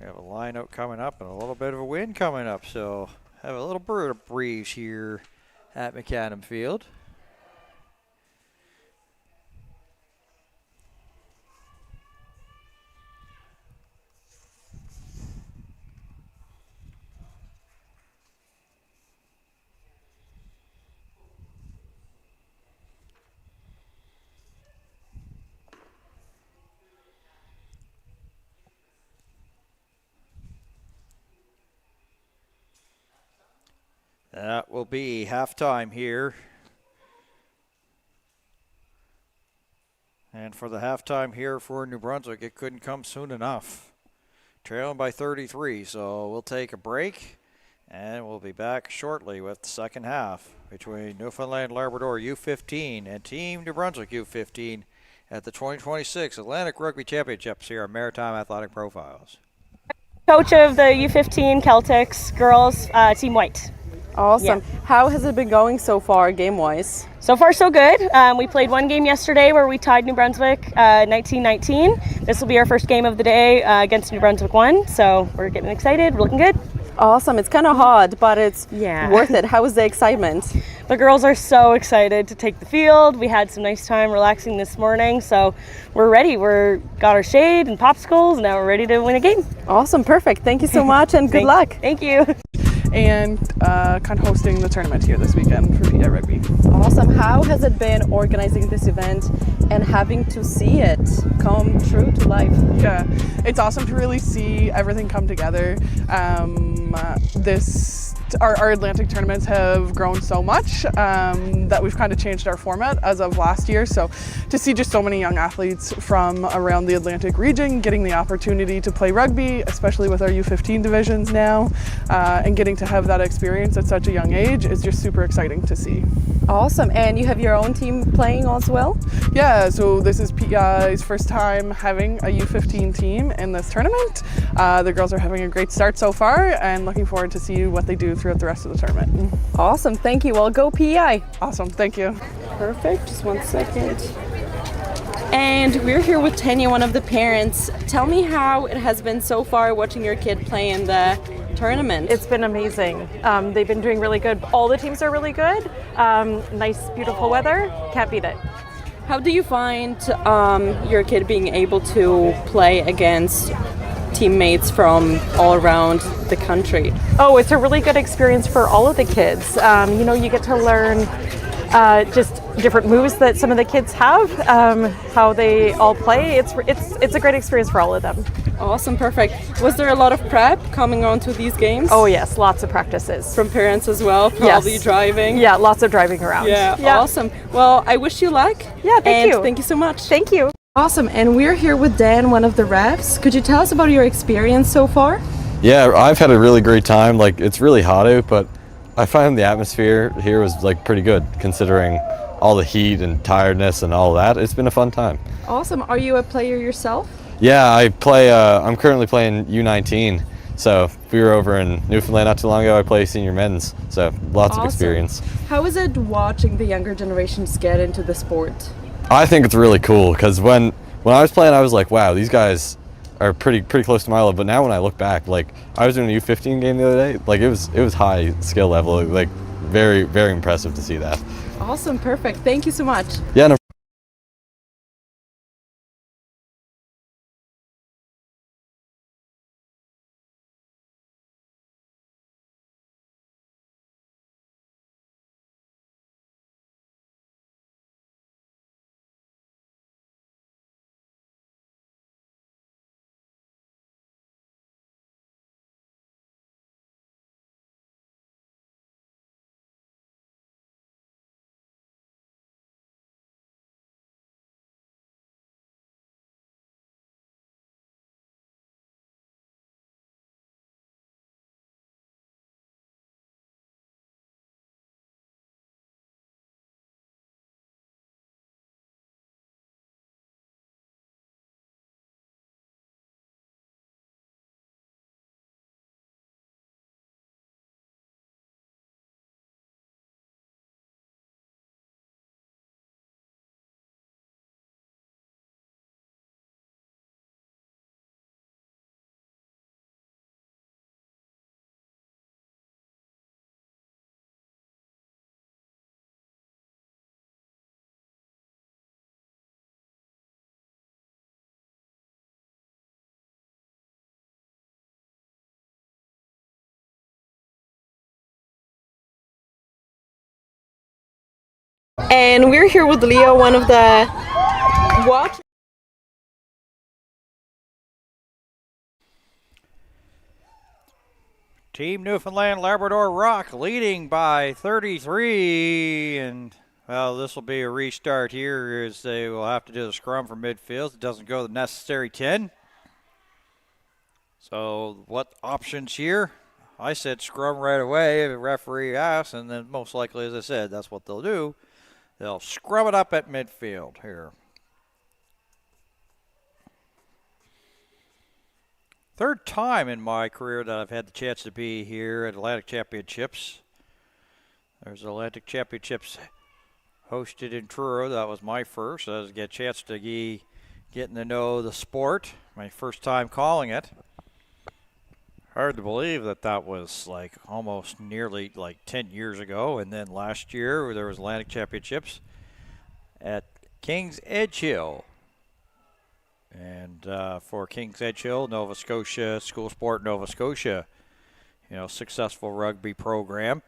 we have a line out coming up and a little bit of a wind coming up, so have a little bit of breeze here at McAdam Field. That will be halftime here. And for the halftime here for New Brunswick, it couldn't come soon enough. Trailing by 33, so we'll take a break, and we'll be back shortly with the second half between Newfoundland Labrador U15 and Team New Brunswick U15 at the 2026 Atlantic Rugby Championships here on Maritime Athletic Profiles. Coach of the U15 Celtics girls, Team White. Awesome. Yeah. How has it been going so far, game-wise? So far, so good. We played one game yesterday where we tied New Brunswick 19-19. This will be our first game of the day against New Brunswick 1, so we're getting excited. We're looking good. Awesome. It's kind of hard, but it's worth it. How was the excitement? The girls are so excited to take the field. We had some nice time relaxing this morning, so we're ready. Got our shade and popsicles, and now we're ready to win a game. Awesome. Perfect. Thank you so much, and good luck. Thank you. And kind of hosting the tournament here this weekend for PI Rugby. Awesome. How has it been organizing this event and having to see it come true to life? Yeah, it's awesome to really see everything come together. Our Atlantic tournaments have grown so much that we've kind of changed our format as of last year. So to see just so many young athletes from around the Atlantic region getting the opportunity to play rugby, especially with our U15 divisions now, and getting to have that experience at such a young age is just super exciting to see. Awesome. And you have your own team playing as well? Yeah, so this is PI's first time having a U15 team in this tournament. The girls are having a great start so far and looking forward to see what they do throughout the rest of the tournament. Awesome. Thank you. Well, go PI. Awesome. Thank you. Perfect. Just 1 second. And we're here with Tanya, one of the parents. Tell me how it has been so far watching your kid play in the tournament. It's been amazing. They've been doing really good. All the teams are really good. Nice, beautiful weather. Can't beat it. How do you find your kid being able to play against teammates from all around the country? Oh, it's a really good experience for all of the kids. You get to learn just different moves that some of the kids have, how they all play. It's a great experience for all of them. Awesome, perfect. Was there a lot of prep coming on to these games? Oh yes, lots of practices. From parents as well, probably Yes. driving. Yeah, lots of driving around. Yeah, awesome. Well, I wish you luck. Yeah, thank you. Thank you so much. Thank you. Awesome, and we're here with Dan, one of the refs. Could you tell us about your experience so far? Yeah, I've had a really great time. Like, it's really hot out, but I find the atmosphere here was like pretty good considering all the heat and tiredness and all that. It's been a fun time. Awesome. Are you a player yourself? Yeah, I play. I'm currently playing U19. So we were over in Newfoundland not too long ago. I play senior men's, so lots of experience. How is it watching the younger generations get into the sport? I think it's really cool because when I was playing, I was like, wow, these guys are pretty close to my level. But now when I look back, like I was doing a U15 game the other day, like it was high skill level, like very impressive to see that. Awesome, perfect. Thank you so much. Yeah. No. And we're here with Leo, one of the watch. Team Newfoundland Labrador Rock leading by 33, and well, this will be a restart here as they will have to do the scrum from midfield. It doesn't go the necessary 10. So what options here? I said scrum right away. The referee asked, and then most likely, as I said, that's what they'll do. They'll scrum it up at midfield here. Third time in my career that I've had the chance to be here at Atlantic Championships. There's Atlantic Championships hosted in Truro. That was my first. I was get a chance to getting to know the sport. My first time calling it. Hard to believe that was like almost nearly like 10 years ago. And then last year there was Atlantic Championships at King's Edgehill. And for King's Edgehill, Nova Scotia, School Sport Nova Scotia, successful rugby program.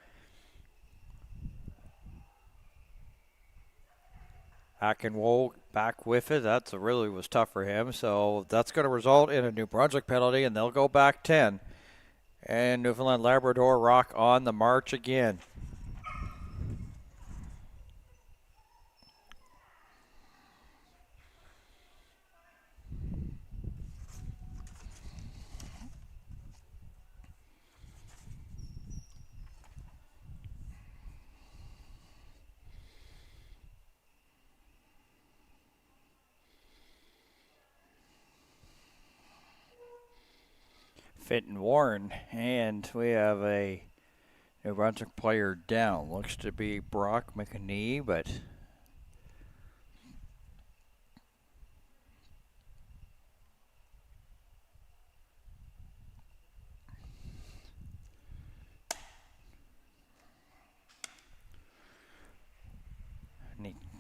Akinwo back with it. That really was tough for him. So that's going to result in a New Brunswick penalty, and they'll go back 10. And Newfoundland Labrador Rock on the march again. Fenton Warren, and we have a New Brunswick player down. Looks to be Brock McNee, but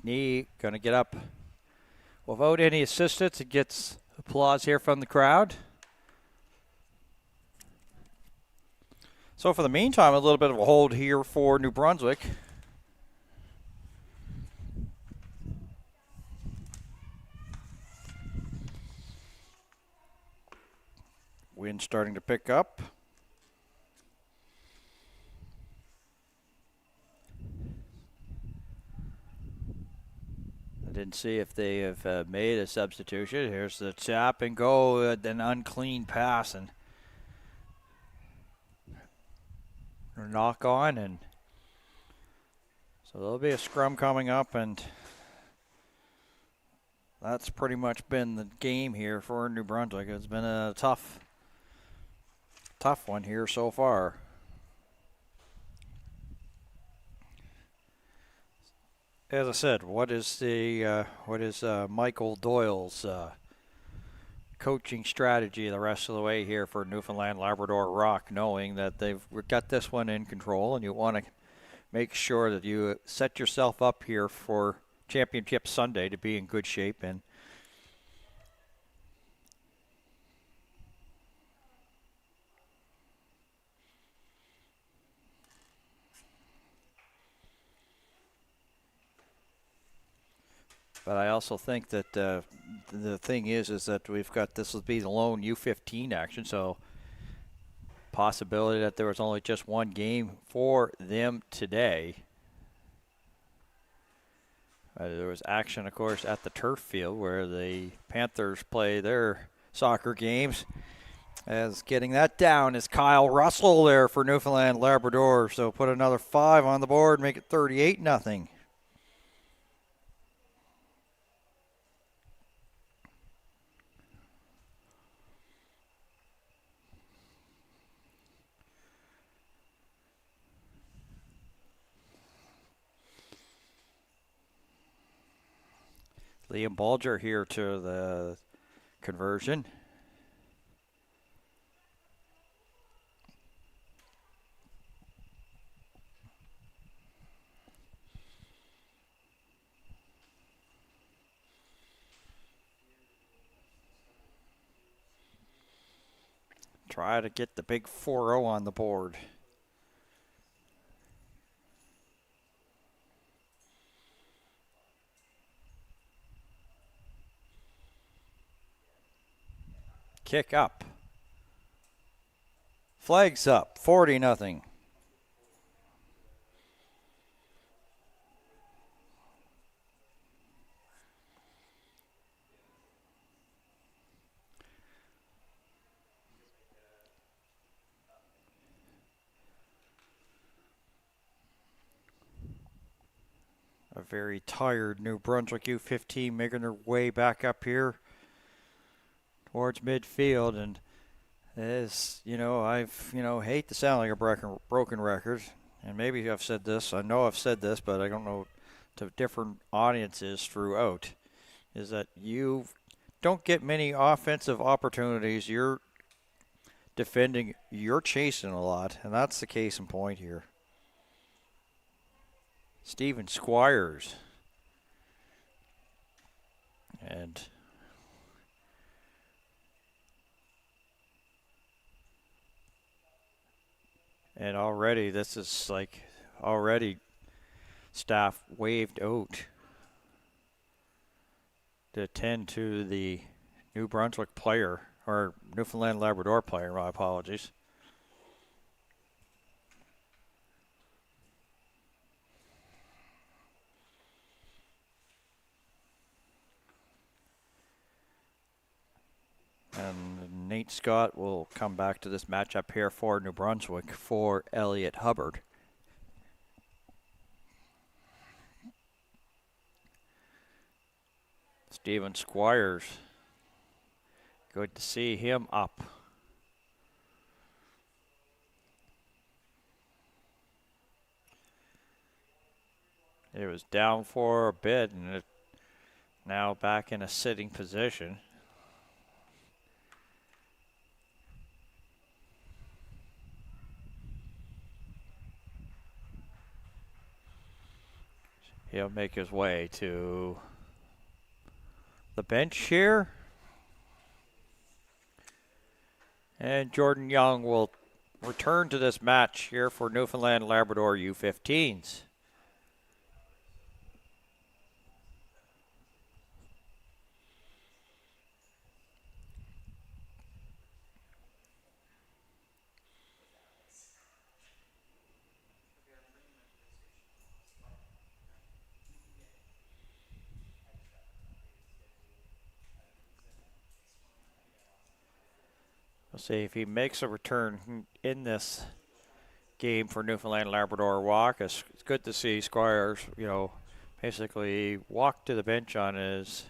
Knee going to get up without any assistance. It gets applause here from the crowd. So for the meantime, a little bit of a hold here for New Brunswick. wind starting to pick up. I didn't see if they have made a substitution. Here's the tap and go, an unclean pass and a knock on, and so there'll be a scrum coming up, and that's pretty much been the game here for New Brunswick. It's been a tough one here so far. As I said, what is Michael Doyle's coaching strategy the rest of the way here for Newfoundland Labrador Rock, knowing that they've got this one in control, and you want to make sure that you set yourself up here for Championship Sunday to be in good shape. And but I also think that the thing is that we've got, this will be the lone U15 action, so possibility that there was only just one game for them today. There was action, of course, at the turf field where the Panthers play their soccer games. As getting that down is Kyle Russell there for Newfoundland Labrador. So put another 5 on the board, make it 38-0. Liam Bulger here to the conversion. Try to get the big 4-0 on the board. Kick up. Flags up, 40-0. A very tired New Brunswick U15 making their way back up here towards midfield, and as I've hate to sound like a broken record, and maybe I've said this. I know I've said this, but I don't know, to different audiences throughout, is that you don't get many offensive opportunities. You're defending, you're chasing a lot, and that's the case in point here. Stephen Squires. And already this is like staff waved out to attend to the New Brunswick player, or Newfoundland Labrador player, my apologies. And Nate Scott will come back to this matchup here for New Brunswick for Elliot Hubbard. Stephen Squires. Good to see him up. It was down for a bit, and now back in a sitting position. He'll make his way to the bench here. And Jordan Young will return to this match here for Newfoundland Labrador U15s. We'll see if he makes a return in this game for Newfoundland Labrador walk. It's good to see Squires, basically walk to the bench on his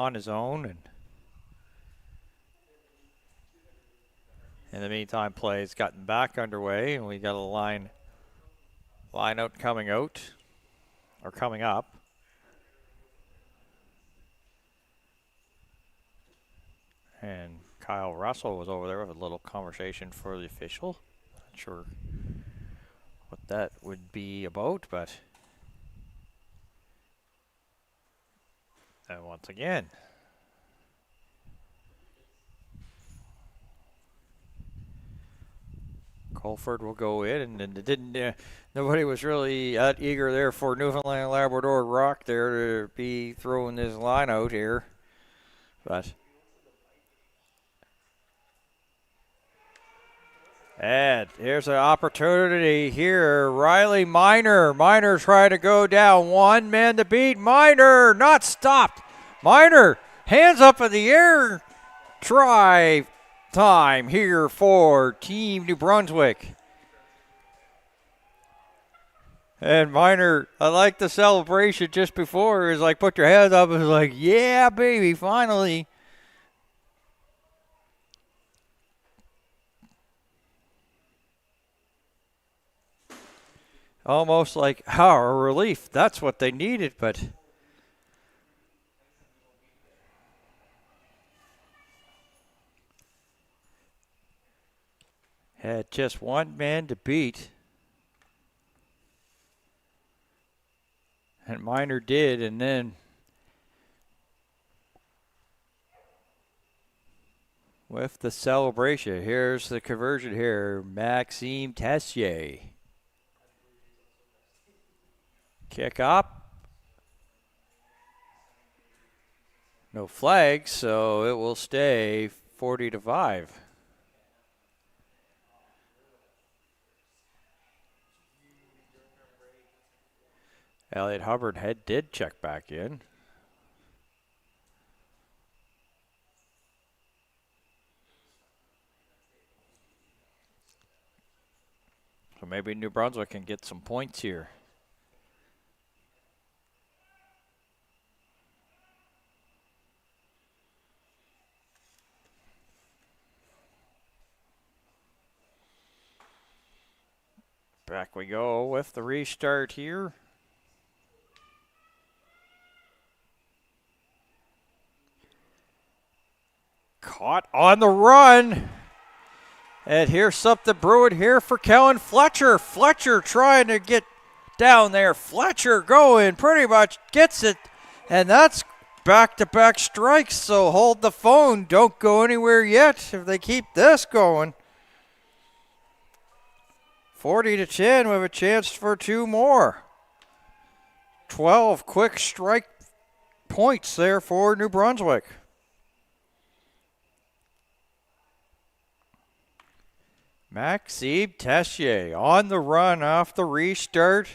own, and in the meantime, play's gotten back underway, and we got a line out coming up. And Kyle Russell was over there with a little conversation for the official. Not sure what that would be about, but and once again, Colford will go in, and it didn't. Nobody was really that eager there for Newfoundland Labrador Rock there to be throwing this line out here, but. And here's an opportunity here. Riley Miner. Miner trying to go down. One man to beat. Miner not stopped. Miner hands up in the air. Try time here for Team New Brunswick. And Miner, I like the celebration just before. It's like, put your hands up. It's like, yeah, baby, finally. Almost like, a relief. That's what they needed, but had just one man to beat. And Miner did, and then with the celebration, here's the conversion here. Maxime Tessier. Kick up. No flags, so it will stay 40-5. Elliot Hubbard did check back in. So maybe New Brunswick can get some points here. Back we go with the restart here. Caught on the run. And here's something brewing here for Kellen Fletcher. Fletcher trying to get down there. Fletcher going, pretty much gets it. And that's back-to-back strikes, so hold the phone. Don't go anywhere yet if they keep this going. 40-10 with a chance for two more. 12 quick strike points there for New Brunswick. Maxime Tessier on the run off the restart.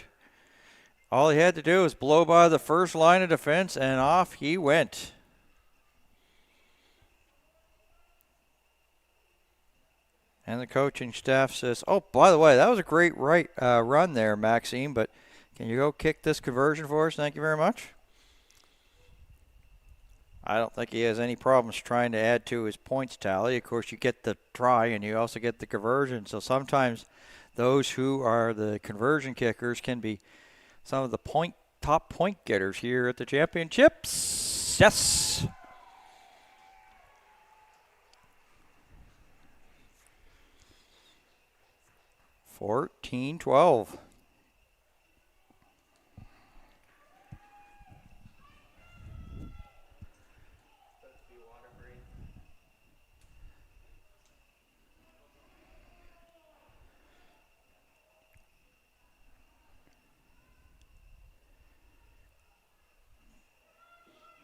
All he had to do was blow by the first line of defense, and off he went. And the coaching staff says, oh, by the way, that was a great run there, Maxime, but can you go kick this conversion for us? Thank you very much. I don't think he has any problems trying to add to his points tally. Of course, you get the try and you also get the conversion. So sometimes those who are the conversion kickers can be some of the top point getters here at the championships. Yes. $14-12.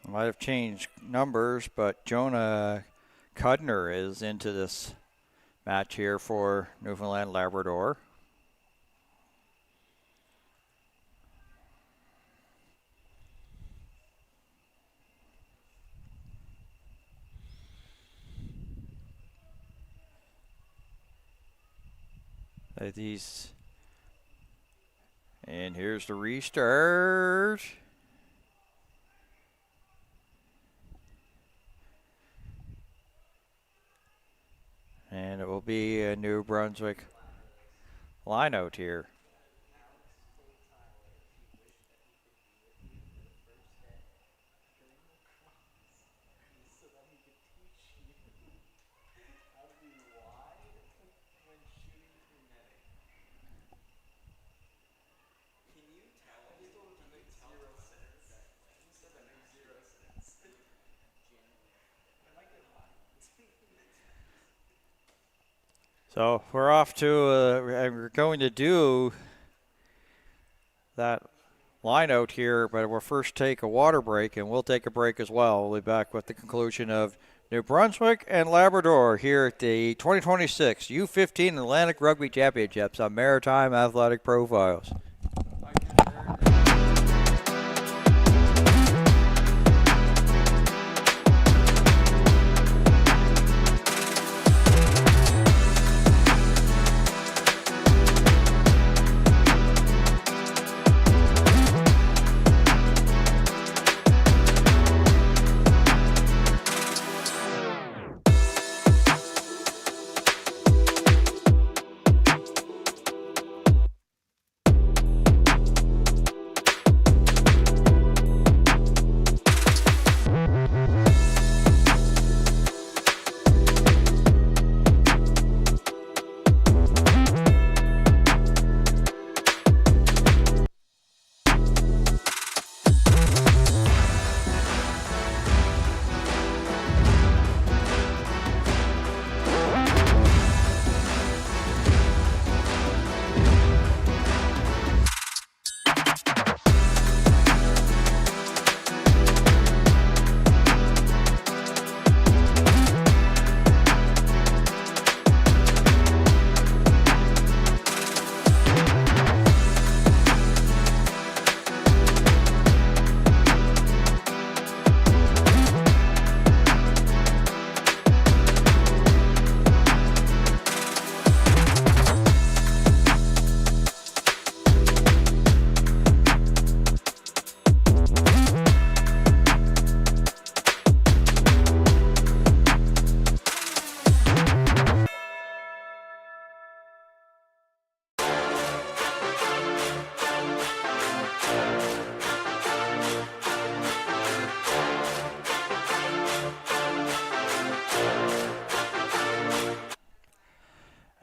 Might have changed numbers, but Jonah Cudner is into this match here for Newfoundland Labrador. These. And here's the restart. And it will be a New Brunswick line out here. So we're off to, we're going to do that line out here, but we'll first take a water break, and we'll take a break as well. We'll be back with the conclusion of New Brunswick and Labrador here at the 2026 U15 Atlantic Rugby Championships on Maritime Athletic Profiles.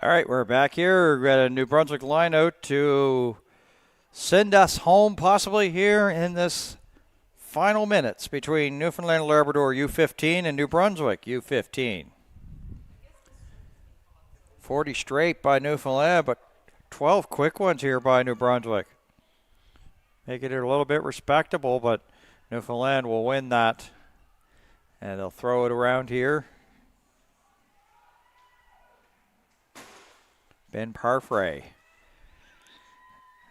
All right, we're back here. We've got a New Brunswick line out to send us home possibly here in this final minutes between Newfoundland and Labrador U15 and New Brunswick U15. 40 straight by Newfoundland, but 12 quick ones here by New Brunswick. Making it a little bit respectable, but Newfoundland will win that. And they'll throw it around here. Ben Parfray.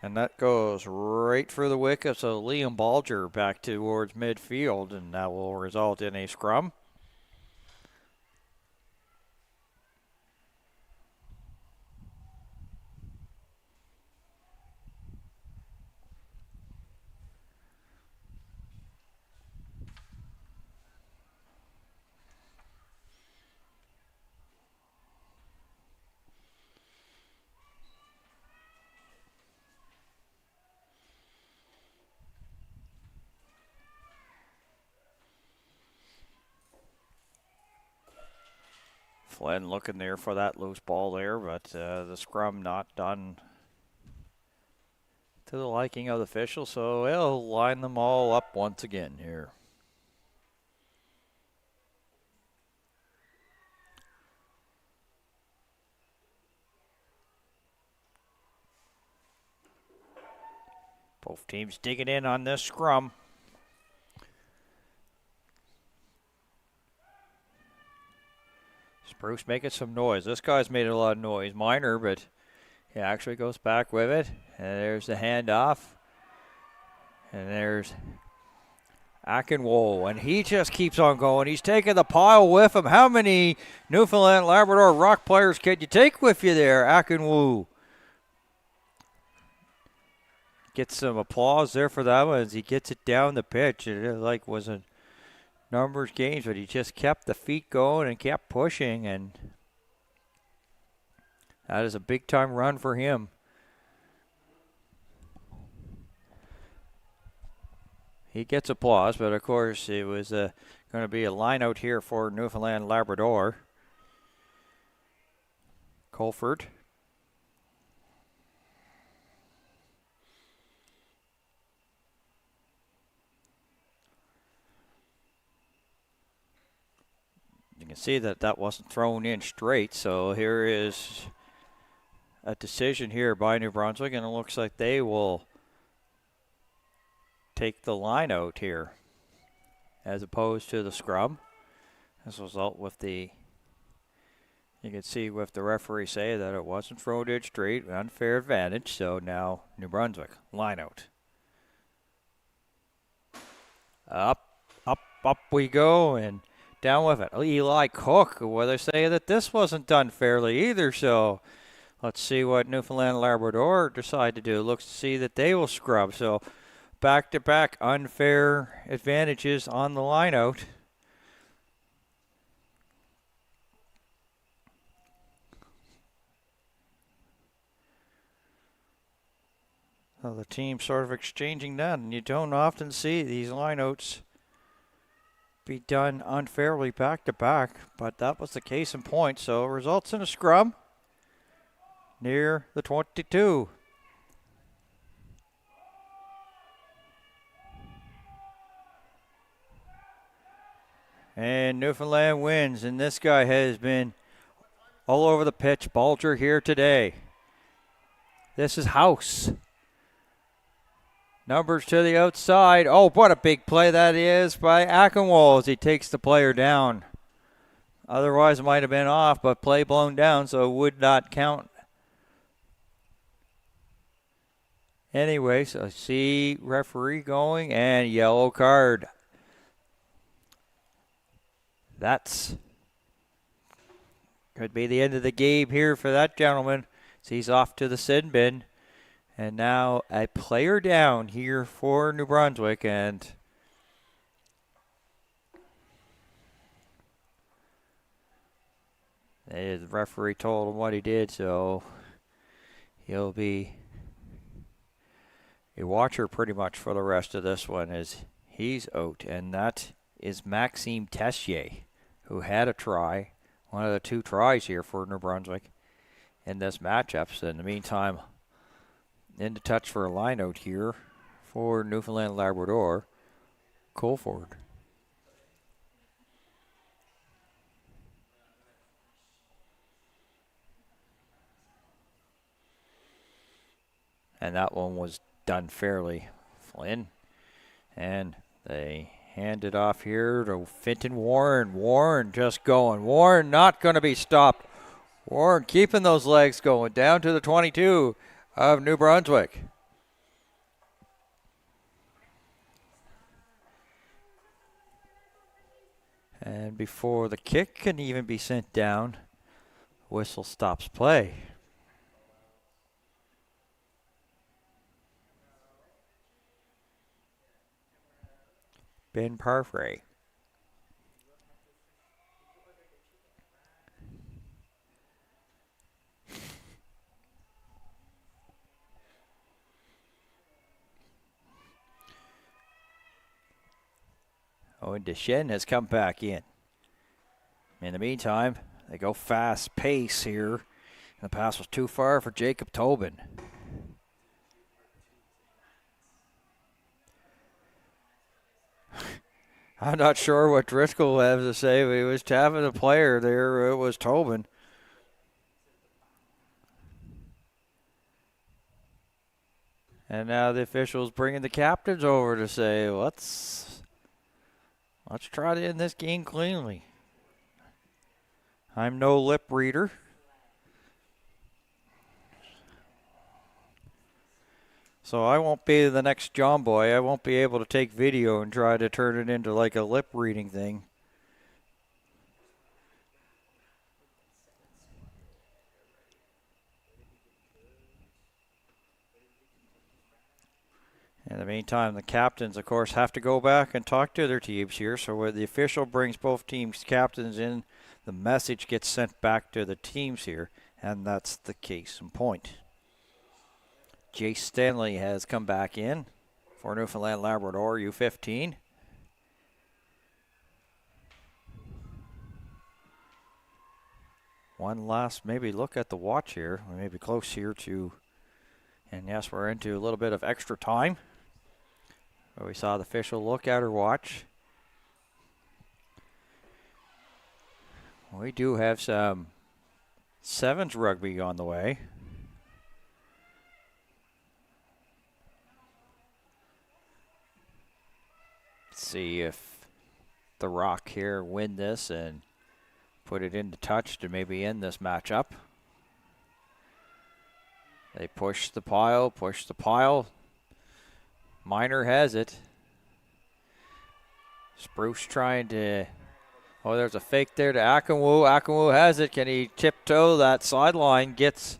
And that goes right through the wickets of Liam Balger back towards midfield, and that will result in a scrum. Flynn looking there for that loose ball there, but the scrum not done to the liking of the officials, so he'll line them all up once again here. Both teams digging in on this scrum. Spruce making some noise. This guy's made a lot of noise. Minor, but he actually goes back with it. And there's the handoff. And there's Akinwo. And he just keeps on going. He's taking the pile with him. How many Newfoundland Labrador Rock players can you take with you there, Akinwo? Gets some applause there for that one as he gets it down the pitch. It like was a numbers games, but he just kept the feet going and kept pushing, and that is a big time run for him. He gets applause, but of course it was going to be a line out here for Newfoundland Labrador. Colford. You can see that that wasn't thrown in straight, so here is a decision here by New Brunswick, and it looks like they will take the line out here as opposed to the scrum. As a result, with the, you can see with the referee say that it wasn't thrown in straight, unfair advantage, so now New Brunswick, line out. Up we go, and down with it. Eli Cook, well, they say that this wasn't done fairly either, so let's see what Newfoundland Labrador decide to do. Looks to see that they will scrub, so back-to-back unfair advantages on the line out. So the team sort of exchanging that, and you don't often see these lineouts be done unfairly back-to-back, but that was the case in point, so results in a scrum near the 22. And Newfoundland wins, and this guy has been all over the pitch. Bulger here today. This is House. Numbers to the outside. Oh, what a big play that is by Ackenwall as he takes the player down. Otherwise, it might have been off, but play blown down, so it would not count. Anyway, so I see referee going, and yellow card. That's could be the end of the game here for that gentleman. So he's off to the sin bin. And now a player down here for New Brunswick, and the referee told him what he did, so he'll be a watcher pretty much for the rest of this one as he's out. And that is Maxime Tessier, who had a try, one of the 2 tries here for New Brunswick in this matchup. So in the meantime, into touch for a line out here for Newfoundland Labrador, Colford. And that one was done fairly. Flynn. And they hand it off here to Finton Warren. Warren just going. Warren not going to be stopped. Warren keeping those legs going down to the 22 of New Brunswick. And before the kick can even be sent down, whistle stops play. Ben Parfrey. Oh, and Deschênes has come back in. In the meantime, they go fast pace here. The pass was too far for Jacob Tobin. I'm not sure what Driscoll has to say, but he was tapping the player there. It was Tobin. And now the officials bringing the captains over to say, let's try to end this game cleanly. I'm no lip reader. So I won't be the next John Boy. I won't be able to take video and try to turn it into like a lip reading thing. In the meantime, the captains, of course, have to go back and talk to their teams here. So where the official brings both teams' captains in, the message gets sent back to the teams here, and that's the case in point. Jace Stanley has come back in for Newfoundland Labrador U15. One last maybe look at the watch here. We may be close here to, and yes, we're into a little bit of extra time. But we saw the official look at her watch. We do have some sevens rugby on the way. Let's see if the Rock here win this and put it into touch to maybe end this matchup. They push the pile, push the pile. Miner has it. Spruce trying to, oh, there's a fake there to Akinwu. Akinwu has it. Can he tiptoe that sideline? Gets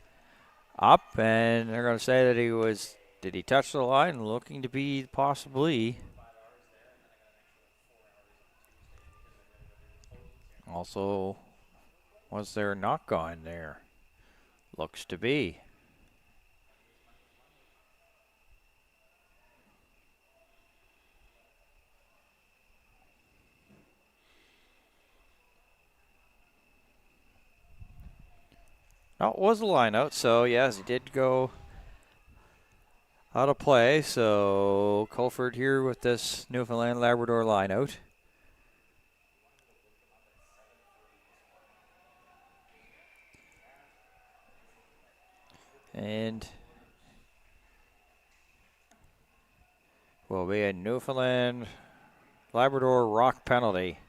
up, and they're going to say that he was, did he touch the line? Looking to be possibly. Also, was there a knock on there? Looks to be. No, it was a line out, so yes, he did go out of play. So Colford here with this Newfoundland Labrador line out. And will be a Newfoundland Labrador Rock penalty.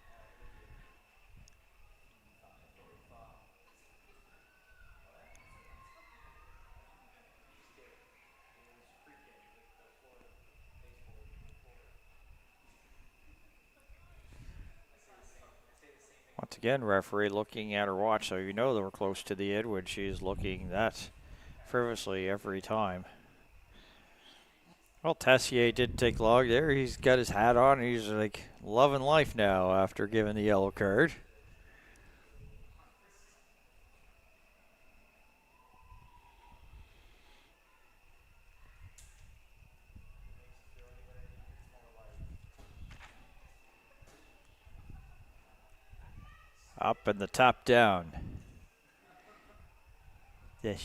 Once again, referee looking at her watch, so you know that we're close to the end when she's looking that frivolously every time. Well, Tessier did take long there. He's got his hat on. He's like loving life now after giving the yellow card. Up and the top down. The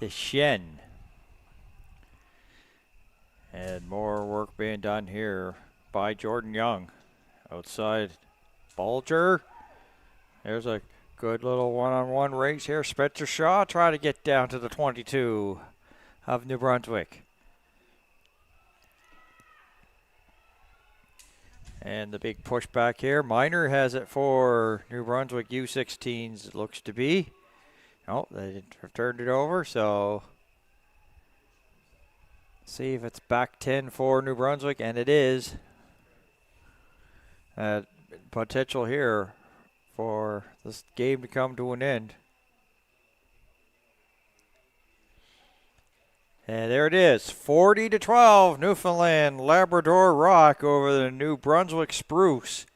shin. And more work being done here by Jordan Young. Outside Bulger. There's a good little one-on-one race here. Spencer Shaw trying to get down to the 22 of New Brunswick. And the big push back here. Miner has it for New Brunswick U16s, it looks to be. Oh, they have turned it over, so see if it's back 10 for New Brunswick, and it is. Potential here for this game to come to an end. And there it is, 40-12, Newfoundland Labrador Rock over the New Brunswick Spruce.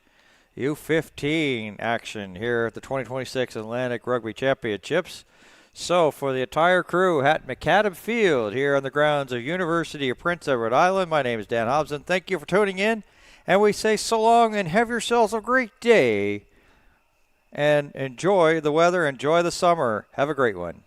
U15 action here at the 2026 Atlantic Rugby Championships. So for the entire crew at McAdam Field here on the grounds of University of Prince Edward Island, my name is Dan Hobson. Thank you for tuning in, and we say so long and have yourselves a great day. And enjoy the weather, enjoy the summer. Have a great one.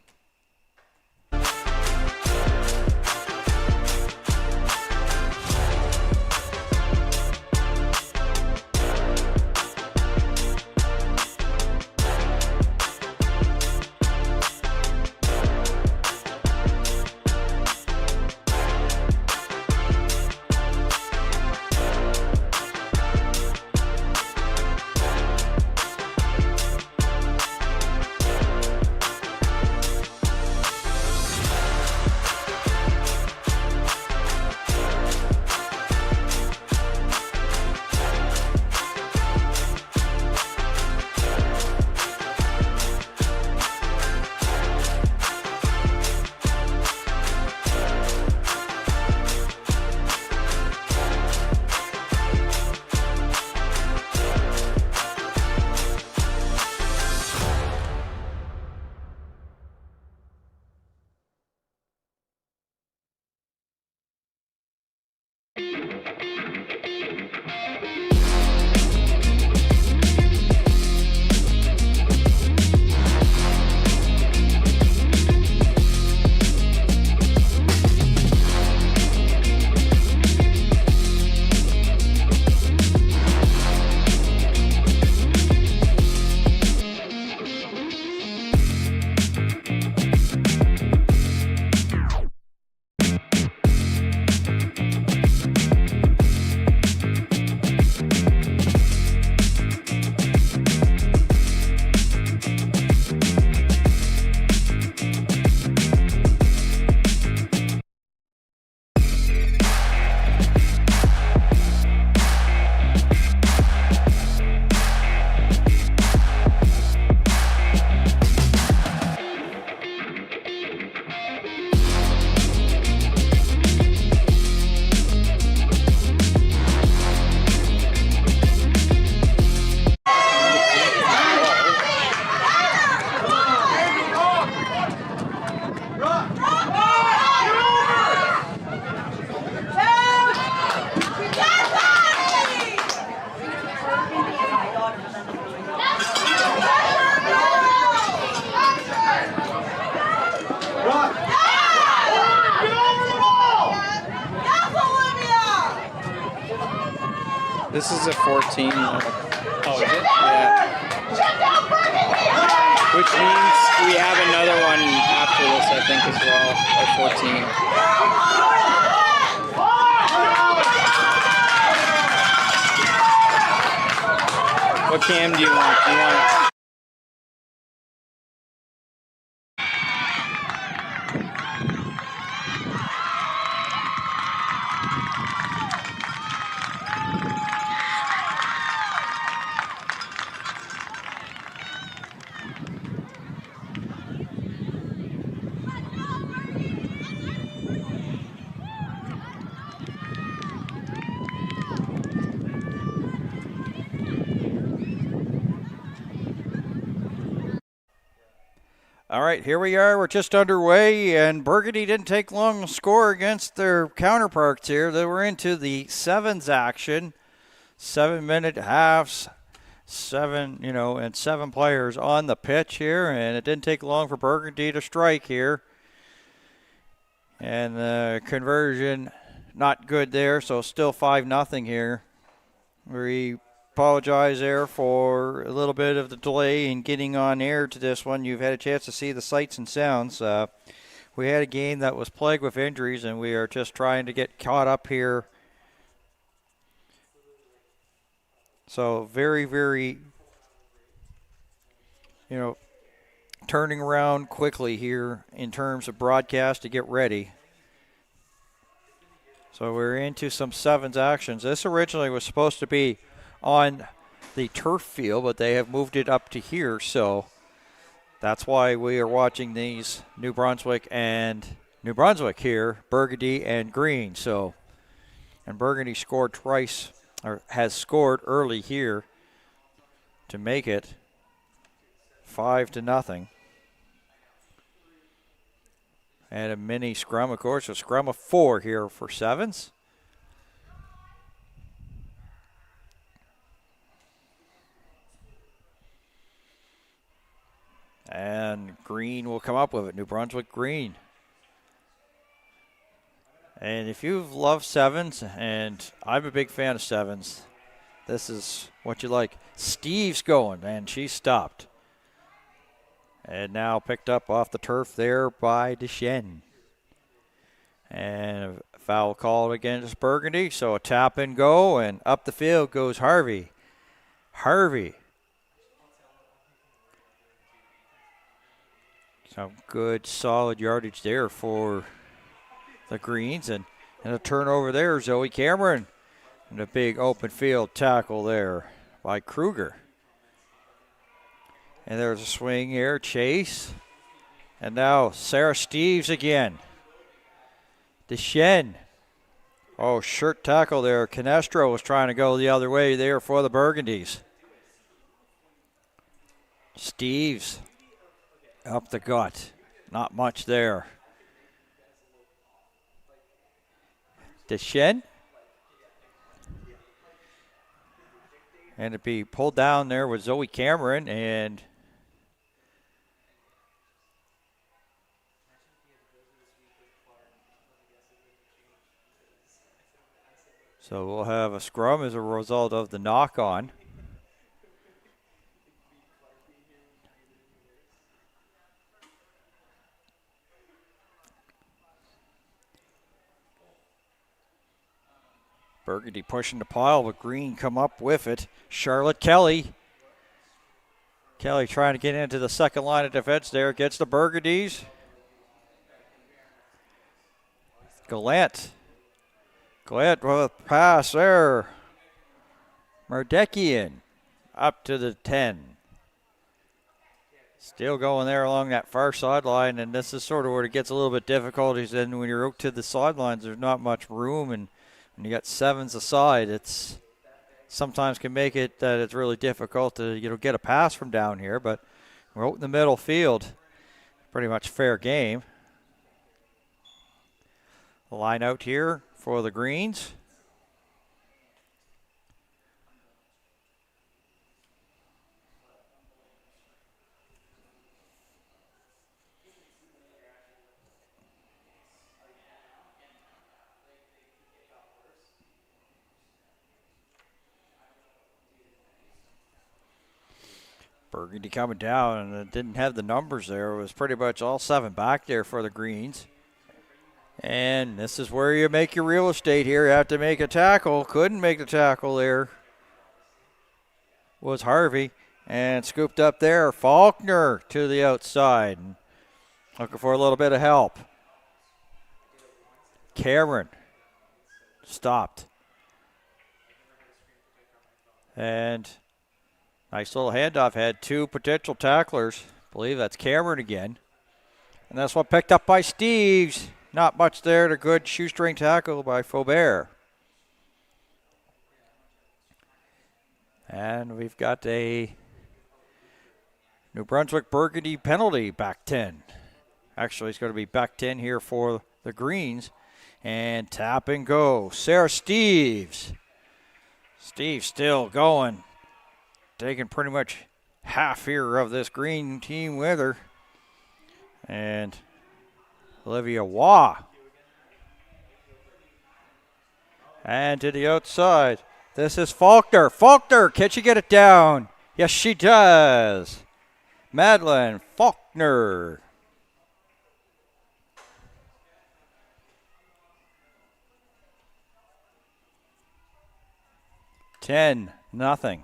This is a 14. Oh, is it? Yeah. Which means we have another one after this, I think, as well. Or 14. What cam do you want? Do you want? All right, here we are. We're just underway, and Burgundy didn't take long to score against their counterparts here. They were into the sevens action, 7-minute halves, and 7 players on the pitch here, and it didn't take long for Burgundy to strike here. And the conversion not good there, so still 5-0 here. We apologize there for a little bit of the delay in getting on air to this one. You've had a chance to see the sights and sounds. We had a game that was plagued with injuries, and we are just trying to get caught up here. So very, very, turning around quickly here in terms of broadcast to get ready. So we're into some sevens actions. This originally was supposed to be on the turf field, but they have moved it up to here, so that's why we are watching these New Brunswick here, Burgundy and Green. So, and Burgundy scored twice, or has scored early here to make it 5-0. And a mini scrum, of course, a scrum of 4 here for sevens. And Green will come up with it, New Brunswick Green. And if you love sevens, and I'm a big fan of sevens, this is what you like. Steve's going, and she stopped. And now picked up off the turf there by Deschênes. And a foul called against Burgundy, so a tap and go, and up the field goes Harvey. Some good, solid yardage there for the Greens. And a turnover there, Zoe Cameron. And a big open field tackle there by Kruger. And there's a swing here, Chase. And now Sarah Steves again. Deschênes. Oh, shirt tackle there. Canestro was trying to go the other way there for the Burgundies. Steves. Up the gut. Not much there. Deschênes. And it'd be pulled down there with Zoe Cameron, and so we'll have a scrum as a result of the knock-on. Burgundy pushing the pile, but Green come up with it. Charlotte Kelly. Kelly trying to get into the second line of defense there. Gets the Burgundies. Gallant with a pass there. Merdekian up to the 10. Still going there along that far sideline, and this is sort of where it gets a little bit difficult. Then when you're out to the sidelines, there's not much room, and when you got sevens aside, it's sometimes can make it that it's really difficult to get a pass from down here. But we're out in the middle field, pretty much fair game. Line out here for the Greens. Burgundy coming down, and it didn't have the numbers there. It was pretty much all 7 back there for the Greens. And this is where you make your real estate here. You have to make a tackle. Couldn't make the tackle there. Was Harvey. And scooped up there. Faulkner to the outside. Looking for a little bit of help. Cameron stopped. And nice little handoff. Had 2 potential tacklers. I believe that's Cameron again. And that's one picked up by Steves. Not much there. A good shoestring tackle by Faubert. And we've got a New Brunswick Burgundy penalty, back 10. Actually, it's going to be back 10 here for the Greens. And tap and go. Sarah Steves. Steves still going. Taking pretty much half here of this Green team with her. And Olivia Waugh. And to the outside. This is Faulkner. Faulkner, can she get it down? Yes, she does. Madeline Faulkner. $10-0.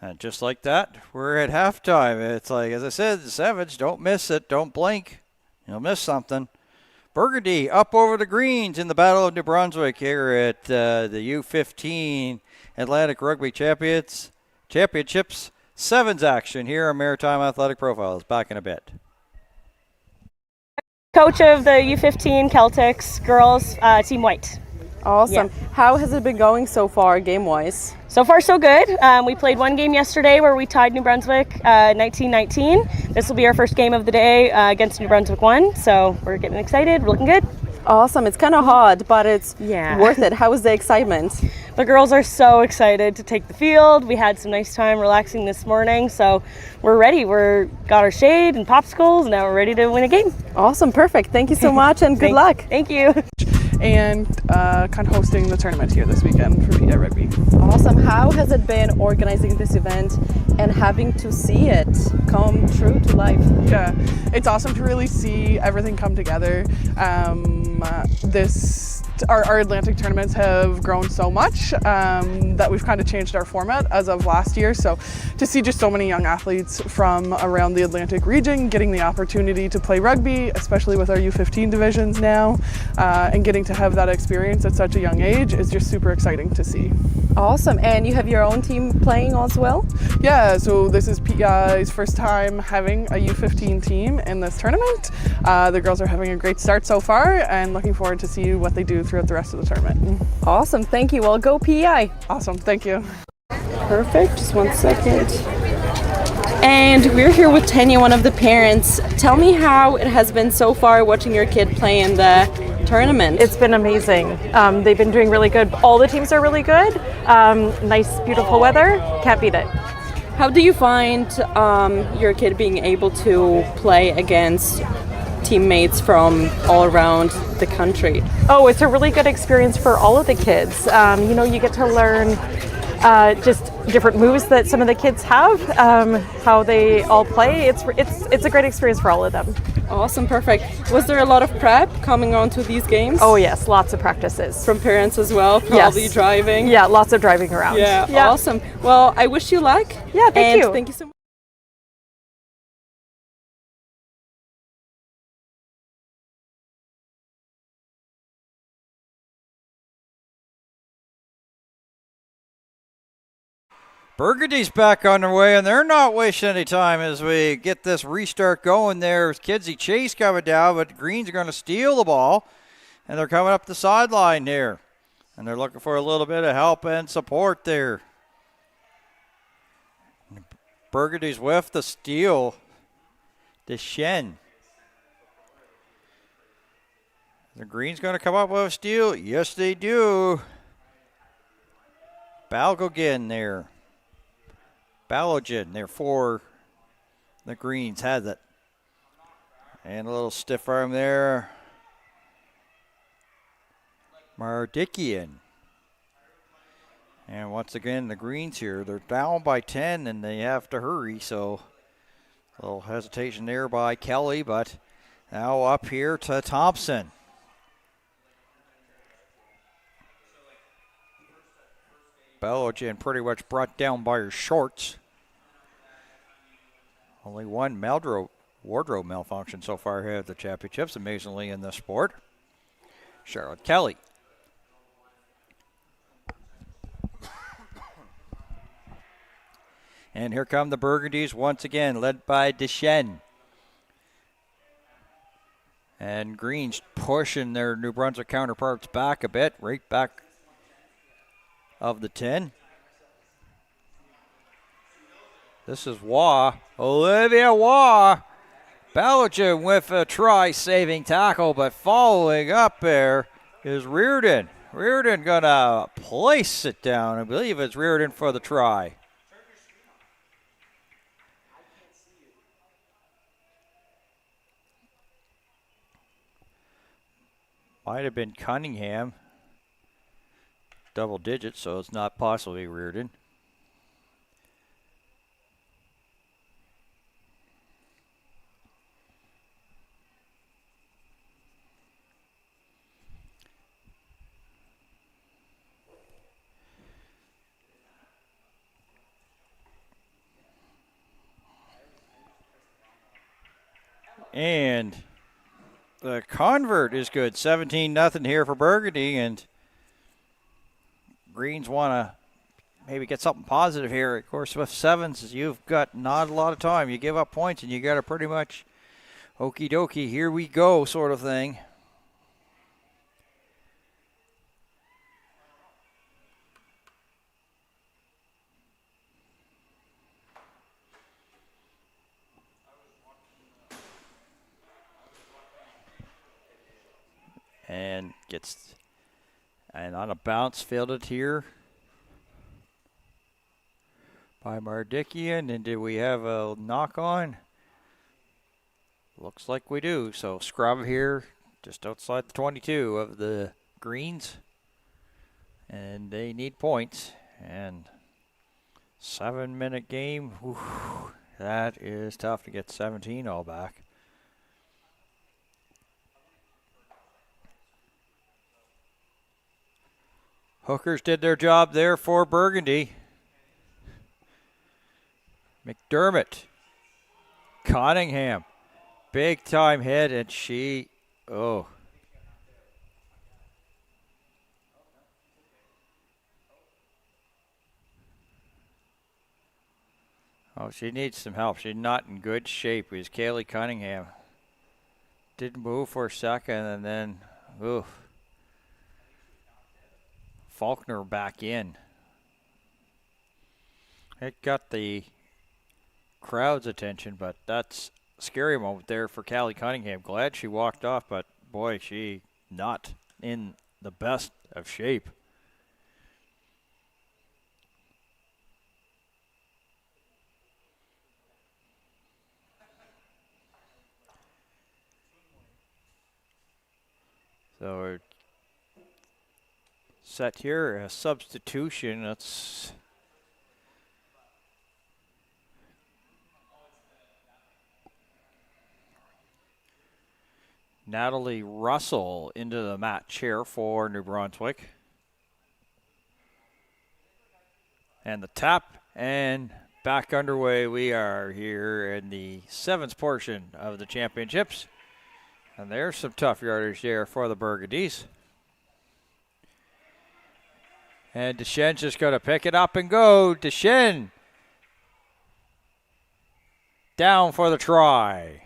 And just like that, we're at halftime. It's like, as I said, the Savage, don't miss it. Don't blink. You'll miss something. Burgundy up over the Greens in the Battle of New Brunswick here at the U15 Atlantic Rugby Championships. Sevens action here on Maritime Athletic Profiles. Back in a bit. Coach of the U15 Celtics girls, Team White. Awesome. Yeah. How has it been going so far, game-wise? So far, so good. We played one game yesterday where we tied New Brunswick 19-19. This will be our first game of the day against New Brunswick 1. So we're getting excited. We're looking good. Awesome. It's kind of hard, but it's worth it. How was the excitement? The girls are so excited to take the field. We had some nice time relaxing this morning, so we're ready. Got our shade and popsicles, and now we're ready to win a game. Awesome. Perfect. Thank you so much, and good luck. Thank you. And kind of hosting the tournament here this weekend for PI Rugby. Awesome. How has it been organizing this event and having to see it come true to life? Yeah, it's awesome to really see everything come together. Our Atlantic tournaments have grown so much that we've kind of changed our format as of last year. So to see just so many young athletes from around the Atlantic region getting the opportunity to play rugby, especially with our U15 divisions now, and getting to have that experience at such a young age is just super exciting to see. Awesome. And you have your own team playing as well? Yeah, so this is PEI's first time having a U15 team in this tournament. The girls are having a great start so far and looking forward to see what they do throughout the rest of the tournament. Awesome. Thank you. Well, go PEI. Awesome. Thank you. Perfect. Just 1 second. And we're here with Tanya, one of the parents. Tell me how it has been so far watching your kid play in the tournament. It's been amazing. They've been doing really good. All the teams are really good. Nice, beautiful weather. Can't beat it. How do you find your kid being able to play against teammates from all around the country? Oh, it's a really good experience for all of the kids. You get to learn just different moves that some of the kids have, how they all play. It's a great experience for all of them. Awesome, perfect. Was there a lot of prep coming on to these games? Oh yes, lots of practices. From parents as well, probably Yes. driving? Yeah, lots of driving around. Yeah, awesome. Well, I wish you luck. Yeah, thank you. Thank you so much. Burgundy's back on their way, and they're not wasting any time as we get this restart going there. Kidsey Chase coming down, but the Greens are going to steal the ball, and they're coming up the sideline here. And they're looking for a little bit of help and support there. Burgundy's with the steal. Deschênes. The Green's going to come up with a steal. Yes, they do. Balgogan there. Balogun there for the Greens. Has it. And a little stiff arm there. Mardikian. And once again, the Greens here, they're down by 10 and they have to hurry. So a little hesitation there by Kelly, but now up here to Thompson. Balogun pretty much brought down by her shorts. Only one wardrobe malfunction so far here at the championships, amazingly, in this sport. Charlotte Kelly. And here come the Burgundies once again, led by Deschênes. And Greens pushing their New Brunswick counterparts back a bit, right back of the 10. This is Waugh. Olivia Waugh. Balogun with a try-saving tackle, but following up there is Reardon. Reardon gonna place it down. I believe it's Reardon for the try. Might have been Cunningham. Double digits, so it's not possibly Reardon. And the convert is good. 17-0 here for Burgundy, and Greens want to maybe get something positive here. Of course, with sevens, you've got not a lot of time. You give up points, and you got to pretty much okie dokie, here we go sort of thing. And gets, and on a bounce, fielded here by Mardikian. And did we have a knock on? Looks like we do. So scrub here just outside the 22 of the Greens. And they need points. And 7-minute game. Whew, that is tough to get 17 all back. Hookers did their job there for Burgundy. McDermott. Cunningham. Big time hit, and she, oh. Oh, she needs some help. She's not in good shape. It was Kaylee Cunningham. Didn't move for a second, and then, oof. Faulkner back in. It got the crowd's attention, but that's a scary moment there for Callie Cunningham. Glad she walked off, but boy, she not in the best of shape. So we're set here, a substitution. That's Natalie Russell into the mat chair for New Brunswick. And the tap, and back underway we are here in the sevens portion of the championships. And there's some tough yardage there for the Burgundies. And Deschênes just going to pick it up and go. Deschênes down for the try.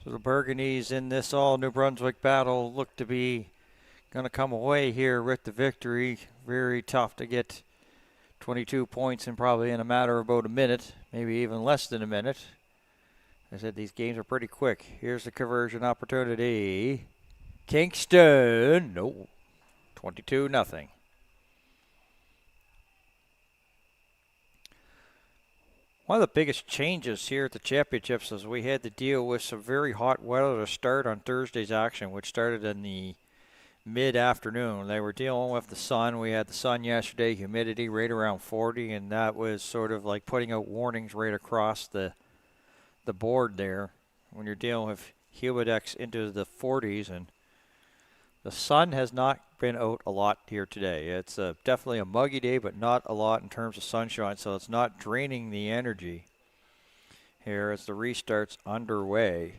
So the Burgundies in this all New Brunswick battle look to be going to come away here with the victory. Very tough to get 22 points in probably in a matter of about a minute, maybe even less than a minute. I said these games are pretty quick. Here's the conversion opportunity. Kingston, no, 22-0. One of the biggest changes here at the championships is we had to deal with some very hot weather to start on Thursday's action, which started in the mid-afternoon. They were dealing with the sun. We had the sun yesterday, humidity right around 40, and that was sort of like putting out warnings right across the board there when you're dealing with humidex into the 40s. And the sun has not been out a lot here today. It's definitely a muggy day, but not a lot in terms of sunshine, so it's not draining the energy here as the restart's underway.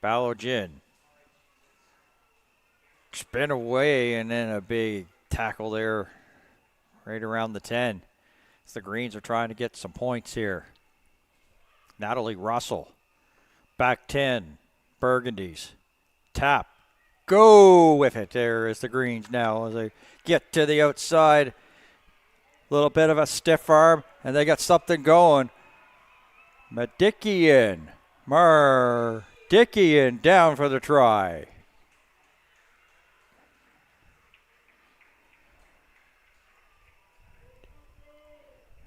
Ballogin. Spin away, and then a big tackle there right around the 10. As the Greens are trying to get some points here. Natalie Russell. Back 10. Burgundies. Tap. Go with it. There is the Greens now as they get to the outside. A little bit of a stiff arm, and they got something going. Mardikian down for the try.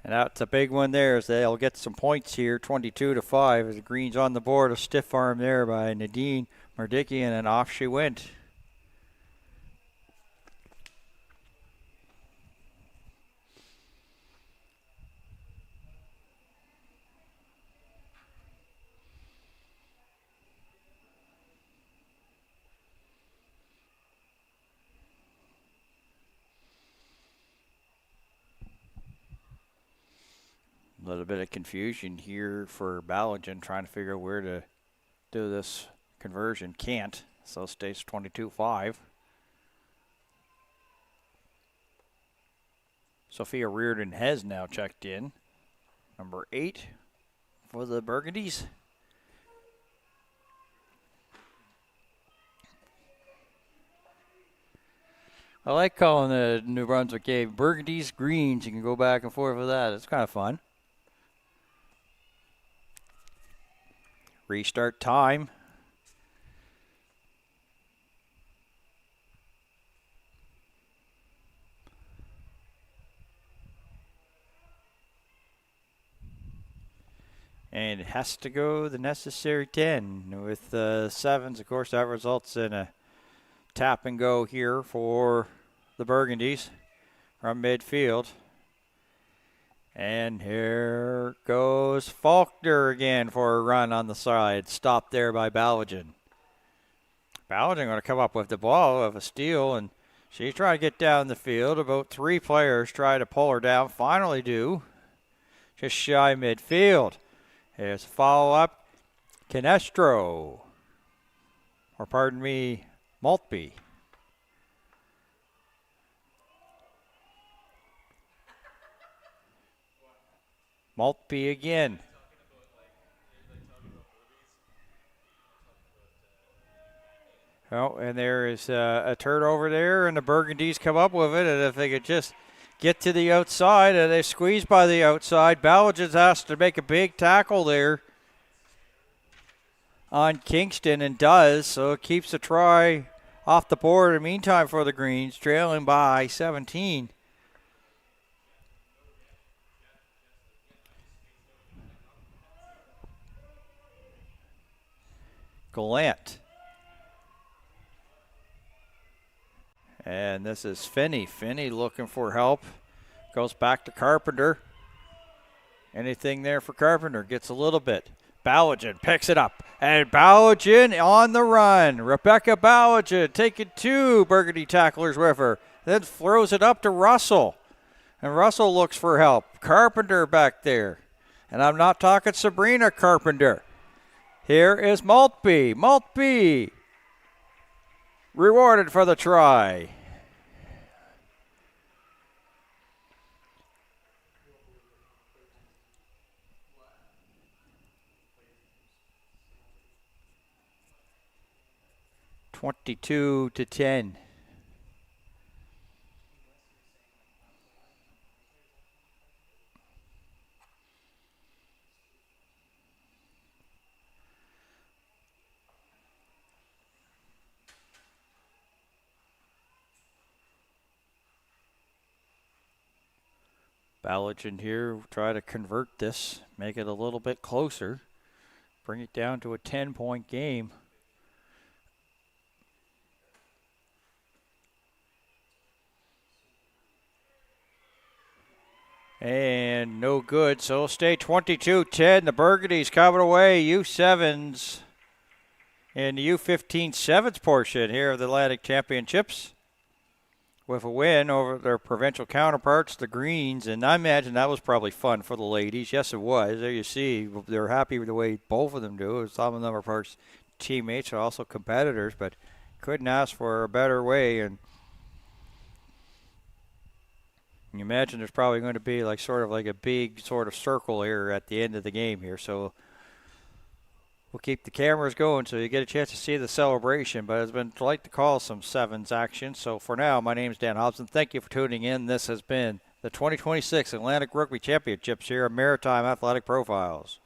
And that's a big one there as they'll get some points here, 22-5 as the Greens on the board. A stiff arm there by Nadine Mardikian, and off she went. A little bit of confusion here for Ballogin trying to figure out where to do this conversion. Can't, so stays 22-5. Sophia Reardon has now checked in. Number 8 for the Burgundies. I like calling the New Brunswick game Burgundies Greens. You can go back and forth with that. It's kind of fun. Restart time. And it has to go the necessary 10. With sevens, of course, that results in a tap and go here for the Burgundies from midfield. And here goes Faulkner again for a run on the side. Stopped there by Ballogin. Ballogin going to come up with the ball of a steal, and she's trying to get down the field. About 3 players try to pull her down. Finally do. Just shy midfield. Here's a follow-up. Canestro. Or pardon me, Maltby. Maltby again. Oh, and there is a turnover there, and the Burgundies come up with it. And if they could just get to the outside, and they squeeze by the outside, Ballogin's asked to make a big tackle there on Kingston, and does. So it keeps the try off the board. In the meantime, for the Greens, trailing by 17. Gallant. And this is Finney. Finney looking for help. Goes back to Carpenter. Anything there for Carpenter? Gets a little bit. Ballogin picks it up. And Ballogin on the run. Rebecca Ballogin taking 2 Burgundy tacklers with her. Then throws it up to Russell. And Russell looks for help. Carpenter back there. And I'm not talking Sabrina Carpenter. Here is Maltby. Maltby rewarded for the try. 22-10. Ballagin here, try to convert this, make it a little bit closer, bring it down to a 10-point game. And no good, so it'll stay 22-10. The Burgundies coming away, U7s in the U15 sevens portion here of the Atlantic Championships with a win over their provincial counterparts, the Greens. And I imagine that was probably fun for the ladies. Yes, it was. There you see, they're happy with the way both of them do. Some of them are first teammates, are also competitors, but couldn't ask for a better way. And you imagine there's probably going to be like sort of like a big sort of circle here at the end of the game here. So we'll keep the cameras going so you get a chance to see the celebration. But it's been like to call some sevens action. So for now, my name is Dan Hobson. Thank you for tuning in. This has been the 2026 Atlantic Rugby Championships here at Maritime Athletic Profiles.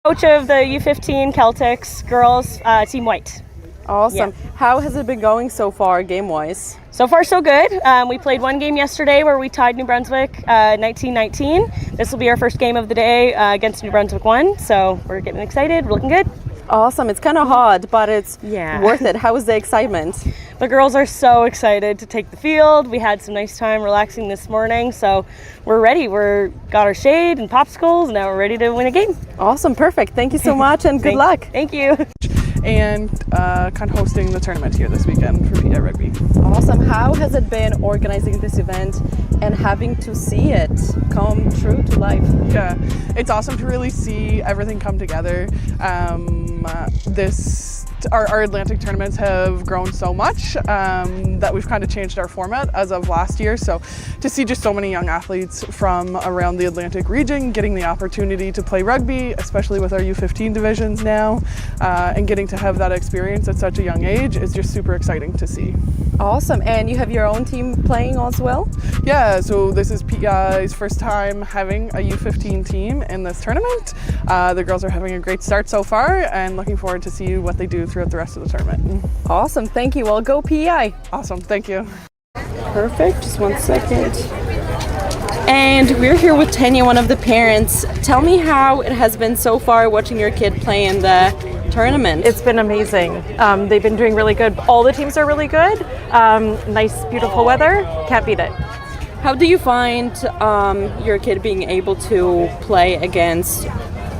Coach of the U15 Celtics girls, Team White. Awesome. Yeah. How has it been going so far, game-wise? So far, so good. We played one game yesterday where we tied New Brunswick 19-19. This will be our first game of the day against New Brunswick 1, so we're getting excited. We're looking good. Awesome. It's kind of hard, but it's worth it. How was the excitement? The girls are so excited to take the field. We had some nice time relaxing this morning, so we're ready. Got our shade and popsicles, and now we're ready to win a game. Awesome. Perfect. Thank you so much, and good luck. Thank you. And kind of hosting the tournament here this weekend for PI Rugby. Awesome. How has it been organizing this event and having to see it come true to life? Yeah, it's awesome to really see everything come together. Our Atlantic tournaments have grown so much that we've kind of changed our format as of last year. So to see just so many young athletes from around the Atlantic region getting the opportunity to play rugby, especially with our U15 divisions now, and getting to have that experience at such a young age is just super exciting to see. Awesome. And you have your own team playing as well? Yeah, so this is PEI's first time having a U15 team in this tournament. The girls are having a great start so far and looking forward to see what they do throughout the rest of the tournament. Awesome. Thank you. Well, go PEI. Awesome. Thank you. Perfect. Just 1 second. And we're here with Tanya, one of the parents. Tell me how it has been so far watching your kid play in the tournament. It's been amazing. They've been doing really good. All the teams are really good. Nice, beautiful weather. Can't beat it. How do you find your kid being able to play against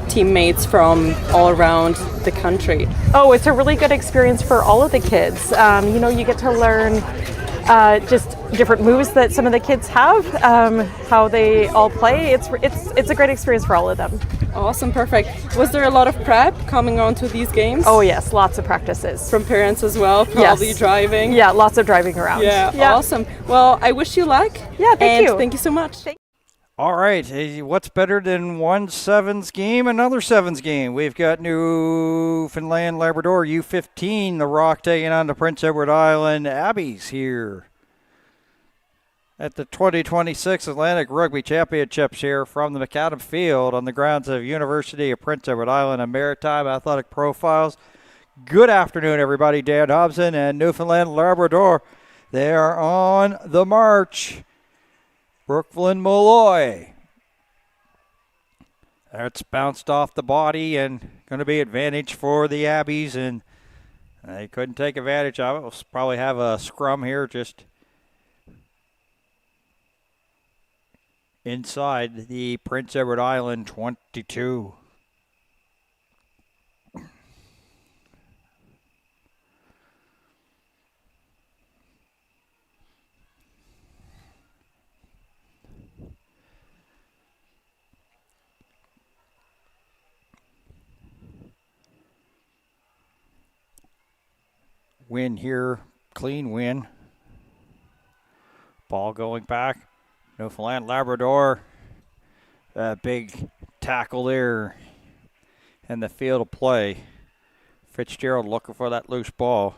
teammates from all around the country? Oh, it's a really good experience for all of the kids. You get to learn just different moves that some of the kids have, how they all play. It's a great experience for all of them. Awesome, perfect. Was there a lot of prep coming on to these games? Oh yes, lots of practices. From parents as well, probably Yes. driving? Yeah, lots of driving around. Yeah, awesome. Well, I wish you luck. Yeah, thank you. Thank you so much. All right, what's better than one sevens game, another sevens game? We've got Newfoundland Labrador U15, the Rock taking on the Prince Edward Island Abbeys here at the 2026 Atlantic Rugby Championships here from the McAdam Field on the grounds of University of Prince Edward Island and Maritime Athletic Profiles. Good afternoon, everybody. Dan Hobson and Newfoundland Labrador They are on the march. Brooklyn Malloy. That's bounced off the body and going to be advantage for the Abbeys, and they couldn't take advantage of it. We'll probably have a scrum here just inside the Prince Edward Island 22. Win here, clean win. Ball going back. Newfoundland Labrador. Big tackle there in the field of play. Fitzgerald looking for that loose ball.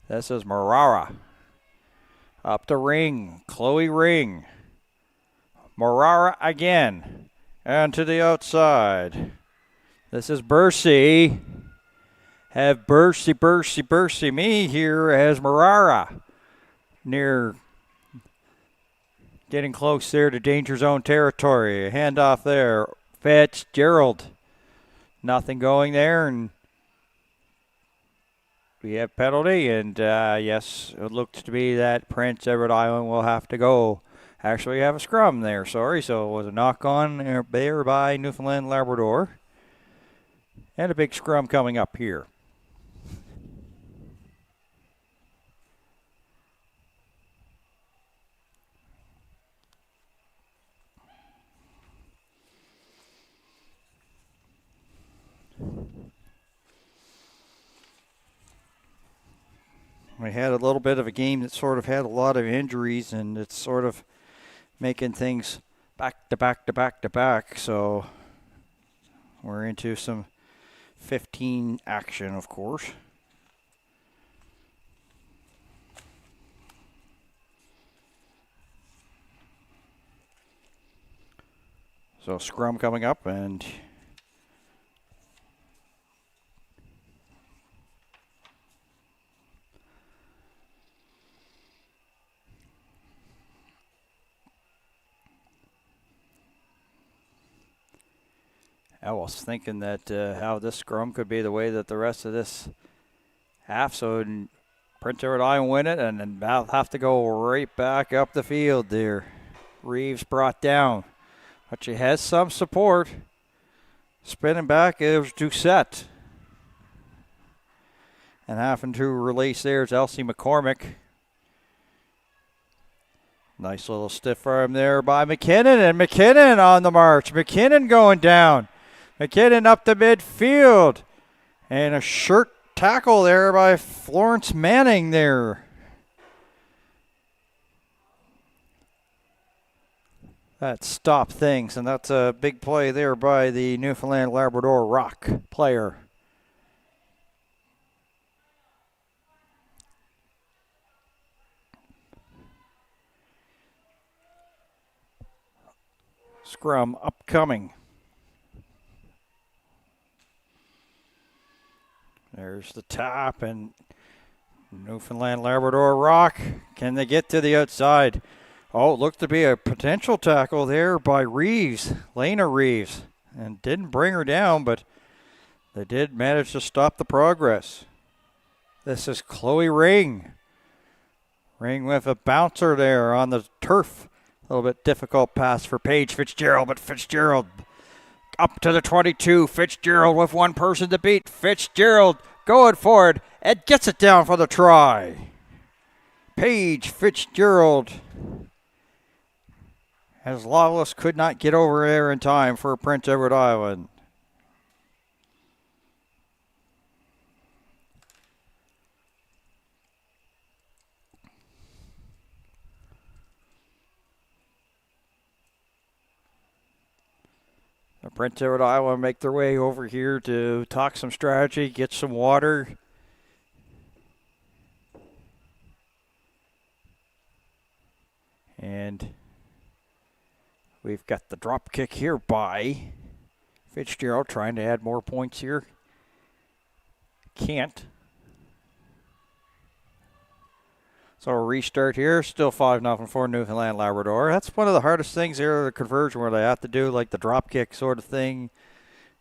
This is Marara. Up the ring. Chloe Ring. Marara again. And to the outside. This is Bursey. Have Bursey me here as Marara. Near getting close there to danger zone territory. A handoff there. Fitzgerald. Nothing going there, and we have penalty, and yes, it looks to be that Prince Edward Island will have to go. Actually, we have a scrum there, sorry, so it was a knock on there by Newfoundland Labrador. And a big scrum coming up here. We had a little bit of a game that sort of had a lot of injuries, and it's sort of making things back to back to back to back. So we're into some 15 action, of course. So scrum coming up, and I was thinking that how this scrum could be the way that the rest of this half, so Prince Edward Island win it, and then they'll have to go right back up the field there. Reeves brought down, but she has some support. Spinning back, it was Doucette. And having to release there is Elsie McCormick. Nice little stiff arm there by McKinnon, and McKinnon on the march. McKinnon going down. McKinnon up the midfield. And a shirt tackle there by Florence Manning there. That stopped things, and that's a big play there by the Newfoundland Labrador Rock player. Scrum upcoming. There's the top, and Newfoundland Labrador Rock. Can they get to the outside? Oh, it looked to be a potential tackle there by Reeves, Lena Reeves, and didn't bring her down, but they did manage to stop the progress. This is Chloe Ring. Ring with a bouncer there on the turf. A little bit difficult pass for Paige Fitzgerald, but Fitzgerald up to the 22. Fitzgerald with one person to beat. Fitzgerald going forward and gets it down for the try. Paige Fitzgerald. As Lawless could not get over there in time for Prince Edward Island. The Prince Edward Island make their way over here to talk some strategy, get some water. And we've got the drop kick here by Fitzgerald trying to add more points here. Can't. So a restart here, still 5-0 for Newfoundland Labrador. That's one of the hardest things here, the conversion, where they have to do like the drop kick sort of thing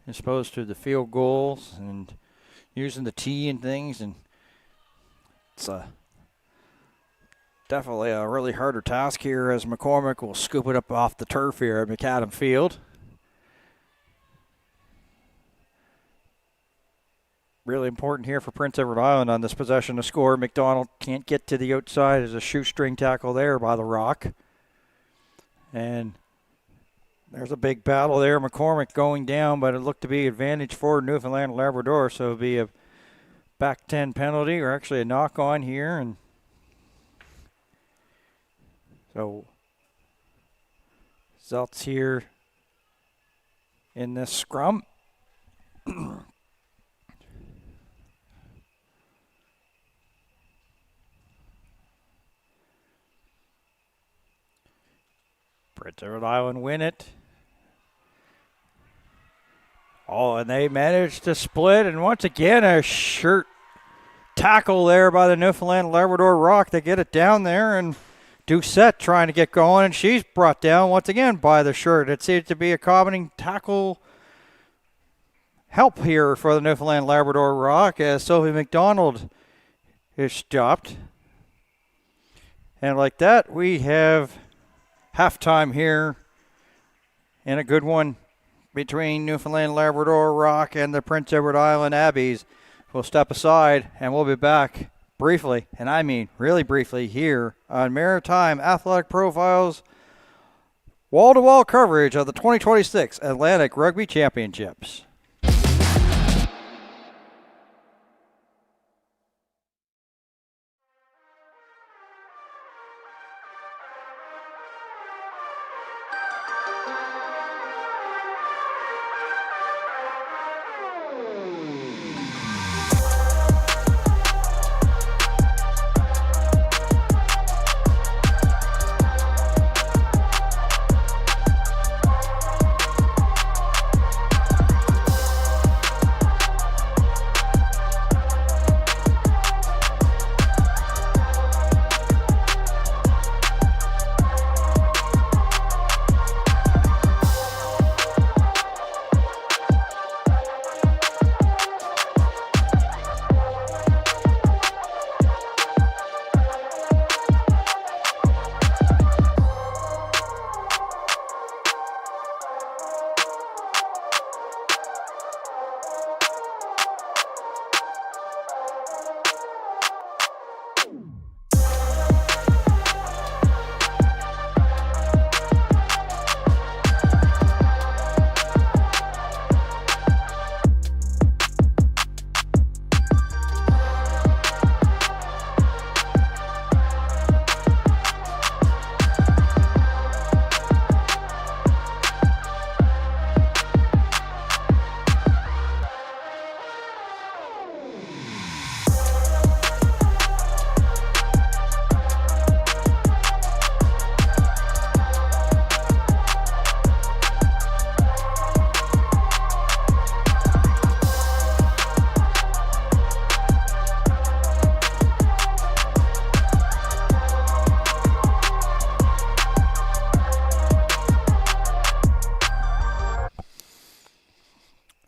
as opposed to the field goals and using the tee and things. And it's definitely a really harder task here as McCormick will scoop it up off the turf here at McAdam Field. Really important here for Prince Edward Island on this possession to score. McDonald can't get to the outside. There's a shoestring tackle there by the Rock. And there's a big battle there. McCormick going down, but it looked to be advantage for Newfoundland Labrador. So it'll be a back 10 penalty, or actually a knock on here. And so results here in this scrum. Prince Edward Island win it. Oh, and they managed to split, and once again a shirt tackle there by the Newfoundland Labrador Rock. They get it down there, and Doucette trying to get going, and she's brought down once again by the shirt. It seems to be a common tackle help here for the Newfoundland Labrador Rock as Sophie McDonald is stopped. And like that, we have halftime here, and a good one between Newfoundland Labrador Rock and the Prince Edward Island Abbeys. We'll step aside, and we'll be back briefly, and I mean really briefly, here on Maritime Athletic Profiles, wall-to-wall coverage of the 2026 Atlantic Rugby Championships.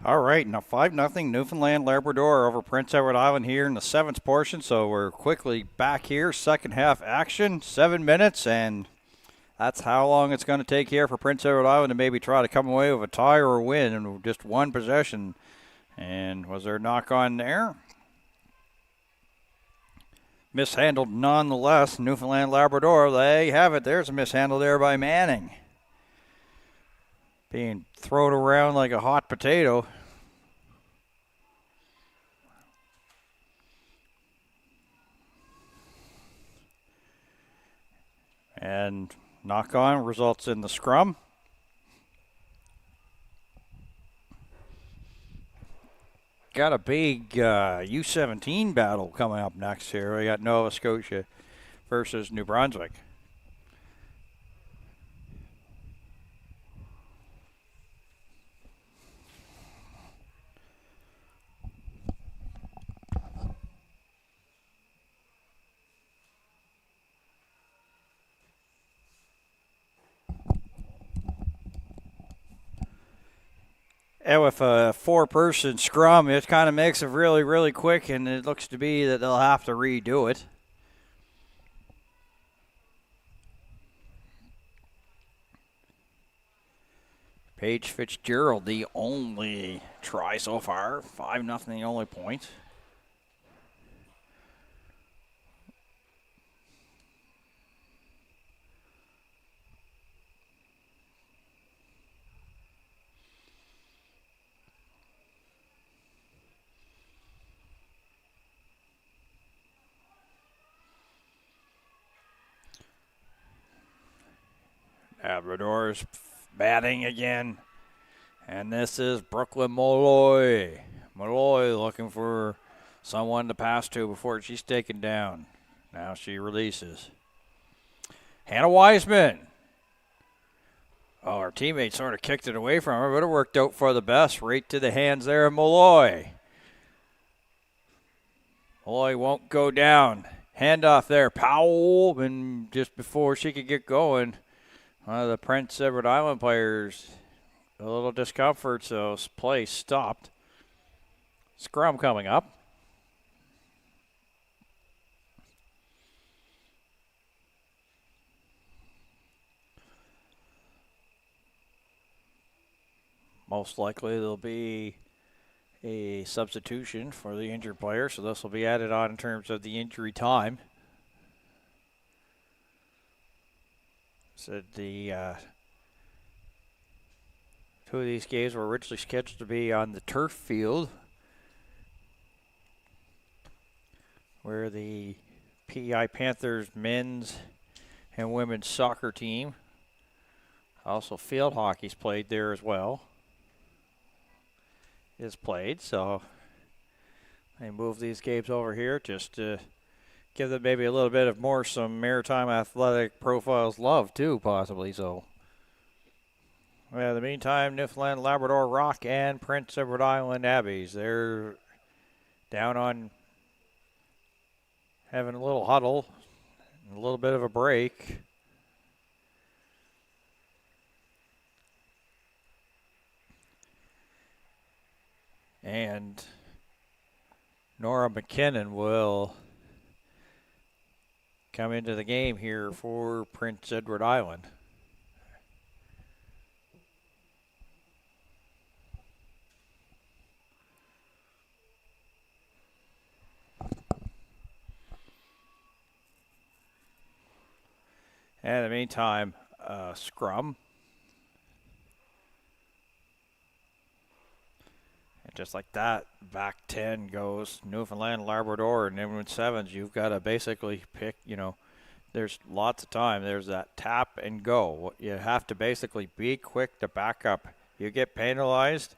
All right, now 5-0 Newfoundland Labrador over Prince Edward Island here in the seventh portion. So we're quickly back here, second half action, 7 minutes, and that's how long it's going to take here for Prince Edward Island to maybe try to come away with a tie or a win in just one possession. And was there a knock on there? Mishandled nonetheless. Newfoundland Labrador, they have it. There's a mishandle there by Manning. Being thrown around like a hot potato. And knock on results in the scrum. Got a big U17 battle coming up next here. We got Nova Scotia versus New Brunswick. And with a 4-person scrum, it kind of makes it really, really quick, and it looks to be that they'll have to redo it. Paige Fitzgerald, the only try so far. 5-0, the only point. Labradors batting again. And this is Brooklyn Molloy. Molloy looking for someone to pass to before she's taken down. Now she releases. Hannah Wiseman. Oh, her teammate sort of kicked it away from her, but it worked out for the best. Right to the hands there of Molloy. Molloy won't go down. Handoff there. Powell, and just before she could get going, one of the Prince Edward Island players, a little discomfort, so play stopped. Scrum coming up. Most likely there'll be a substitution for the injured player, so this will be added on in terms of the injury time. So the two of these games were originally scheduled to be on the turf field, where the PEI Panthers men's and women's soccer team, also field hockey's played there as well, is played. So they move these games over here just to give them maybe a little bit of more some maritime athletic profiles love too, possibly. So well, in the meantime, Newfoundland Labrador Rock and Prince Edward Island Abbeys, they're down on having a little huddle, a little bit of a break. And Nora McKinnon will come into the game here for Prince Edward Island. And in the meantime, scrum. And just like that, back 10 goes Newfoundland, Labrador, and then with sevens, you've got to basically pick, there's lots of time. There's that tap and go. You have to basically be quick to back up. You get penalized,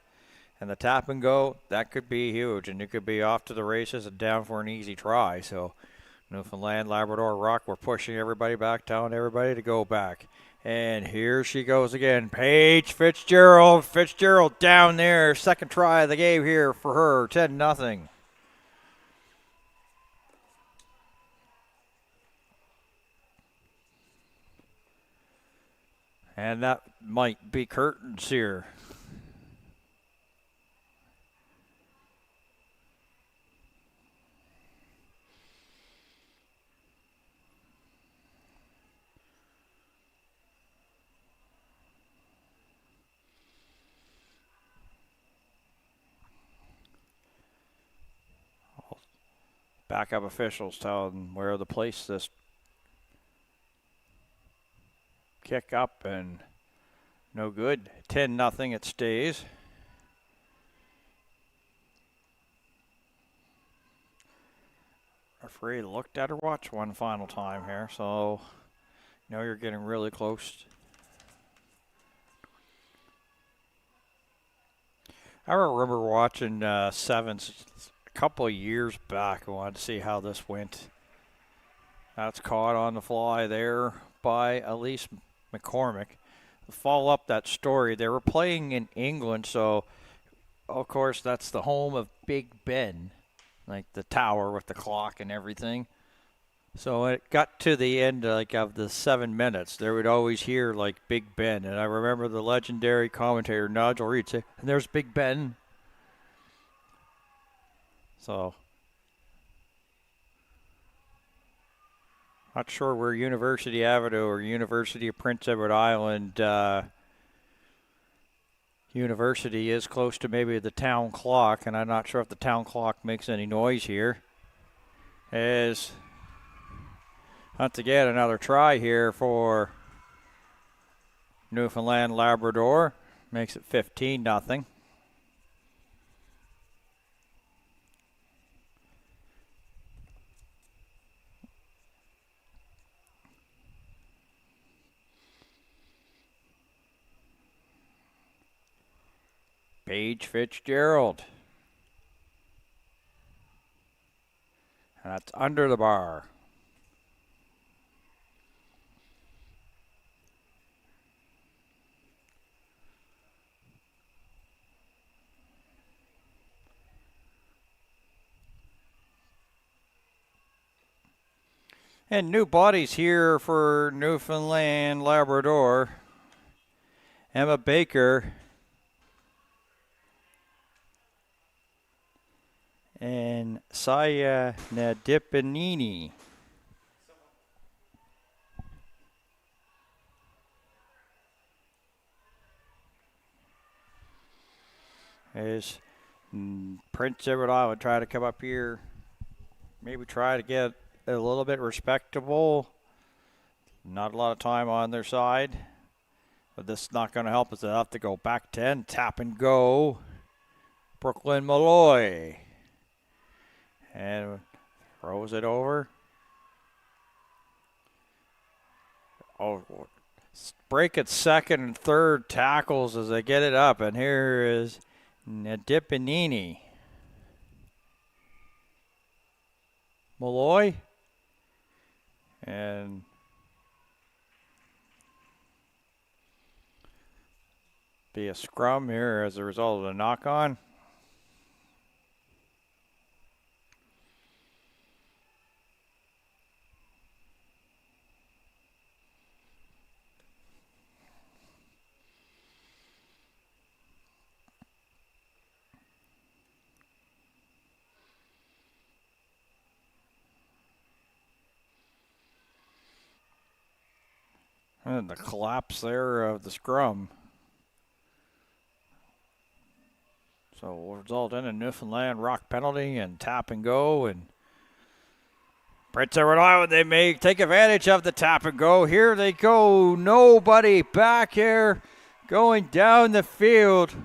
and the tap and go, that could be huge, and you could be off to the races and down for an easy try. So Newfoundland, Labrador, Rock, we're pushing everybody back, telling everybody to go back. And here she goes again. Paige Fitzgerald. Fitzgerald down there. Second try of the game here for her. 10-0. And that might be curtains here. Backup officials telling where to place this kick up, and no good. 10-0, it stays. Referee looked at her watch one final time here, so you're getting really close. I remember watching sevens a couple of years back. I wanted to see how this went. That's caught on the fly there by Elise McCormick. To follow up that story, they were playing in England, so of course that's the home of Big Ben, like the tower with the clock and everything. So when it got to the end of the 7 minutes, there would always hear Big Ben. And I remember the legendary commentator Nigel Reed say, "And there's Big Ben." So not sure where University Avenue or University of Prince Edward Island University is close to maybe the town clock, and I'm not sure if the town clock makes any noise here. As once again another try here for Newfoundland Labrador, makes it 15-0. Paige Fitzgerald. And that's under the bar. And new bodies here for Newfoundland Labrador. Emma Baker and Saya Nadipanini. As Prince Edward Island try to come up here, maybe try to get a little bit respectable. Not a lot of time on their side, but this is not going to help us. They'll have to go back 10, tap and go. Brooklyn Malloy. And throws it over. Oh, break it second and third tackles as they get it up. And here is Nadipanini. Malloy. And be a scrum here as a result of the knock-on. And the collapse there of the scrum. So will result in a Newfoundland rock penalty and tap and go. And Prince Edward Island, they may take advantage of the tap and go. Here they go. Nobody back here going down the field.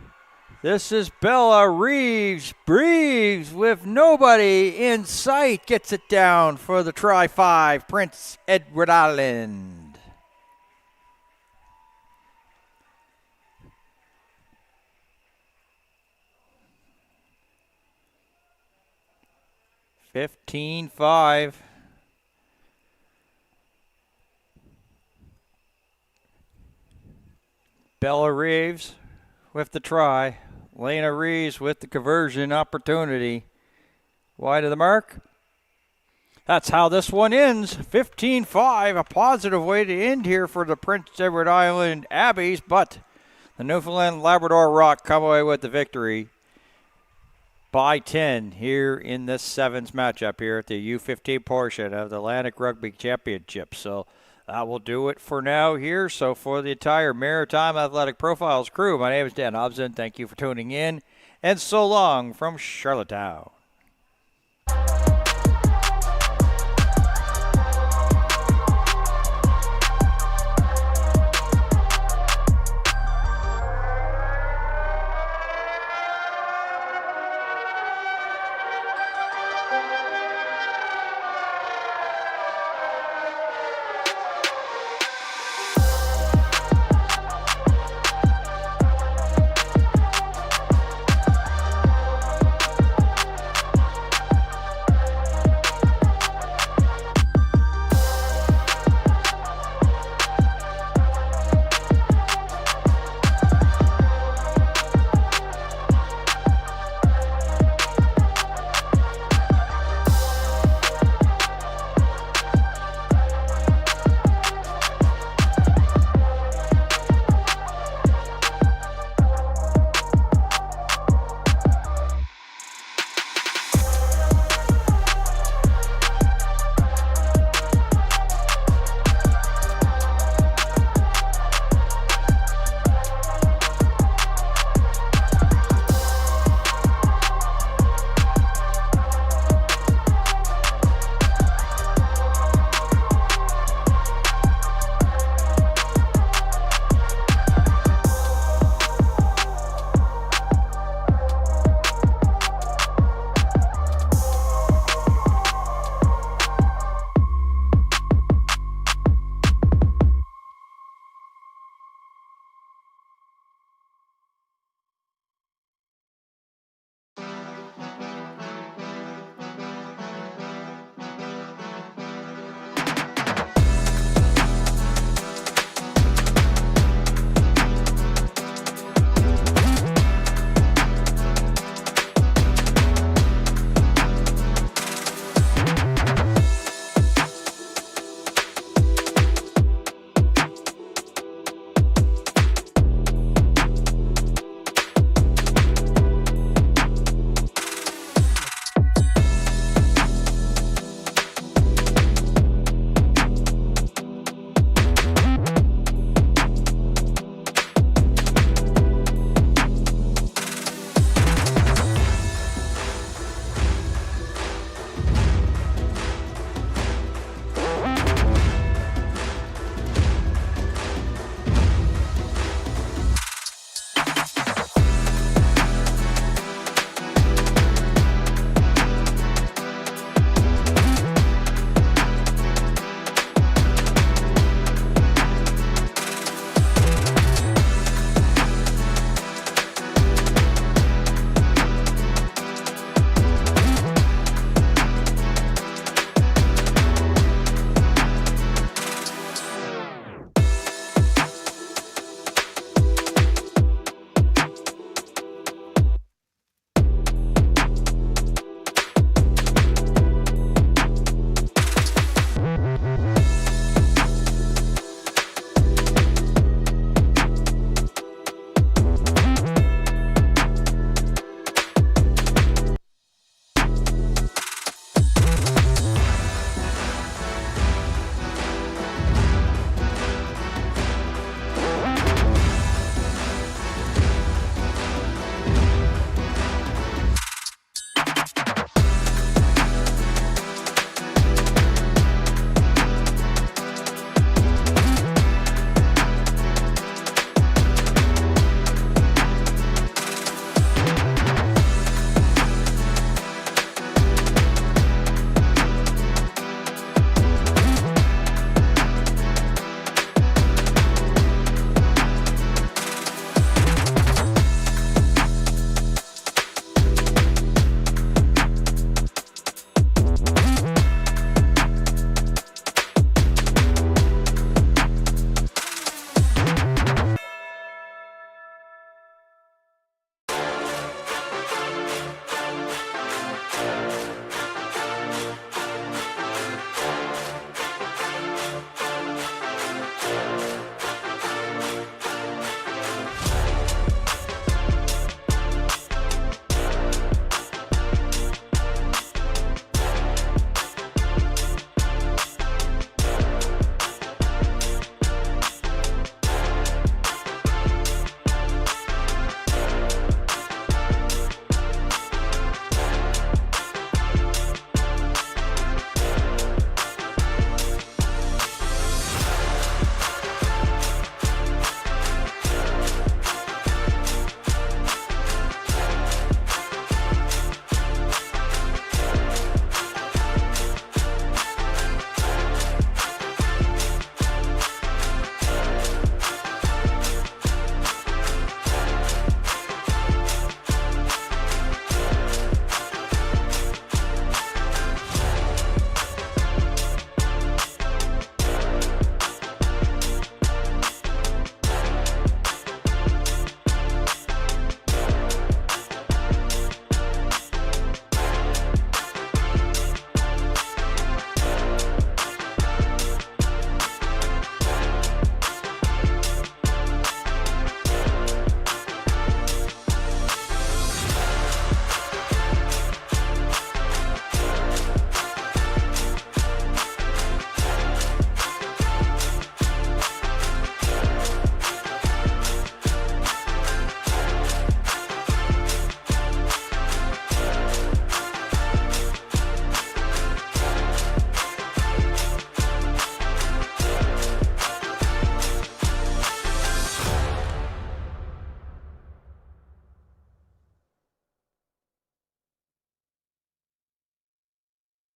This is Bella Reeves. Reeves with nobody in sight gets it down for the try 5, Prince Edward Island. $15-5. Bella Reeves with the try. Lena Reeves with the conversion opportunity. Wide of the mark. That's how this one ends. 15-5. A positive way to end here for the Prince Edward Island Abbeys, but the Newfoundland Labrador Rock come away with the victory by 10 here in this sevens matchup here at the U15 portion of the Atlantic Rugby Championship. So that will do it for now here. So for the entire Maritime Athletic Profiles crew, my name is Dan Hobson. Thank you for tuning in, and so long from Charlottetown.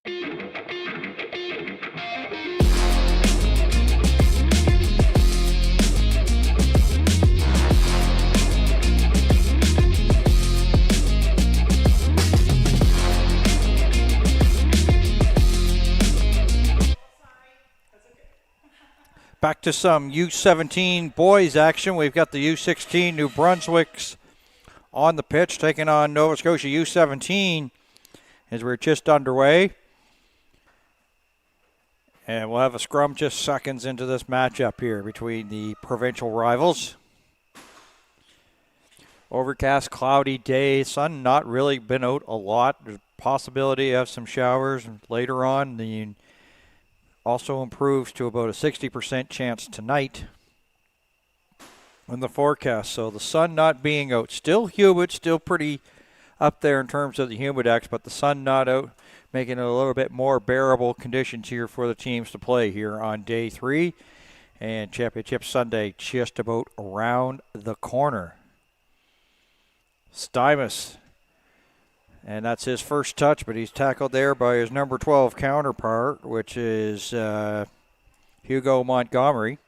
Back to some U17 boys action. We've got the U16 New Brunswicks on the pitch taking on Nova Scotia U17 as we're just underway. And we'll have a scrum just seconds into this matchup here between the provincial rivals. Overcast, cloudy day. Sun not really been out a lot. There's possibility of some showers later on. The also improves to about a 60% chance tonight in the forecast. So the sun not being out. Still humid, still pretty up there in terms of the humidex, but the sun not out, making it a little bit more bearable conditions here for the teams to play here on day 3. And Championship Sunday just about around the corner. Stymus. And that's his first touch, but he's tackled there by his number 12 counterpart, which is Hugo Montgomery.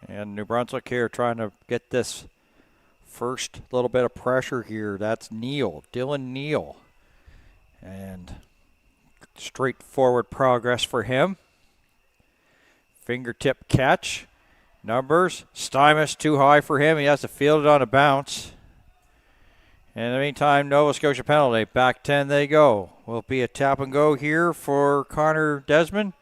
And New Brunswick here trying to get this first little bit of pressure here. That's Neal, Dylan Neal. And straightforward progress for him. Fingertip catch. Numbers. Stymus too high for him. He has to field it on a bounce. In the meantime, Nova Scotia penalty. Back 10 they go. Will be a tap and go here for Connor Desmond.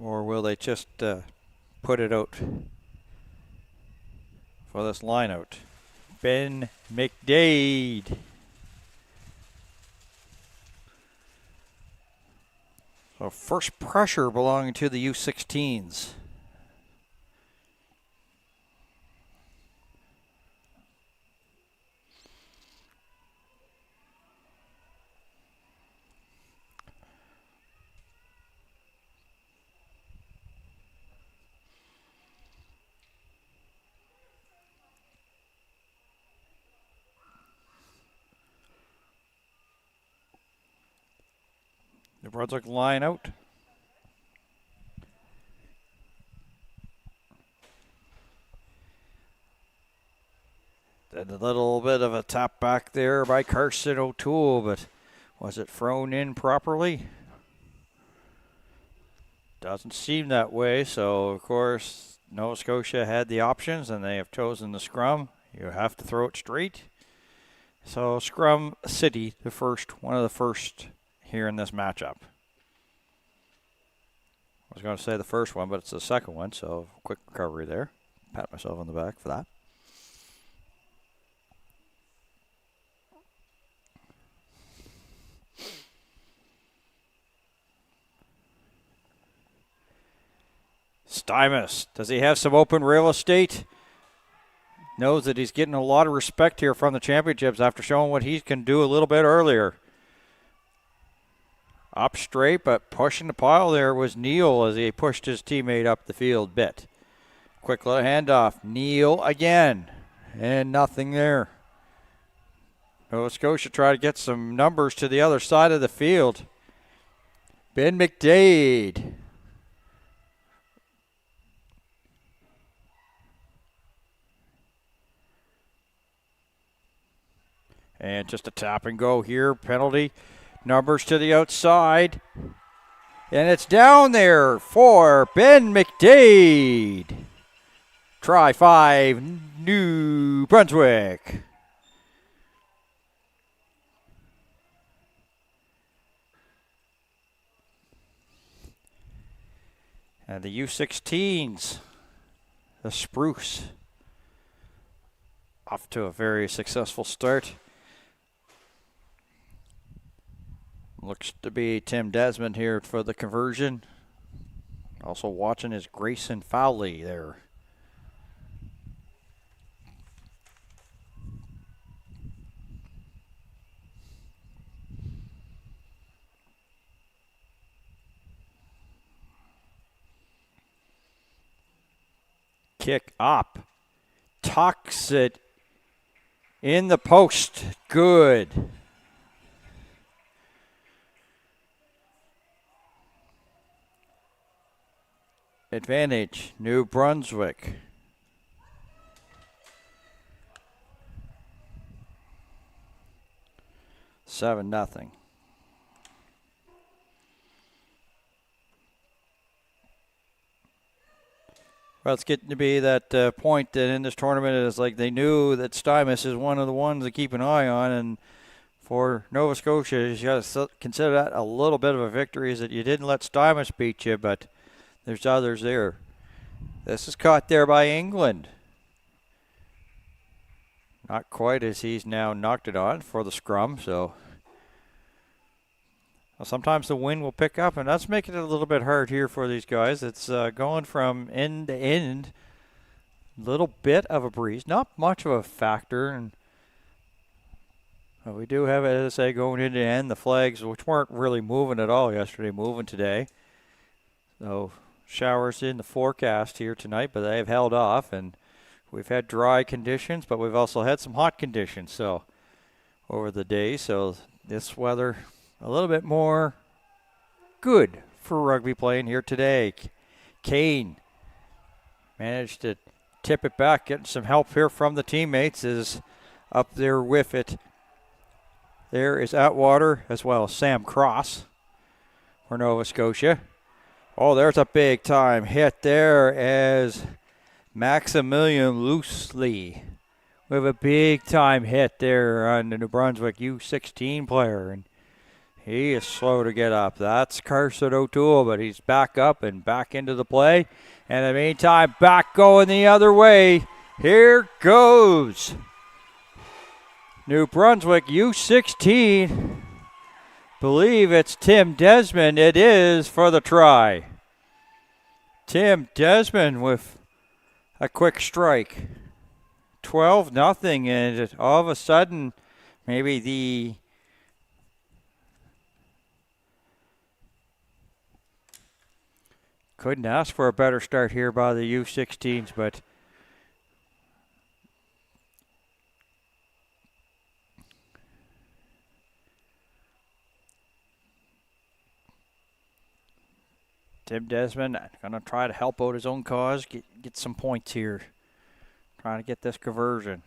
Or will they just put it out for this line out? Ben McDade. So first pressure belonging to the U16s. The Brunswick line out. Then a little bit of a tap back there by Carson O'Toole, but was it thrown in properly? Doesn't seem that way, so of course Nova Scotia had the options and they have chosen the scrum. You have to throw it straight. So Scrum City, one of the first here in this matchup. I was going to say the first one, but it's the second one, so quick recovery there. Pat myself on the back for that. Stymus, does he have some open real estate? Knows that he's getting a lot of respect here from the championships after showing what he can do a little bit earlier. Up straight, but pushing the pile there was Neal as he pushed his teammate up the field bit. Quick little handoff. Neal again. And nothing there. Nova Scotia try to get some numbers to the other side of the field. Ben McDade. And just a tap and go here. Penalty. Numbers to the outside. And it's down there for Ben McDade. Try 5, New Brunswick. And the U16s, the Spruce, off to a very successful start. Looks to be Tim Desmond here for the conversion. Also watching is Grayson Fowley there. kick up. Tucks it in the post. Good. Advantage, New Brunswick. Seven, nothing. Well, it's getting to be that point that in this tournament is like they knew that Stymus is one of the ones to keep an eye on, and for Nova Scotia, you got to consider that a little bit of a victory, is that you didn't let Stymus beat you, but there's others there. This is caught there by England. Not quite, as he's now knocked it on for the scrum, so well, sometimes the wind will pick up, and that's making it a little bit hard here for these guys. It's going from end to end. Little bit of a breeze, not much of a factor, and we do have, as I say, going into the end, the flags, which weren't really moving at all yesterday, moving today. So showers in the forecast here tonight, but they have held off, and we've had dry conditions, but we've also had some hot conditions so over the day. So this weather a little bit more good for rugby playing here today. Kane managed to tip it back, getting some help here from the teammates, is up there with it. There is Atwater as well as Sam Cross for Nova Scotia. Oh, there's a big time hit there as Maximilian Loosely with a big time hit there on the New Brunswick U16 player. And he is slow to get up. That's Carson O'Toole, but he's back up and back into the play. And in the meantime, back going the other way. Here goes New Brunswick U16. Believe it's Tim Desmond. It is for the try. Tim Desmond with a quick strike. 12-0, and all of a sudden, maybe the couldn't ask for a better start here by the U16s, but Tim Desmond going to try to help out his own cause, get some points here, trying to get this conversion.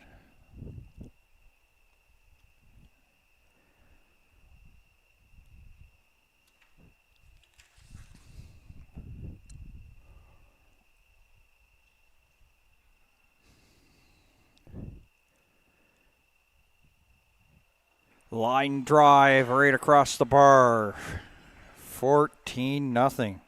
Line drive right across the bar. 14-0.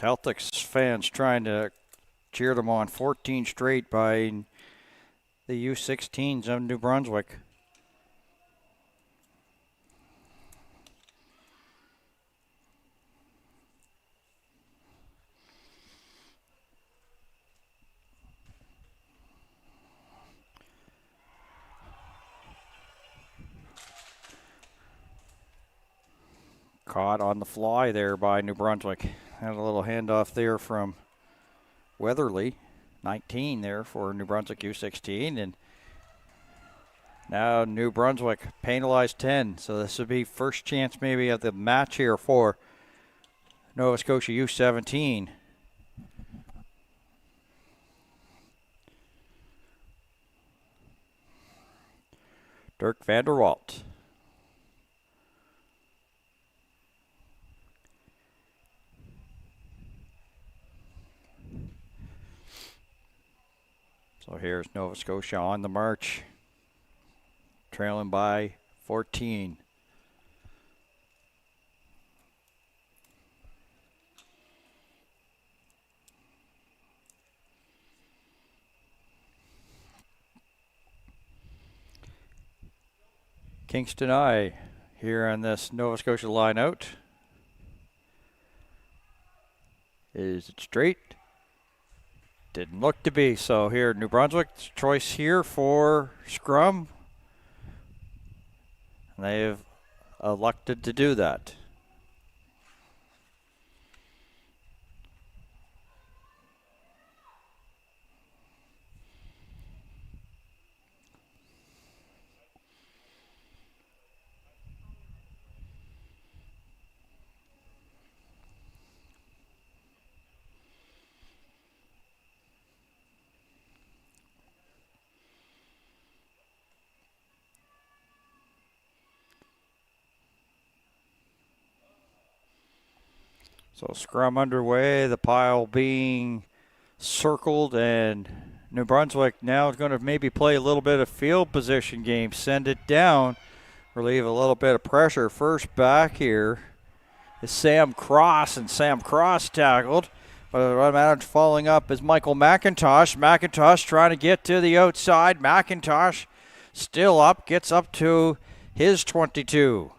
Celtics fans trying to cheer them on. 14 straight by the U16s of New Brunswick. Caught on the fly there by New Brunswick. Had a little handoff there from Weatherly. 19 there for New Brunswick U16. And now New Brunswick penalized 10. So this would be first chance maybe of the match here for Nova Scotia U17. Dirk van der Walt. So here's Nova Scotia on the march, trailing by 14. Kingston I here on this Nova Scotia line out. Is it straight? Didn't look to be. So here, New Brunswick's choice here for scrum. And they've elected to do that. So scrum underway, the pile being circled, and New Brunswick now is going to maybe play a little bit of field position game, send it down, relieve a little bit of pressure. First back here is Sam Cross, and Sam Cross tackled, but what matters following up is Michael McIntosh. McIntosh trying to get to the outside. McIntosh still up, gets up to his 22.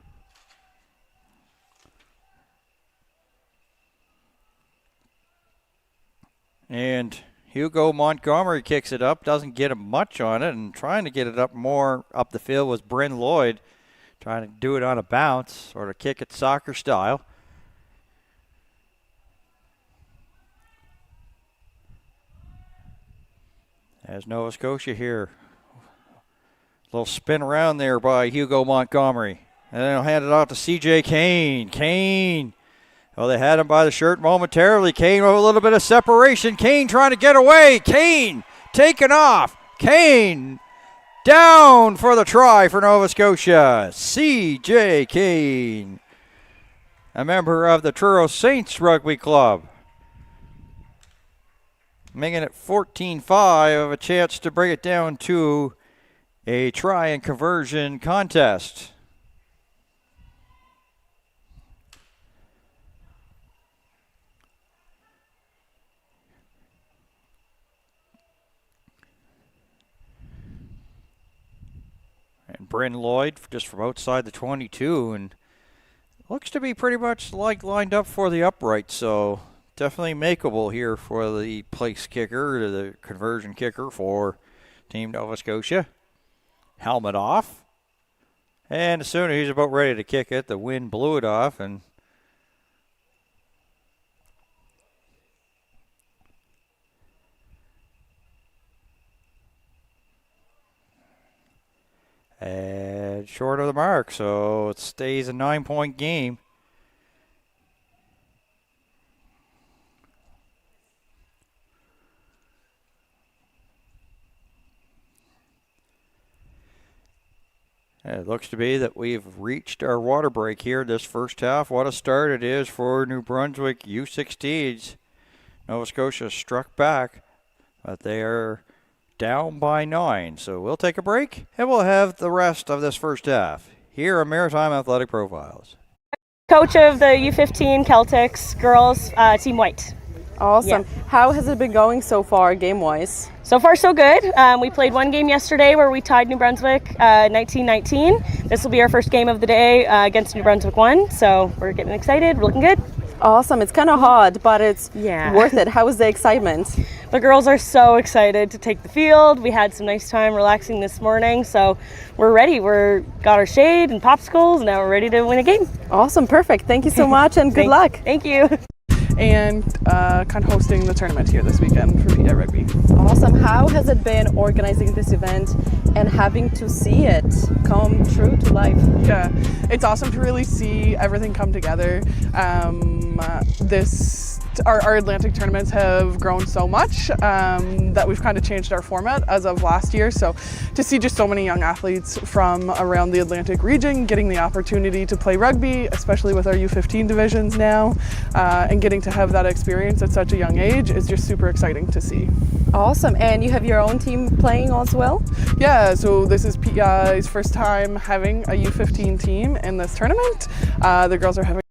And Hugo Montgomery kicks it up, doesn't get much on it, and trying to get it up more up the field was Bryn Lloyd, trying to do it on a bounce, sort of kick it soccer style. As Nova Scotia here. A little spin around there by Hugo Montgomery. And then he'll hand it off to CJ Kane. Kane. Oh, they had him by the shirt momentarily. Kane with a little bit of separation. Kane trying to get away. Kane taken off. Kane down for the try for Nova Scotia. CJ Kane, a member of the Truro Saints Rugby Club. Making it 14-5, a chance to bring it down to a try and conversion contest. And Bryn Lloyd just from outside the 22, and looks to be pretty much like lined up for the upright, so definitely makeable here for the place kicker, the conversion kicker for Team Nova Scotia. Helmet off, and as soon as he's about ready to kick it, the wind blew it off, and short of the mark, so it stays a 9-point game. And it looks to be that we've reached our water break here this first half. What a start it is for New Brunswick U16s. Nova Scotia struck back, but they are down by 9. So we'll take a break, and we'll have the rest of this first half here on Maritime Athletic Profiles. Coach of the U15 Celtics girls, Team White. Awesome. Yeah. How has it been going so far, game-wise? So far, so good. We played one game yesterday where we tied New Brunswick 19-19. This will be our first game of the day against New Brunswick 1, so we're getting excited. We're looking good. Awesome. It's kind of hard, but it's worth it. How is the excitement? The girls are so excited to take the field. We had some nice time relaxing this morning, so we're ready. Got our shade and popsicles, and now we're ready to win a game. Awesome. Perfect. Thank you so much, and good luck. Thank you. And kind of hosting the tournament here this weekend for PETA Rugby. Awesome. How has it been organizing this event and having to see it come true to life? Yeah, it's awesome to really see everything come together. Our Atlantic tournaments have grown so much that we've kind of changed our format as of last year. So to see just so many young athletes from around the Atlantic region getting the opportunity to play rugby, especially with our U15 divisions now, and getting to have that experience at such a young age is just super exciting to see. Awesome. And you have your own team playing as well? Yeah, so this is PEI's first time having a U15 team in this tournament. The girls are having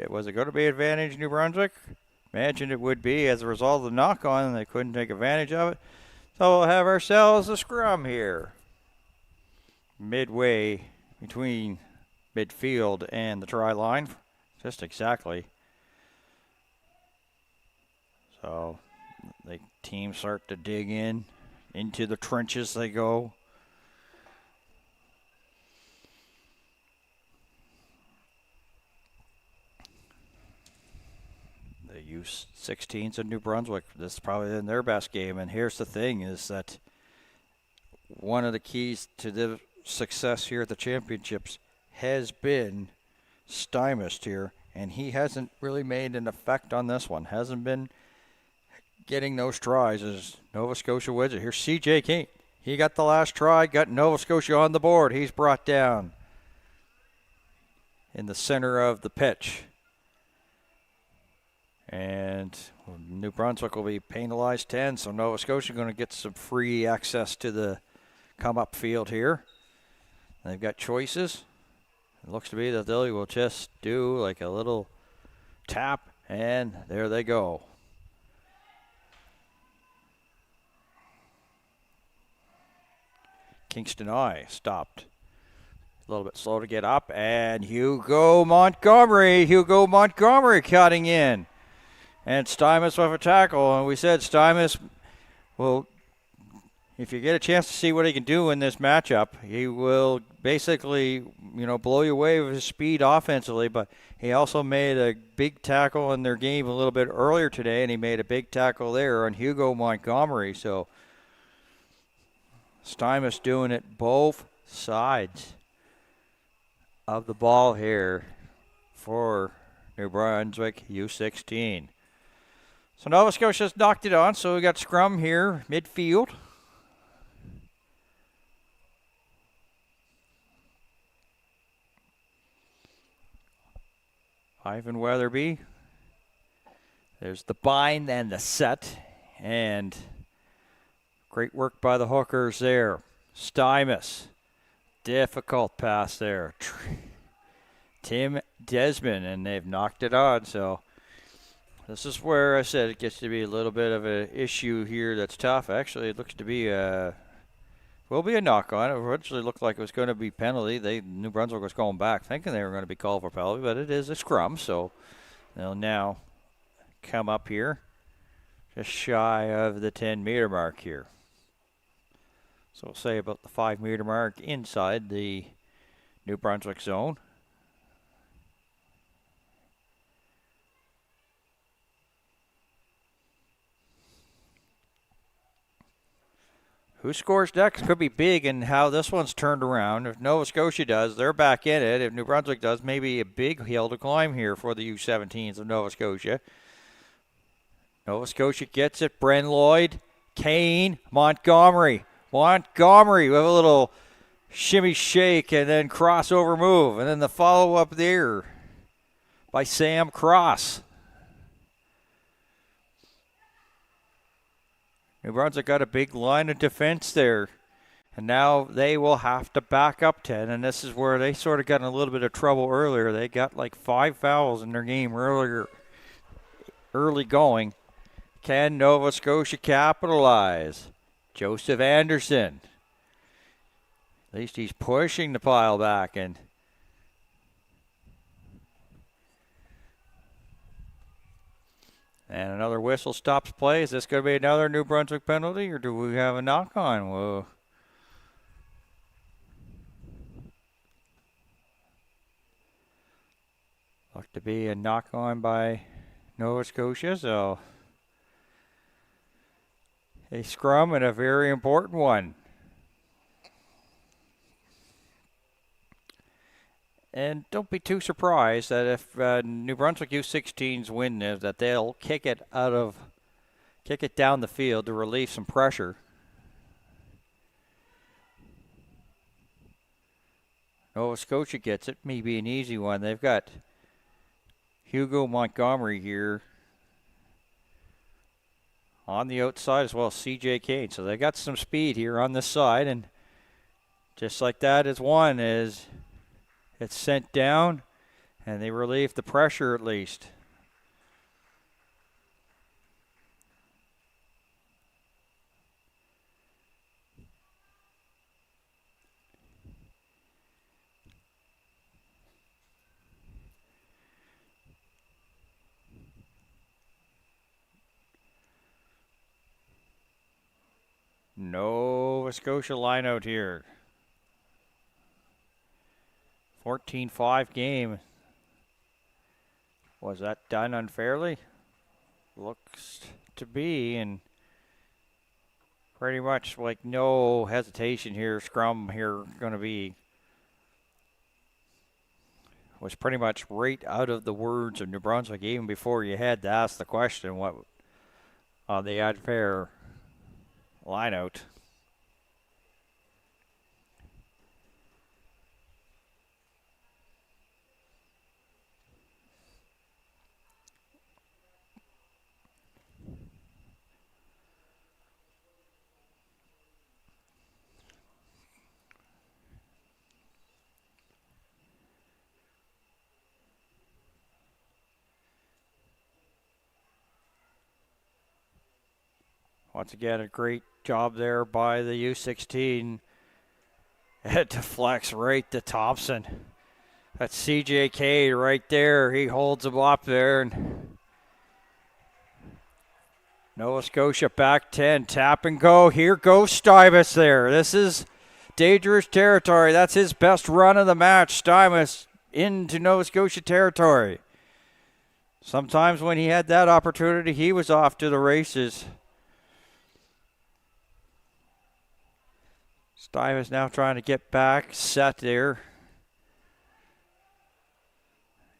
Was it going to be advantage New Brunswick? Imagine it would be as a result of the knock-on, and they couldn't take advantage of it. So we'll have ourselves a scrum here. Midway between midfield and the try line. Just exactly. So the teams start to dig in. Into the trenches they go. The U16s of New Brunswick, this is probably in their best game. And here's the thing is that one of the keys to the success here at the championships has been Stymist here, and he hasn't really made an effect on this one. Hasn't been getting those tries as Nova Scotia wins it. Here's CJ Kane. He got the last try, got Nova Scotia on the board. He's brought down in the center of the pitch. And New Brunswick will be penalized 10, so Nova Scotia going to get some free access to the come-up field here. They've got choices. It looks to be that they will just do like a little tap, and there they go. Kingston Eye stopped. A little bit slow to get up, and Hugo Montgomery cutting in. And Stymous with a tackle, and we said Stymous will, if you get a chance to see what he can do in this matchup, he will basically, blow you away with his speed offensively, but he also made a big tackle in their game a little bit earlier today, and he made a big tackle there on Hugo Montgomery. So Stymous doing it both sides of the ball here for New Brunswick U16. So Nova Scotia's knocked it on, so we got scrum here, midfield. Ivan Weatherby. There's the bind and the set, and great work by the hookers there. Stymous, difficult pass there. Tim Desmond, and they've knocked it on, so this is where I said it gets to be a little bit of an issue here that's tough. Actually, it looks to be will be a knock-on. It originally looked like it was going to be penalty. New Brunswick was going back thinking they were going to be called for penalty, but it is a scrum, so they'll now come up here just shy of the 10-meter mark here. So we'll say about the 5-meter mark inside the New Brunswick zone. Who scores next could be big in how this one's turned around. If Nova Scotia does, they're back in it. If New Brunswick does, maybe a big hill to climb here for the U17s of Nova Scotia. Nova Scotia gets it. Bren Lloyd, Kane, Montgomery. Montgomery with a little shimmy shake and then crossover move. And then the follow-up there by Sam Cross. New Brunswick got a big line of defense there. And now they will have to back up 10. And this is where they sort of got in a little bit of trouble earlier. They got like 5 fouls in their game early going. Can Nova Scotia capitalize? Joseph Anderson. At least he's pushing the pile back. And another whistle stops play. Is this going to be another New Brunswick penalty, or do we have a knock-on? Whoa. Look to be a knock-on by Nova Scotia, so a scrum and a very important one. And don't be too surprised that if New Brunswick U16s win this, that they'll kick it down the field to relieve some pressure. Nova Scotia gets it, maybe an easy one. They've got Hugo Montgomery here on the outside, as well as CJ Kane. So they got some speed here on this side, and just like that is one is it's sent down, And they relieved the pressure at least. Nova Scotia line out here. 14-5 game. Was that done unfairly? Looks to be, and pretty much like no hesitation here. Scrum here going to be, was pretty much right out of the words of New Brunswick even before you had to ask the question what the unfair line out. Once again, a great job there by the U16. It deflects right to Thompson. That's CJK right there. He holds him up there. And Nova Scotia back 10. Tap and go. Here goes Stuyvesant there. This is dangerous territory. That's his best run of the match. Stuyvesant into Nova Scotia territory. Sometimes when he had that opportunity, he was off to the races. Stuyvesant now trying to get back, set there.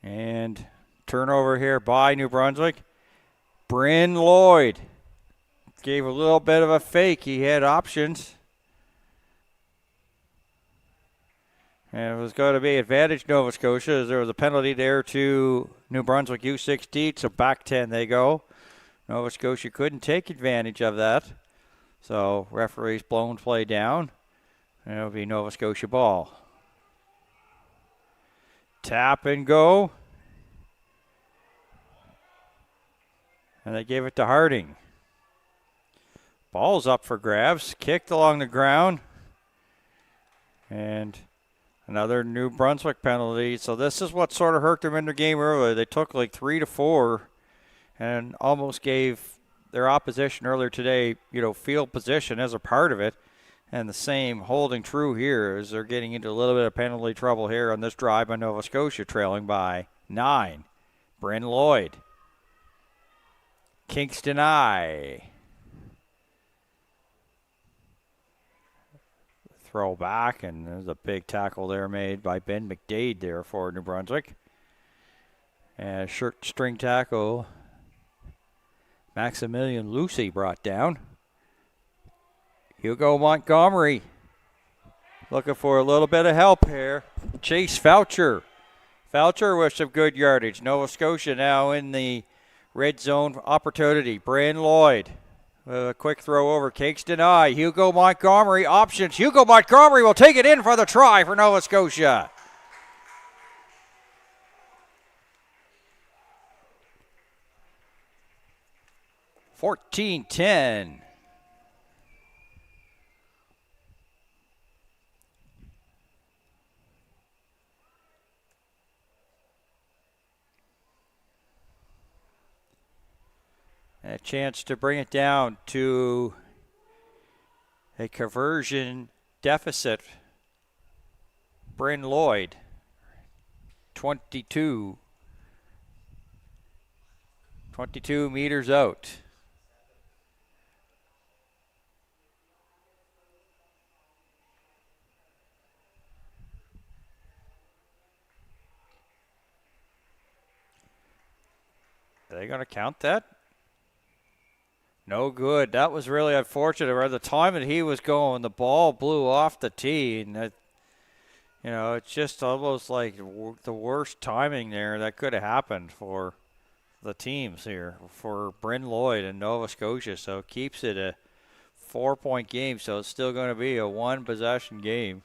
And turnover here by New Brunswick. Bryn Lloyd gave a little bit of a fake. He had options. And it was going to be advantage Nova Scotia as there was a penalty there to New Brunswick U16. So back 10 they go. Nova Scotia couldn't take advantage of that. So referee's blown play down. And it'll be Nova Scotia ball. Tap and go. And they gave it to Harding. Ball's up for grabs. Kicked along the ground. And another New Brunswick penalty. So this is what sort of hurt them in their game earlier. They took like 3 to 4 and almost gave their opposition earlier today, field position as a part of it. And the same holding true here as they're getting into a little bit of penalty trouble here on this drive by Nova Scotia, trailing by 9. Bryn Lloyd. Kingston I. Throw back, and there's a big tackle there made by Ben McDade there for New Brunswick. And shirt string tackle. Maximilian Lucy brought down. Hugo Montgomery looking for a little bit of help here. Chase Foucher. Foucher with some good yardage. Nova Scotia now in the red zone opportunity. Bryn Lloyd with a quick throw over Kingston I. Hugo Montgomery options. Hugo Montgomery will take it in for the try for Nova Scotia. (14-10). A chance to bring it down to a conversion deficit. Bryn Lloyd, 22 meters out. Are they going to count that? No good. That was really unfortunate. At the time that he was going, the ball blew off the tee, and that, it's just almost like the worst timing there that could have happened for the teams here, for Bryn Lloyd and Nova Scotia. So it keeps it a 4-point game. So it's still going to be a 1-possession game.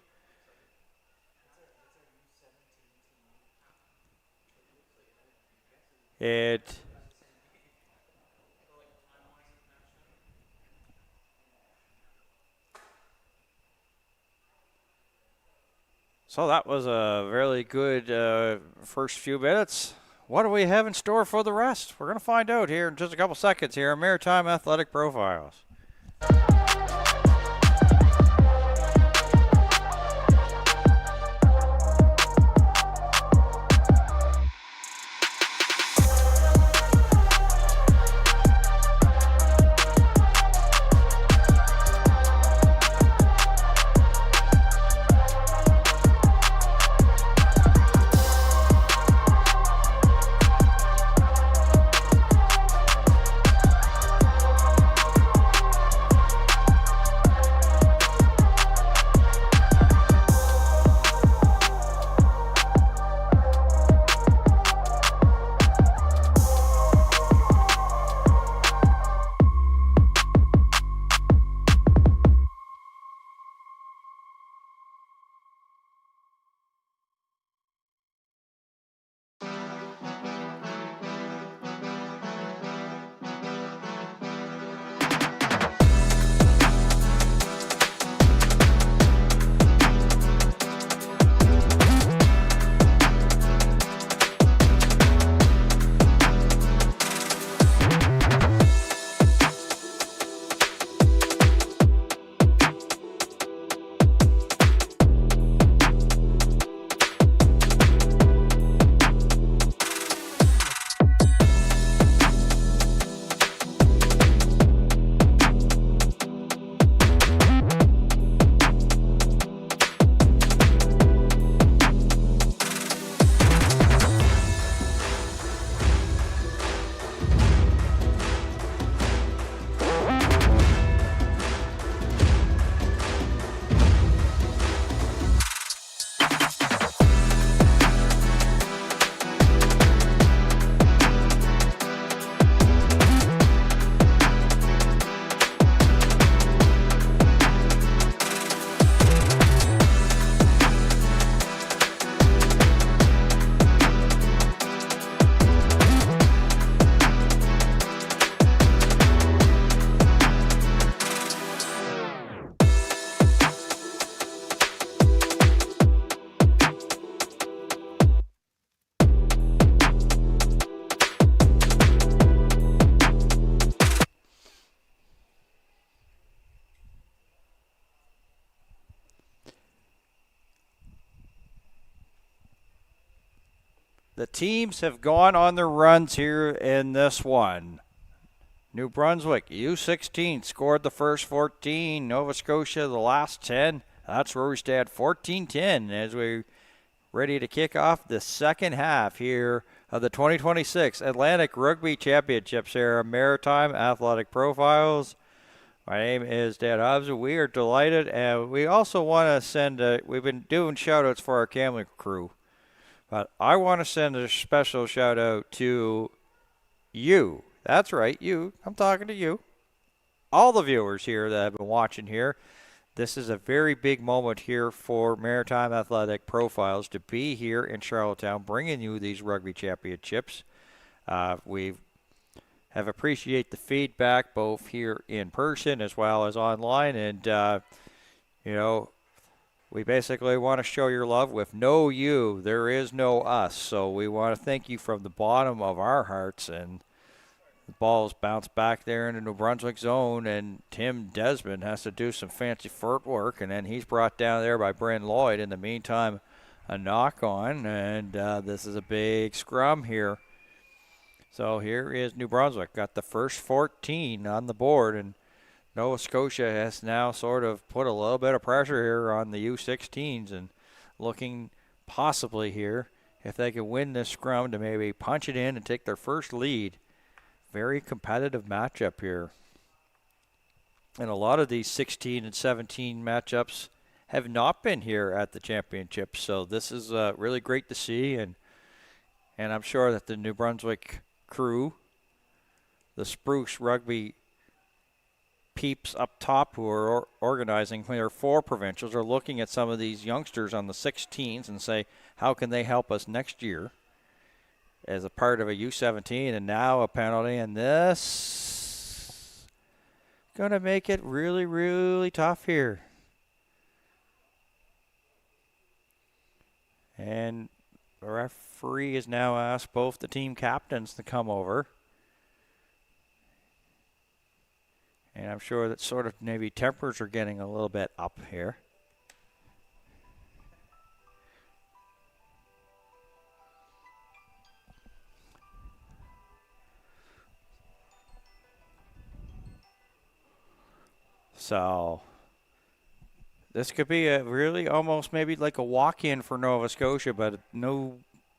So that was a really good first few minutes. What do we have in store for the rest? We're going to find out here in just a couple seconds here on Maritime Athletic Profiles. The teams have gone on their runs here in this one. New Brunswick, U16, scored the first 14. Nova Scotia, the last 10. That's where we stand, 14-10, as we're ready to kick off the second half here of the 2026 Atlantic Rugby Championships here on Maritime Athletic Profiles. My name is Dan Hobbs, and we are delighted, and we also want to send, we've been doing shout-outs for our camera crew, but I want to send a special shout-out to you. That's right, you. I'm talking to you. All the viewers here that have been watching here. This is a very big moment here for Maritime Athletic Profiles to be here in Charlottetown, bringing you these rugby championships. We have appreciate the feedback both here in person as well as online, and you know, we basically want to show your love. With no you, there is no us. So we want to thank you from the bottom of our hearts. And the ball's bounced back there in the New Brunswick zone, and Tim Desmond has to do some fancy footwork, and then he's brought down there by Bryn Lloyd. In the meantime, a knock on, and this is a big scrum here. So here is New Brunswick, got the first 14 on the board, and Nova Scotia has now sort of put a little bit of pressure here on the U16s and looking possibly here if they can win this scrum to maybe punch it in and take their first lead. Very competitive matchup here. And a lot of these 16 and 17 matchups have not been here at the championship. So this is really great to see. And I'm sure that the New Brunswick crew, the Spruce Rugby peeps up top who are organizing their 4 provincials, are looking at some of these youngsters on the 16s and say, how can they help us next year? as a part of a U17, and now a penalty, and this going to make it really, really tough here. And the referee has now asked both the team captains to come over. And I'm sure that sort of maybe tempers are getting a little bit up here. So this could be a really almost maybe like a walk-in for Nova Scotia, but New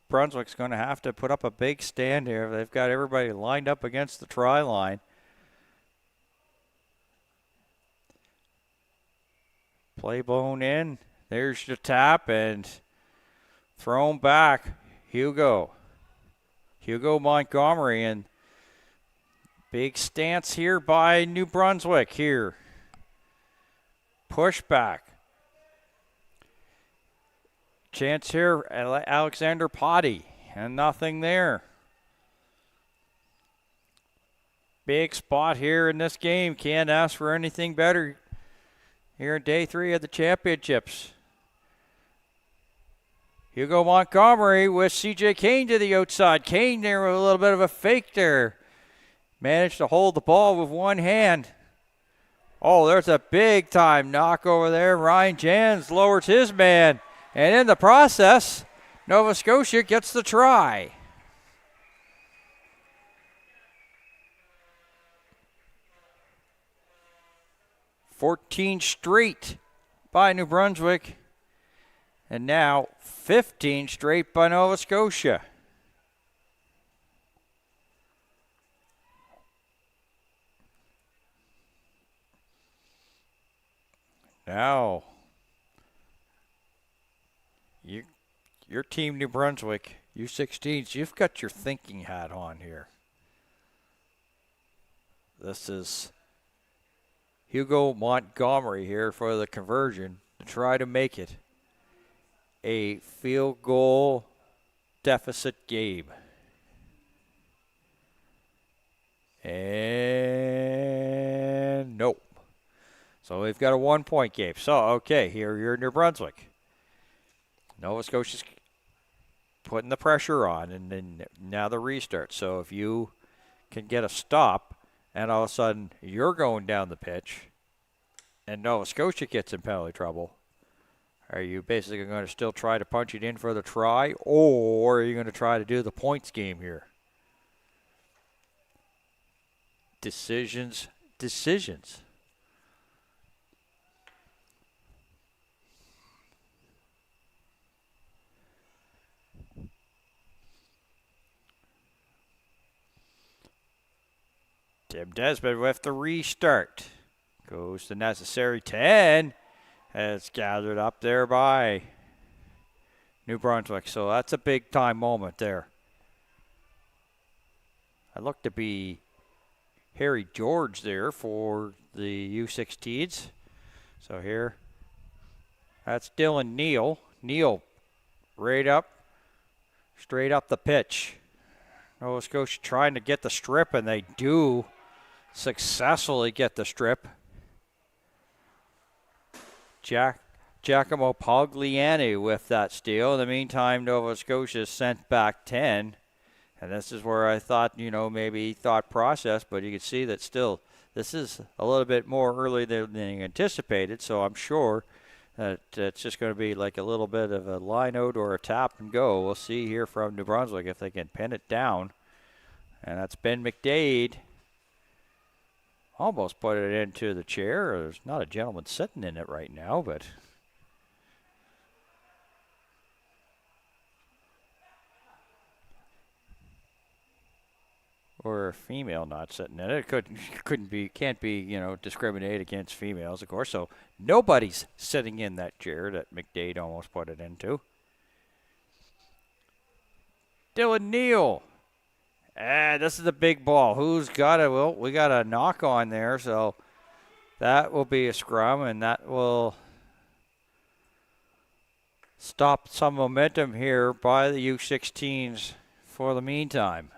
Brunswick's going to have to put up a big stand here. They've got everybody lined up against the try line. Play blown in. There's the tap and thrown back. Hugo Montgomery, and big stance here by New Brunswick here. Push back. Chance here, Alexander Potty, and nothing there. Big spot here in this game. Can't ask for anything better here in day 3 of the championships. Hugo Montgomery with CJ Kane to the outside. Kane there with a little bit of a fake there. Managed to hold the ball with one hand. Oh, there's a big time knock over there. Ryan Jans lowers his man. And in the process, Nova Scotia gets the try. "14 straight by New Brunswick. And now 15 straight by Nova Scotia. Now, your team, New Brunswick, U16s, you've got your thinking hat on here. This is Hugo Montgomery here for the conversion to try to make it a field goal deficit game. And nope. So we've got a 1-point game. So, okay, here you're New Brunswick. Nova Scotia's putting the pressure on, and then now the restart. So if you can get a stop, and all of a sudden you're going down the pitch, and Nova Scotia gets in penalty trouble, are you basically going to still try to punch it in for the try, or are you going to try to do the points game here? Decisions. Tim Desmond with the restart. Goes the necessary 10. It's gathered up there by New Brunswick. So that's a big time moment there. I look to be Harry George there for the U16s. So here, that's Dylan Neal. Neal right up, straight up the pitch. Nova Scotia trying to get the strip, and they do successfully get the strip. Giacomo Pagliani with that steal. In the meantime, Nova Scotia sent back 10. And this is where I thought, maybe thought process, but you can see that still this is a little bit more early than anticipated. So I'm sure that it's just going to be like a little bit of a line out or a tap and go. We'll see here from New Brunswick if they can pin it down. And that's Ben McDade. Almost put it into the chair. There's not a gentleman sitting in it right now, but or a female not sitting in it. It can't be, discriminate against females, of course. So nobody's sitting in that chair that McDade almost put it into. Dylan Neal. This is a big ball. Who's got it? Well, we got a knock on there, so that will be a scrum, and that will stop some momentum here by the U16s for the meantime.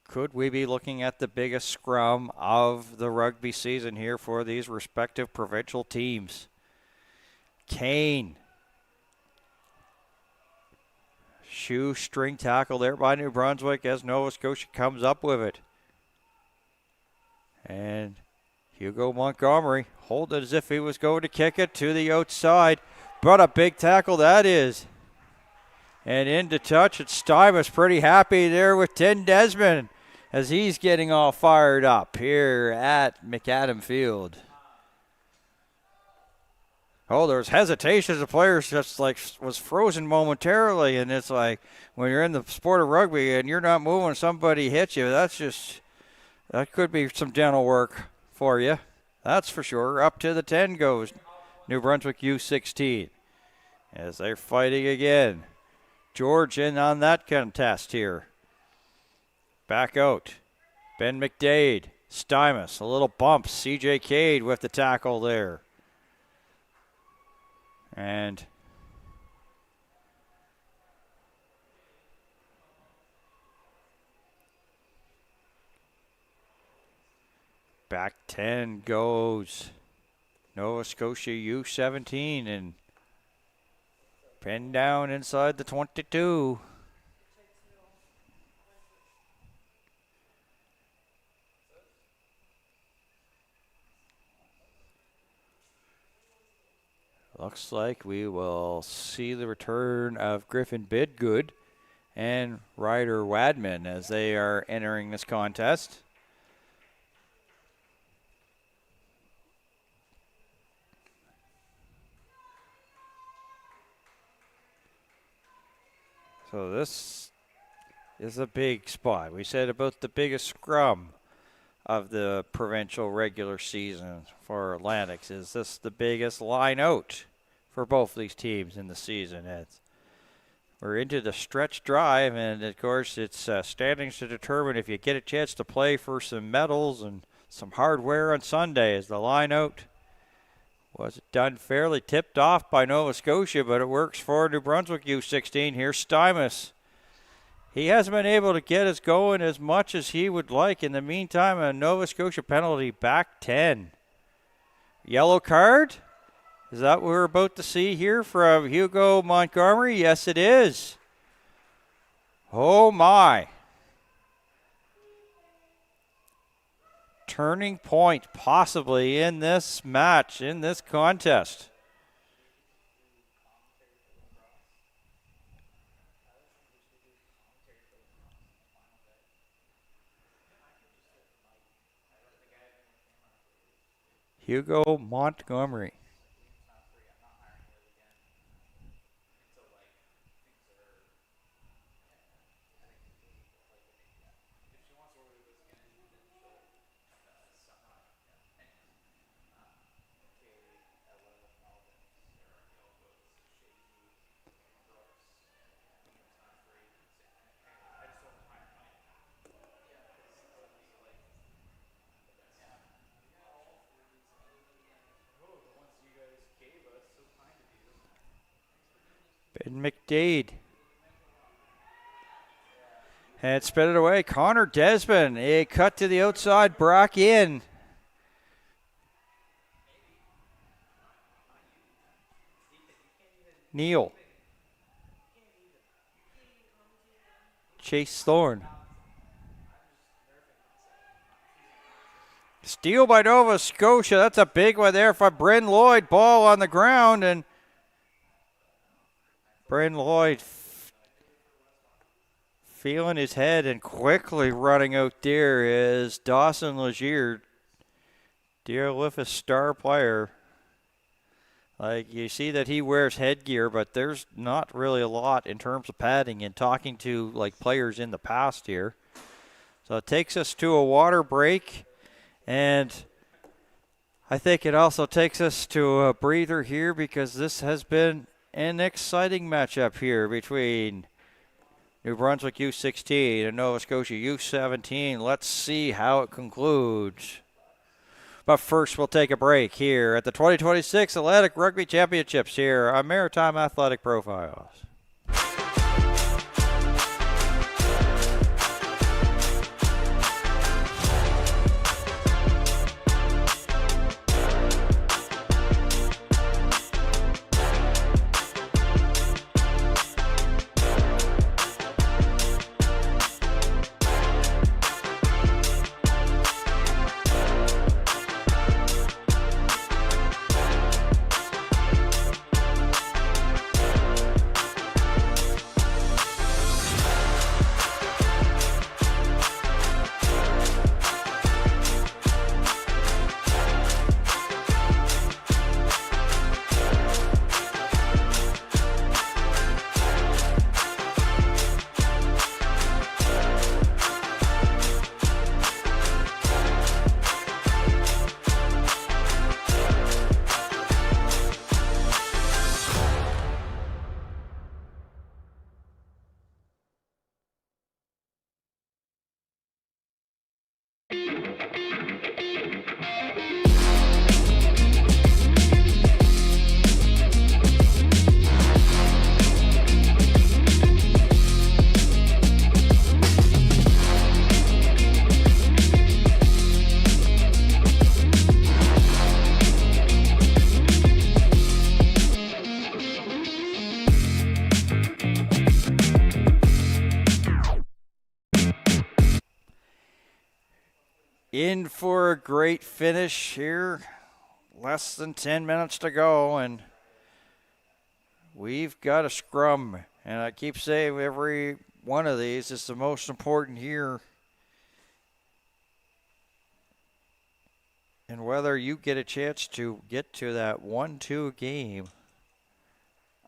Could we be looking at the biggest scrum of the rugby season here for these respective provincial teams? Kane. Shoestring tackle there by New Brunswick as Nova Scotia comes up with it. And Hugo Montgomery hold it as if he was going to kick it to the outside. But a big tackle that is. And into touch, it's Stuyvesant pretty happy there with Tim Desmond as he's getting all fired up here at McAdam Field. Oh, there was hesitation. The players just like was frozen momentarily, and it's like when you're in the sport of rugby and you're not moving, somebody hits you. That could be some dental work for you. That's for sure. Up to the 10 goes New Brunswick U16 as they're fighting again. George in on that contest here. Back out. Ben McDade. Stymus. A little bump. CJ Cade with the tackle there. And back 10 goes Nova Scotia U17 and pinned down inside the 22. Looks like we will see the return of Griffin Bidgood and Ryder Wadman as they are entering this contest. So this is a big spot. We said about the biggest scrum of the provincial regular season for Atlantics. Is this the biggest line out for both these teams in the season? We're into the stretch drive, and of course it's standings to determine if you get a chance to play for some medals and some hardware on Sunday. As the line out was done fairly tipped off by Nova Scotia, but it works for New Brunswick U16. Here's Stymus. He hasn't been able to get us going as much as he would like. In the meantime, a Nova Scotia penalty, back 10. Yellow card? Is that what we're about to see here from Hugo Montgomery? Yes, it is. Oh, my. Turning point possibly in this match, in this contest. Hugo Montgomery. Ben McDade. And spit it away. Connor Desmond. A cut to the outside. Brock in. Neal. Chase Thorne. Steal by Nova Scotia. That's a big one there for Bryn Lloyd. Ball on the ground, and Bryn Lloyd feeling his head and quickly running out there is Dawson Legier, Dear Liffus star player. Like, you see that he wears headgear, but there's not really a lot in terms of padding. And talking to like players in the past here, So it takes us to a water break, and I think it also takes us to a breather here because this has been an exciting matchup here between New Brunswick U16 and Nova Scotia U17. Let's see how it concludes. But first, we'll take a break here at the 2026 Atlantic Rugby Championships here on Maritime Athletic Profiles. In for a great finish here. Less than 10 minutes to go, and we've got a scrum. And I keep saying every one of these is the most important here. And whether you get a chance to get to that 1-2 game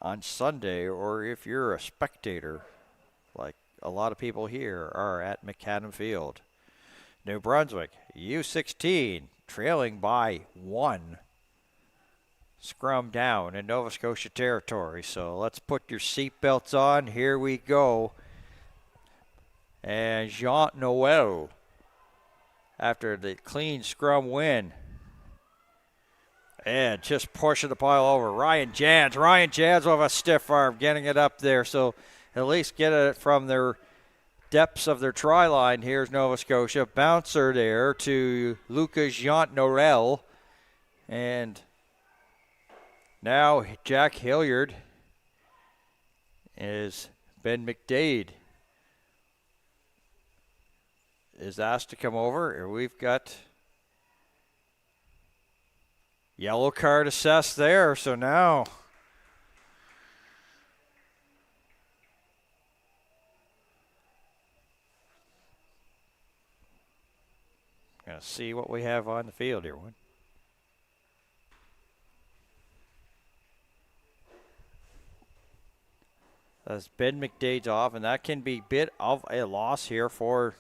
on Sunday, or if you're a spectator, like a lot of people here are at McAdam Field. New Brunswick, U16, trailing by 1. Scrum down in Nova Scotia territory. So let's put your seatbelts on. Here we go. And Jean Noel, after the clean scrum win. And just pushing the pile over. Ryan Jans. Ryan Jans with a stiff arm, getting it up there. So at least get it from their depths of their try line. Here's Nova Scotia. Bouncer there to Lucas Jean-Norel. And now Jack Hilliard is Ben McDade is asked to come over. And we've got yellow card assessed there. So now gonna see what we have on the field here. As Ben McDade's off, and that can be a bit of a loss here for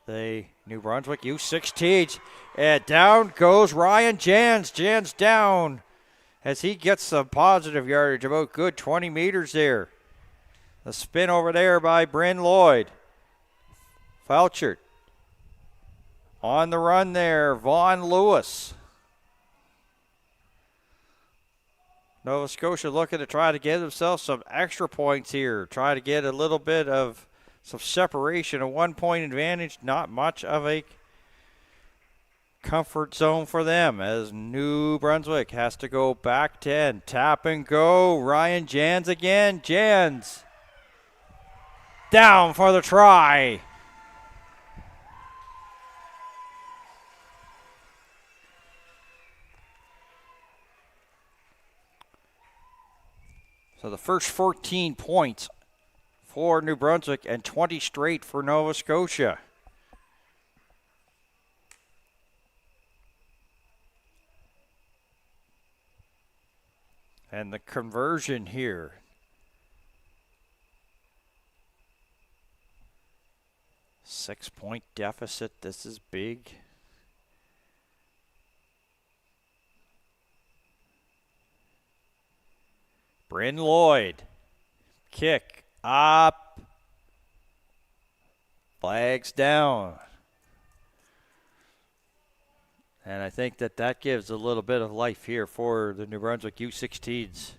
the New Brunswick U16s. And down goes Ryan Jans. Jans down as he gets some positive yardage, about good 20 meters there. The spin over there by Bryn Lloyd. Fouchert on the run there, Vaughn Lewis. Nova Scotia looking to try to get themselves some extra points here. Try to get a little bit of some separation, a 1-point advantage. Not much of a comfort zone for them as New Brunswick has to go back 10. Tap and go. Ryan Jans again. Jans down for the try. So the first 14 points for New Brunswick and 20 straight for Nova Scotia. And the conversion here. 6-point deficit. This is big. Bryn Lloyd. Kick up. Flags down. And I think that gives a little bit of life here for the New Brunswick U16s.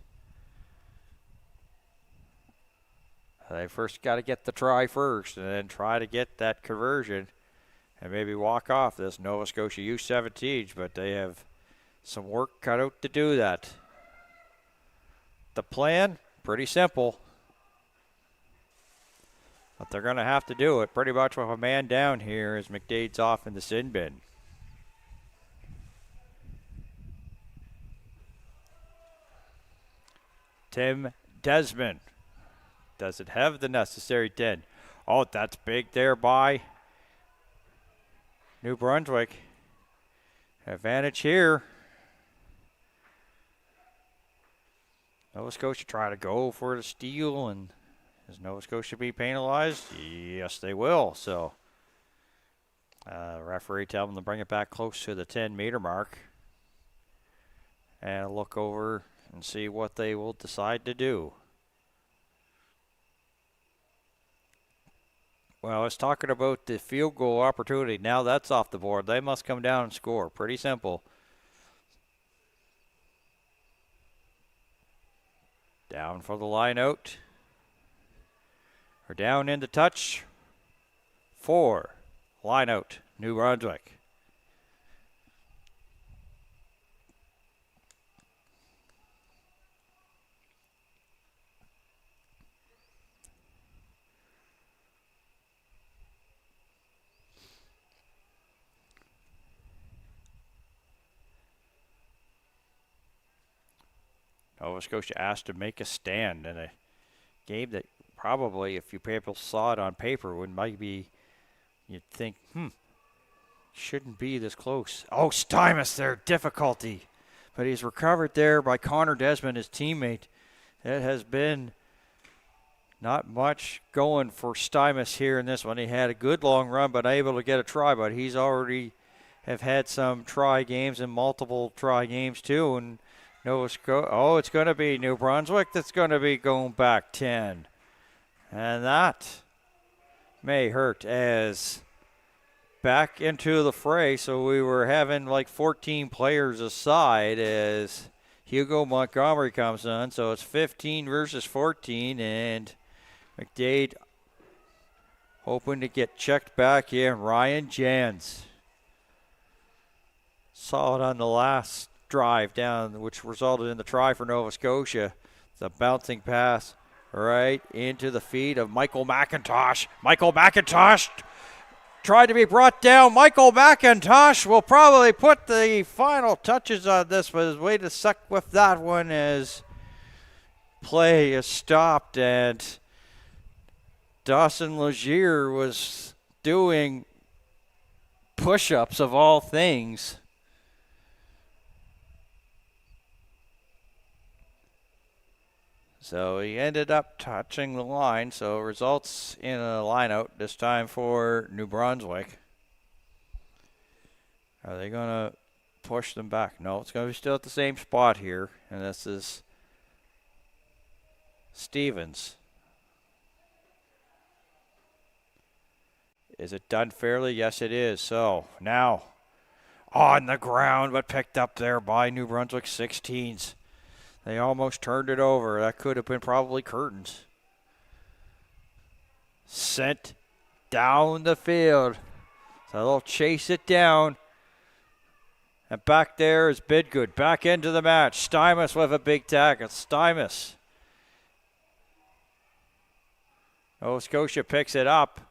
They first got to get the try first and then try to get that conversion and maybe walk off this Nova Scotia U17s, but they have some work cut out to do that. The plan, pretty simple. But they're going to have to do it pretty much with a man down here as McDade's off in the sin bin. Tim Desmond. Does it have the necessary 10? Oh, that's big there by New Brunswick. Advantage here. Nova Scotia try to go for the steal, and is Nova Scotia be penalized? Yes, they will. So, referee tell them to bring it back close to the 10-meter mark and look over and see what they will decide to do. Well, I was talking about the field goal opportunity. Now that's off the board. They must come down and score. Pretty simple. Down for the line out. Or down into touch. 4. Line out. New Brunswick. Nova Scotia asked to make a stand in a game that probably, if you people saw it on paper, would might be, you'd think, shouldn't be this close. Oh, Stuymus there, difficulty. But he's recovered there by Connor Desmond, his teammate. It has been not much going for Stuymus here in this one. He had a good long run, but able to get a try, but he's already have had some try games and multiple try games too, and Nova Scotia, it's going to be New Brunswick that's going to be going back 10. And that may hurt as back into the fray. So we were having like 14 players aside as Hugo Montgomery comes on. So it's 15 versus 14, and McDade hoping to get checked back in. Ryan Jans saw it on the last drive down, which resulted in the try for Nova Scotia. The bouncing pass right into the feet of Michael McIntosh. Michael McIntosh tried to be brought down. Michael McIntosh will probably put the final touches on this, but his way to suck with that one as play is stopped, and Dawson Legier was doing push-ups of all things. So he ended up touching the line, so results in a line out this time for New Brunswick. Are they going to push them back? No, it's going to be still at the same spot here, and this is Stevens. Is it done fairly? Yes, it is. So now on the ground, but picked up there by New Brunswick 16s. They almost turned it over. That could have been probably curtains. Sent down the field. So they'll chase it down. And back there is Bidgood. Back into the match. Stuymus with a big tackle. Stuymus. Nova Scotia picks it up.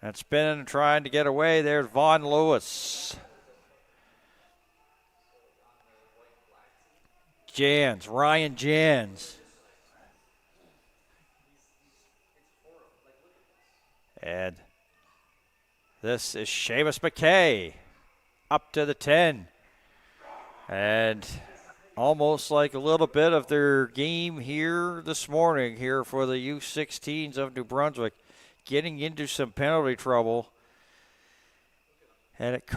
And spinning and trying to get away. There's Vaughn Lewis. Ryan Jans. And this is Seamus McKay up to the 10. And almost like a little bit of their game here this morning here for the U16s of New Brunswick, getting into some penalty trouble. And it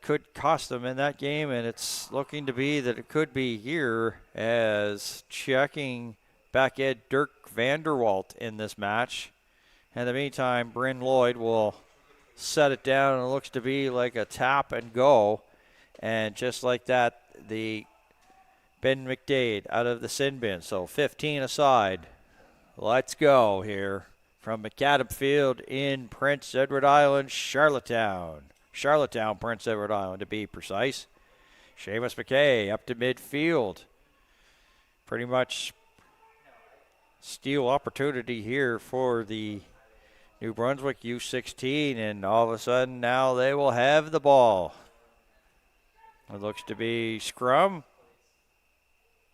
could cost them in that game, and it's looking to be that it could be here as checking back Ed Dirk Vanderwalt in this match. In the meantime, Bryn Lloyd will set it down, and it looks to be like a tap and go. And just like that, the Ben McDade out of the sin bin. So 15 aside. Let's go here from McAdam Field in Prince Edward Island, Charlottetown. Charlottetown, Prince Edward Island to be precise. Seamus McKay up to midfield. Pretty much steal opportunity here for the New Brunswick U16, and all of a sudden now they will have the ball. It looks to be scrum.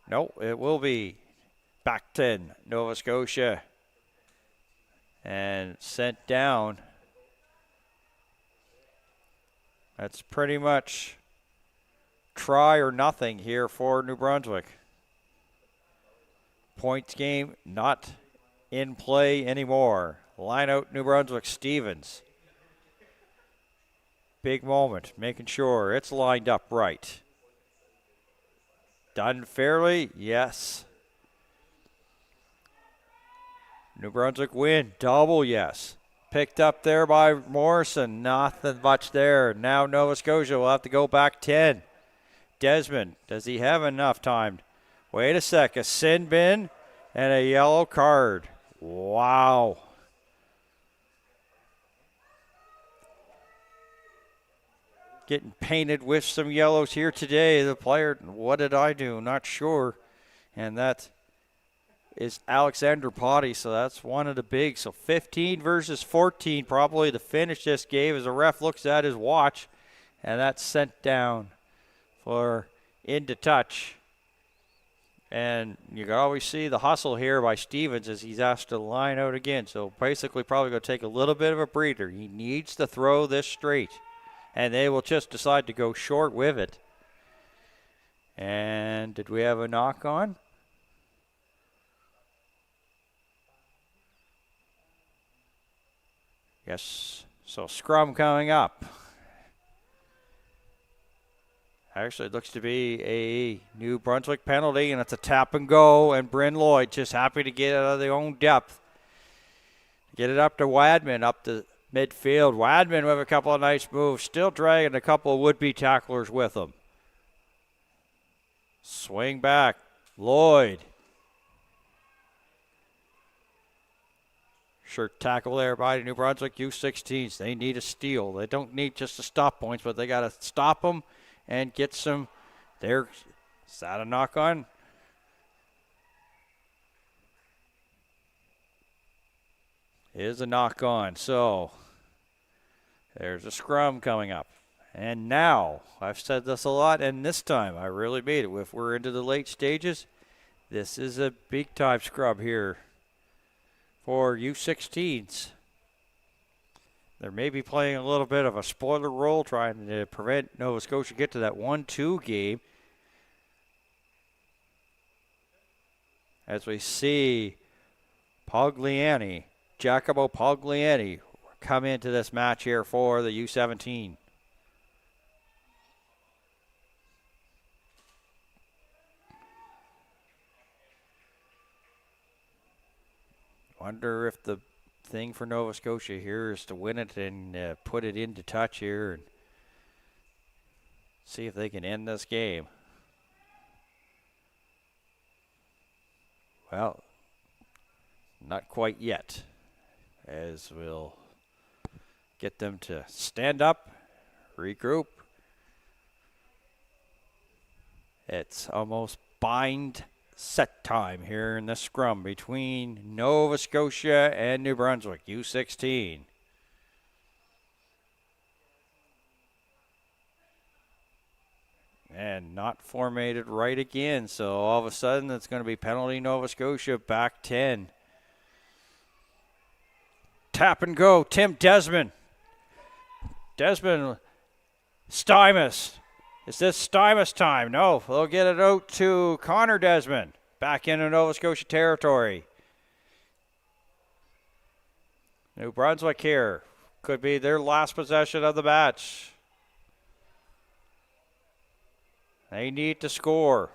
No, it will be back 10, Nova Scotia. And sent down. That's pretty much try or nothing here for New Brunswick. Points game not in play anymore. Line out New Brunswick, Stevens. Big moment, making sure it's lined up right. Done fairly? Yes. New Brunswick win, double yes. Picked up there by Morrison, nothing much there. Now Nova Scotia will have to go back 10. Desmond, does he have enough time? Wait a sec, a sin bin and a yellow card. Wow. Getting painted with some yellows here today. The player, what did I do? Not sure. And that is Alexander Potty, so that's one of the big. So 15 versus 14, probably the finish this game as the ref looks at his watch. And that's sent down for into touch. And you can always see the hustle here by Stevens as he's asked to line out again. So basically probably going to take a little bit of a breather. He needs to throw this straight. And they will just decide to go short with it. And did we have a knock on? Yes. So scrum coming up. Actually, it looks to be a New Brunswick penalty, and it's a tap and go. And Bryn Lloyd just happy to get out of their own depth. Get it up to Wadman, up to midfield. Wadman with a couple of nice moves, still dragging a couple of would-be tacklers with him. Swing back, Lloyd. Sure tackle there by New Brunswick U16s. They need a steal. They don't need just the stop points, but they got to stop them and get some. There, is that a knock on? Is a knock on. So there's a scrum coming up. And now, I've said this a lot, and this time I really made it. If we're into the late stages, this is a big time scrub here for U16s. They may be playing a little bit of a spoiler role, trying to prevent Nova Scotia get to that 1-2 game. As we see Jacopo Pagliani come into this match here for the U17. Wonder if the thing for Nova Scotia here is to win it and put it into touch here and see if they can end this game. Well, not quite yet, as we'll get them to stand up, regroup. It's almost bind set time here in the scrum between Nova Scotia and New Brunswick, U16. And not formatted right again, so all of a sudden it's going to be penalty Nova Scotia, back 10. Tap and go, Tim Desmond. Desmond, Stymus. Is this Stymus time? No, they'll get it out to Connor Desmond. Back into Nova Scotia territory. New Brunswick here. Could be their last possession of the match. They need to score.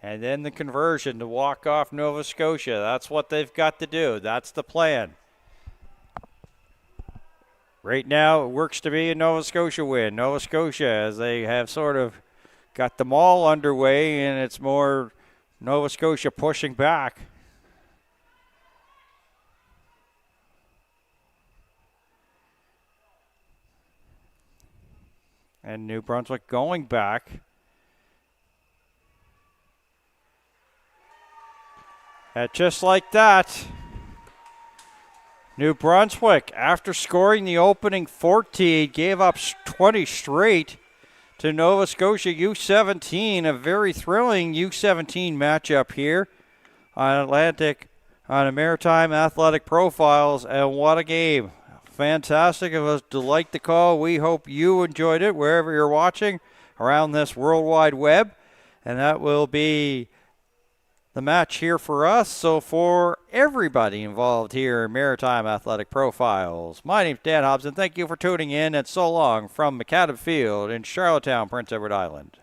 And then the conversion to walk off Nova Scotia. That's what they've got to do. That's the plan. Right now, it works to be a Nova Scotia win. Nova Scotia, as they have sort of got them all underway, and it's more Nova Scotia pushing back. And New Brunswick going back. And just like that, New Brunswick, after scoring the opening 14, gave up 20 straight to Nova Scotia U17. A very thrilling U17 matchup here on Atlantic, on a Maritime Athletic Profiles. And what a game. Fantastic. It was a delight to call. We hope you enjoyed it wherever you're watching around this World Wide Web. And that will be the match here for us. So for everybody involved here in Maritime Athletic Profiles, my name's Dan Hobson. Thank you for tuning in, and so long from McAdam Field in Charlottetown, Prince Edward Island.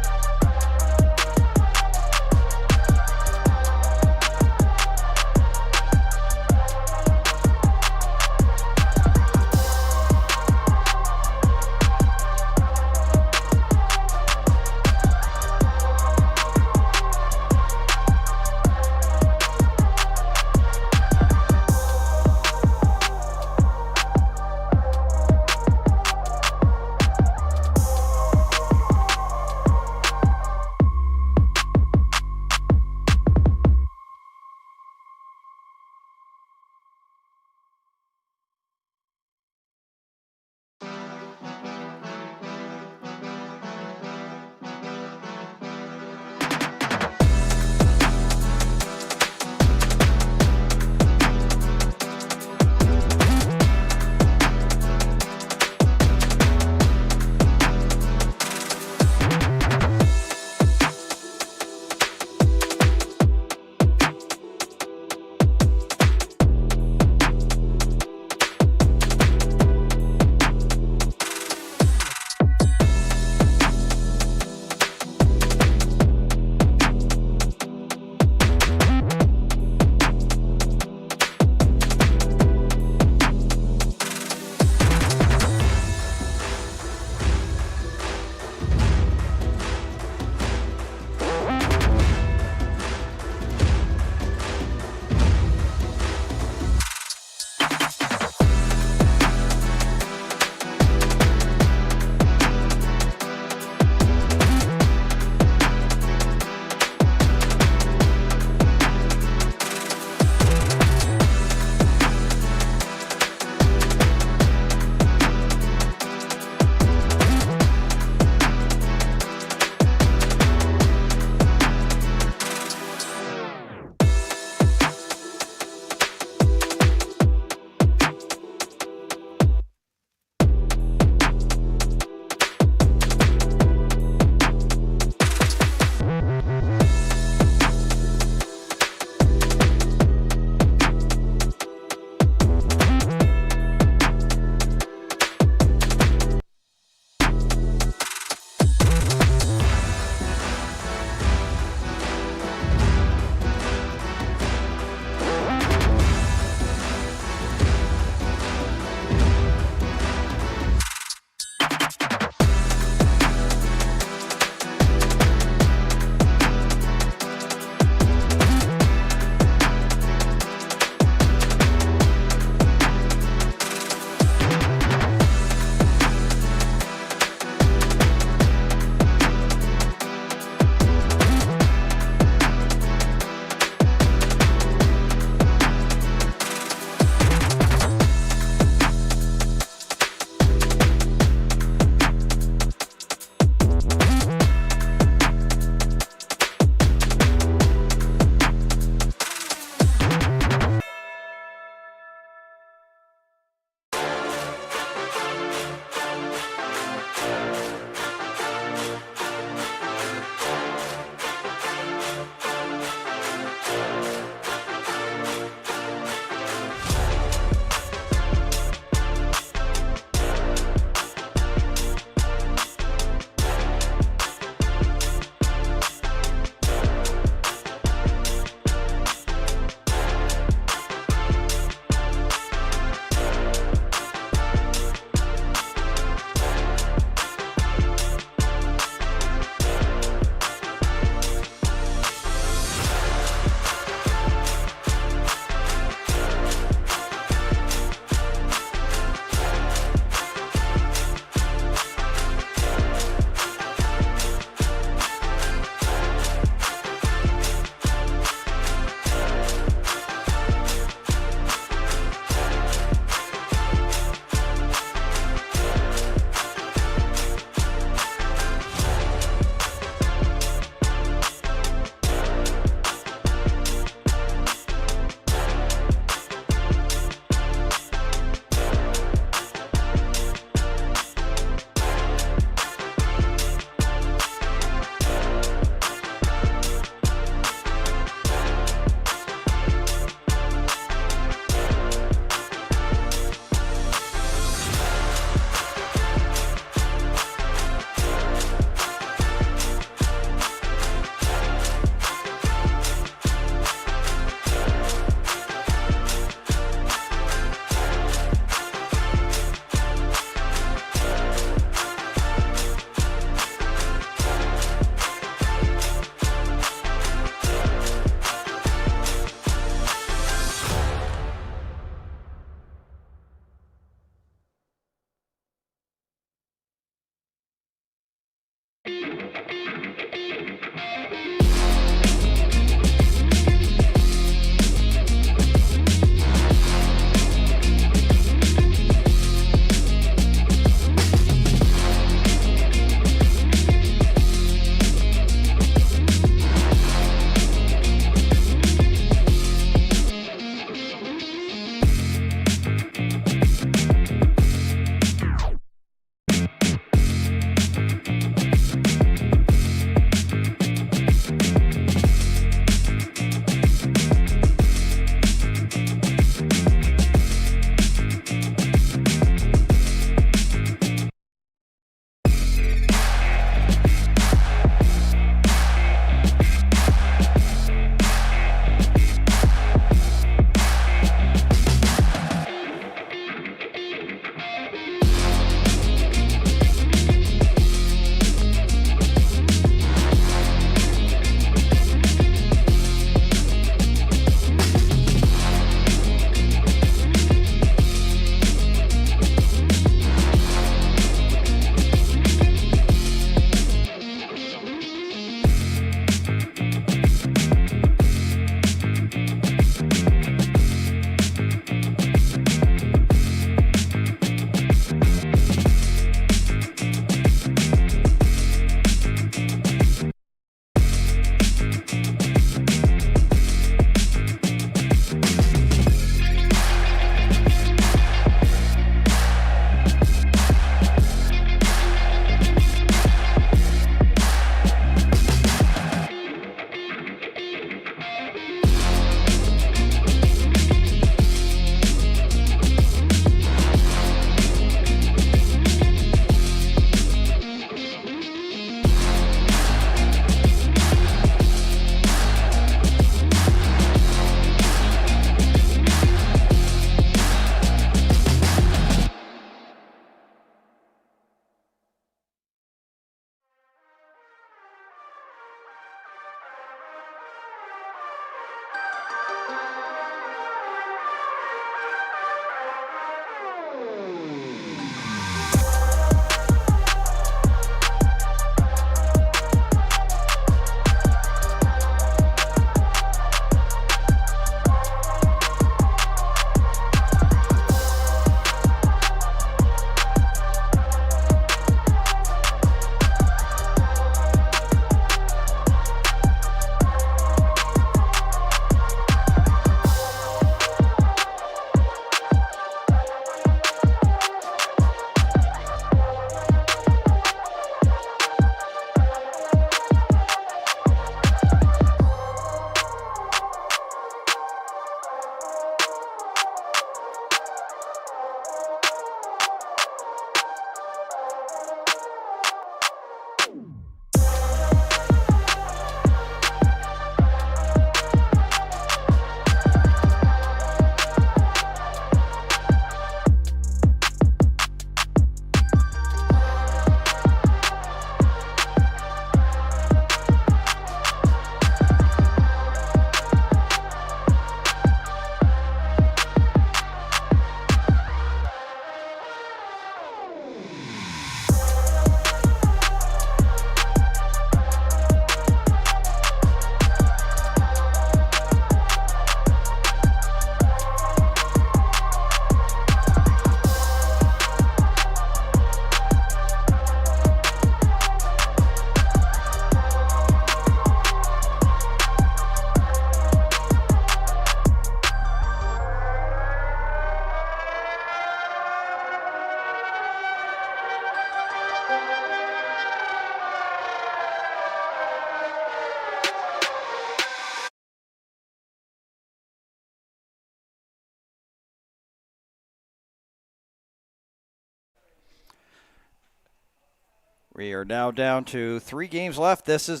We are now down to 3 games left. This is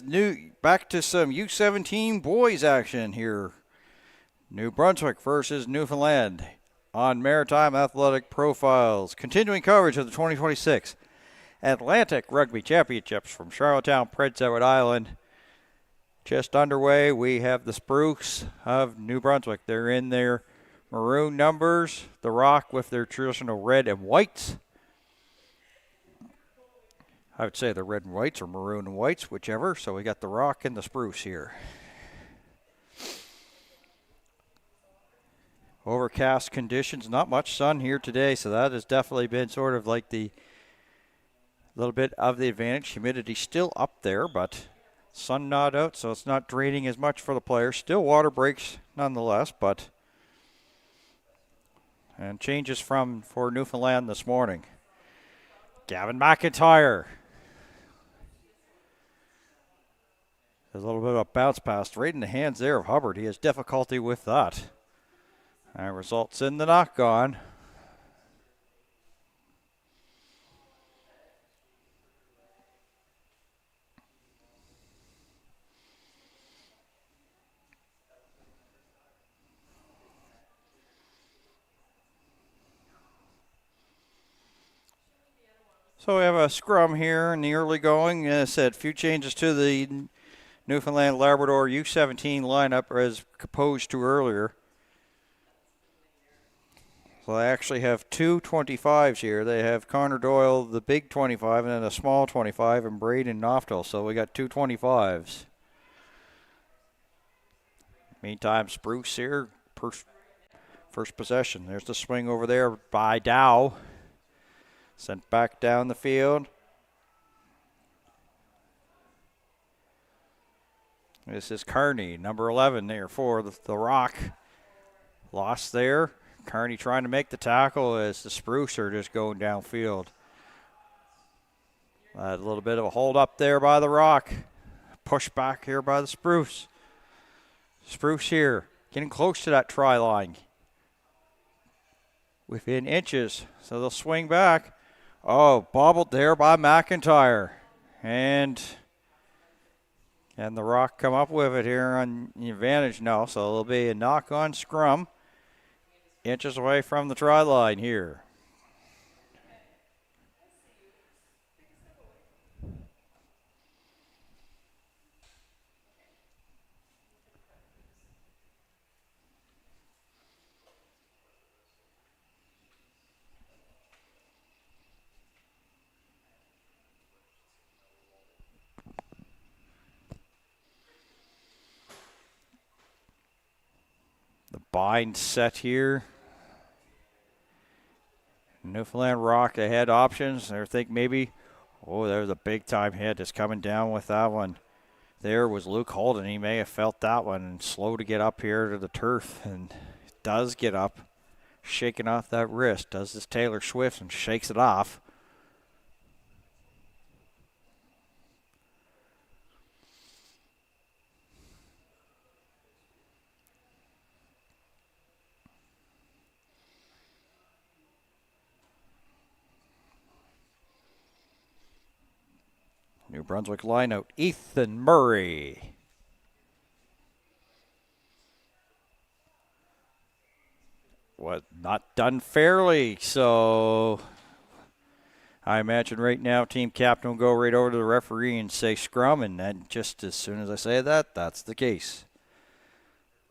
back to some U17 boys action here. New Brunswick versus Newfoundland on Maritime Athletic Profiles. Continuing coverage of the 2026 Atlantic Rugby Championships from Charlottetown, Prince Edward Island. Just underway, we have the Spruce of New Brunswick. They're in their maroon numbers, the Rock with their traditional red and whites. I would say the red and whites or maroon and whites, whichever. So we got the Rock and the Spruce here. Overcast conditions, not much sun here today, so that has definitely been sort of like the little bit of the advantage. Humidity still up there, but sun not out, so it's not draining as much for the players. Still water breaks nonetheless, and changes for Newfoundland this morning. Gavin McIntyre. There's a little bit of a bounce pass right in the hands there of Hubbard. He has difficulty with that. And results in the knock-on. So we have a scrum here in the early going. As I said, a few changes to the Newfoundland Labrador U17 lineup as opposed to earlier. So they actually have 2 25s here. They have Connor Doyle, the big 25, and then a small 25, and Braden Noftel. So we got 2 25s. Meantime, Spruce here, first possession. There's the swing over there by Dow. Sent back down the field. This is Kearney, number 11 there for the Rock. Lost there. Kearney trying to make the tackle as the Spruce are just going downfield. A little bit of a hold up there by the Rock. Push back here by the Spruce. Spruce here, getting close to that try line. Within inches, so they'll swing back. Oh, bobbled there by McIntyre. And the Rock come up with it here on the advantage now, so it'll be a knock-on scrum. Inches away from the try line here. The bind set here. Newfoundland Rock, they had options. They think maybe, there's a big time hit that's coming down with that one. There was Luke Holden. He may have felt that one and slow to get up here to the turf, and does get up, shaking off that wrist. Does this Taylor Swift and shakes it off. New Brunswick lineout, Ethan Murray. Not done fairly, so I imagine right now team captain will go right over to the referee and say scrum, and then just as soon as I say that, that's the case.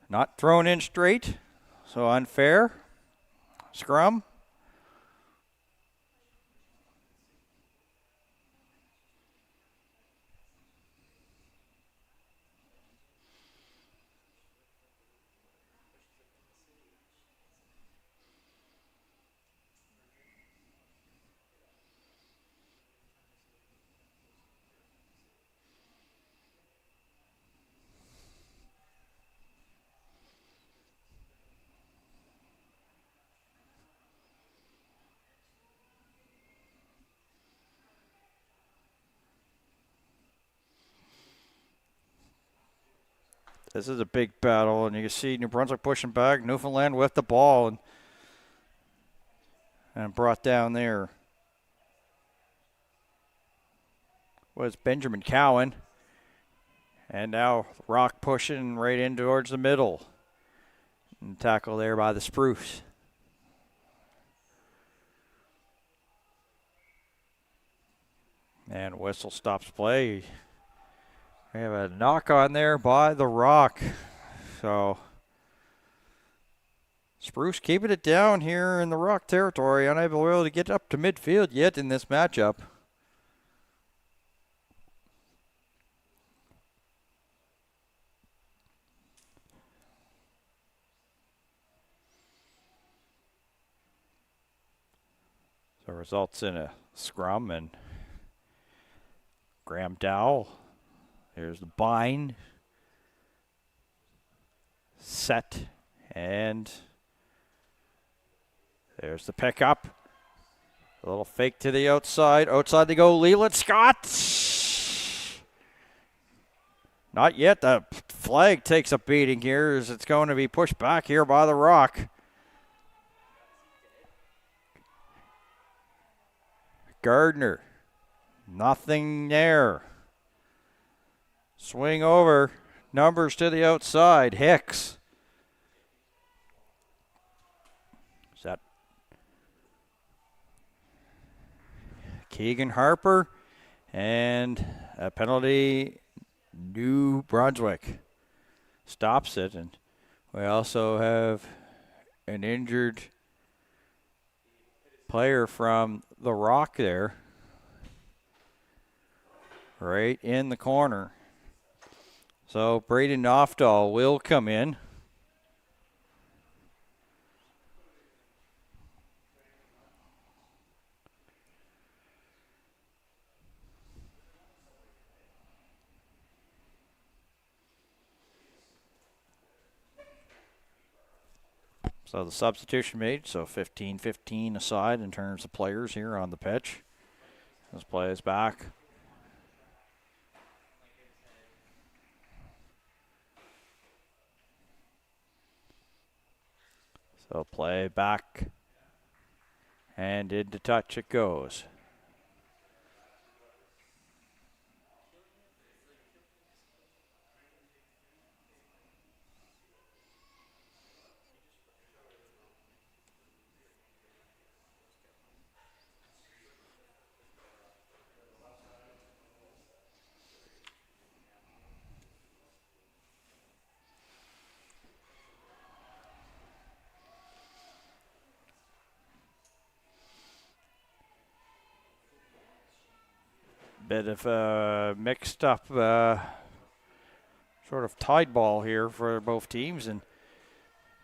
Not thrown in straight, so unfair. Scrum. This is a big battle, and you can see New Brunswick pushing back. Newfoundland with the ball and brought down there. was Benjamin Cowan. And now Rock pushing right in towards the middle. And tackle there by the Spruce. And whistle stops play. We have a knock on there by the Rock. So Spruce keeping it down here in the Rock territory, unable to get up to midfield yet in this matchup. So results in a scrum, and Graham Dowell, here's the bind, set, and there's the pickup. A little fake to the outside. Outside they go, Leland Scott. Not yet. The flag takes a beating here as it's going to be pushed back here by the Rock. Gardner. Nothing there. Swing over. Numbers to the outside. Hicks. Is that Keegan Harper? And a penalty, New Brunswick. Stops it. And we also have an injured player from the Rock there. Right in the corner. So Braden Knofdahl will come in. So the substitution made, so 15-15 aside in terms of players here on the pitch. This play is back. So play back, and into touch it goes. Bit of a mixed up sort of tide ball here for both teams, and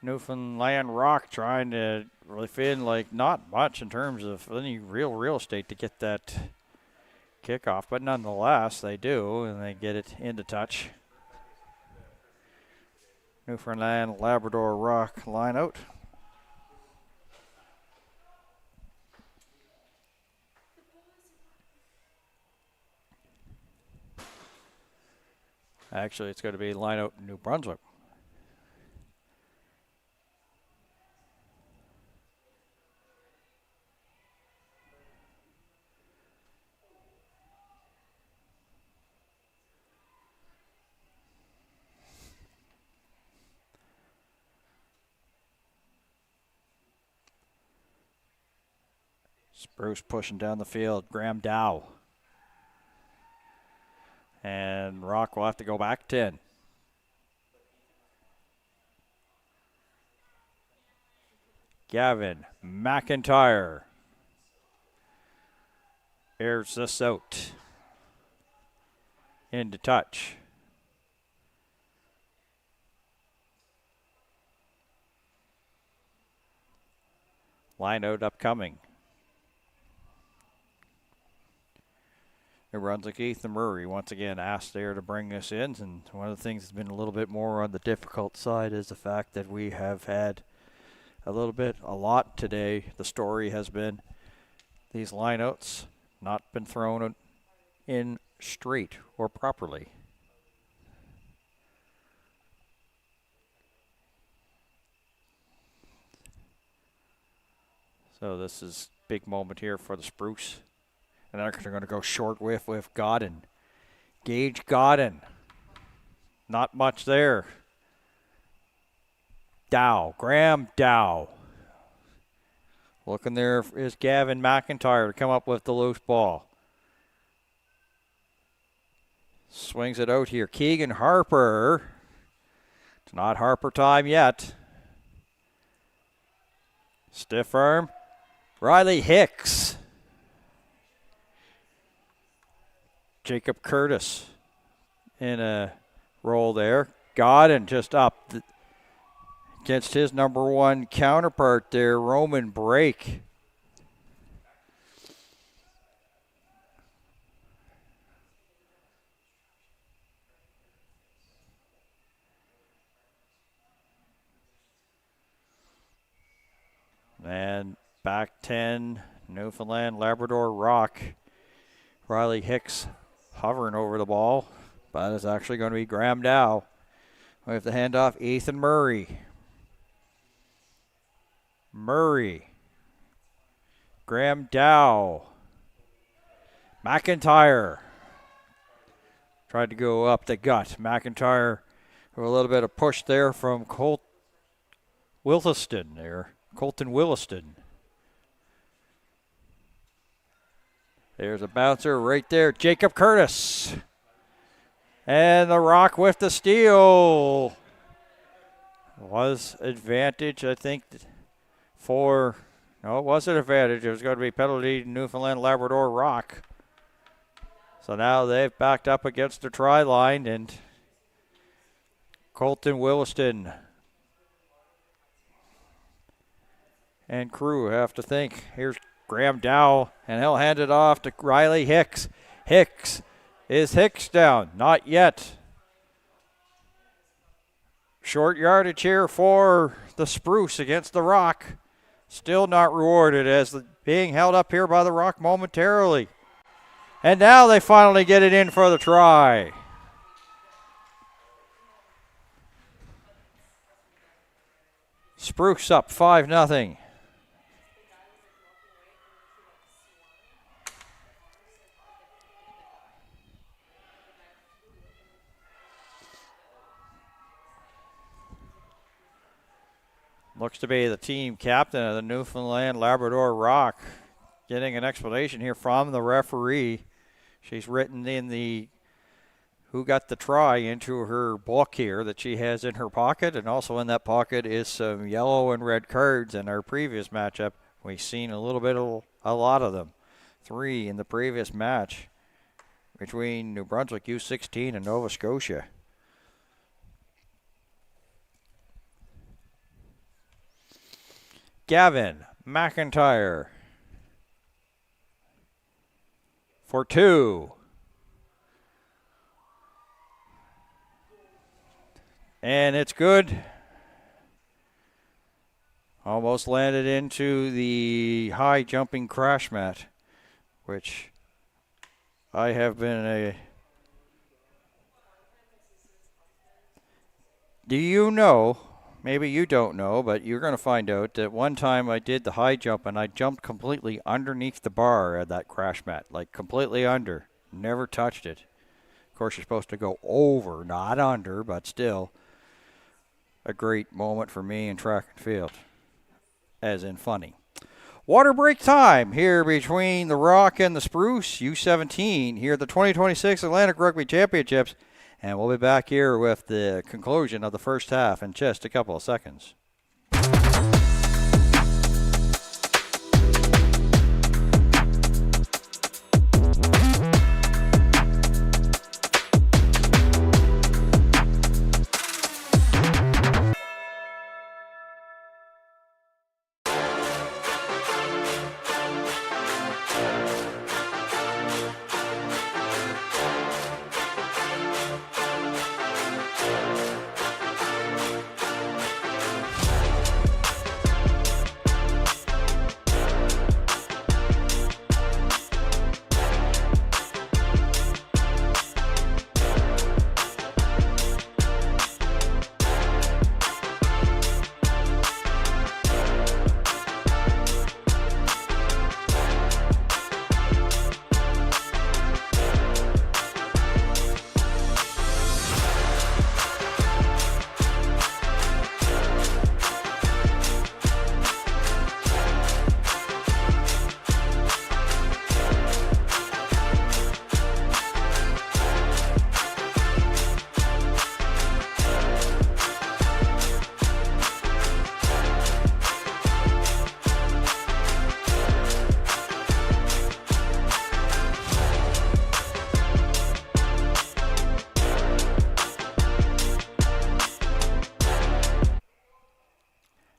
Newfoundland Rock trying to really fit in like not much in terms of any real estate to get that kickoff, but nonetheless they do, and they get it into touch. Newfoundland Labrador Rock line out. Actually, it's going to be line out New Brunswick. Spruce pushing down the field. Graham Dow. And Rock will have to go back 10. Gavin McIntyre airs this out. Into touch. Line out upcoming. New Brunswick Ethan Murray once again asked there to bring us in, and one of the things that's been a little bit more on the difficult side is the fact that we have had a lot today. The story has been these lineouts not been thrown in straight or properly. So this is big moment here for the Spruce And they're going to go short with Godden. Gage Godden. Not much there. Dow. Graham Dow. Looking there is Gavin McIntyre to come up with the loose ball. Swings it out here. Keegan Harper. It's not Harper time yet. Stiff arm. Riley Hicks. Jacob Curtis in a roll there. Godden just up against his number one counterpart there, Roman Brake. And back 10, Newfoundland Labrador Rock. Riley Hicks hovering over the ball, but it's actually going to be Graham Dow. We have the handoff, Ethan Murray. Graham Dow. McIntyre. Tried to go up the gut. McIntyre with a little bit of push there from Colton Williston. There's a bouncer right there. Jacob Curtis. And the Rock with the steal. Was advantage, I think, for... No, it wasn't advantage. It was going to be penalty Newfoundland Labrador Rock. So now they've backed up against the try line, and Colton Williston and crew have to think. Here's Graham Dow, and he'll hand it off to Riley Hicks. Is Hicks down? Not yet. Short yardage here for the Spruce against the Rock. Still not rewarded as being held up here by the Rock momentarily. And now they finally get it in for the try. Spruce up 5-0. Looks to be the team captain of the Newfoundland Labrador Rock getting an explanation here from the referee. She's written in the who got the try into her book here that she has in her pocket, and also in that pocket is some yellow and red cards. In our previous matchup, we've seen a lot of them. 3 in the previous match between New Brunswick U16 and Nova Scotia. Gavin McIntyre for 2. And it's good. Almost landed into the high jumping crash mat, which I have been Do you know, maybe you don't know, but you're going to find out that one time I did the high jump and I jumped completely underneath the bar at that crash mat, like completely under, never touched it. Of course, you're supposed to go over, not under, but still a great moment for me in track and field, as in funny. Water break time here between the Rock and the Spruce, U17, here at the 2026 Atlantic Rugby Championships. And we'll be back here with the conclusion of the first half in just a couple of seconds.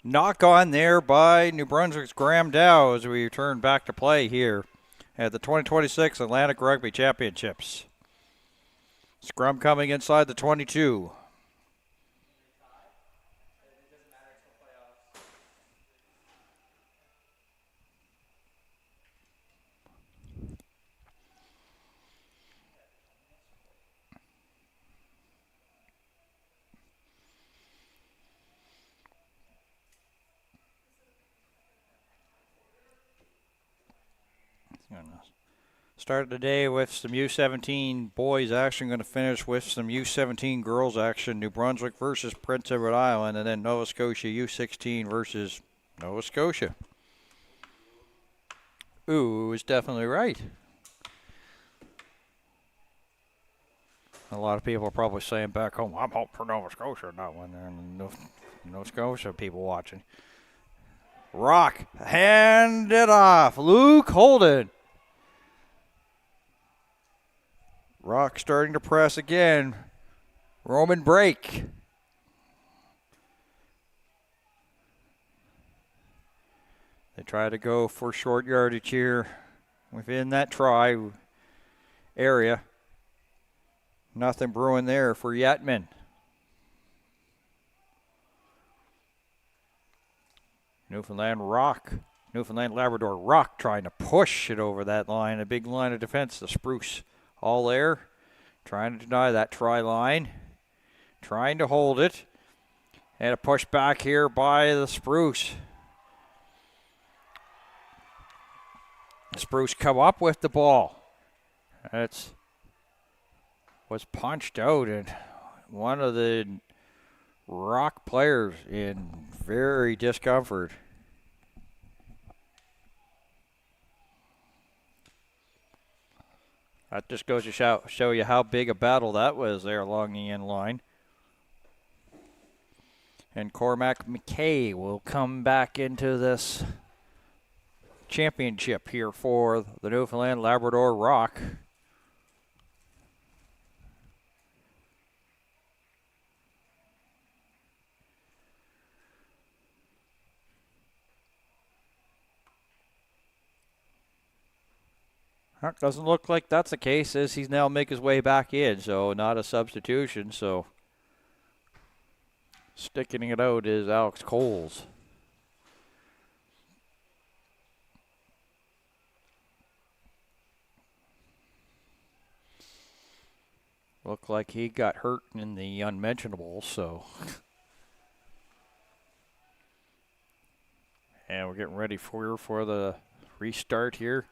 knock on there by New Brunswick's Graham Dow as we return back to play here at the 2026 Atlantic Rugby Championships. Scrum coming inside the 22. Started the day with some U17 boys action. Going to finish with some U17 girls action. New Brunswick versus Prince Edward Island, and then Nova Scotia U16 versus Nova Scotia. Ooh, is definitely right. A lot of people are probably saying back home, I'm hoping for Nova Scotia in that one. And Nova Scotia people watching. Rock, hand it off. Luke Holden. Rock starting to press again. Roman break. They try to go for short yardage here within that try area. Nothing brewing there for Yetman. Newfoundland Labrador Rock trying to push it over that line. A big line of defense. The Spruce all there. Trying to deny that try line. Trying to hold it. And a push back here by the Spruce. The Spruce come up with the ball. Was punched out, and one of the Rock players in very discomfort. That just goes to show you how big a battle that was there along the end line. And Cormac McKay will come back into this championship here for the Newfoundland Labrador Rock. Doesn't look like that's the case as he's now make his way back in, so not a substitution. So sticking it out is Alex Coles. Looked like he got hurt in the unmentionables, so. And we're getting ready for the restart here.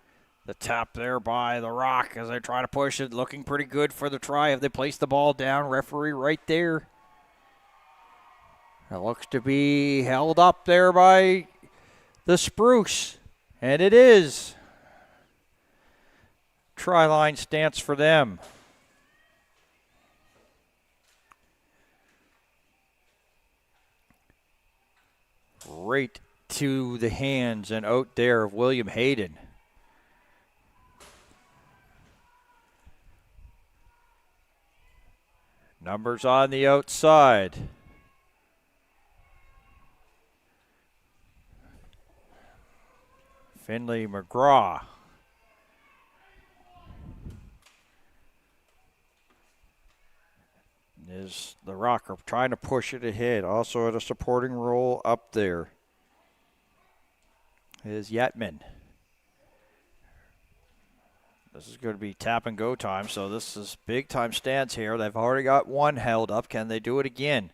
The tap there by the Rock as they try to push it. Looking pretty good for the try. Have they placed the ball down? Referee right there. It looks to be held up there by the Spruce. And it is. Try line stance for them. Right to the hands and out there of William Hayden. Numbers on the outside. Finley McGraw. Is the Rocker trying to push it ahead. Also at a supporting role up there is Yetman. This is going to be tap and go time, so this is big time stance here. They've already got one held up. Can they do it again?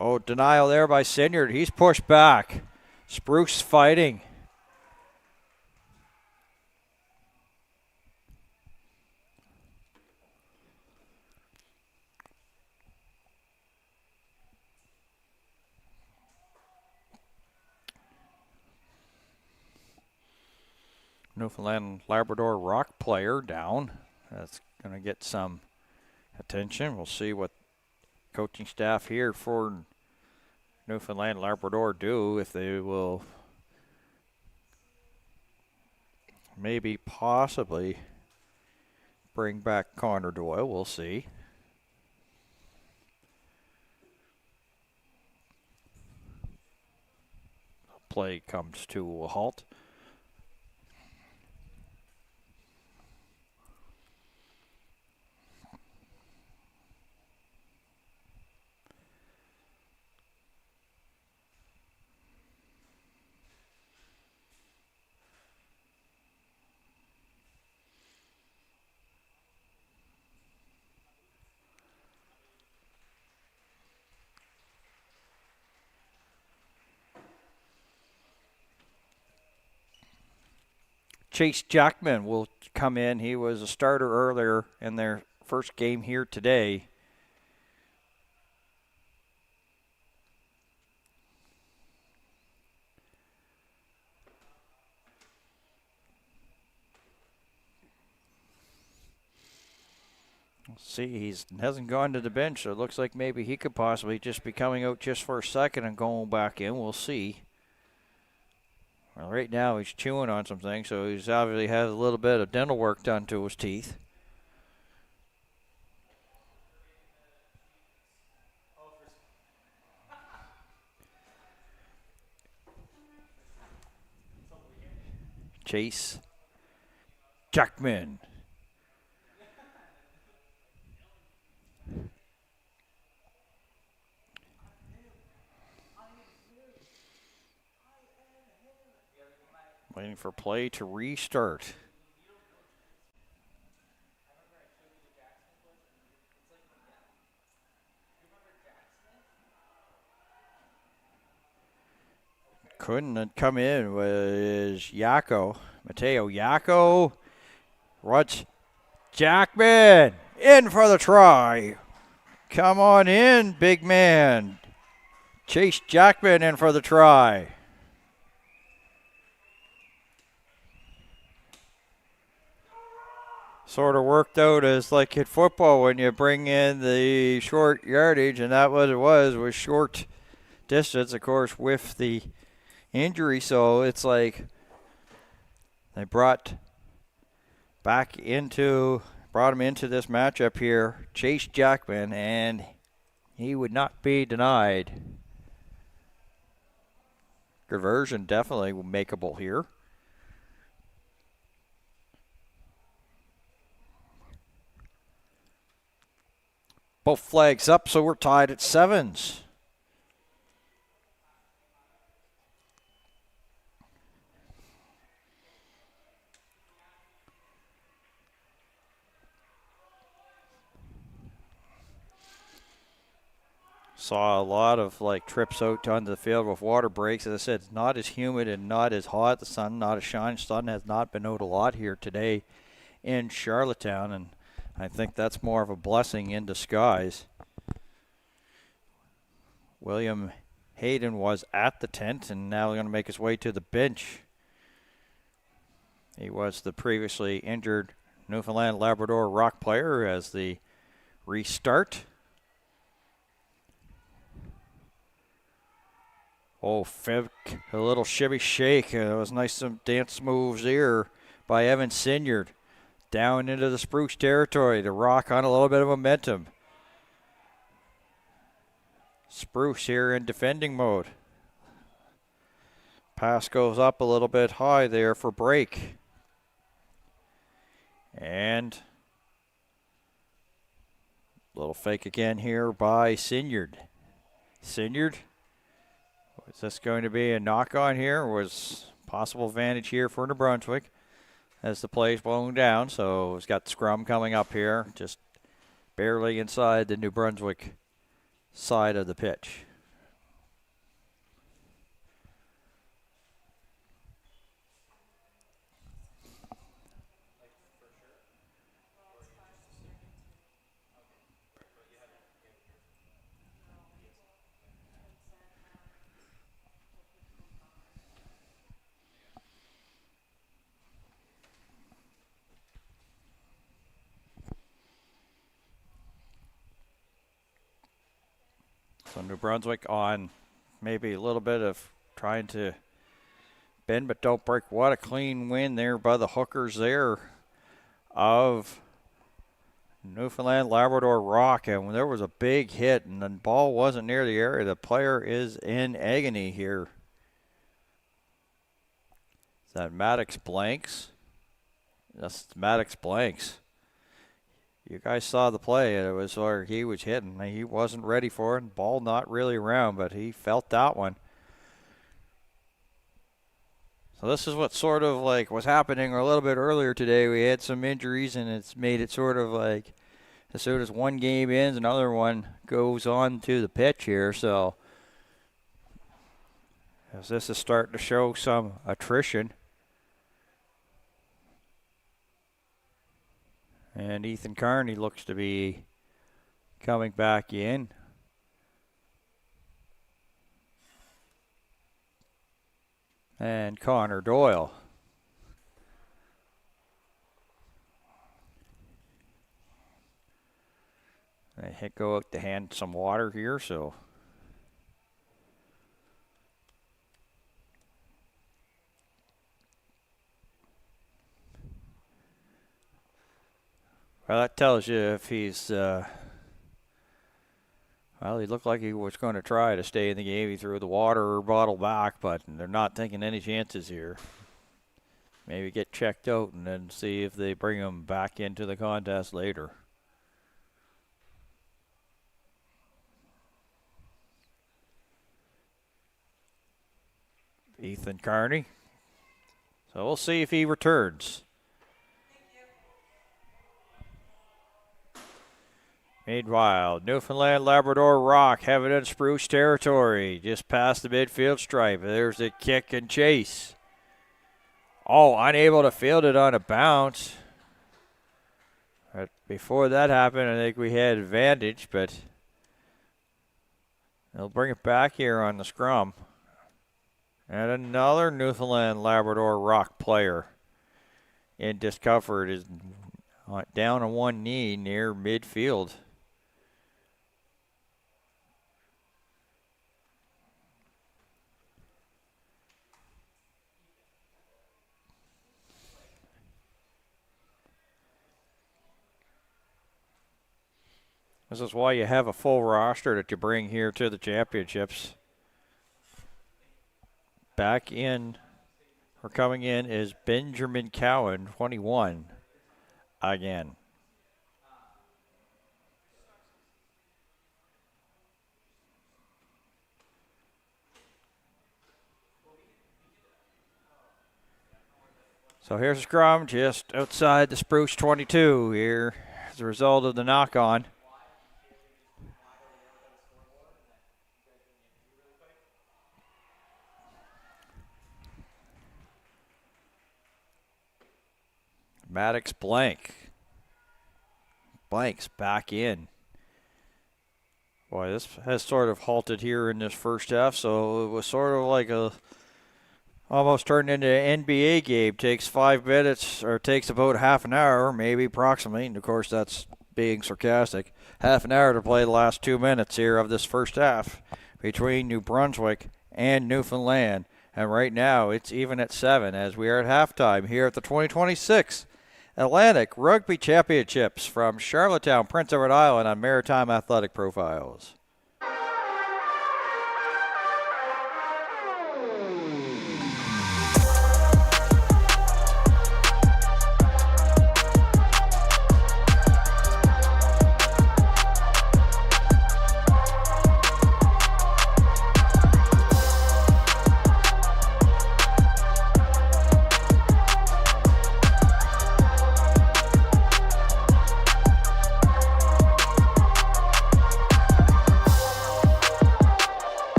Oh, denial there by Sinyard. He's pushed back. Spruce fighting. Newfoundland Labrador Rock player down. That's going to get some attention. We'll see what coaching staff here for Newfoundland Labrador do, if they will maybe possibly bring back Connor Doyle. We'll see. play comes to a halt. Chase Jackman will come in. He was a starter earlier in their first game here today. See, he hasn't gone to the bench, so it looks like maybe he could possibly just be coming out just for a second and going back in. We'll see. Well, right now he's chewing on some things, so he's obviously has a little bit of dental work done to his teeth. Chase Jackman. Waiting for play to restart. Couldn't come in was Yako. Mateo Yako. Ruts Jackman in for the try. Come on in, big man. Chase Jackman in for the try. Sort of worked out as like in football when you bring in the short yardage, and that what it was short distance, of course, with the injury. So it's like they brought him into this matchup here, Chase Jackman, and he would not be denied. Conversion definitely makeable here. Both flags up, so we're tied at 7s. Saw a lot of trips out onto the field with water breaks. As I said, it's not as humid and not as hot. The sun, not as shining. Sun has not been out a lot here today in Charlottetown, and I think that's more of a blessing in disguise. William Hayden was at the tent and now going to make his way to the bench. He was the previously injured Newfoundland Labrador Rock player as the restart. Oh, Fivk, a little shimmy shake. It was nice, some dance moves here by Evan Sinyard. Down into the Spruce territory. The Rock on a little bit of momentum. Spruce here in defending mode. Pass goes up a little bit high there for break. And little fake again here by Sinyard. Sinyard. Is this going to be a knock on here? Was possible advantage here for New Brunswick as the play's blown down. So it's got the scrum coming up here, just barely inside the New Brunswick side of the pitch. So New Brunswick on maybe a little bit of trying to bend but don't break. What a clean win there by the hookers there of Newfoundland Labrador Rock. And there was a big hit and the ball wasn't near the area. The player is in agony here. that Maddox blanks. That's Maddox blanks. You guys saw the play. It was where he was hitting. He wasn't ready for it. Ball not really around, but he felt that one. So this is what sort of like was happening a little bit earlier today. We had some injuries, and it's made it sort of like as soon as one game ends, another one goes on to the pitch here. So as this is starting to show some attrition. And Ethan Carney looks to be coming back in. And Connor Doyle. I go out to hand some water here, so. Well, that tells you if he's, well, he looked like he was going to try to stay in the game. He threw the water bottle back, but they're not taking any chances here. Maybe get checked out and then see if they bring him back into the contest later. Ethan Carney. So we'll see if he returns. Meanwhile, Newfoundland Labrador Rock have it in Spruce territory, just past the midfield stripe. There's a kick and chase. Oh, unable to field it on a bounce. But before that happened, I think we had advantage, but they'll bring it back here on the scrum. And another Newfoundland Labrador Rock player in discomfort is down on one knee near midfield. This is why you have a full roster that you bring here to the championships. Back in, or coming in, is Benjamin Cowan, 21, again. So here's a scrum just outside the Spruce 22 here as a result of the knock-on. Maddox blank. Blanks back in. Boy, this has sort of halted here in this first half, so it was sort of like a almost turned into an NBA game. Takes 5 minutes, or takes about half an hour, maybe approximately, and of course that's being sarcastic. Half an hour to play the last 2 minutes here of this first half between New Brunswick and Newfoundland. And right now it's even at 7 as we are at halftime here at the 2026 Atlantic Rugby Championships from Charlottetown, Prince Edward Island on Maritime Athletic Profiles.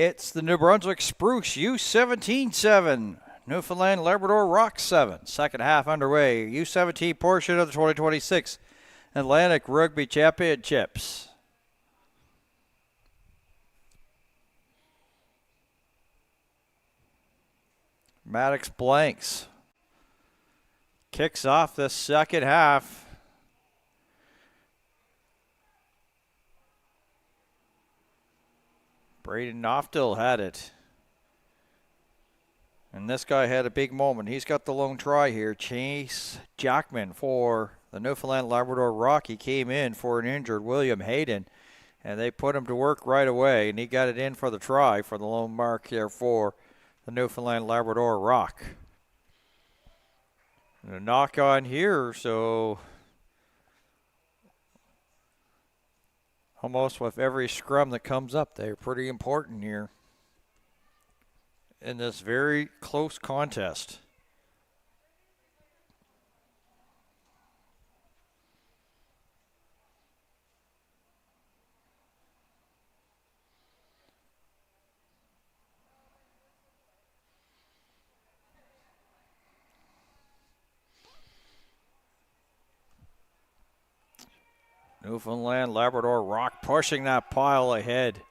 It's the New Brunswick Spruce U17 7. Newfoundland Labrador Rock 7. Second half underway. U17 portion of the 2026 Atlantic Rugby Championships. Maddox Blanks kicks off the second half. Braden Noftil had it. And this guy had a big moment. He's got the lone try here. Chase Jackman for the Newfoundland Labrador Rock. He came in for an injured William Hayden, and they put him to work right away, and he got it in for the try for the lone mark here for the Newfoundland Labrador Rock. And a knock on here, so almost with every scrum that comes up, they're pretty important here in this very close contest. Newfoundland Labrador Rock pushing that pile ahead.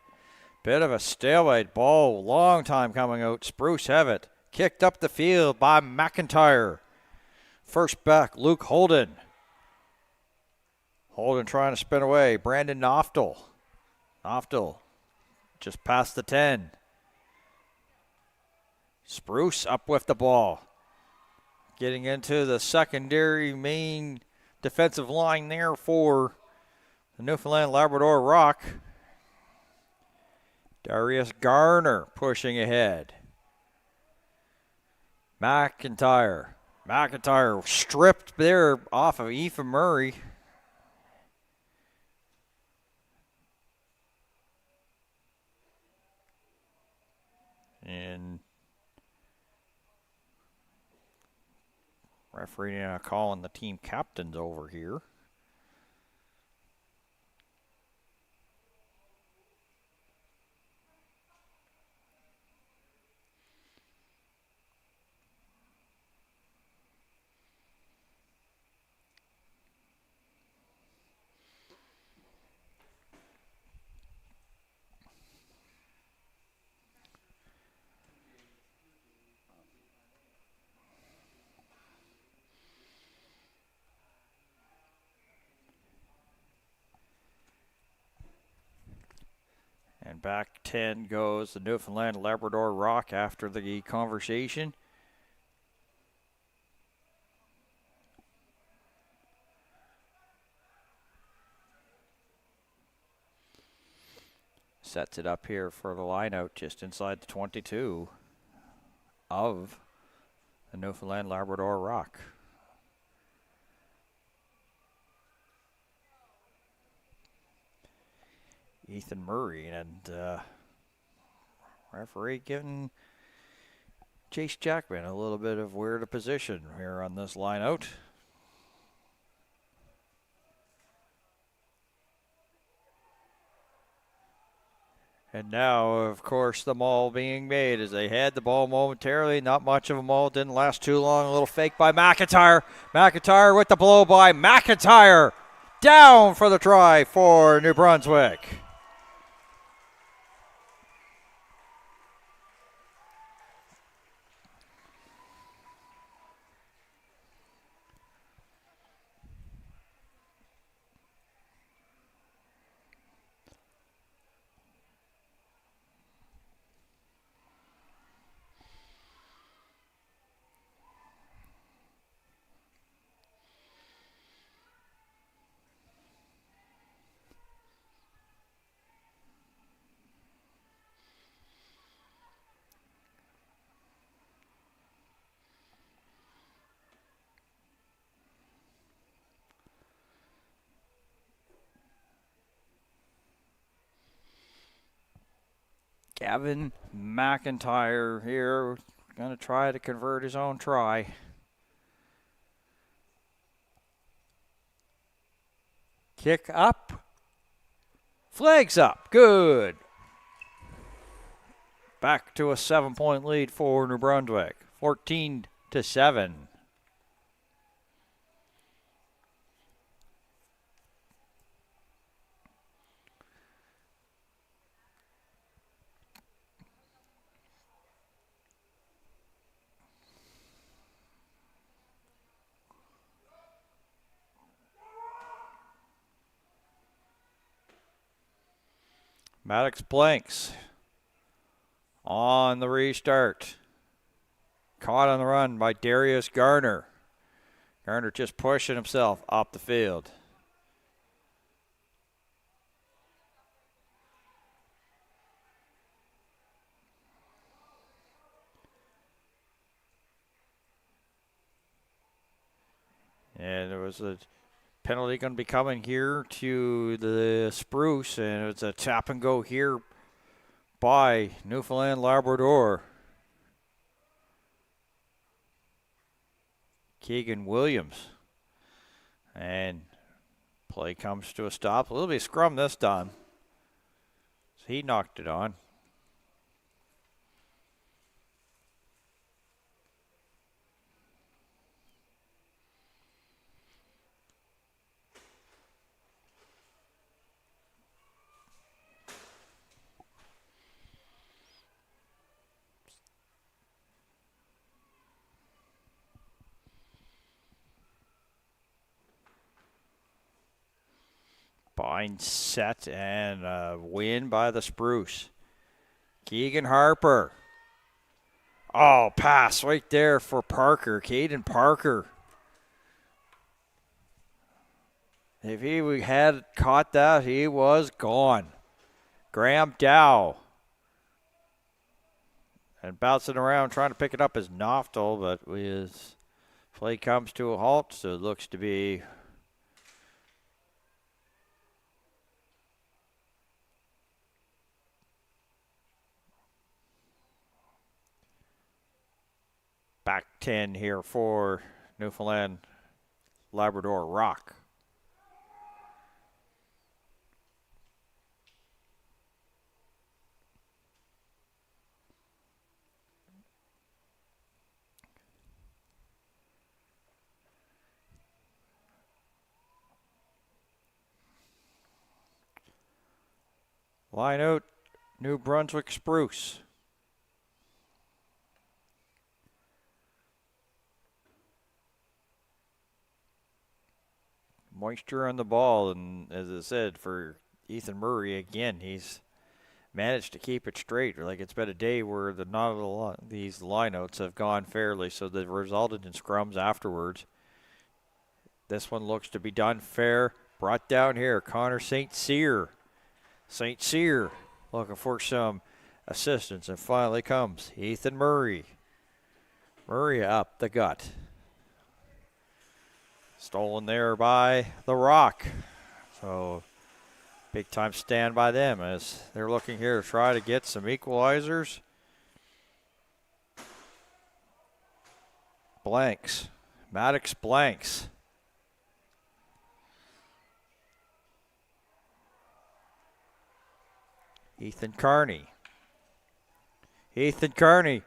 Bit of a stalemate ball, long time coming out. Spruce have it. Kicked up the field by McIntyre. First back, Luke Holden. Holden trying to spin away. Brandon Noftil. Noftil just past the 10. Spruce up with the ball. Getting into the secondary main defensive line there for the Newfoundland Labrador Rock. Darius Garner pushing ahead. McIntyre stripped there off of Ethan Murray. And referee calling the team captains over here. And back 10 goes the Newfoundland Labrador Rock after the conversation. Sets it up here for the line out just inside the 22 of the Newfoundland Labrador Rock. Ethan Murray and referee giving Chase Jackman a little bit of where to position here on this line out. And now, of course, the maul being made as they had the ball momentarily. Not much of a maul, didn't last too long. A little fake by McIntyre. McIntyre with the blow by McIntyre. Down for the try for New Brunswick. Gavin McIntyre here going to try to convert his own try. Kick up. Flags up. Good. Back to a 7-point lead for New Brunswick, 14-7. Maddox blanks on the restart. Caught on the run by Darius Garner. Garner just pushing himself up the field. And there was a penalty going to be coming here to the Spruce, and it's a tap and go here by Newfoundland Labrador. Keegan Williams. And play comes to a stop. A little bit of scrum this time. So he knocked it on. Bind set and a win by the Spruce. Keegan Harper. Oh, pass right there for Parker. Caden Parker. If he had caught that, he was gone. Graham Dow. And bouncing around trying to pick it up is Noftel, but his play comes to a halt, so it looks to be back 10 here for Newfoundland Labrador Rock. Line out, New Brunswick Spruce. Moisture on the ball, and as I said, for Ethan Murray, again, he's managed to keep it straight. Like, it's been a day where these lineouts have gone fairly, so they've resulted in scrums afterwards. This one looks to be done fair. Brought down here, Connor St. Cyr. St. Cyr looking for some assistance, and finally comes Ethan Murray. Murray up the gut. Stolen there by the Rock. So big time stand by them as they're looking here to try to get some equalizers. Blanks. Maddox blanks. Ethan Carney. Ethan Carney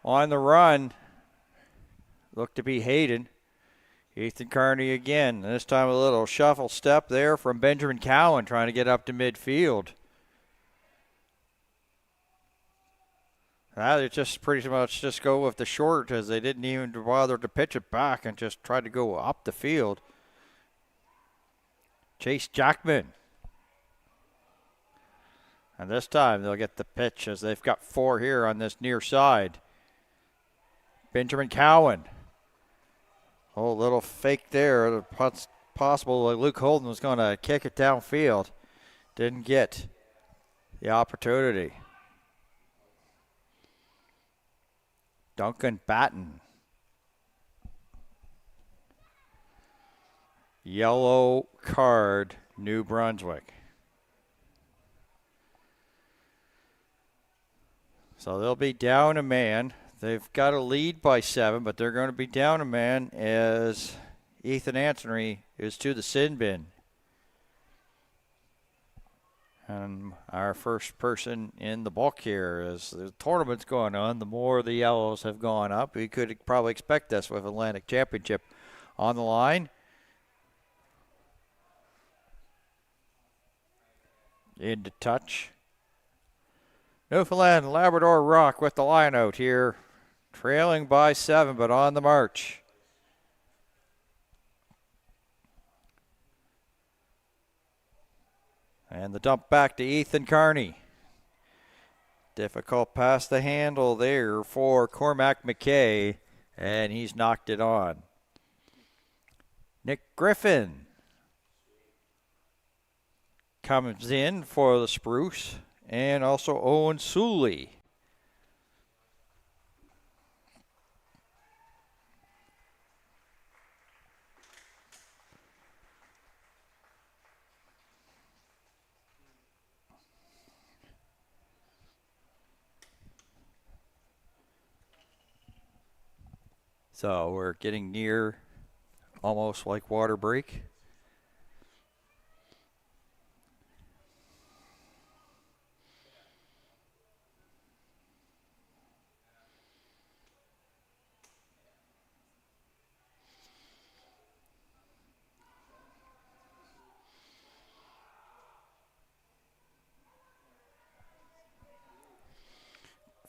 on the run. Looked to be Hayden. Ethan Carney again. This time a little shuffle step there from Benjamin Cowan trying to get up to midfield. They just pretty much just go with the short as they didn't even bother to pitch it back and just tried to go up the field. Chase Jackman. And this time they'll get the pitch as they've got 4 here on this near side. Benjamin Cowan. Oh, little fake there. It's possible Luke Holden was going to kick it downfield. Didn't get the opportunity. Duncan Batten. Yellow card, New Brunswick. So they'll be down a man. They've got a lead by 7, but they're going to be down a man as Ethan Anthony is to the sin bin. And our first person in the book here, as the tournament's going on, the more the yellows have gone up. We could probably expect this with Atlantic Championship on the line. Into touch. Newfoundland Labrador Rock with the line out here, trailing by 7, but on the march. And the dump back to Ethan Carney. Difficult pass to handle there for Cormac McKay, and he's knocked it on. Nick Griffin comes in for the Spruce, and also Owen Suley. So we're getting near almost like water break.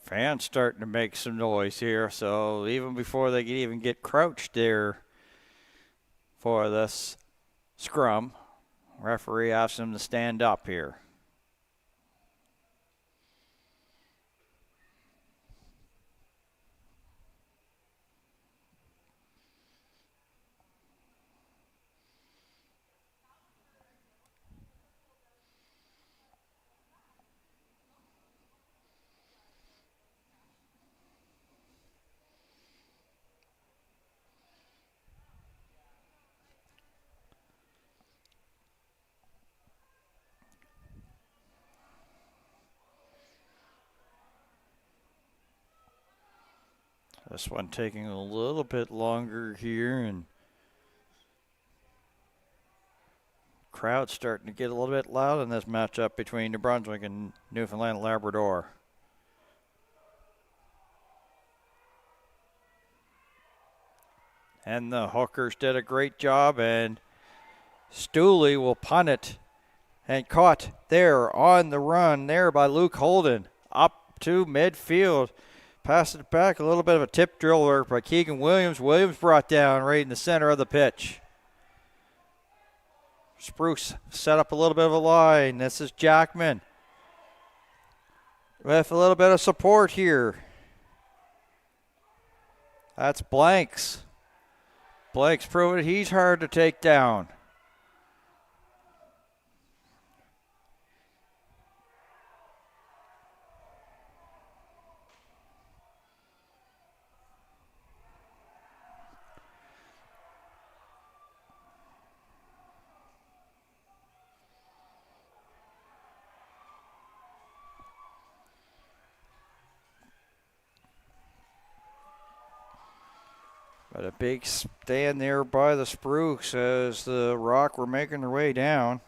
Fans starting to make some noise here, so even before they can even get crouched there for this scrum, referee asks them to stand up here. This one taking a little bit longer here, and crowd starting to get a little bit loud in this matchup between New Brunswick and Newfoundland Labrador. And the hookers did a great job, and Stooley will punt it, and caught there on the run there by Luke Holden up to midfield. Passed it back, a little bit of a tip drill work by Keegan Williams. Williams brought down right in the center of the pitch. Spruce set up a little bit of a line. This is Jackman with a little bit of support here. That's Blanks. Blanks proving he's hard to take down. But a big stand there by the Spruce as the Rock were making their way down.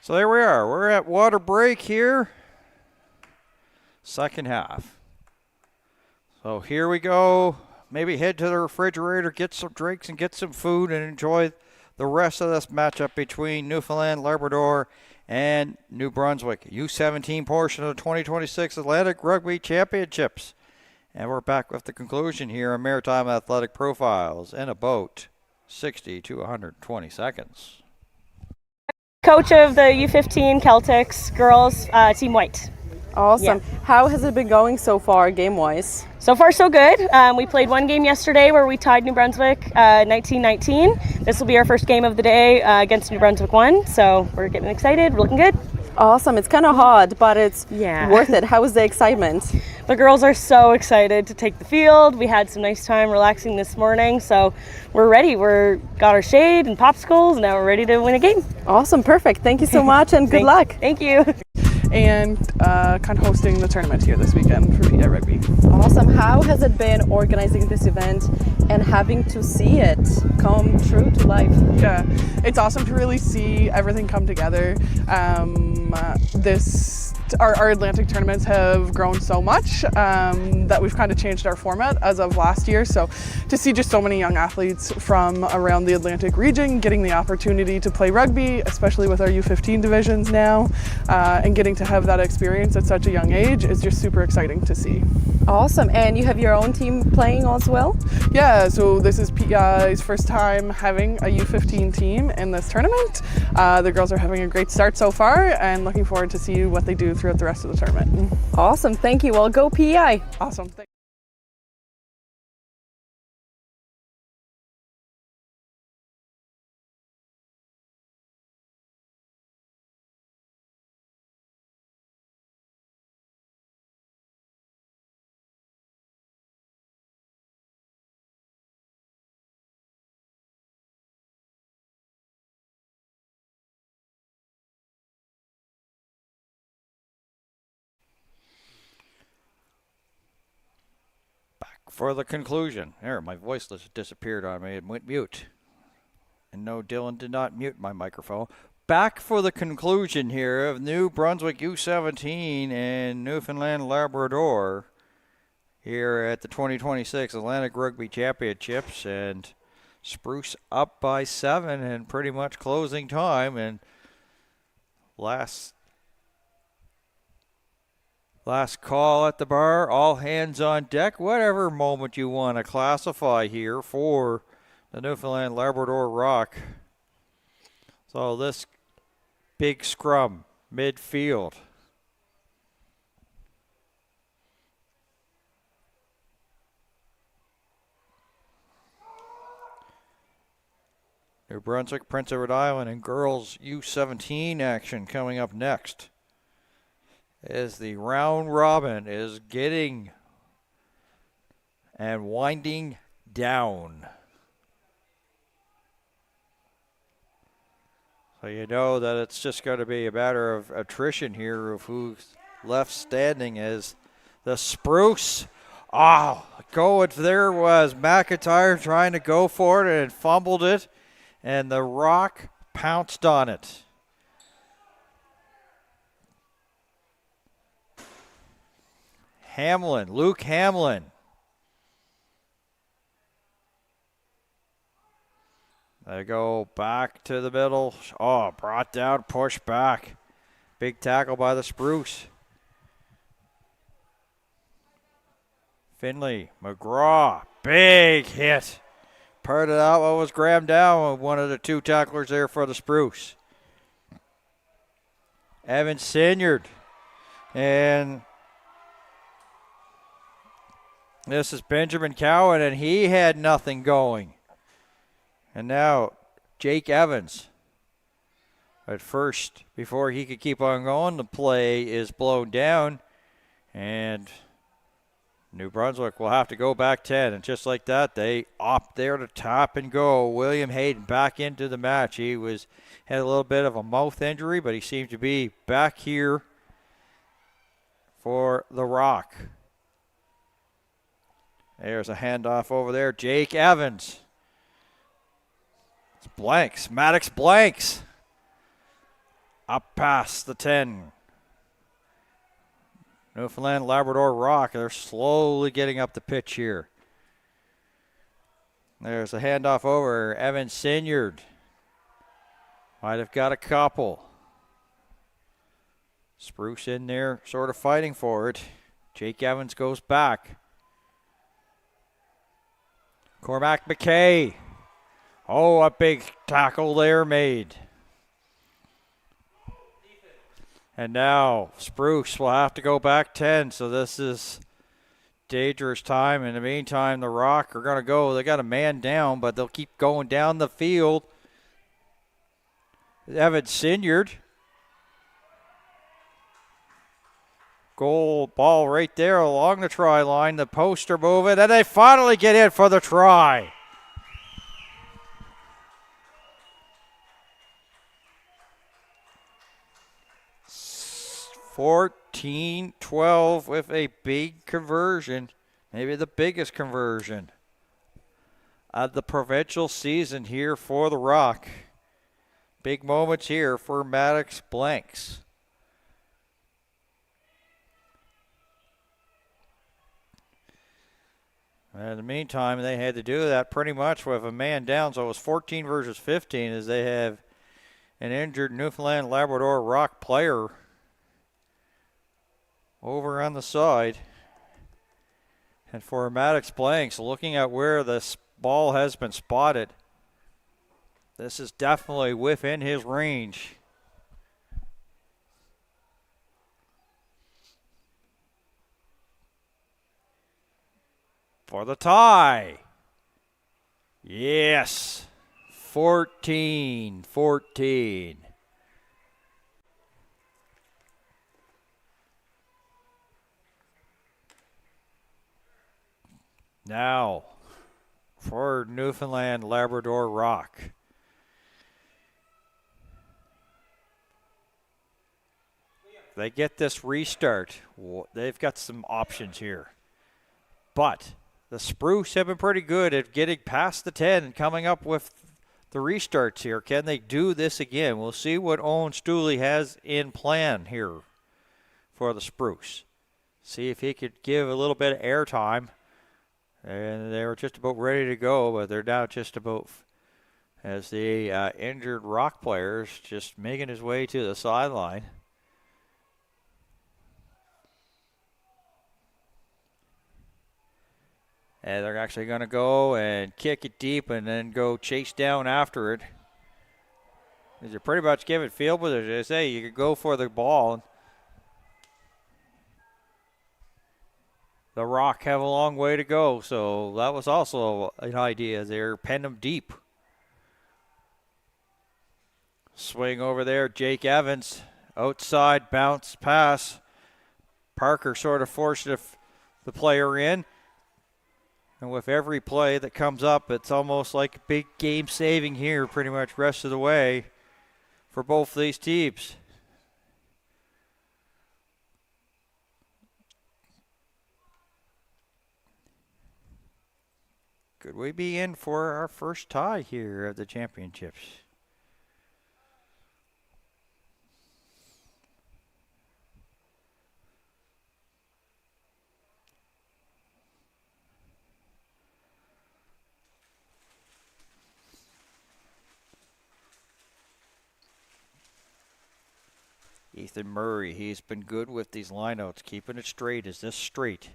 So there we are. We're at water break here. Second half. So here we go. Maybe head to the refrigerator, get some drinks and get some food and enjoy the rest of this matchup between Newfoundland, Labrador, and New Brunswick. U17 portion of the 2026 Atlantic Rugby Championships. And we're back with the conclusion here on Maritime Athletic Profiles in about 60 to 120 seconds. Coach of the U15 Celtics girls, Team White. Awesome. Yeah. How has it been going so far, game-wise? So far, so good. We played one game yesterday where we tied New Brunswick 19-19. This will be our first game of the day against New Brunswick 1, so we're getting excited. We're looking good. Awesome. It's kind of hard, but it's worth it. How was the excitement? The girls are so excited to take the field. We had some nice time relaxing this morning, so we're ready. Got our shade and popsicles, and now we're ready to win a game. Awesome. Perfect. Thank you so much, and good luck. Thank you. and kind of hosting the tournament here this weekend for PI Rugby. Awesome. How has it been organizing this event and having to see it come true to life? Yeah, it's awesome to really see everything come together. Our Atlantic tournaments have grown so much that we've kind of changed our format as of last year. So to see just so many young athletes from around the Atlantic region getting the opportunity to play rugby, especially with our U15 divisions now, and getting to have that experience at such a young age is just super exciting to see. Awesome. And you have your own team playing as well? Yeah, so this is PI's first time having a U15 team in this tournament. The girls are having a great start so far and looking forward to see what they do throughout the rest of the tournament. Awesome. Thank you. Well, go PI. Awesome. For the conclusion. There, my voice disappeared on me. It went mute. And no, Dylan did not mute my microphone. Back for the conclusion here of New Brunswick U17 and Newfoundland Labrador here at the 2026 Atlantic Rugby Championships. And Spruce up by 7 and pretty much closing time. And last call at the bar, all hands on deck, whatever moment you want to classify here for the Newfoundland Labrador Rock. So this big scrum, midfield. New Brunswick, Prince Edward Island, and girls U17 action coming up next. As the round robin is getting and winding down. So you know that it's just going to be a matter of attrition here of who's left standing as the Spruce. There was McIntyre trying to go for it and fumbled it, and the Rock pounced on it. Luke Hamlin. They go back to the middle. Brought down, pushed back. Big tackle by the Spruce. Finley, McGraw, big hit. Part of that one was Graham down, one of the two tacklers there for the Spruce. Evan Sinyard. And this is Benjamin Cowan, and he had nothing going. And now Jake Evans. At first, before he could keep on going, the play is blown down. And New Brunswick will have to go back 10. And just like that, they opt there to tap and go. William Hayden back into the match. He had a little bit of a mouth injury, but he seemed to be back here for the Rock. There's a handoff over there. Jake Evans. It's Blanks. Maddox Blanks. Up past the 10. Newfoundland Labrador Rock. They're slowly getting up the pitch here. There's a handoff over. Evan Sinyard. Might have got a couple. Spruce in there sort of fighting for it. Jake Evans goes back. Cormac McKay. A big tackle there made. And now Spruce will have to go back 10, so this is dangerous time. In the meantime, the Rock are going to go. They got a man down, but they'll keep going down the field. Evan Sinyard. Goal ball right there along the try line. The posts are moving, and they finally get in for the try. 14-12 with a big conversion, maybe the biggest conversion of the provincial season here for the Rock. Big moments here for Maddox Blanks. In the meantime, they had to do that pretty much with a man down, so it was 14 versus 15 as they have an injured Newfoundland Labrador Rock player over on the side. And for Maddox Blanks, looking at where this ball has been spotted, this is definitely within his range. For the tie. Yes. 14-14. Now, for Newfoundland Labrador Rock. They get this restart. They've got some options here. But the Spruce have been pretty good at getting past the 10 and coming up with the restarts here. Can they do this again? We'll see what Owen Stooley has in plan here for the Spruce. See if he could give a little bit of airtime. And they were just about ready to go, but they're now just about, as the injured Rock players, just making his way to the sideline. And they're actually going to go and kick it deep and then go chase down after it. They're pretty much giving field, but as I say, you could go for the ball. The Rock have a long way to go, so that was also an idea. They're penning them deep. Swing over there, Jake Evans. Outside bounce pass. Parker sort of forced the player in. And with every play that comes up, it's almost like a big game saving here pretty much rest of the way for both these teams. Could we be in for our first tie here of the championships? Ethan Murray, he's been good with these lineouts, keeping it straight. Is this straight?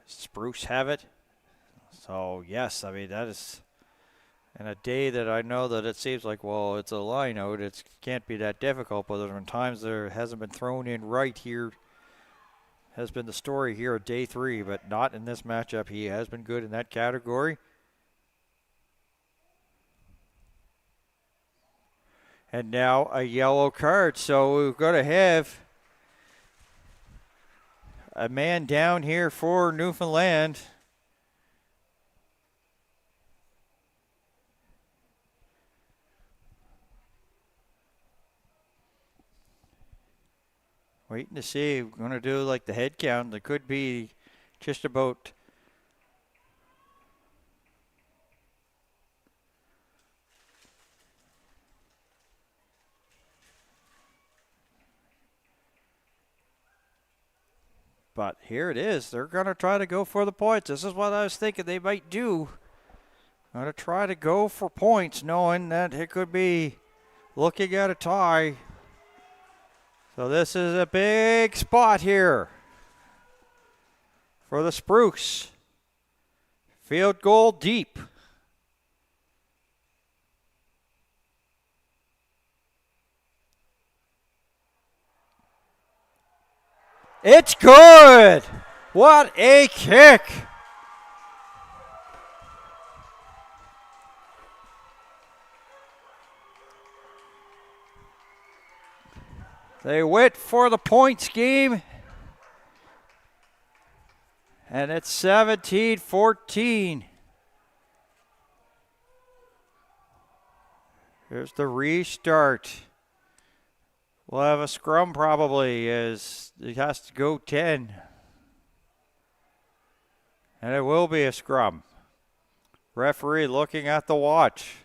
Spruce have it? So, yes, I mean, that is, in a day that I know that it seems like, well, it's a line out, it can't be that difficult, but there are times there hasn't been thrown in right here, has been the story here of day 3, but not in this matchup. He has been good in that category. And now a yellow card, so we're going to have a man down here for Newfoundland. Waiting to see. We're going to do like the head count. There could be just about but here it is. They're going to try to go for the points. This is what I was thinking they might do. Going to try to go for points, knowing that it could be looking at a tie. So this is a big spot here for the Spruce. Field goal deep. It's good. What a kick. They went for the points game. And it's 17-14. Here's the restart. We'll have a scrum probably as it has to go 10. And it will be a scrum. Referee looking at the watch.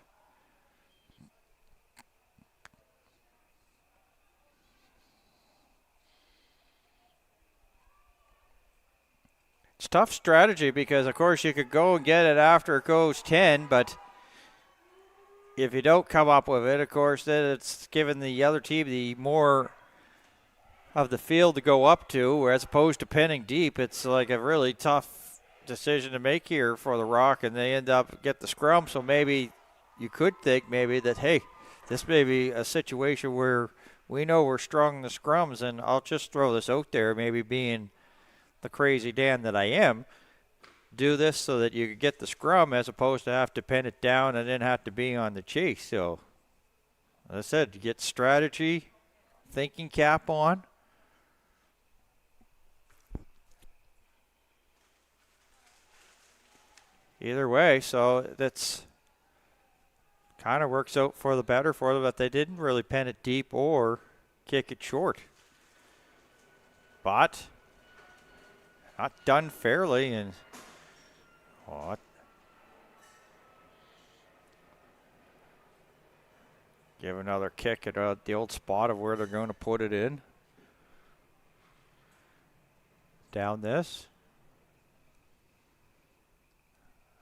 It's tough strategy because, of course, you could go and get it after it goes 10, but if you don't come up with it, of course, then it's giving the other team the more of the field to go up to, as opposed to pinning deep. It's like a really tough decision to make here for the Rock, and they end up get the scrum. So maybe you could think maybe that, hey, this may be a situation where we know we're strong in the scrums, and I'll just throw this out there, maybe being the crazy Dan that I am, do this so that you could get the scrum as opposed to have to pin it down and then have to be on the chase. So, as I said, you get strategy, thinking cap on. Either way, so that's kind of works out for the better for them that they didn't really pin it deep or kick it short. But not done fairly, and give another kick at the old spot of where they're going to put it in. Down this.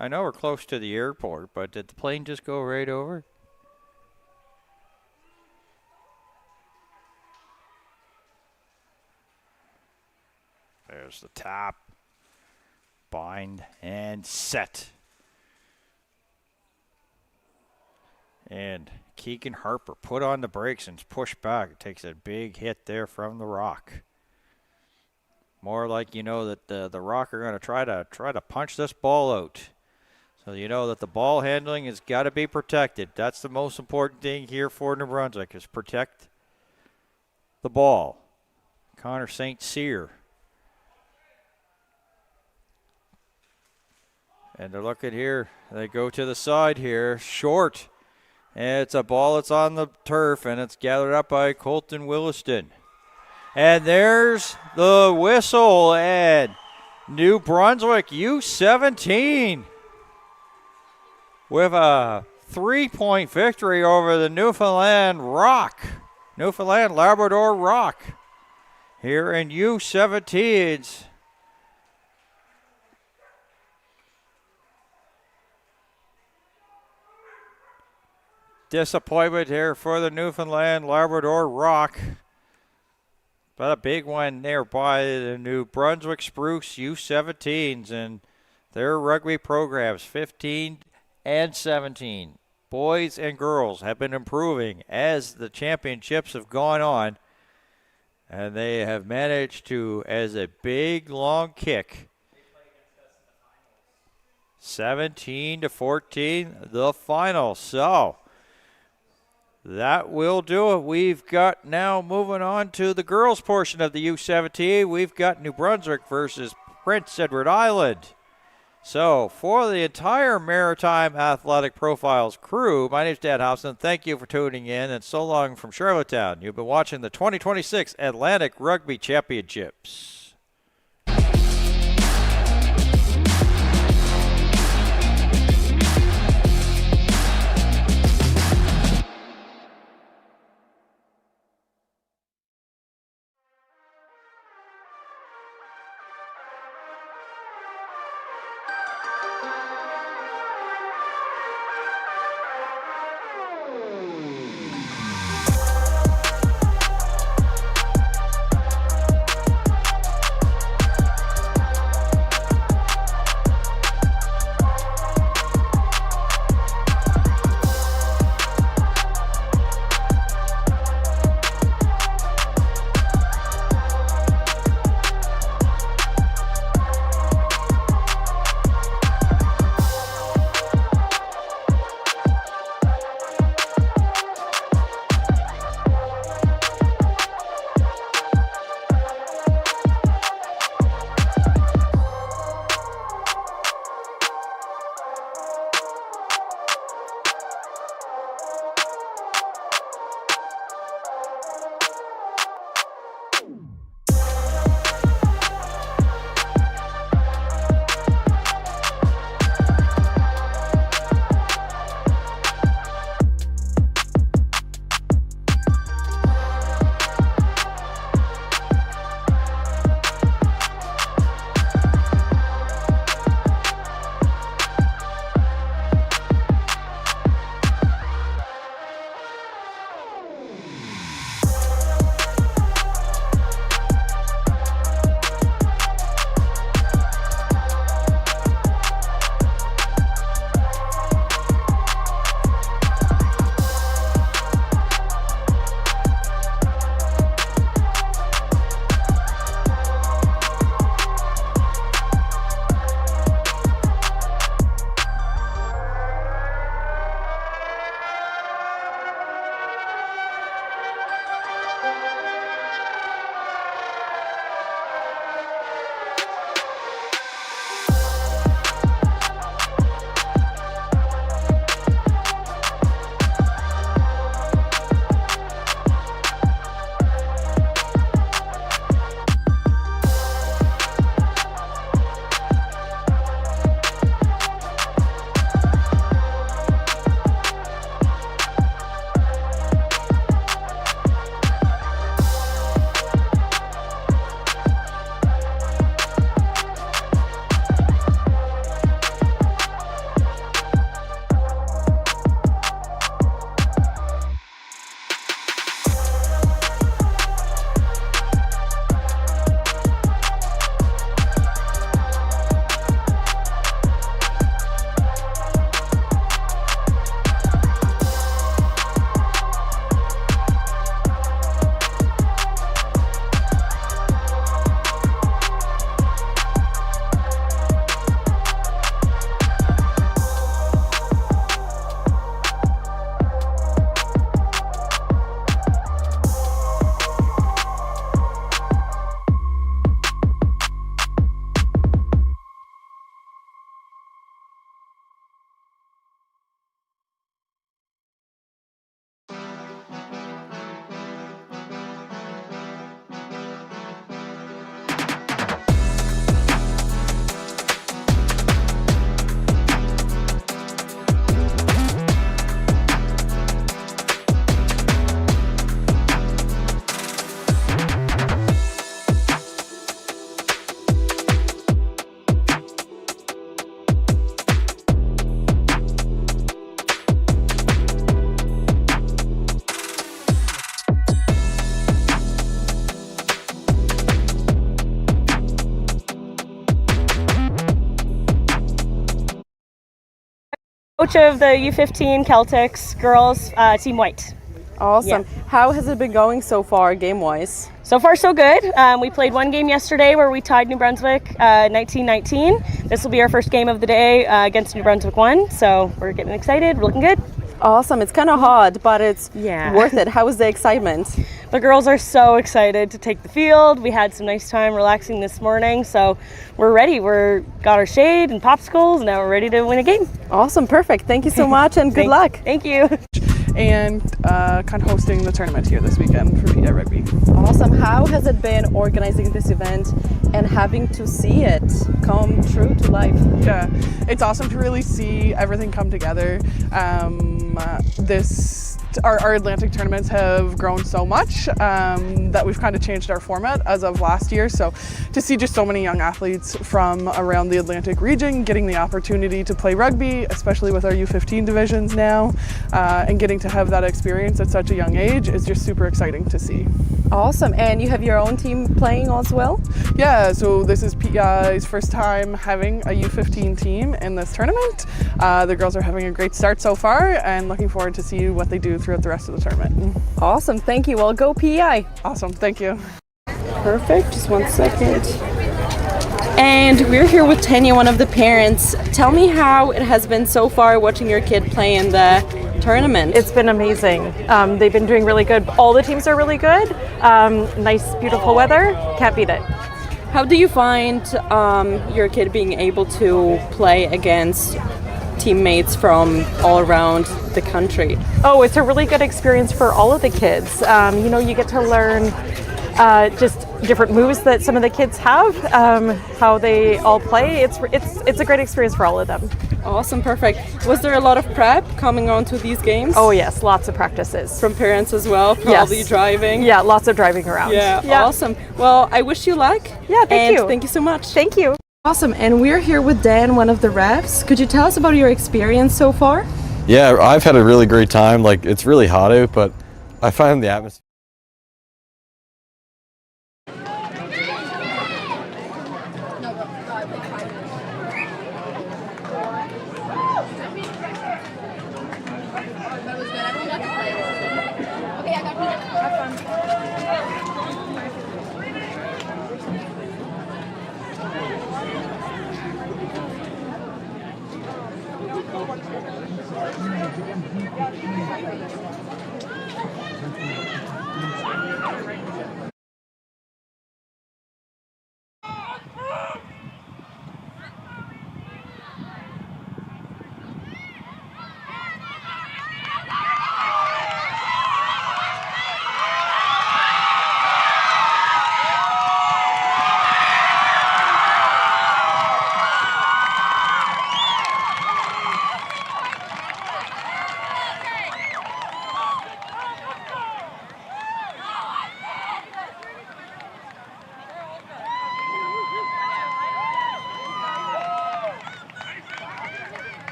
I know we're close to the airport, but did the plane just go right over? There's the tap. Bind and set. And Keegan Harper put on the brakes and push back. It takes a big hit there from the Rock. More like you know that the Rock are going to try to punch this ball out. So you know that the ball handling has got to be protected. That's the most important thing here for New Brunswick, is protect the ball. Connor St. Cyr. And they're looking here. They go to the side here. Short. And it's a ball that's on the turf, and it's gathered up by Colton Williston. And there's the whistle, and New Brunswick U17 with a 3-point victory over the Newfoundland Labrador Rock here in U17s. Disappointment here for the Newfoundland Labrador Rock. But a big one there by the New Brunswick Spruce U17s and their rugby programs, 15 and 17. Boys and girls have been improving as the championships have gone on. And they have managed to, as a big, long kick, 17-14, the final. So that will do it. We've got now moving on to the girls portion of the U17. We've got New Brunswick versus Prince Edward Island. So for the entire Maritime Athletic Profiles crew, my name is Dan Hobson. Thank you for tuning in, and so long from Charlottetown. You've been watching the 2026 Atlantic Rugby Championships. Coach of the U15 Celtics girls, Team White. Awesome. How has it been going so far, game-wise? So far, so good. We played one game yesterday where we tied New Brunswick 19-19. This will be our first game of the day against New Brunswick 1, so we're getting excited. We're looking good. Awesome. It's kind of hard, but it's worth it. How was the excitement? The girls are so excited to take the field. We had some nice time relaxing this morning, so we're ready. Got our shade and popsicles, and now we're ready to win a game. Awesome. Perfect. Thank you so much, and good luck. Thank you. And kind of hosting the tournament here this weekend for PI Rugby. Awesome. How has it been organizing this event and having to see it come true to life? Yeah, it's awesome to really see everything come together. Our Atlantic tournaments have grown so much that we've kind of changed our format as of last year. So to see just so many young athletes from around the Atlantic region getting the opportunity to play rugby, especially with our U15 divisions now, and getting to have that experience at such a young age is just super exciting to see. Awesome. And you have your own team playing as well? Yeah, so this is PEI's first time having a U15 team in this tournament. The girls are having a great start so far and looking forward to see what they do throughout the rest of the tournament. Awesome. Thank you. Well, go PEI. Awesome. Thank you. Perfect. Just 1 second. And we're here with Tanya, one of the parents. Tell me how it has been so far watching your kid play in the tournament. It's been amazing. They've been doing really good. All the teams are really good. Nice, beautiful weather. Can't beat it. How do you find your kid being able to play against teammates from all around the country? Oh, it's a really good experience for all of the kids. You get to learn just different moves that some of the kids have, how they all play. It's a great experience for all of them. Awesome, perfect. Was there a lot of prep coming on to these games? Oh yes, lots of practices. From parents as well, probably driving? Yeah, lots of driving around. Yeah, awesome. Well, I wish you luck. Yeah, thank you. Thank you so much. Thank you. Awesome, and we're here with Dan, one of the refs. Could you tell us about your experience so far? Yeah, I've had a really great time. Like, it's really hot out, but I find the atmosphere.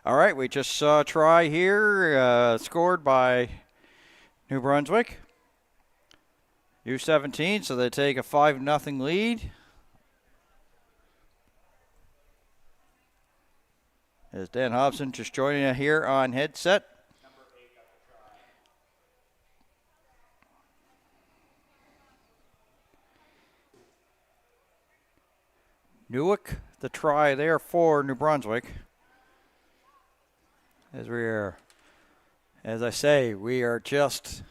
All right, we just saw a try here, scored by New Brunswick. U17, so they take a 5-0 lead. As Dan Hobson just joining us here on headset. Newick, the try there for New Brunswick. As I say, we are just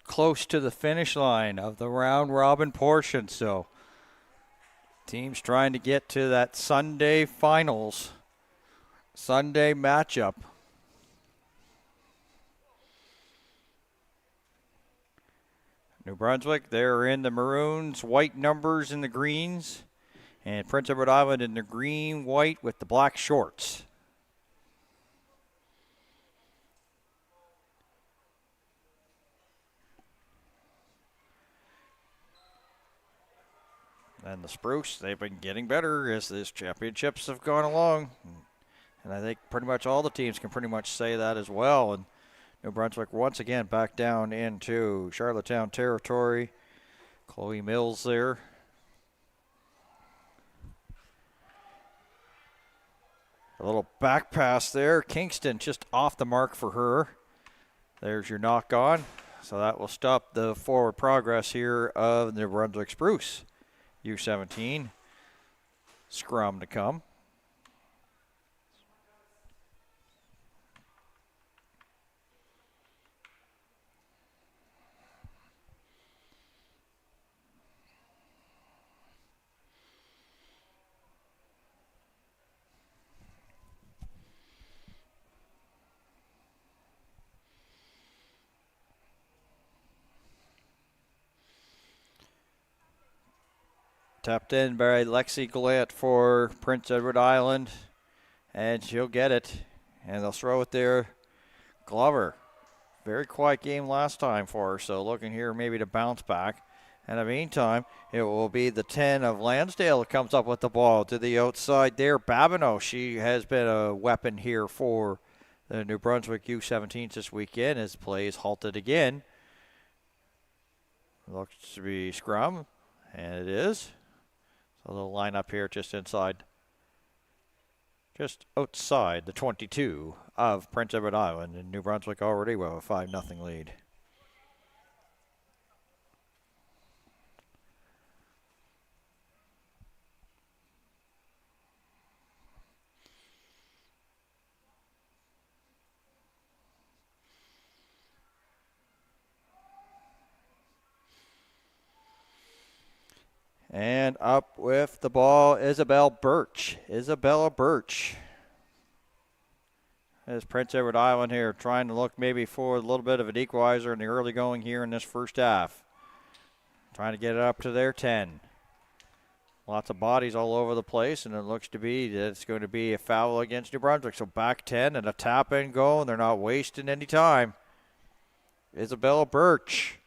close to the finish line of the round robin portion. So teams trying to get to that Sunday finals, Sunday matchup. New Brunswick, they're in the maroons, white numbers in the greens, And Prince Edward Island in the green, white with the black shorts. And the Spruce, they've been getting better as these championships have gone along. And I think pretty much all the teams can pretty much say that as well. And New Brunswick once again back down into Charlottetown territory. Chloe Mills there. A little back pass there. Kingston just off the mark for her. There's your knock on. So that will stop the forward progress here of the New Brunswick Spruce. U17. Scrum to come. Tapped in by Lexi Gallant for Prince Edward Island. And she'll get it. And they'll throw it there. Glover. Very quiet game last time for her. So looking here maybe to bounce back. And in the meantime, it will be the 10 of Lansdale that comes up with the ball to the outside there. Babineau, she has been a weapon here for the New Brunswick U17s this weekend as play is halted again. Looks to be scrum. And it is. So they'll line up here just inside, just outside the 22 of Prince Edward Island. And New Brunswick already with a 5-0 lead. And up with the ball, Isabella Birch. As Prince Edward Island here trying to look maybe for a little bit of an equalizer in the early going here in this first half. Trying to get it up to their 10. Lots of bodies all over the place, and it looks to be that it's going to be a foul against New Brunswick. So back 10 and a tap and go, and they're not wasting any time. Isabella Birch.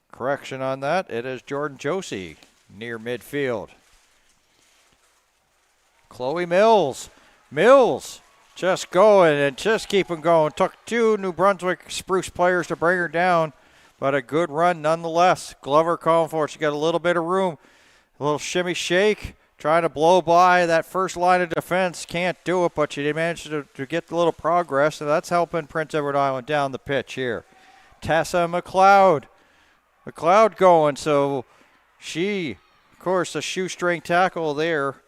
Correction on that. It is Jordan Josie near midfield. Chloe Mills. Mills just going and just keeping going. Took 2 New Brunswick Spruce players to bring her down, but a good run nonetheless. Glover calling for it. She got a little bit of room. A little shimmy shake. Trying to blow by that first line of defense. Can't do it, but she managed to get a little progress, so that's helping Prince Edward Island down the pitch here. Tessa McLeod. McLeod going, so she, of course, a shoestring tackle there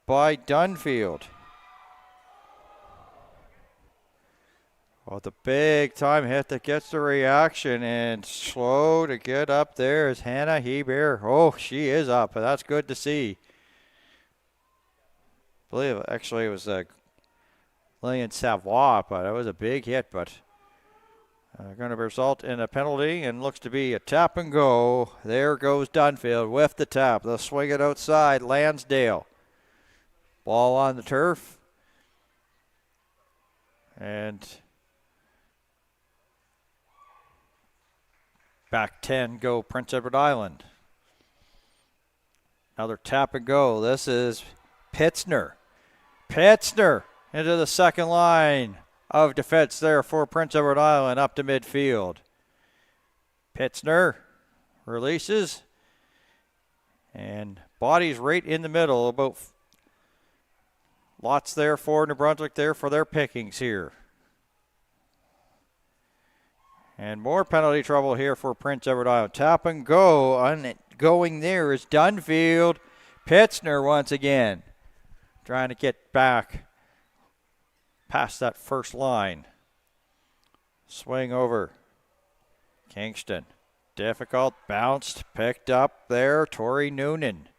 by Dunfield. Well, the big time hit that gets the reaction, and slow to get up there is Hannah Hebert. Oh, she is up, and that's good to see. I believe actually it was Lillian Savoie, but it was a big hit, but going to result in a penalty and looks to be a tap and go. There goes Dunfield with the tap. They'll swing it outside. Lansdale. Ball on the turf. And back 10 go Prince Edward Island. Another tap and go. This is Pitzner. Pitzner into the second line of defense there for Prince Edward Island up to midfield. Pitzner releases and bodies right in the middle. About lots there for New Brunswick there for their pickings here. And more penalty trouble here for Prince Edward Island. Tap and go. Going there is Dunfield. Pitzner once again trying to get back past that first line. Swing over. Kingston. Difficult. Bounced. Picked up there. Tori Noonan.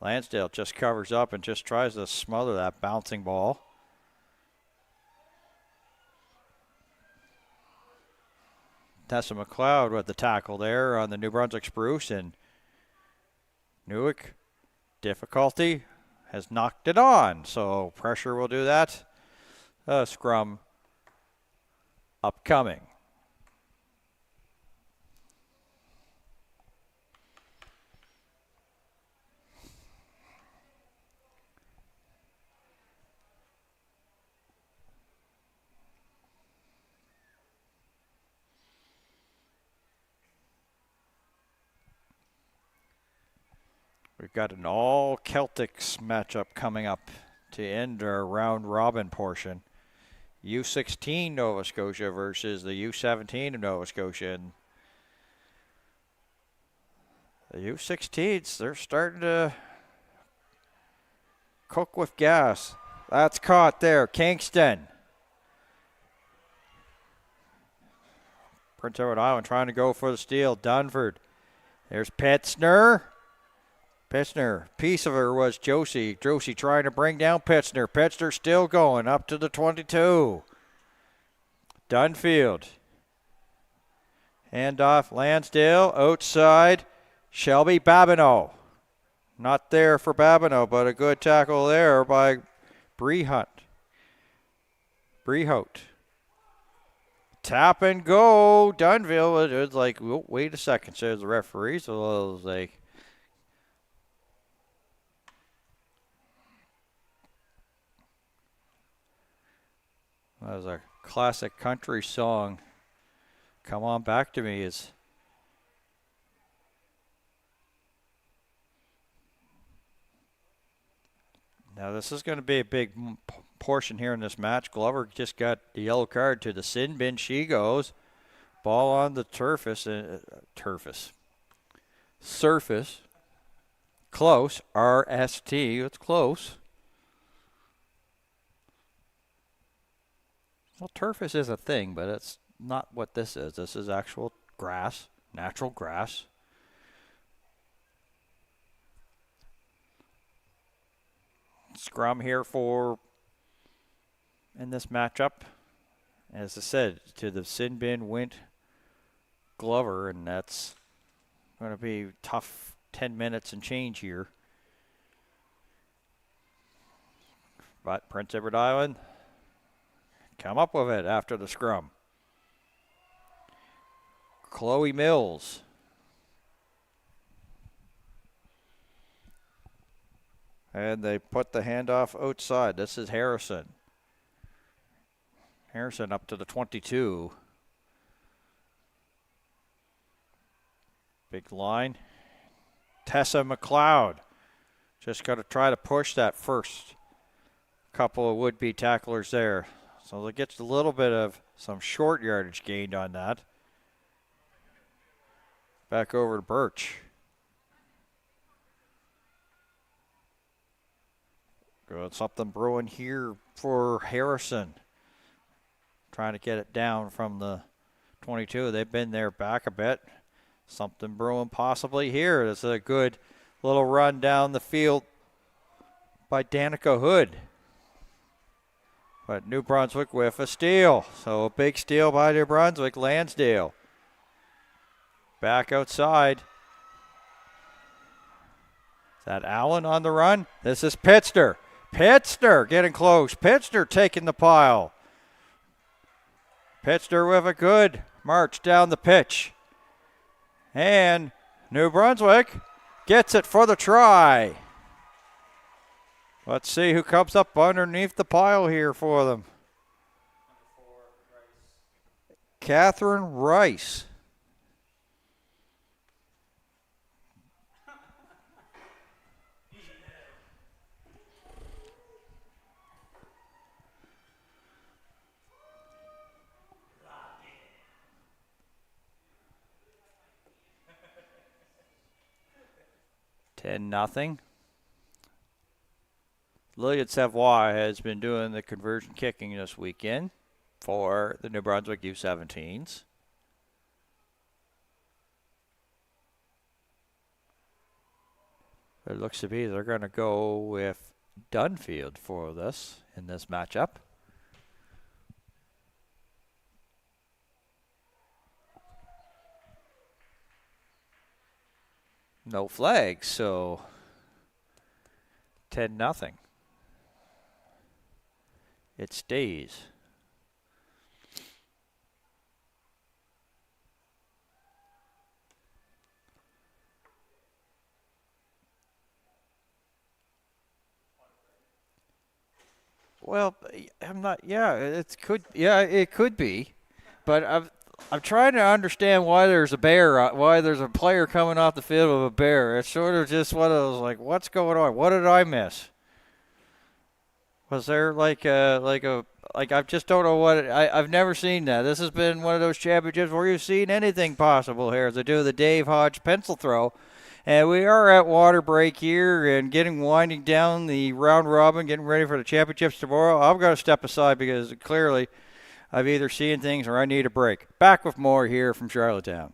Lansdale just covers up and just tries to smother that bouncing ball. Tessa McLeod with the tackle there on the New Brunswick Spruce, and Newick, difficulty, has knocked it on. So pressure will do that. Scrum upcoming. We've got an all Celtics matchup coming up to end our round robin portion. U16 Nova Scotia versus the U17 of Nova Scotia. And the U16s, they're starting to cook with gas. That's caught there. Kingston. Prince Edward Island trying to go for the steal. Dunford. There's Pitzner. Pitzner, piece of her was Josie. Josie trying to bring down Pitzner. Pitzner still going up to the 22. Dunfield. Handoff, Lansdale, outside. Shelby Babineau. Not there for Babineau, but a good tackle there by Brehout. Tap and go. Dunville, it was like, oh, wait a second, says the referee. So it was like, that was a classic country song. Come on back to me is now this is going to be a big portion here in this match. Glover just got the yellow card to the sin bin. She goes. Ball on the surface. Close. RST. It's close. Well, turfus is a thing, but it's not what this is. This is actual grass, natural grass. Scrum here for in this matchup. As I said, to the sin bin went Glover, and that's going to be tough 10 minutes and change here. But Prince Edward Island come up with it after the scrum. Chloe Mills. And they put the handoff outside. This is Harrison. Harrison up to the 22. Big line. Tessa McLeod. Just got to try to push that first couple of would-be tacklers there. So it gets a little bit of some short yardage gained on that. Back over to Birch. Got something brewing here for Harrison. Trying to get it down from the 22. They've been there back a bit. Something brewing possibly here. This is a good little run down the field by Danica Hood. But New Brunswick with a steal. So a big steal by New Brunswick. Lansdale. Back outside. Is that Allen on the run? This is Pitzner. Pitzner getting close. Pitzner taking the pile. Pitzner with a good march down the pitch. And New Brunswick gets it for the try. Let's see who comes up underneath the pile here for them. Catherine Rice. Nothing. Lillian Savoy has been doing the conversion kicking this weekend for the New Brunswick U17s. It looks to be they're going to go with Dunfield for this in this matchup. No flags, so 10-0. It stays. Well, I'm not. Yeah, it could be, but I'm trying to understand why there's a bear, why there's a player coming off the field with a bear. It's sort of just one of those like, what's going on? What did I miss? Was there like I just don't know what I've never seen that. This has been one of those championships where you've seen anything possible here. They do the Dave Hodge pencil throw. And we are at water break here and winding down the round robin, getting ready for the championships tomorrow. I'm going to step aside because clearly I've either seen things or I need a break. Back with more here from Charlottetown.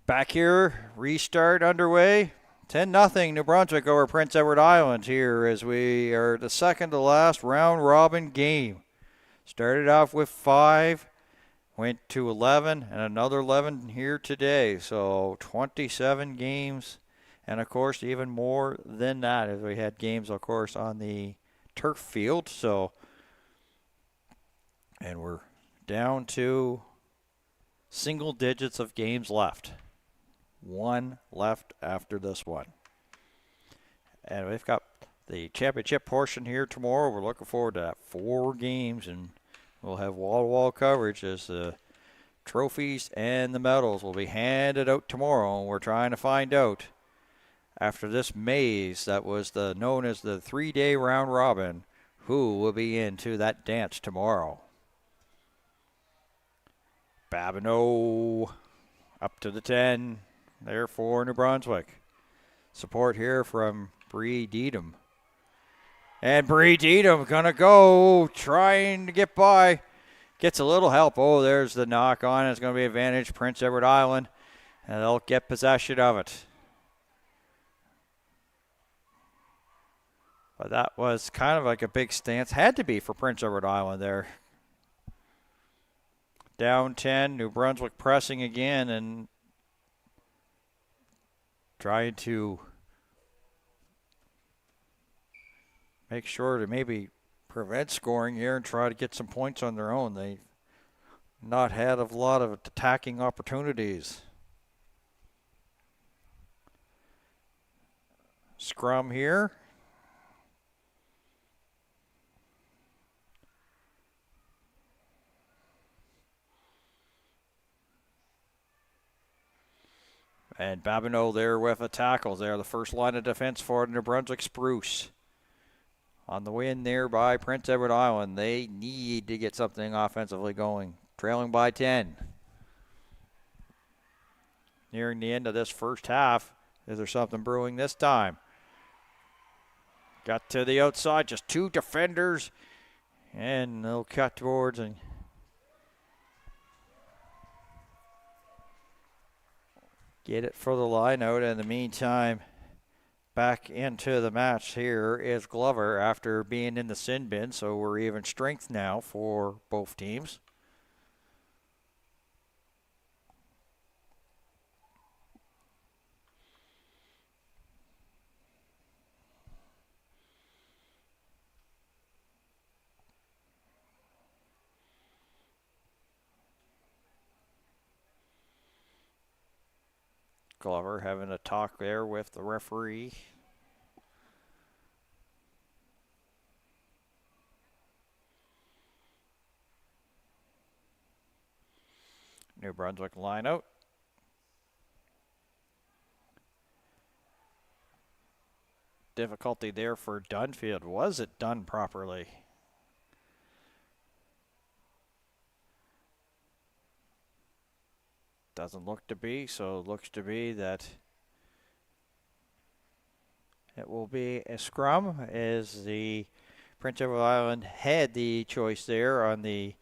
Back here, restart underway. 10-0 New Brunswick over Prince Edward Island here as we are the second to last round robin game. Started off with 5, went to 11, and another 11 here today. So 27 games, and of course even more than that as we had games, of course, on the turf field. So, and we're down to single digits of games left. 1 left after this one. And we've got the championship portion here tomorrow. We're looking forward to that. 4 games, and we'll have wall-to-wall coverage as the trophies and the medals will be handed out tomorrow. And we're trying to find out, after this maze that was known as the 3-day round robin, who will be into that dance tomorrow. Babineau up to the 10. There for New Brunswick. Support here from Bree Deedham. And Bree Deedham gonna go, trying to get by. Gets a little help. Oh, there's the knock on. It's gonna be advantage Prince Edward Island. And they'll get possession of it. But that was kind of like a big stance. Had to be for Prince Edward Island there. Down 10, New Brunswick pressing again and trying to make sure to maybe prevent scoring here and try to get some points on their own. They've not had a lot of attacking opportunities. Scrum here. And Babineau there with a tackle. They're the first line of defense for New Brunswick Spruce. On the win there by Prince Edward Island. They need to get something offensively going. Trailing by 10. Nearing the end of this first half. Is there something brewing this time? Got to the outside, just 2 defenders. And they'll cut towards and get it for the line out. In the meantime, back into the match here is Glover after being in the sin bin, so we're even strength now for both teams. Glover having a talk there with the referee. New Brunswick line out. Difficulty there for Dunfield. Was it done properly? Doesn't look to be, so it looks to be that it will be a scrum as the Prince Edward Island had the choice there on the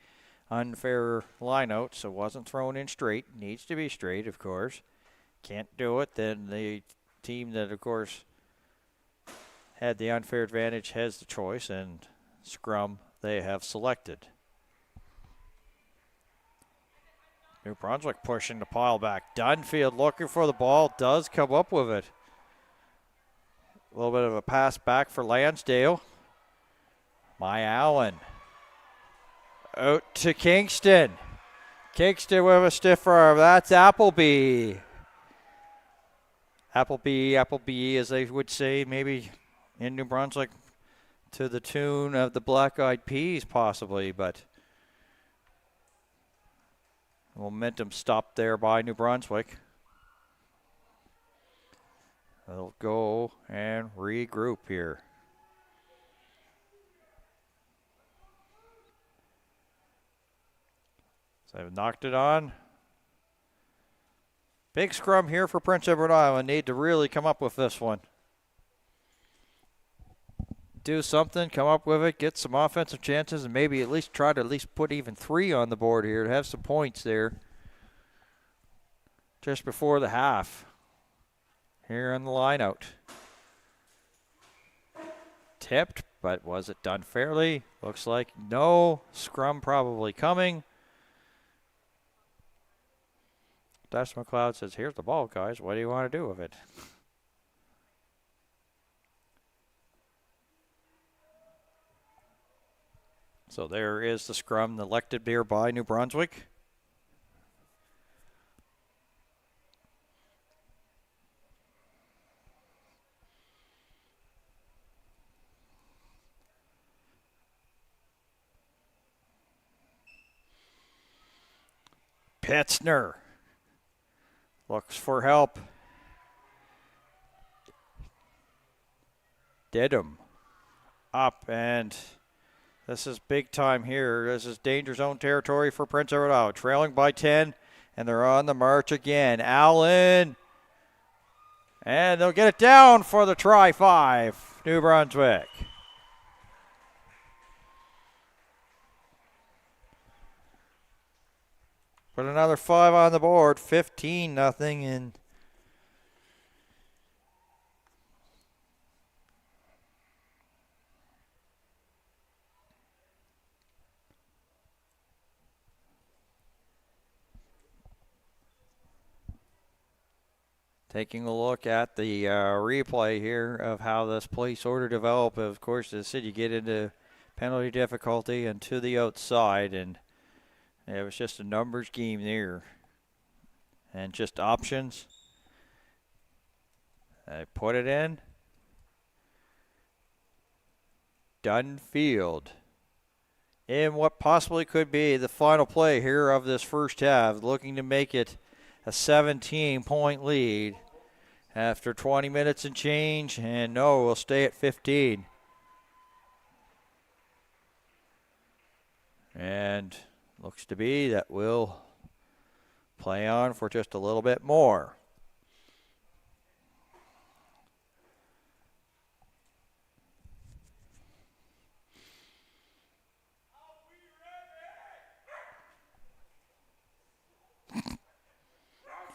unfair lineout, so wasn't thrown in straight. Needs to be straight, of course. Can't do it, then the team that, of course, had the unfair advantage has the choice, and scrum they have selected. New Brunswick pushing the pile back. Dunfield looking for the ball, does come up with it. A little bit of a pass back for Lansdale. My Allen. Out to Kingston. Kingston with a stiff arm. That's Appleby. Appleby, as they would say, maybe in New Brunswick to the tune of the Black Eyed Peas, possibly, but momentum stopped there by New Brunswick. They'll go and regroup here. So they've knocked it on. Big scrum here for Prince Edward Island. Need to really come up with this one. Do something, come up with it, get some offensive chances, and maybe at least try to put even 3 on the board here to have some points there just before the half. Here on the line out. Tipped, but was it done fairly? Looks like no. Scrum probably coming. Dash McLeod says, here's the ball, guys. What do you want to do with it? So there is the scrum elected there by New Brunswick. Petzner looks for help. Dedham up, and this is big time here. This is danger zone territory for Prince Edward Island. Trailing by 10, and they're on the march again. Allen, and they'll get it down for the try 5, New Brunswick. Put another 5 on the board, 15-0, and taking a look at the replay here of how this play sort of developed. Of course, as I said, you get into penalty difficulty and to the outside, and it was just a numbers game there. And just options. I put it in. Dunfield. In what possibly could be the final play here of this first half, looking to make it a 17-point lead after 20 minutes and change, and no, we'll stay at 15. And looks to be that we'll play on for just a little bit more.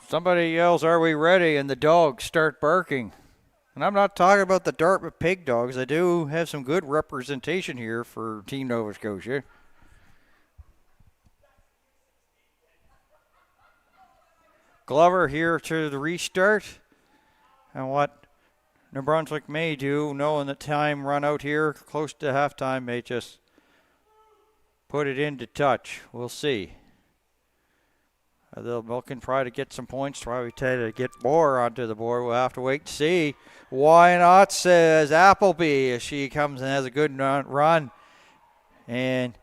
somebody yells, "Are we ready?" and the dogs start barking. And I'm not talking about the Dartmouth pig dogs. I do have some good representation here for Team Nova Scotia. Glover here to the restart. And what New Brunswick may do, knowing the time run out here close to halftime, may just put it into touch. We'll see. They'll milk and try to get some points, try to get more onto the board. We'll have to wait and see. Why not, says Appleby, as she comes and has a good run. And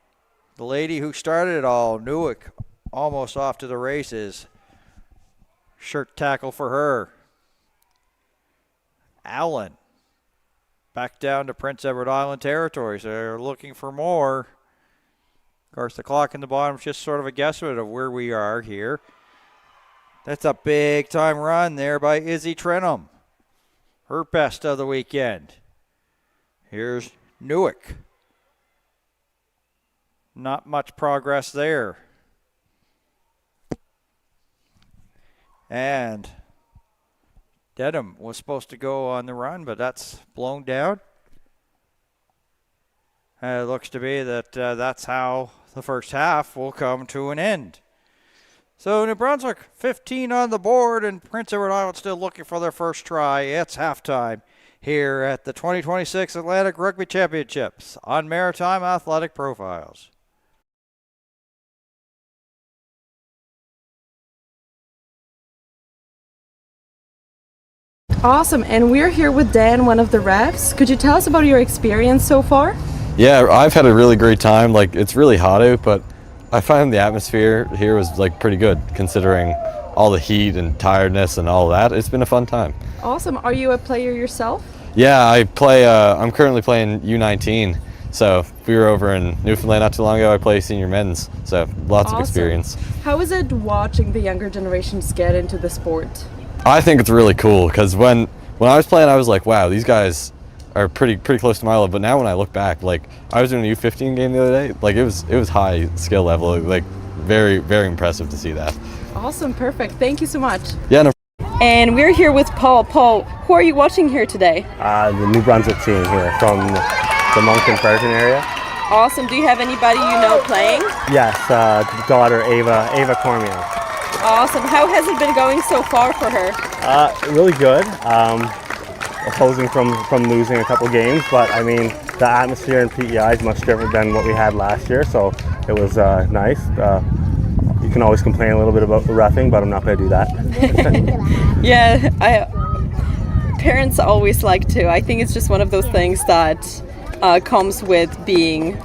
the lady who started it all, Newick, almost off to the races. Shirt tackle for her. Allen back down to Prince Edward Island territory, so they're looking for more. Of course, the clock in the bottom is just sort of a guesstimate of where we are here. That's a big time run there by Izzy Trenholm. Her best of the weekend. Here's Newick. Not much progress there. And Dedham was supposed to go on the run, but that's blown down. It looks to be that that's how the first half will come to an end. So New Brunswick 15 on the board, and Prince Edward Island still looking for their first try. It's halftime here at the 2026 Atlantic Rugby Championships on Maritime Athletic Profiles. Awesome, and we're here with Dan, one of the refs. Could you tell us about your experience so far? Yeah, I've had a really great time. Like, it's really hot out, but I find the atmosphere here was like pretty good considering all the heat and tiredness and all that. It's been a fun time. Awesome. Are you a player yourself? Yeah, I play. I'm currently playing U19. So we were over in Newfoundland not too long ago. I play senior men's, so lots of experience. How is it watching the younger generations get into the sport? I think it's really cool because when I was playing, I was like, wow, these guys are pretty close to my level. But now when I look back, like I was doing a U15 game the other day, like it was high skill level, like very impressive to see that. Awesome, perfect. Thank you so much. Yeah. No. And we're here with Paul. Paul, who are you watching here today? The New Brunswick team here from the Moncton Ferguson area. Awesome. Do you have anybody you know playing? Yes, daughter Ava Cormier. Awesome. How has it been going so far for her? Really good. Opposing from losing a couple games, but I mean the atmosphere in PEI is much different than what we had last year, so it was nice. You can always complain a little bit about the reffing, but I'm not going to do that. Yeah, parents always like to. I think it's just one of those things that comes with being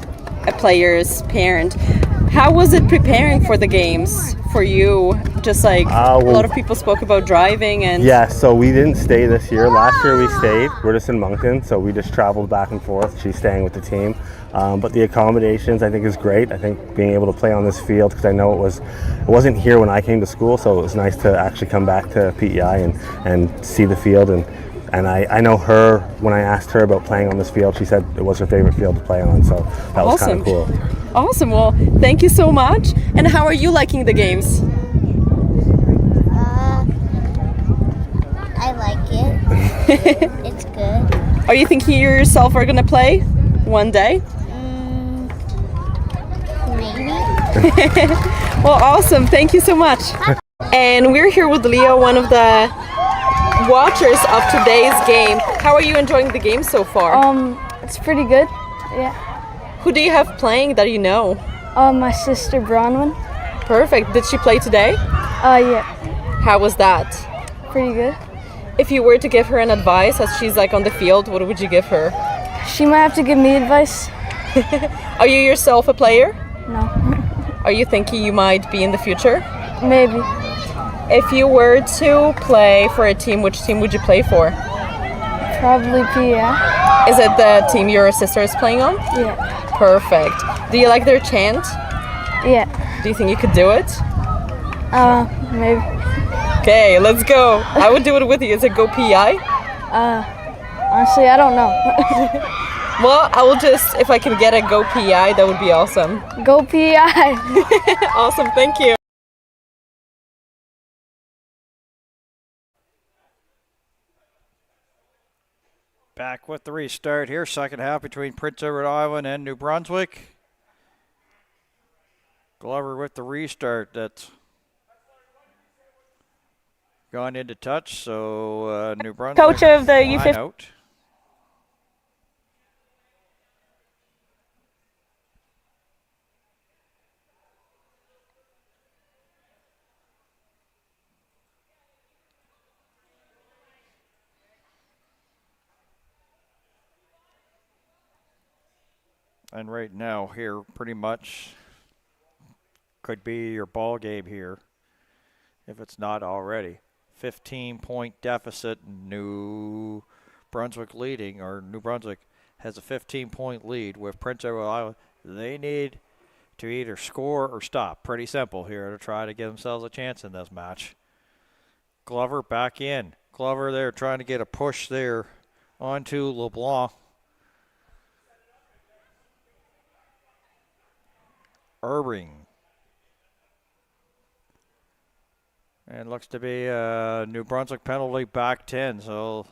a player's parent. How was it preparing for the games for you? Just like a lot of people spoke about driving and... Yeah, so we didn't stay this year. Last year we stayed. We're just in Moncton, so we just traveled back and forth. She's staying with the team. But the accommodations I think is great. I think being able to play on this field, because I know it wasn't here when I came to school, so it was nice to actually come back to PEI and see the field. And I know her, when I asked her about playing on this field, she said it was her favorite field to play on, so that was kind of cool. Awesome. Well, thank you so much. And how are you liking the games? I like it. It's good. Are you thinking you yourself are going to play one day? Maybe. Well, awesome. Thank you so much. And we're here with Leo, one of the watchers of today's game. How are you enjoying the game so far? It's pretty good. Yeah. Who do you have playing that you know? My sister Bronwyn. Perfect. Did she play today? Yeah. How was that? Pretty good. If you were to give her an advice as she's like on the field, what would you give her? She might have to give me advice. Are you yourself a player? No. Are you thinking you might be in the future? Maybe. If you were to play for a team, which team would you play for? Probably PEI. Is it the team your sister is playing on? Yeah. Perfect. Do you like their chant? Yeah. Do you think you could do it? Maybe. Okay, let's go. I would do it with you. Is it Go PEI? Honestly, I don't know. Well, I will just, if I can get a Go PEI, that would be awesome. Go PEI. Awesome, thank you. Back with the restart here. Second half between Prince Edward Island and New Brunswick. Glover with the restart. That's gone into touch. So New Brunswick. Coach of the line U15. out. And right now here pretty much could be your ball game here if it's not already. 15-point deficit, New Brunswick leading, or New Brunswick has a 15-point lead with Prince Edward Island. They need to either score or stop. Pretty simple here to try to give themselves a chance in this match. Glover back in. Glover there trying to get a push there onto LeBlanc. Irving. And looks to be a New Brunswick penalty back 10, so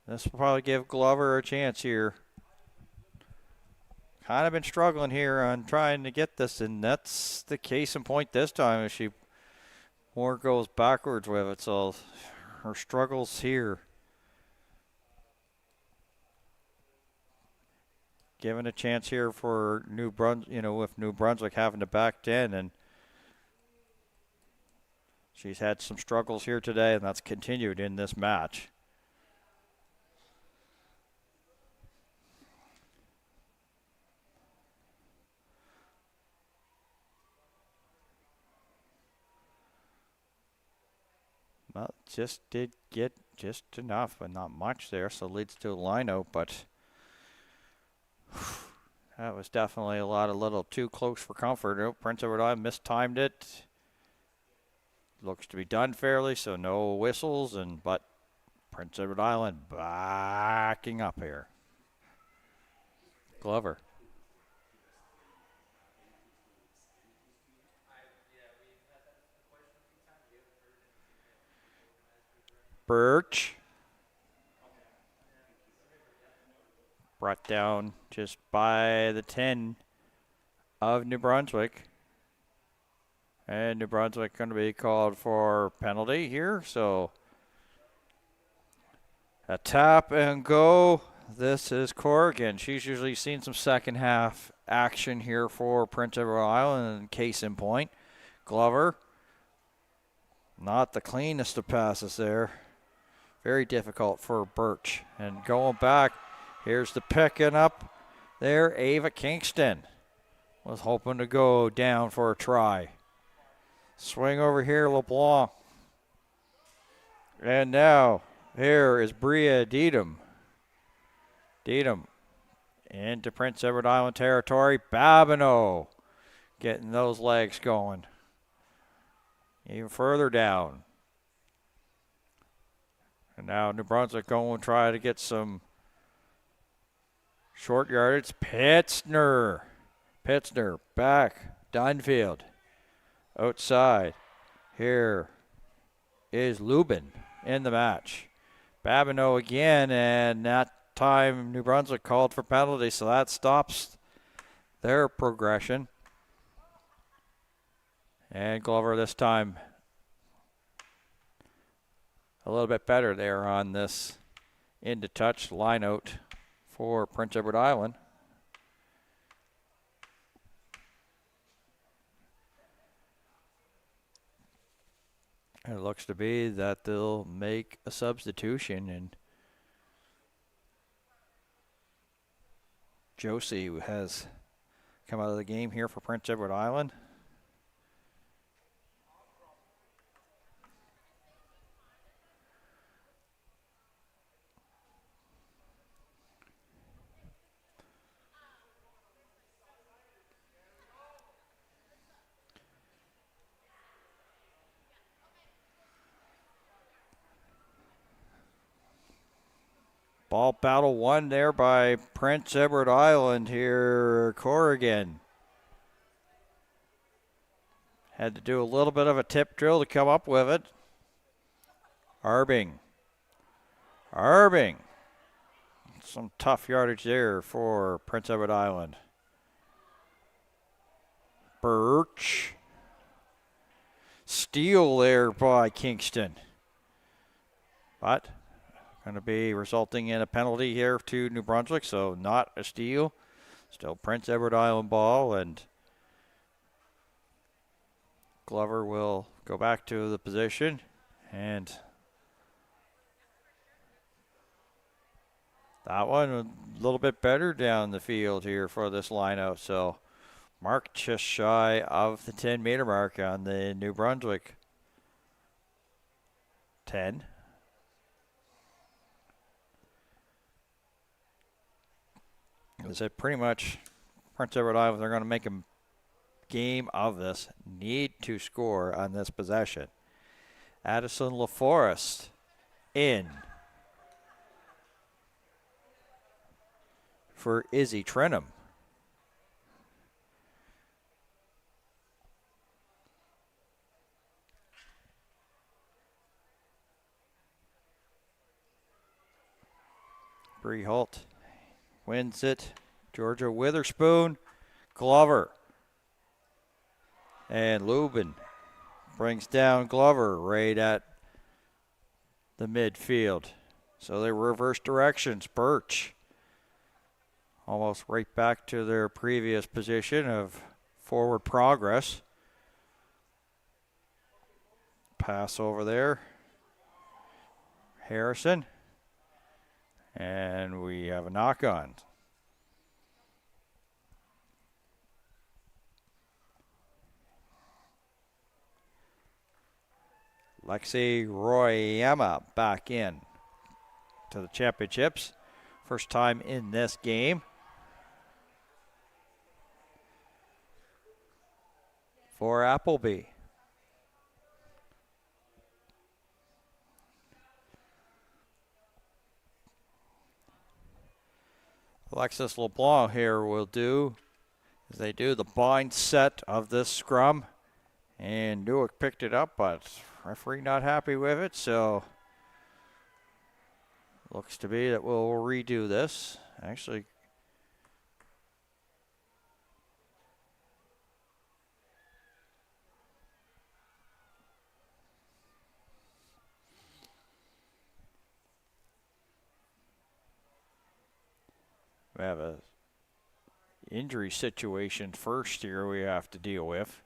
this will probably give Glover a chance here. Kind of been struggling here on trying to get this, and that's the case in point this time as she more goes backwards with it, so her struggles here. Given a chance here for New Brunswick, with New Brunswick having to back 10, and she's had some struggles here today, and that's continued in this match. Well, just did get just enough, but not much there, so leads to a line out, but that was definitely a little too close for comfort. Oh, Prince Edward Island mistimed it. Looks to be done fairly, so no whistles, but Prince Edward Island backing up here. Glover. Birch. Brought down just by the 10 of New Brunswick. And New Brunswick going to be called for penalty here. So a tap and go. This is Corrigan. She's usually seen some second half action here for Prince Edward Island, and case in point. Glover. Not the cleanest of passes there. Very difficult for Birch. And going back. Here's the picking up there. Ava Kingston was hoping to go down for a try. Swing over here, LeBlanc. And now here is Bria Deedham. Deedham into Prince Edward Island territory. Babineau getting those legs going. Even further down. And now New Brunswick going to try to get some short yardage. Pitzner back. Dunfield outside. Here is Lubin in the match. Babineau again, and that time New Brunswick called for penalty, so that stops their progression. And Glover this time a little bit better there on this into touch line out for Prince Edward Island. It looks to be that they'll make a substitution, and Josie has come out of the game here for Prince Edward Island. Ball battle won there by Prince Edward Island here, Corrigan. Had to do a little bit of a tip drill to come up with it. Arbing Irving. Some tough yardage there for Prince Edward Island. Birch. Steal there by Kingston. But going to be resulting in a penalty here to New Brunswick, so not a steal. Still Prince Edward Island ball, and Glover will go back to the position, and that one a little bit better down the field here for this lineup. So mark just shy of the 10-meter mark on the New Brunswick 10. As I said, pretty much Prince Edward Island, they're going to make a game of this, need to score on this possession. Addison LaForest in for Izzy Trenum. Bree Holt wins it. Georgia Witherspoon, Glover. And Lubin brings down Glover right at the midfield. So they reverse directions. Birch almost right back to their previous position of forward progress. Pass over there. Harrison. And we have a knock on. Lexi Royama back in to the championships. First time in this game. For Appleby. Alexis LeBlanc here will do as they do the bind set of this scrum. And Newark picked it up, but referee not happy with it, so looks to be that we'll redo this. Actually, we have a injury situation first here we have to deal with.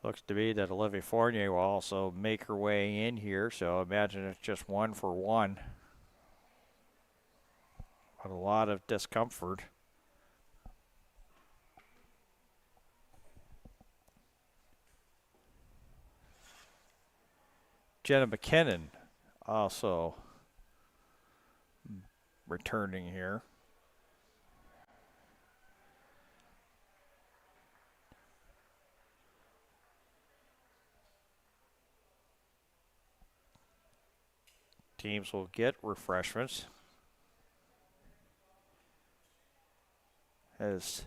Looks to be that Olivia Fournier will also make her way in here, so imagine it's just 1-for-1. But a lot of discomfort. Jenna McKinnon also returning here. Teams will get refreshments. As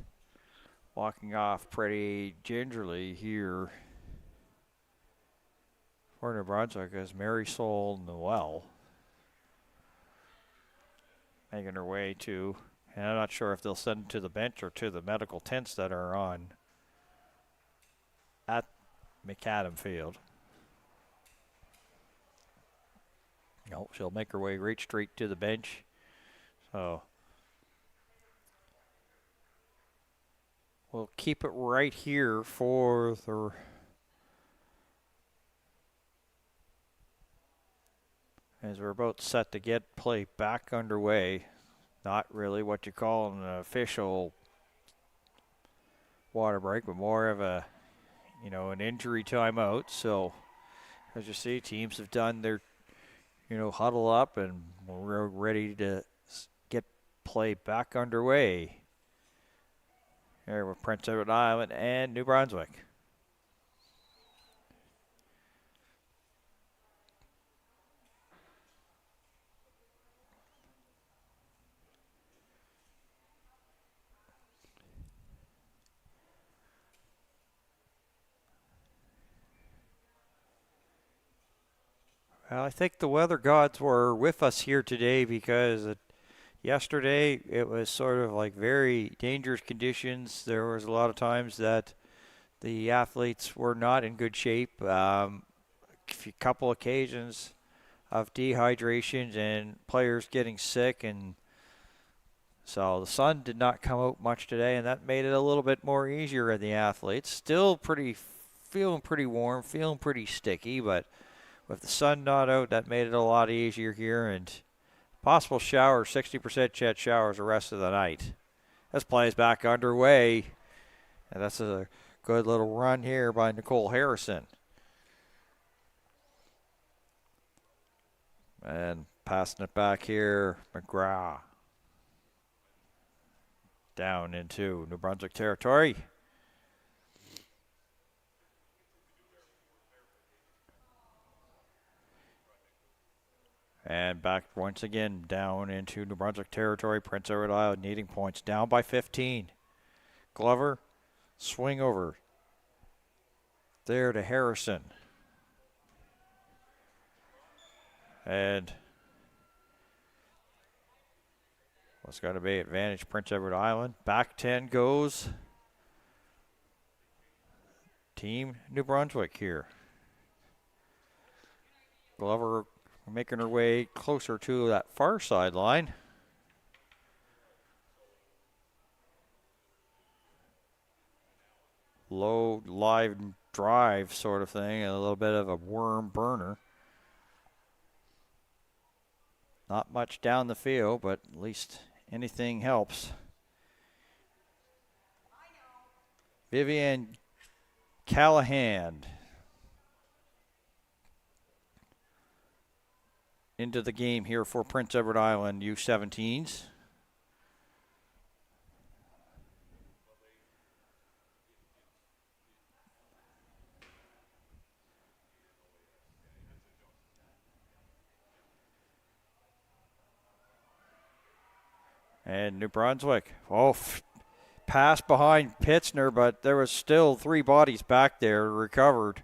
walking off pretty gingerly here for New Brunswick is Marisol Noel. Making her way to, and I'm not sure if they'll send it to the bench or to the medical tents that are on at McAdam Field. No, she'll make her way right straight to the bench. So we'll keep it right here for the as we're about set to get play back underway. Not really what you call an official water break, but more of a, an injury timeout. So as you see, teams have done their huddle up, and we're ready to get play back underway here with Prince Edward Island and New Brunswick. Well, I think the weather gods were with us here today because yesterday it was sort of like very dangerous conditions. There was a lot of times that the athletes were not in good shape. A couple occasions of dehydration and players getting sick, and so the sun did not come out much today, and that made it a little bit more easier on the athletes. Still feeling pretty warm, feeling pretty sticky, but with the sun not out, that made it a lot easier here. And possible showers, 60% chance showers the rest of the night. This play is back underway, and that's a good little run here by Nicole Harrison. And passing it back here, McGrath. Down into New Brunswick territory. And back once again down into New Brunswick territory. Prince Edward Island needing points, down by 15. Glover, swing over. There to Harrison. And what's going to be advantage Prince Edward Island. Back 10 goes Team New Brunswick here. Glover making her way closer to that far sideline. Low live drive sort of thing, and a little bit of a worm burner. Not much down the field, but at least anything helps. Vivian Callahan into the game here for Prince Edward Island U17s. And New Brunswick, pass behind Pitzner, but there was still 3 bodies back there recovered.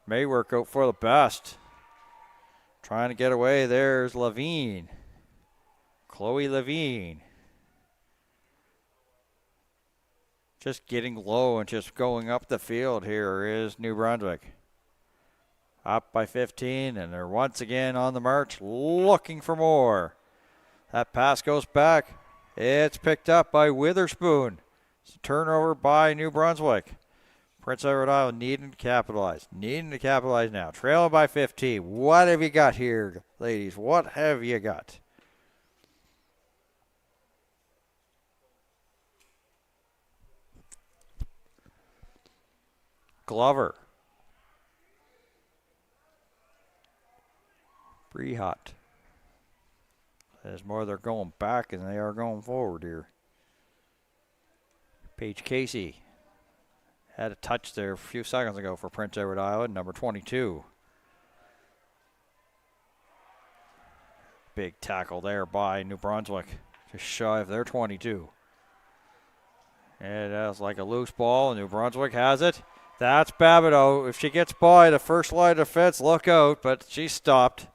May work out for the best. Trying to get away, there's Levine. Chloe Levine. Just getting low and just going up the field here is New Brunswick. Up by 15, and they're once again on the march, looking for more. That pass goes back. It's picked up by Witherspoon. It's a turnover by New Brunswick. Prince Edward Island needing to capitalize. Needing to capitalize now. Trailing by 15. What have you got here, ladies? What have you got? Glover. Brehat. As more they're going back than they are going forward here. Paige Casey had a touch there a few seconds ago for Prince Edward Island, number 22. Big tackle there by New Brunswick, just shy of their 22. And that's like a loose ball. New Brunswick has it. That's Babineau. If she gets by the first line of defense, look out, but she stopped.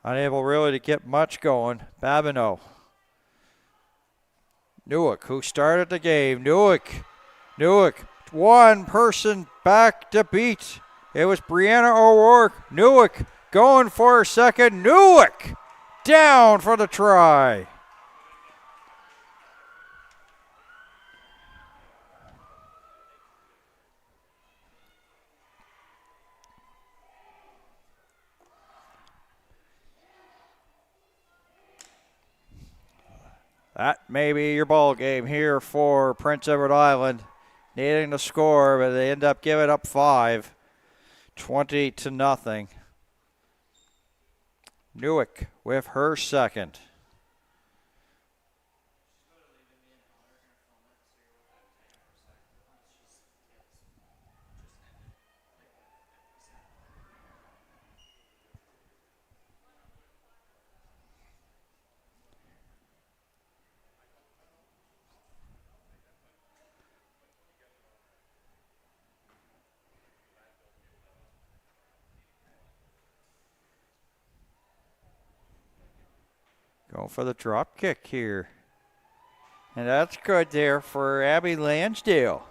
Unable really to get much going. Babineau. Newick, who started the game. Newick, one person back to beat. It was Brianna O'Rourke. Newick going for a second. Newick down for the try. That may be your ball game here for Prince Edward Island. Needing to score, but they end up giving up 5. 20-0. Newick with her second. for the drop kick here. And that's good there for Abby Lansdale.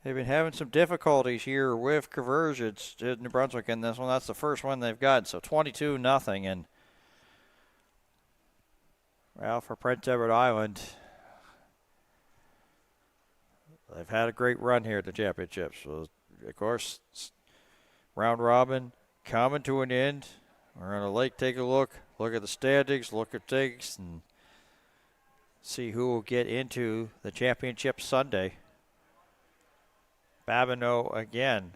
They've been having some difficulties here with conversions to New Brunswick in this one. That's the first one they've got. So 22-0. And well, for Prince Edward Island, they've had a great run here at the championships. So, of course, round robin coming to an end. We're going to take a look at the standings, look at things, and see who will get into the championship Sunday. Babineau again.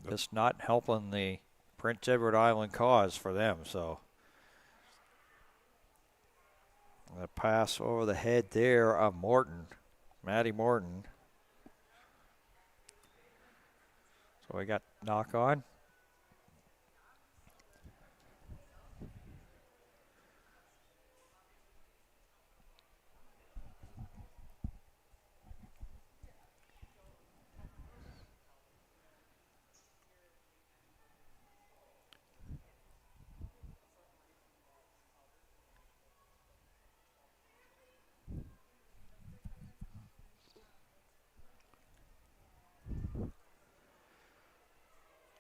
Just not helping the Prince Edward Island cause for them. So a pass over the head there of Morton, Maddie Morton. So we got knock on.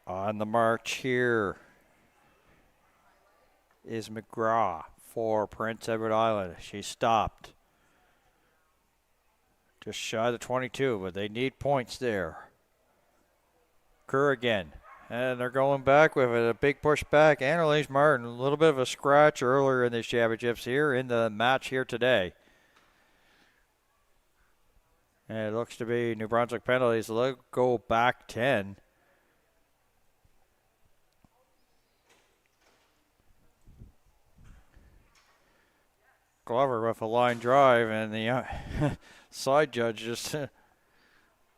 On the march here is McGraw for Prince Edward Island. She stopped just shy of the 22, but they need points there. Kerr again, and they're going back with it. A big push back. Annalise Martin, a little bit of a scratch earlier in these championships here in the match here today. And it looks to be New Brunswick penalties. They'll go back 10. Glover with a line drive, and the side judge just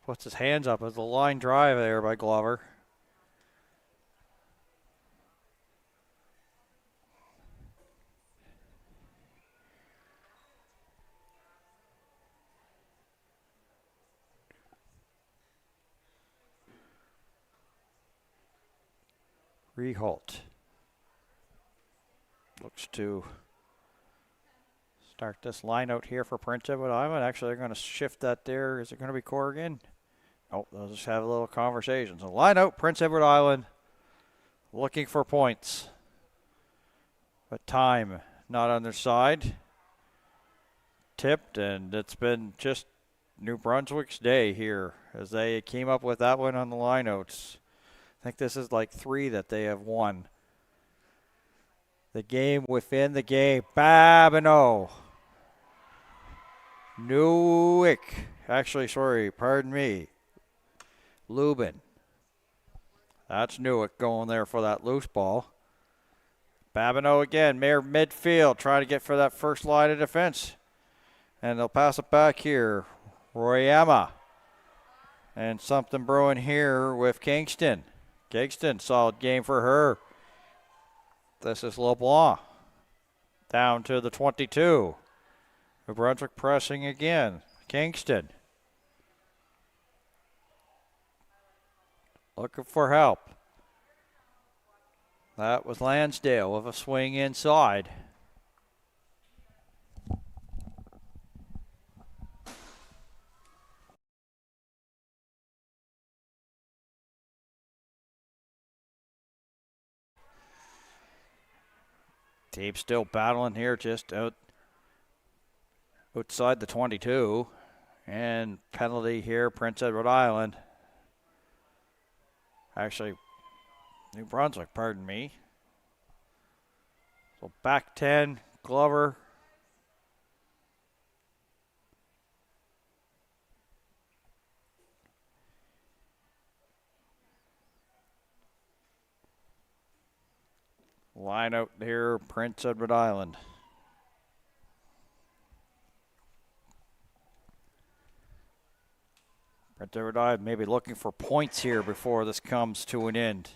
puts his hands up as the line drive there by Glover. Reholt looks to start this line out here for Prince Edward Island. Actually, they're going to shift that there. Is it going to be Corrigan? Oh, they'll just have a little conversation. So line out, Prince Edward Island, looking for points. But time not on their side. Tipped, and it's been just New Brunswick's day here as they came up with that one on the line outs. I think this is like 3 that they have won. The game within the game. Babineau. Newick. Actually, sorry, pardon me. Lubin. That's Newick going there for that loose ball. Babineau again, Mayor midfield, trying to get for that first line of defense. And they'll pass it back here. Royama. And something brewing here with Kingston. Kingston, solid game for her. This is LeBlanc. Down to the 22. New Brunswick pressing again. Kingston. Looking for help. That was Lansdale with a swing inside. Team still battling here just outside the 22. And penalty here, Prince Edward Island. Actually, New Brunswick, pardon me. So back 10, Glover. Line out here, Prince Edward Island. Prince Edward Island maybe looking for points here before this comes to an end.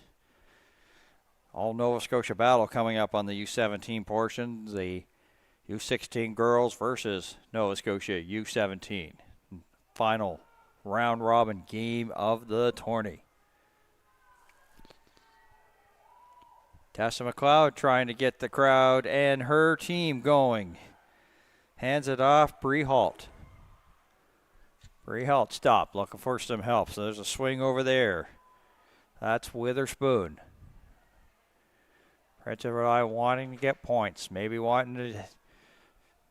All Nova Scotia battle coming up on the U17 portion. The U16 girls versus Nova Scotia U17. Final round robin game of the tourney. Tessa McLeod trying to get the crowd and her team going. Hands it off, Bree Halt. Bree Halt stopped, looking for some help. So there's a swing over there. That's Witherspoon. Prince Edward Island wanting to get points, maybe wanting to,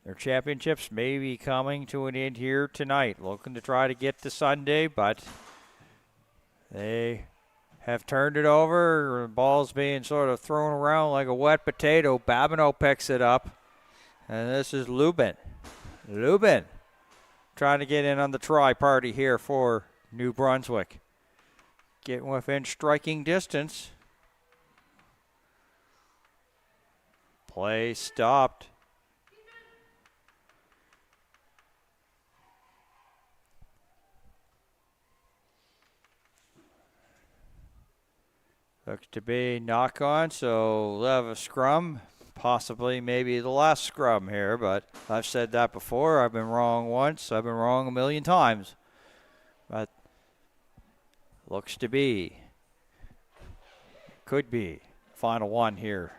their championships maybe coming to an end here tonight. Looking to try to get to Sunday, but they have turned it over. The ball's being sort of thrown around like a wet potato. Babineau picks it up. And this is Lubin. Lubin trying to get in on the try party here for New Brunswick. Getting within striking distance. Play stopped. Looks to be knock on, so we'll have a scrum. Possibly maybe the last scrum here, but I've said that before. I've been wrong once. I've been wrong a million times. But looks to be. Could be. Final one here.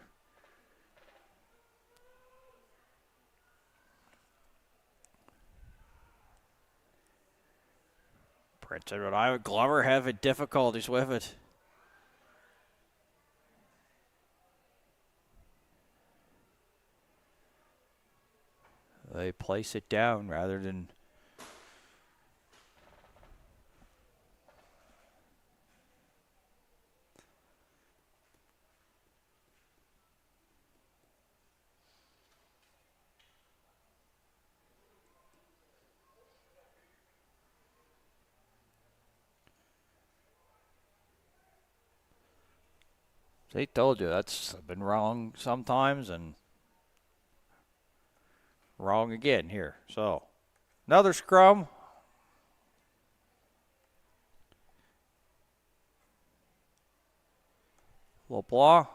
Prince Edward Island Glover having difficulties with it. They place it down rather than they told you that's been wrong sometimes and wrong again here. So another scrum. LeBlanc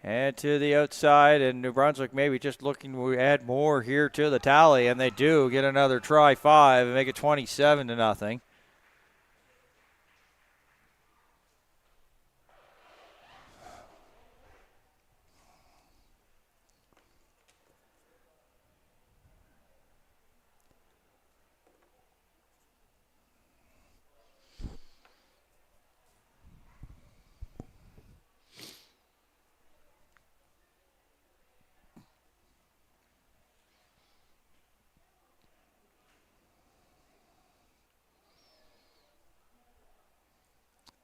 and to the outside, and New Brunswick maybe just looking to add more here to the tally, and they do get another try 5 and make it 27-0.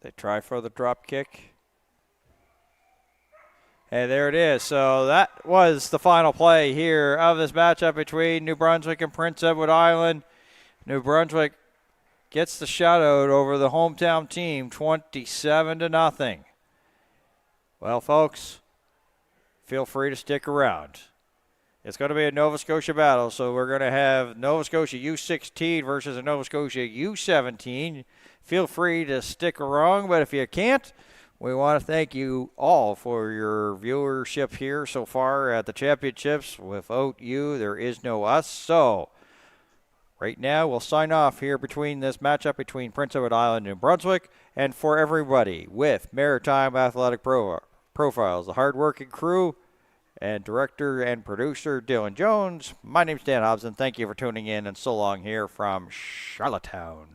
They try for the drop kick. And there it is. So that was the final play here of this matchup between New Brunswick and Prince Edward Island. New Brunswick gets the shutout over the hometown team, 27-0. Well, folks, feel free to stick around. It's going to be a Nova Scotia battle, so we're going to have Nova Scotia U16 versus a Nova Scotia U17. Feel free to stick around, but if you can't, we want to thank you all for your viewership here so far at the championships. Without you, there is no us. So right now, we'll sign off here between this matchup between Prince Edward Island and New Brunswick. And for everybody with Maritime Athletic Profiles, the hardworking crew, and director and producer Dylan Jones, my name's Dan Hobson. Thank you for tuning in, and so long here from Charlottetown.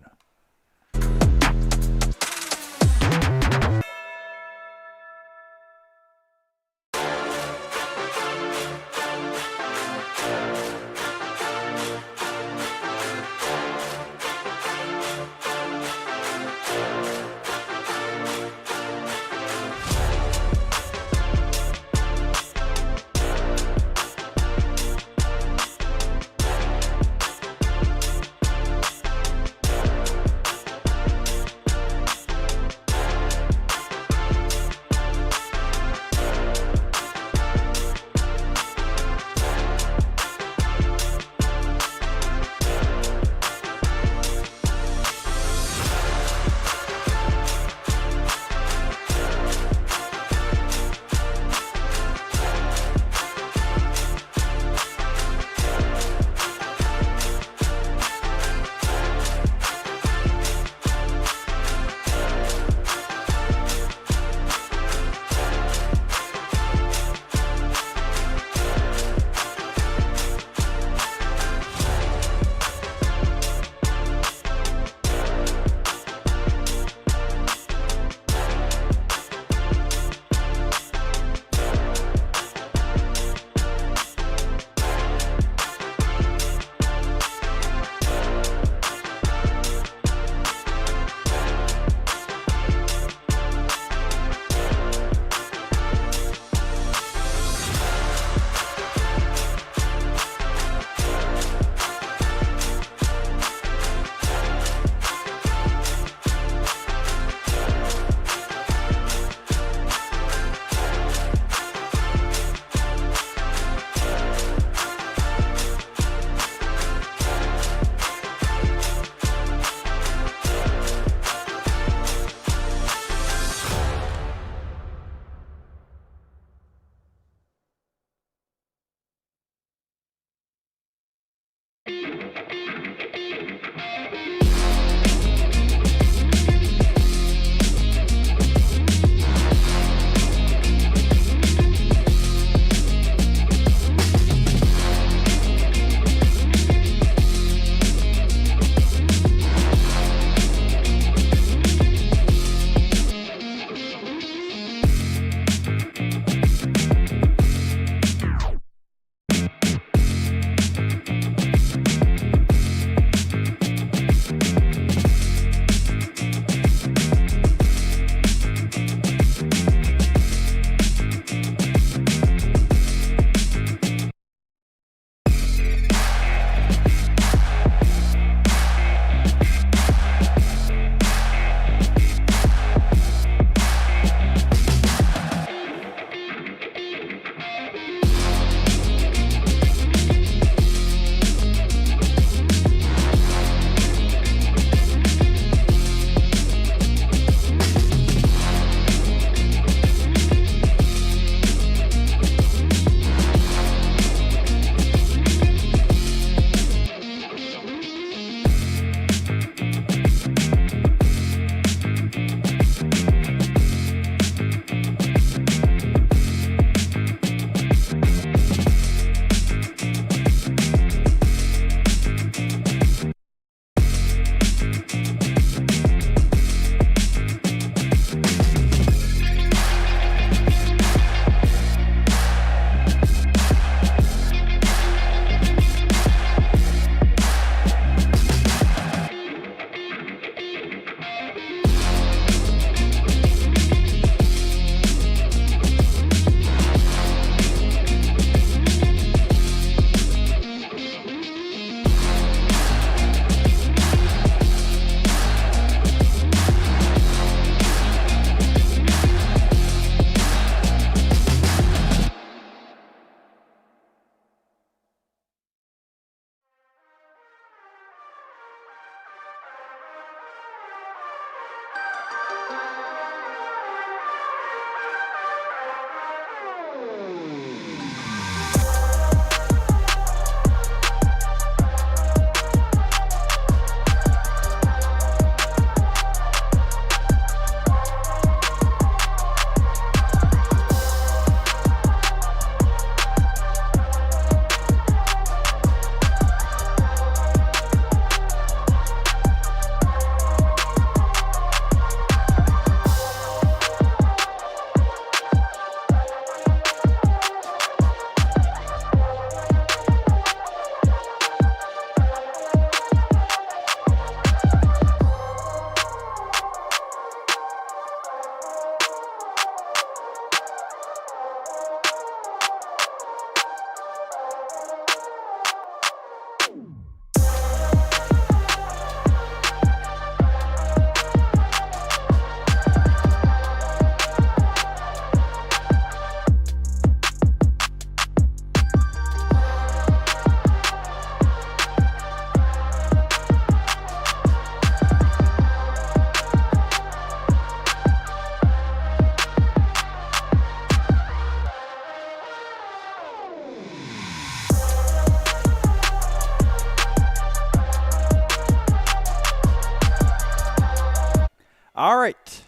right.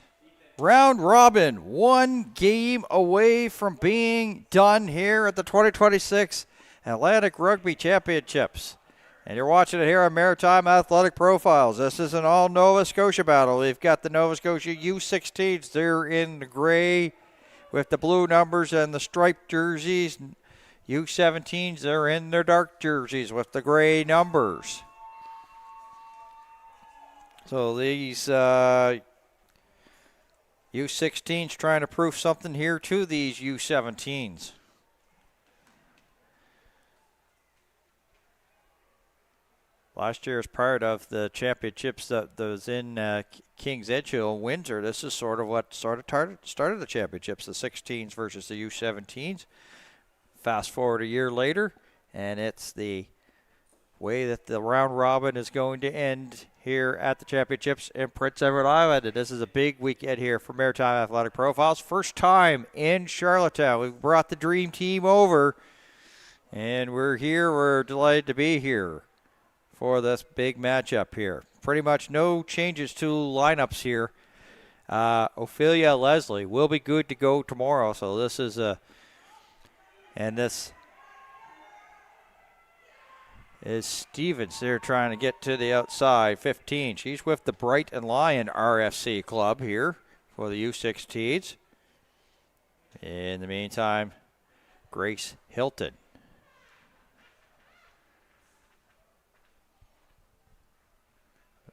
Round robin, one game away from being done here at the 2026 Atlantic Rugby Championships. And you're watching it here on Maritime Athletic Profiles. This is an all Nova Scotia battle. We've got the Nova Scotia U16s. They're in the gray with the blue numbers and the striped jerseys. U17s, they're in their dark jerseys with the gray numbers. So these U16s trying to prove something here to these U17s. Last year, as part of the championships that was in Kings Edgehill, Windsor, this is sort of what started the championships, the 16s versus the U17s. Fast forward a year later, and it's the way that the round robin is going to end here at the championships in Prince Edward Island. And this is a big weekend here for Maritime Athletic Profiles. First time in Charlottetown. We've brought the dream team over, and we're here. We're delighted to be here for this big matchup here. Pretty much no changes to lineups here. Ophelia Leslie will be good to go tomorrow. So this is and this is Stevens there trying to get to the outside. 15. She's with the Bright and Lion RFC club here for the U16s. In the meantime, Grace Hilton.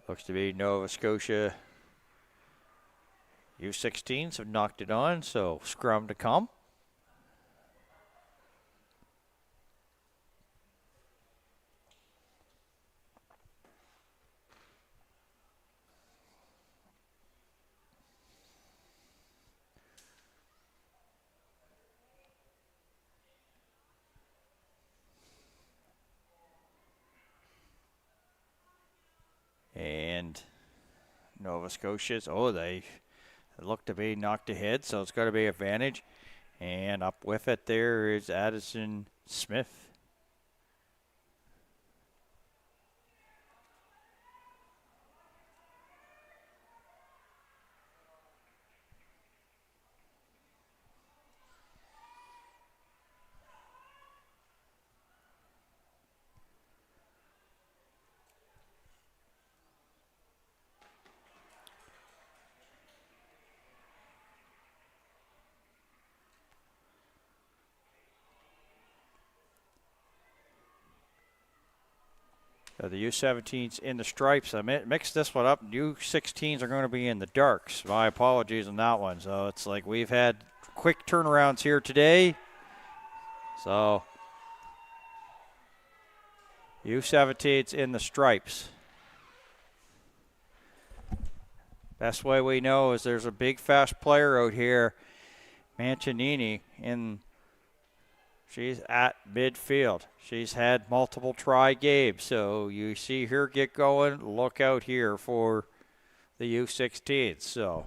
Looks to be Nova Scotia U16s have knocked it on, so scrum to come. And Nova Scotia's, they look to be knocked ahead, so it's got to be advantage. And up with it there is Addison Smith. The U17s in the stripes. I mixed this one up. U16s are going to be in the darks. My apologies on that one. So it's like we've had quick turnarounds here today. So U17s in the stripes. Best way we know is there's a big fast player out here, Mancinini, she's at midfield. She's had multiple try games, so you see her get going. Look out here for the U16s. So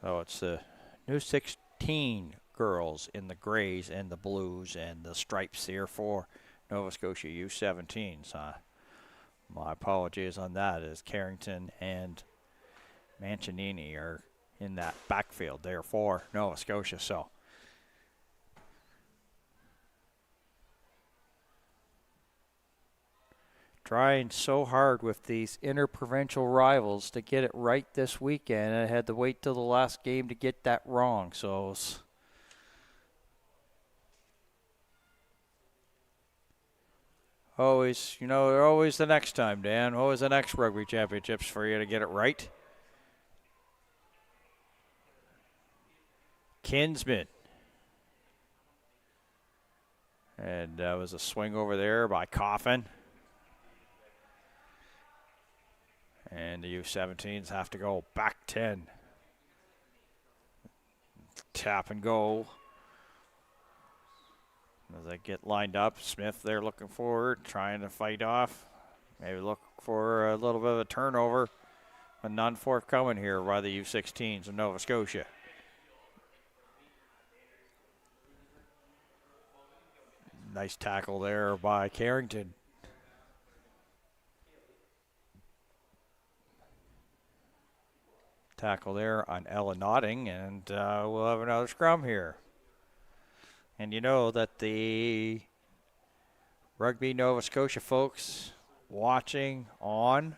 it's the new 16 girls in the grays and the blues and the stripes here for Nova Scotia U17s. My apologies on that, as Carrington and Mancinini are in that backfield there for Nova Scotia. So trying so hard with these interprovincial rivals to get it right this weekend. I had to wait till the last game to get that wrong. So always, always the next time, Dan. Always the next rugby championships for you to get it right. Kinsman. And that was a swing over there by Coffin. And the U17s have to go back 10. Tap and go. As they get lined up, Smith there looking forward, trying to fight off. Maybe look for a little bit of a turnover, but none forthcoming here by the U16s of Nova Scotia. Nice tackle there by Carrington. Tackle there on Ella Notting, and we'll have another scrum here. And you know that the Rugby Nova Scotia folks watching on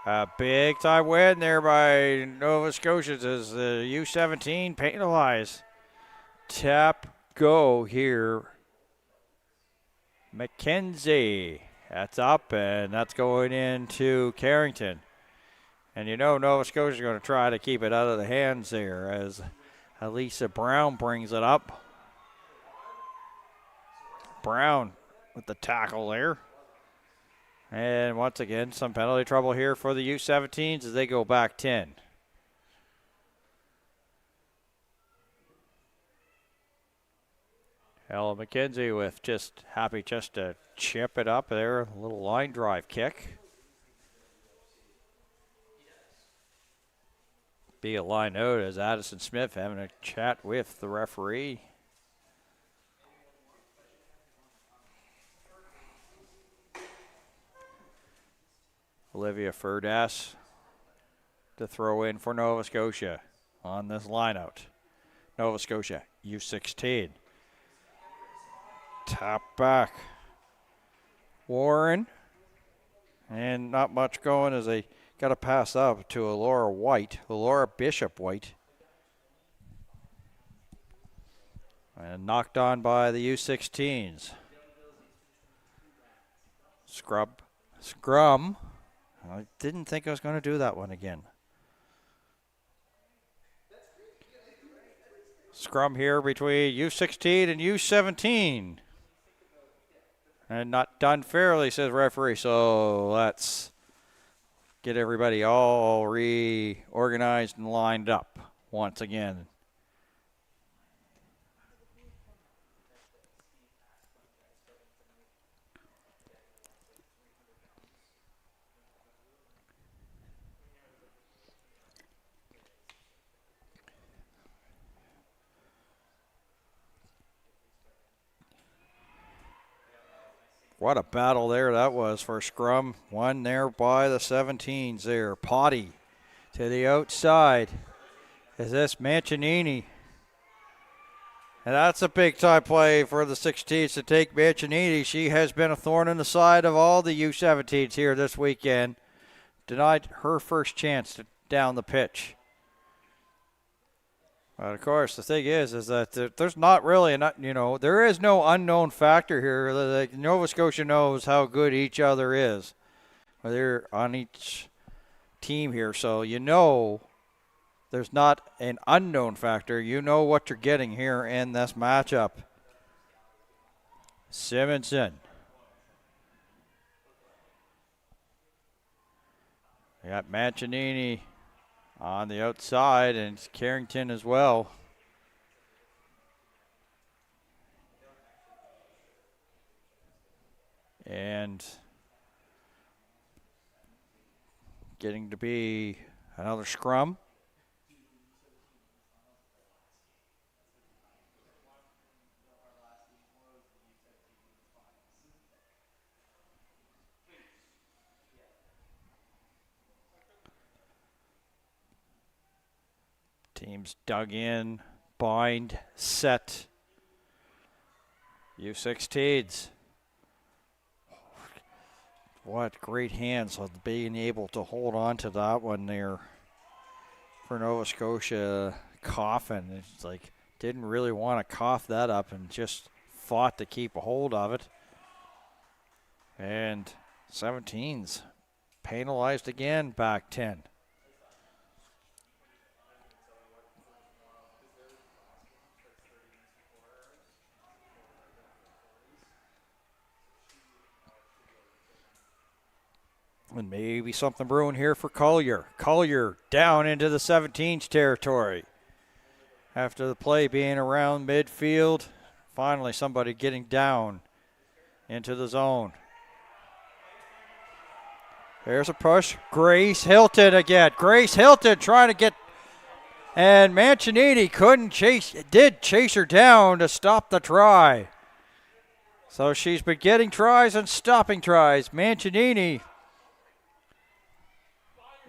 a big time win there by Nova Scotia as the U17 penalized. Tap go here. McKenzie. That's up, and that's going into Carrington. And you know Nova Scotia is going to try to keep it out of the hands there as Elisa Brown brings it up. Brown with the tackle there. And once again, some penalty trouble here for the U17s as they go back 10. Ella McKenzie with just happy just to chip it up there. A little line drive kick. Be a line out as Addison Smith having a chat with the referee. Olivia Furdas to throw in for Nova Scotia on this lineout. Nova Scotia, U16. Tap back. Warren. And not much going as they got to pass up to Laura Bishop White. And knocked on by the U16s. Scrum. I didn't think I was going to do that one again. Scrum here between U16 and U17. And not done fairly, says referee. So let's get everybody all reorganized and lined up once again. What a battle there that was for scrum. One there by the 17s there. Potty to the outside. Is this Mancinini? And that's a big time play for the 16s to take Mancinini. She has been a thorn in the side of all the U17s here this weekend. Denied her first chance to down the pitch. But of course, the thing is that there's not really, there is no unknown factor here. Like Nova Scotia knows how good each other is. They're on each team here, so you know there's not an unknown factor. You know what you're getting here in this matchup. Simonson. We got Mancinini on the outside, and it's Carrington as well. And getting to be another scrum. Teams dug in, bind, set. U16s. What great hands on being able to hold on to that one there for Nova Scotia. Coughing. It's like didn't really want to cough that up and just fought to keep a hold of it. And 17s penalized again, back 10. And maybe something brewing here for Collier. Collier down into the 17's territory. After the play being around midfield, finally somebody getting down into the zone. There's a push. Grace Hilton again. Grace Hilton trying to get, and Mancinini did chase her down to stop the try. So she's been getting tries and stopping tries. Mancinini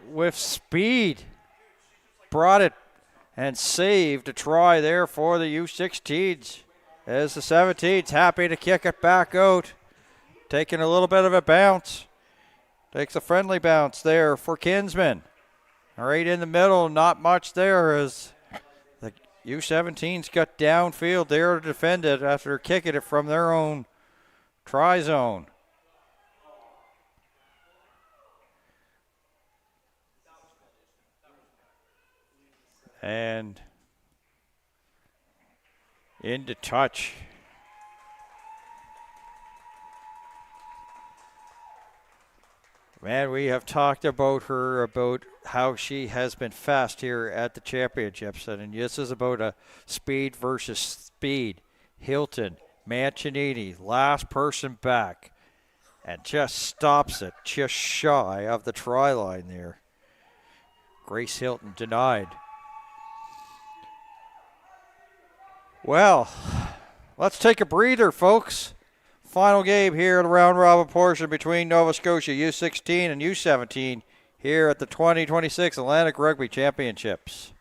with speed brought it and saved a try there for the U16s. As the 17s happy to kick it back out. Taking a little bit of a bounce. Takes a friendly bounce there for Kinsman. Right in the middle, not much there as the U17s got downfield there to defend it after kicking it from their own try zone. And into touch. Man, we have talked about her, about how she has been fast here at the championships. And this is about a speed versus speed. Hilton, Mancinini, last person back. And just stops it just shy of the try line there. Grace Hilton denied. Well, let's take a breather, folks. Final game here in the round robin portion between Nova Scotia U16 and U17 here at the 2026 Atlantic Rugby Championships.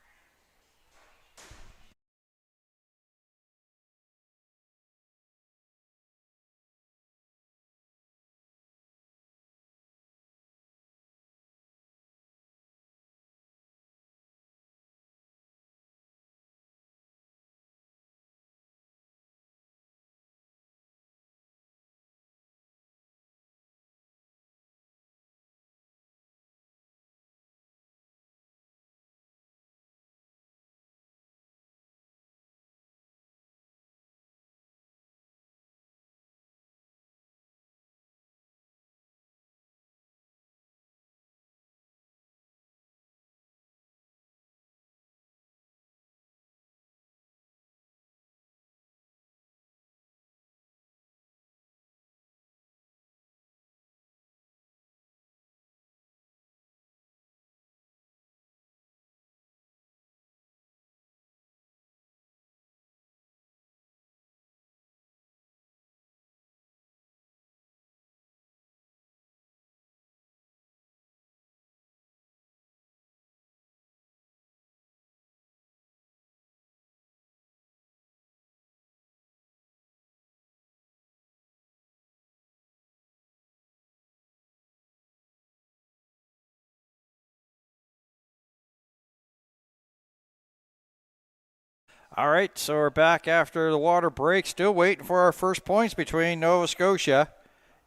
All right, so we're back after the water break. Still waiting for our first points between Nova Scotia,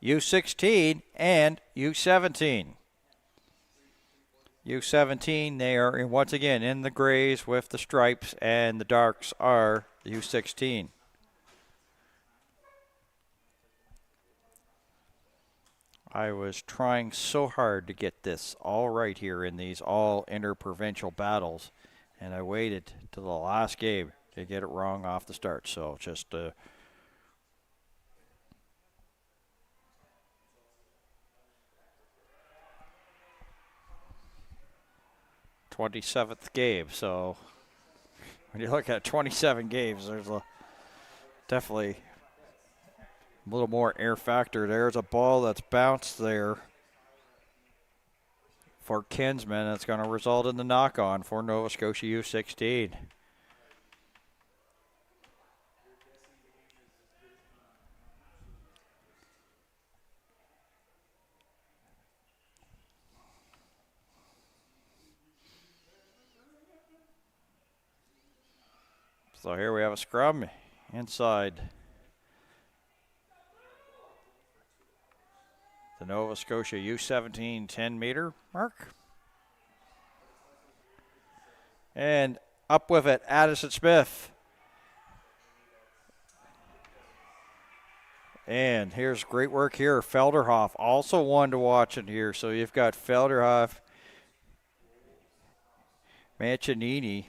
U16, and U17. U17, they are once again in the grays with the stripes, and the darks are U16. I was trying so hard to get this all right here in these all interprovincial battles, and I waited to the last game to get it wrong off the start. So just 27th game. So when you look at 27 games, there's definitely a little more air factor. There's a ball that's bounced there for Kinsman. That's going to result in the knock-on for Nova Scotia U16. So here we have a scrum inside the Nova Scotia U17 10-meter mark. And up with it, Addison Smith. And here's great work here. Felderhoff, also one to watch in here. So you've got Felderhoff, Mancinini,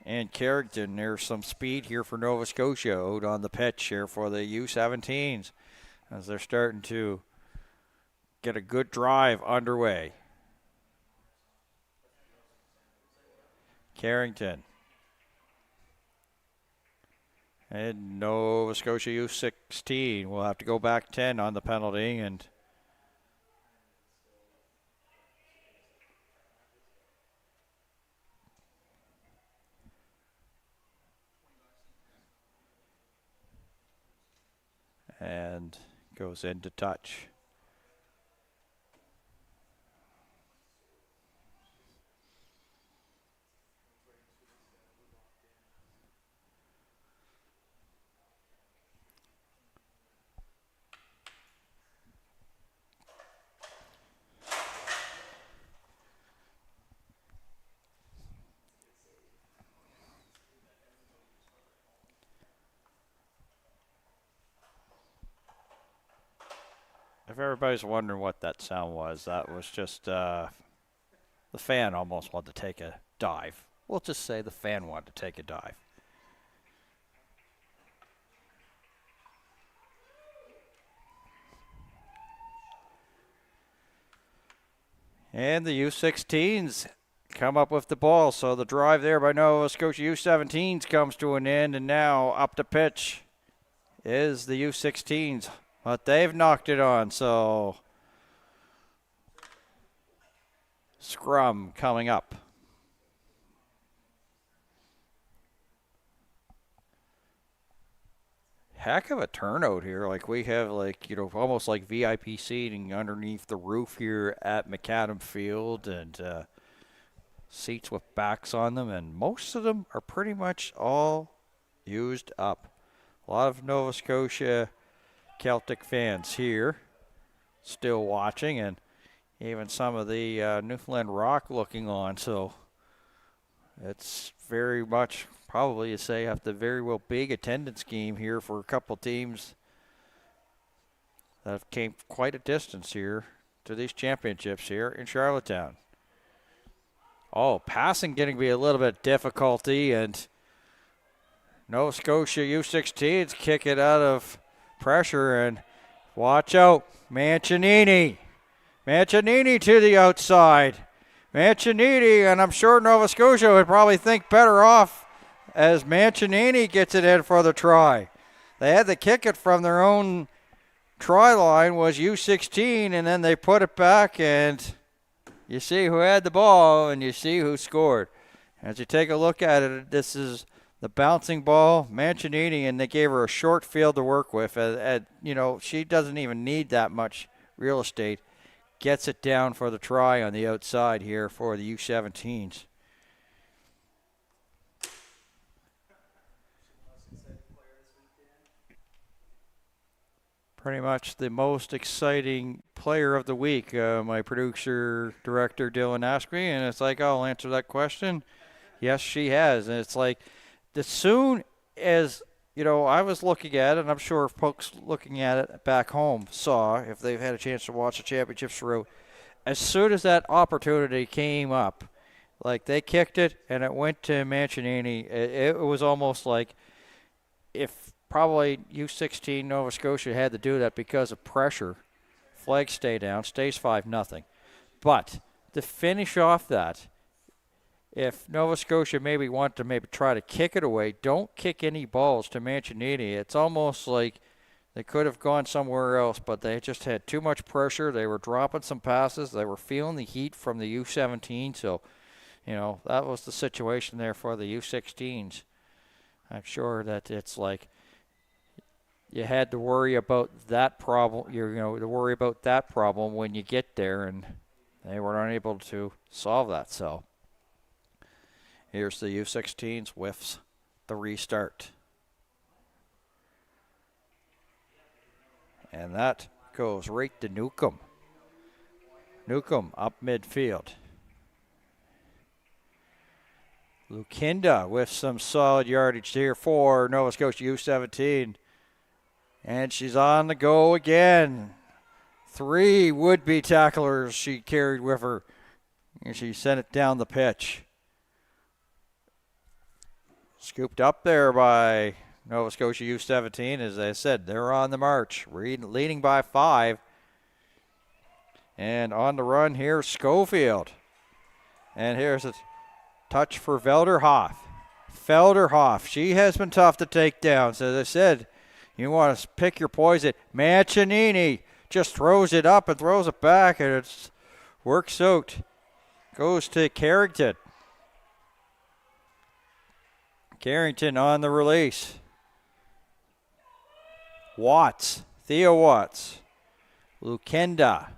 and Carrington. There's some speed here for Nova Scotia out on the pitch here for the U17s as they're starting to get a good drive underway. Carrington. And Nova Scotia U16 will have to go back 10 on the penalty. And goes into touch. If everybody's wondering what that sound was, that was just the fan almost wanted to take a dive. We'll just say the fan wanted to take a dive. And the U16s come up with the ball. So the drive there by Nova Scotia U17s comes to an end, and now up the pitch is the U16s. But they've knocked it on, so scrum coming up. Heck of a turnout here. Like we have almost like VIP seating underneath the roof here at McAdam Field, and seats with backs on them, and most of them are pretty much all used up. A lot of Nova Scotia Celtic fans here still watching, and even some of the Newfoundland Rock looking on, so it's very much probably, you say, have the very well big attendance game here for a couple teams that have came quite a distance here to these championships here in Charlottetown. Oh, passing getting to be a little bit difficulty, and Nova Scotia U16s kick it out of pressure, and watch out, Mancinini. Mancinini to the outside. Mancinini, and I'm sure Nova Scotia would probably think better off as Mancinini gets it in for the try. They had to kick it from their own try line, was U16, and then they put it back, and you see who had the ball, and you see who scored. As you take a look at it, this is the bouncing ball, Mancinini, and they gave her a short field to work with. She doesn't even need that much real estate. Gets it down for the try on the outside here for the U17s. Pretty much the most exciting player of the week. My producer, director, Dylan asked me, and it's like, I'll answer that question. Yes, she has. And it's like, as soon as, I was looking at it, and I'm sure folks looking at it back home saw, if they've had a chance to watch the championships through, as soon as that opportunity came up, like they kicked it and it went to Mancinini, it was almost like if probably U16 Nova Scotia had to do that because of pressure, flags stay down, stays 5-0. But to finish off that, if Nova Scotia maybe want to try to kick it away, don't kick any balls to Mancinini. It's almost like they could have gone somewhere else, but they just had too much pressure. They were dropping some passes. They were feeling the heat from the U17. So, that was the situation there for the U16s. I'm sure that it's like you had to worry about that problem. To worry about that problem when you get there, and they were unable to solve that. So here's the U16s whiffs the restart. And that goes right to Newcomb. Newcomb up midfield. Lukinda with some solid yardage here for Nova Scotia U17. And she's on the go again. 3 would-be tacklers she carried with her. And she sent it down the pitch. Scooped up there by Nova Scotia U17. As I said, they're on the march. Leading by 5. And on the run here, Schofield. And here's a touch for Velderhoff. Velderhoff, she has been tough to take down. So as I said, you want to pick your poison. Mancinini just throws it up and throws it back, and it's work soaked. Goes to Carrington. Carrington on the release. Watts, Theo Watts, Lukenda.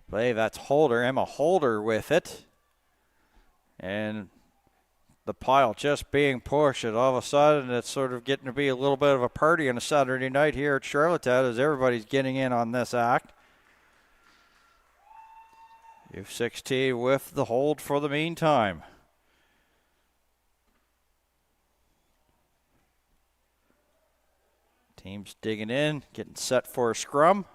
I believe that's Holder, Emma Holder with it. And the pile just being pushed, and all of a sudden it's sort of getting to be a little bit of a party on a Saturday night here at Charlottetown as everybody's getting in on this act. U16 with the hold for the meantime. Team's digging in, getting set for a scrum.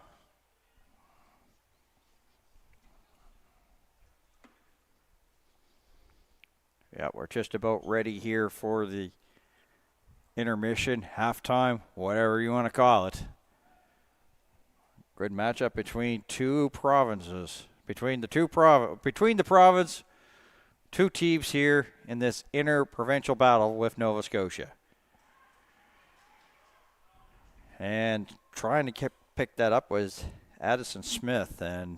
Yeah, we're just about ready here for the intermission, halftime, whatever you want to call it. Good matchup between two provinces. Between the province, 2 teams here in this inter-provincial battle with Nova Scotia. And trying to pick that up was Addison Smith, and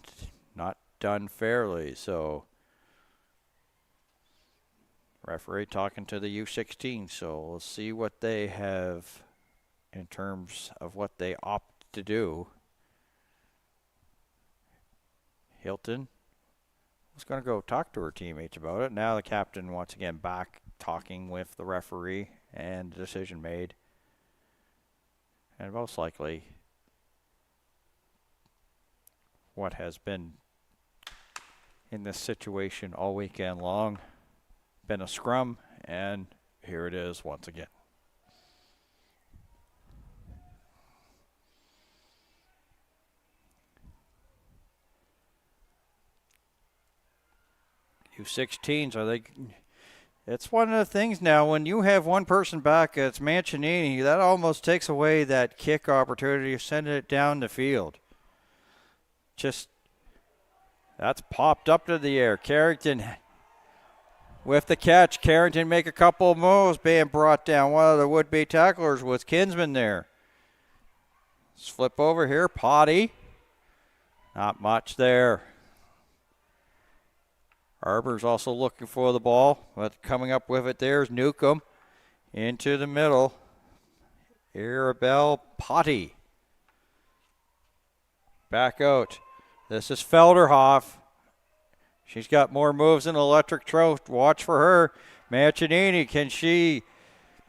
not done fairly. So referee talking to the U16, so we'll see what they have in terms of what they opt to do. Hilton was going to go talk to her teammates about it. Now the captain once again back talking with the referee, and the decision made. And most likely what has been in this situation all weekend long, been a scrum, and here it is once again. U16s, are they? It's one of the things now, when you have one person back, it's Mancinini, that almost takes away that kick opportunity of sending it down the field. Just, that's popped up to the air. Carrington with the catch. Carrington make a couple of moves, being brought down. One of the would-be tacklers was Kinsman there. Let's flip over here, Potty. Not much there. Arbor's also looking for the ball, but coming up with it there's Newcomb into the middle. Arabelle Potty. Back out. This is Felderhoff. She's got more moves than Electric Trout. Watch for her. Mancinini, can she?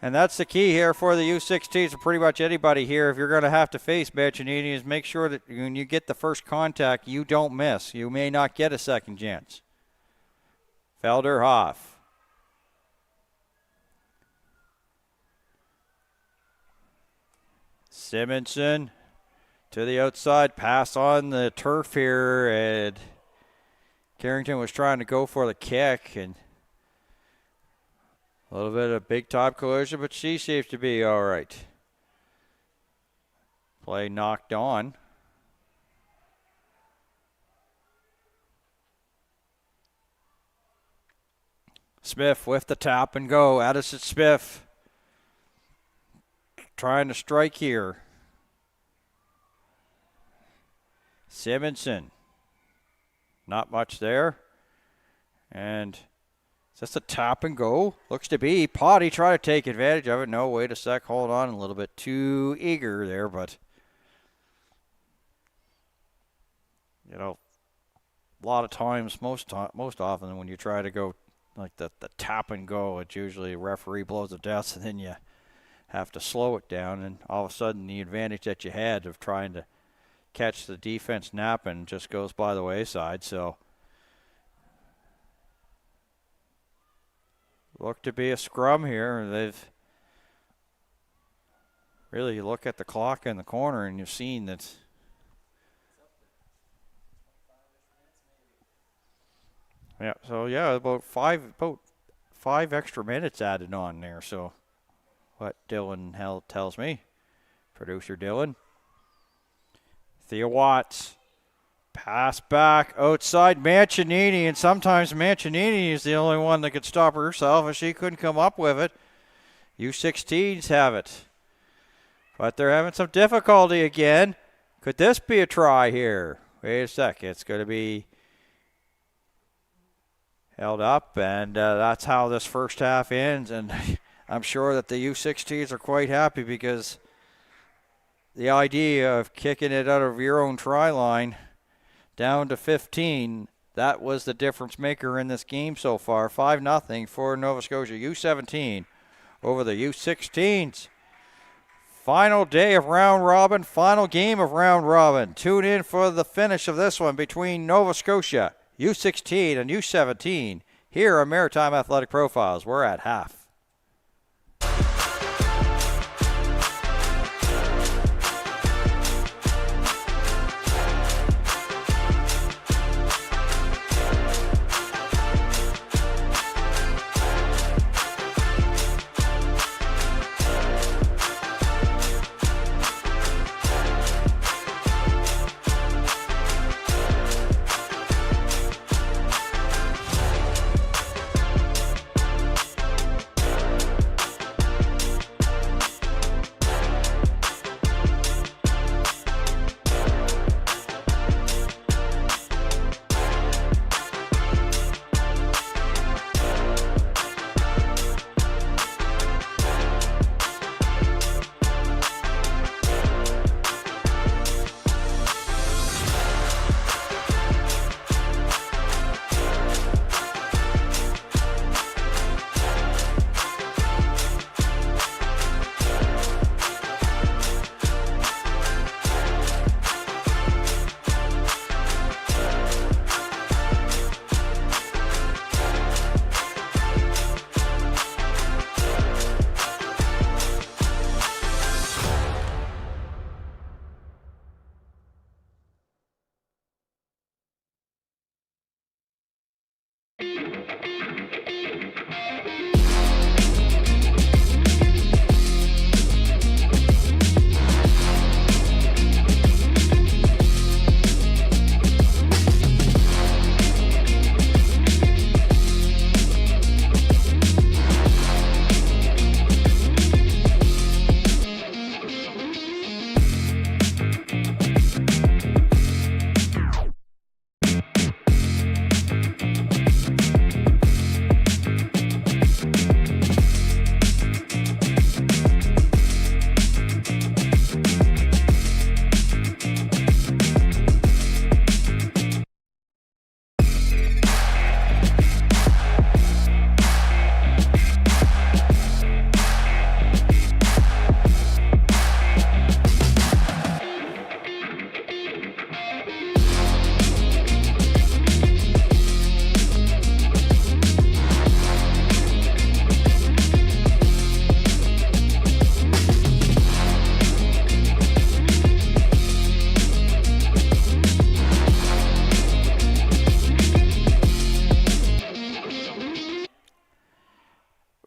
And that's the key here for the U16s, and pretty much anybody here. If you're going to have to face Mancinini, is make sure that when you get the first contact, you don't miss. You may not get a second chance. Felderhoff. Simonson to the outside, pass on the turf here, and Carrington was trying to go for the kick, and a little bit of big time collision, but she seems to be all right. Play knocked on. Smith with the tap and go. Addison Smith trying to strike here. Simonson. Not much there. And is this a tap and go? Looks to be. Potty try to take advantage of it. No, wait a sec. Hold on. A little bit too eager there, but you know, a lot of times, most often when you try to go like the tap and go, it's usually a referee blows the death, and then you have to slow it down, and all of a sudden the advantage that you had of trying to catch the defense napping just goes by the wayside. So look to be a scrum here. They've Really, you look at the clock in the corner and you've seen that. Yeah, so yeah, about five extra minutes added on there. So what Dylan tells me, producer Dylan. Thea Watts, pass back outside Mancinini, and sometimes Mancinini is the only one that could stop herself, and she couldn't come up with it. U16s have it, but they're having some difficulty again. Could this be a try here? Wait a sec, it's going to be held up, and that's how this first half ends, and I'm sure that the U16s are quite happy because the idea of kicking it out of your own try line down to 15, that was the difference maker in this game so far. 5-0 for Nova Scotia U17 over the U16s. Final day of round robin, final game of round robin. Tune in for the finish of this one between Nova Scotia U16 and U17 here on Maritime Athletic Profiles. We're at half.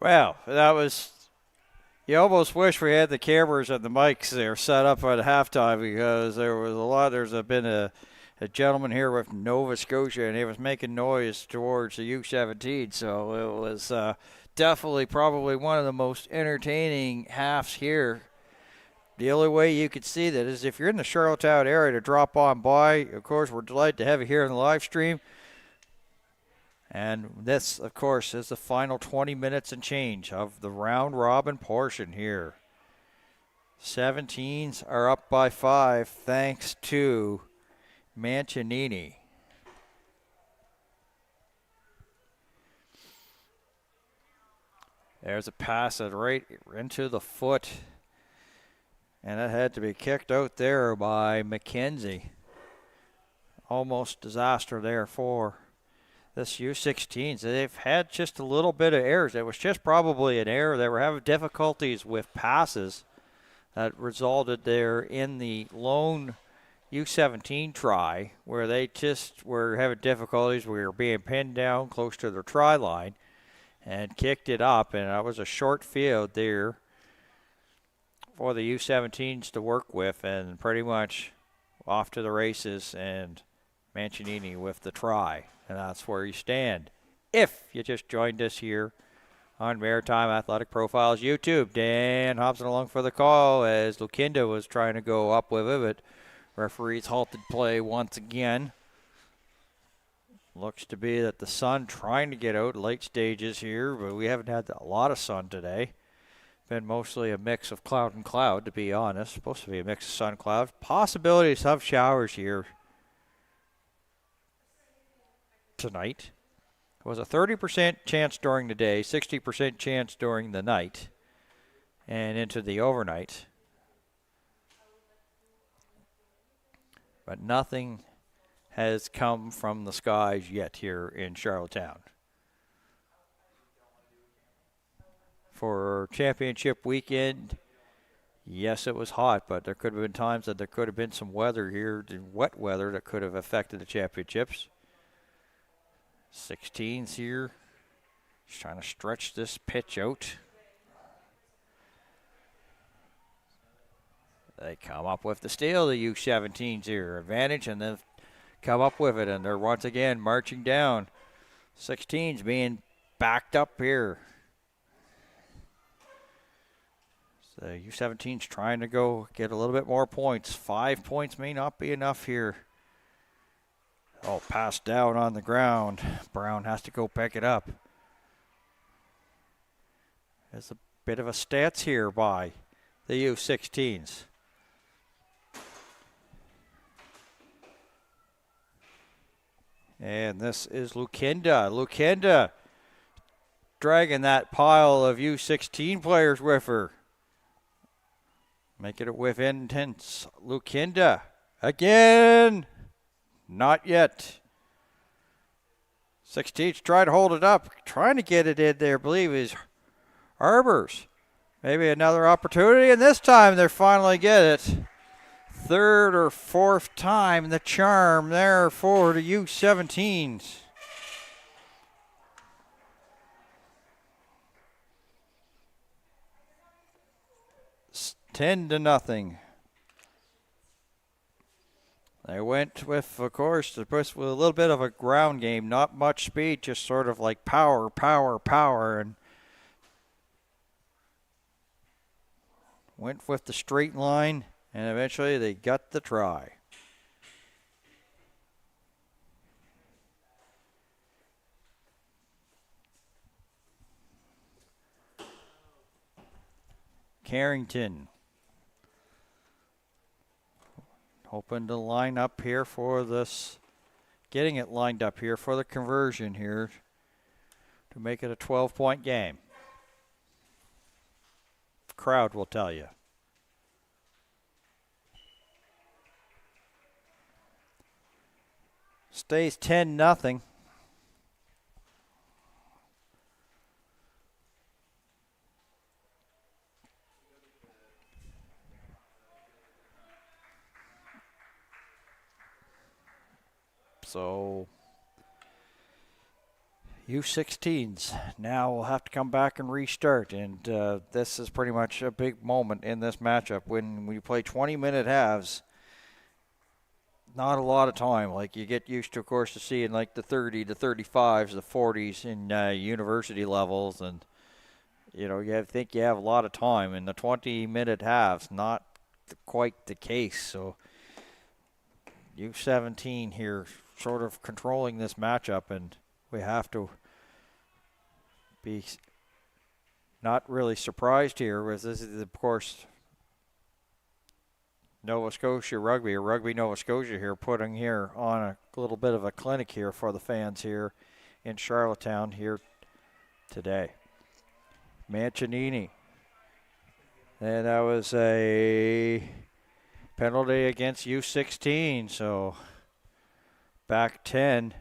Well, that was, you almost wish we had the cameras and the mics there set up at halftime because there was a lot, been a gentleman here with Nova Scotia and he was making noise towards the U17, so it was definitely probably one of the most entertaining halves here. The only way you could see that is if you're in the Charlottetown area to drop on by. Of course, we're delighted to have you here in the live stream. And this, of course, is the final 20 minutes and change of the round robin portion here. 17s are up by 5 thanks to Mancinini. There's a pass that right into the foot. And that had to be kicked out there by McKenzie. Almost disaster there for this U16s. They've had just a little bit of errors. It was just probably an error. They were having difficulties with passes. that resulted there in the lone U17 try where they just were having difficulties. We were being pinned down close to their try line and kicked it up, and that was a short field there for the U17s to work with, and pretty much off to the races, and Mancinini with the try, and that's where you stand. If you just joined us here on Maritime Athletic Profiles YouTube, Dan Hobson along for the call as Lukinda was trying to go up with it, but referees halted play once again. Looks to be that the sun trying to get out late stages here, but we haven't had a lot of sun today. Been mostly a mix of cloud and cloud, to be honest. Supposed to be a mix of sun cloud. Possibilities of showers here tonight. It was a 30% chance during the day, 60% chance during the night, and into the overnight. But nothing has come from the skies yet here in Charlottetown. For championship weekend, yes, it was hot, but there could have been times that there could have been some weather here, wet weather, that could have affected the championships. 16s here. Just trying to stretch this pitch out. They come up with the steal, the U17s here. Advantage, and then come up with it, and they're once again marching down. 16s being backed up here. So U17's trying to go get a little bit more points. 5 points may not be enough here. Oh, pass down on the ground. Brown has to go pick it up. There's a bit of a stance here by the U16s. And this is Lukinda. Lukinda dragging that pile of U16 players with her. Making it with intense. Lukinda again. Not yet. 16's trying to hold it up. Trying to get it in there, I believe, is Arbors. Maybe another opportunity, and this time they finally get it. Third or fourth time the charm there for the U17s. It's 10-0. They went with, of course, with a little bit of a ground game, not much speed, just sort of like power, power, power, and went with the straight line. And eventually they got the try. Carrington. Hoping to line up here for this. Getting it lined up here for the conversion here to make it a 12-point game. Crowd will tell you. Stays 10-0. So U16s now will have to come back and restart, and this is pretty much a big moment in this matchup when we play 20-minute halves. Not a lot of time. Like you get used to, of course, to seeing like the 30, the 35s, the 40s in university levels, and you know you think you have a lot of time. In the 20-minute halves, not quite the case. So U17 here, sort of controlling this matchup, and we have to be not really surprised here. With this is, of course, Nova Scotia Rugby, or Rugby Nova Scotia here, putting here on a little bit of a clinic here for the fans here in Charlottetown here today. Mancinini. And that was a penalty against U16, so back 10.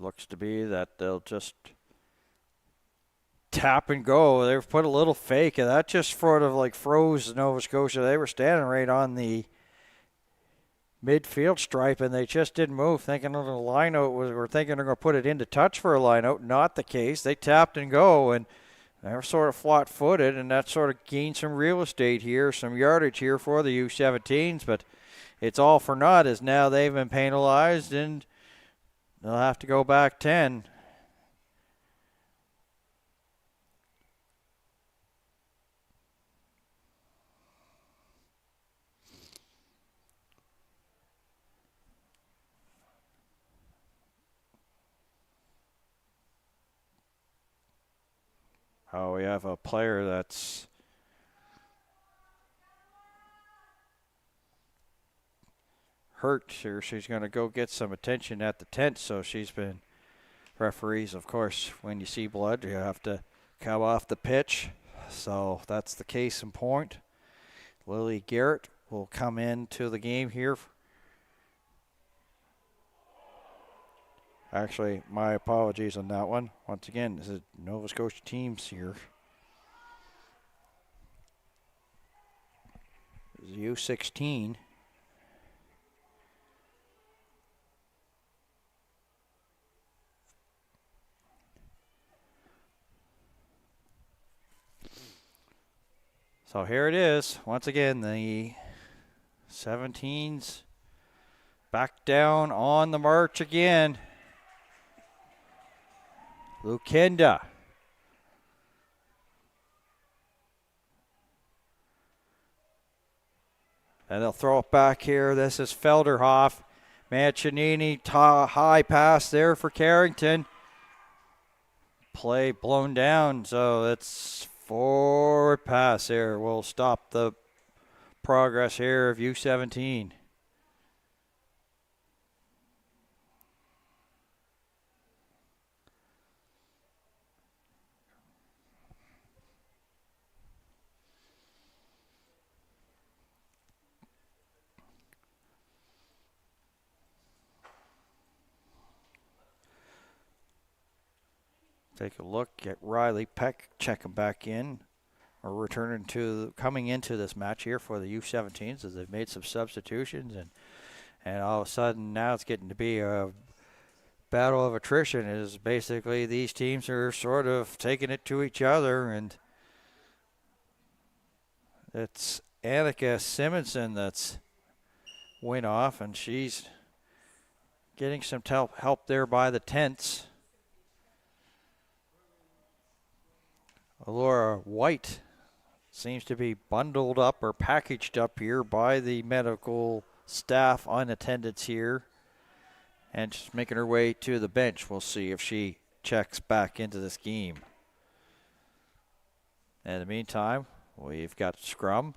looks to be that they'll just tap and go. They've put a little fake, and that just sort of like froze Nova Scotia. They were standing right on the midfield stripe, and they just didn't move, thinking of the line out we're thinking they're going to put it into touch for a line out. Not the case. They tapped and go, and they were sort of flat-footed, and that sort of gained some real estate here, some yardage here for the U17s, but it's all for naught as now they've been penalized, and they'll have to go back 10. Oh, we have a player that's hurt here. She's going to go get some attention at the tent, so she's been referees, of course, when you see blood, you have to come off the pitch. So that's the case in point. Lily Garrett will come into the game here. Actually, my apologies on that one. Once again, this is Nova Scotia teams here. This is U16. So here it is. Once again, the 17s back down on the march again. Lukinda. And they'll throw it back here. This is Felderhoff. Manchinini, high pass there for Carrington. Play blown down, so it's forward pass here. Will stop the progress here of U17. Take a look at Riley Peck checking back in, or coming into this match here for the U17s as they've made some substitutions, and all of a sudden now it's getting to be a battle of attrition. Is basically these teams are sort of taking it to each other, and it's Annika Simonson that's went off, and she's getting some help there by the tents. Laura White seems to be bundled up or packaged up here by the medical staff on attendance here, and just making her way to the bench. We'll see if she checks back into this game. In the meantime, we've got scrum,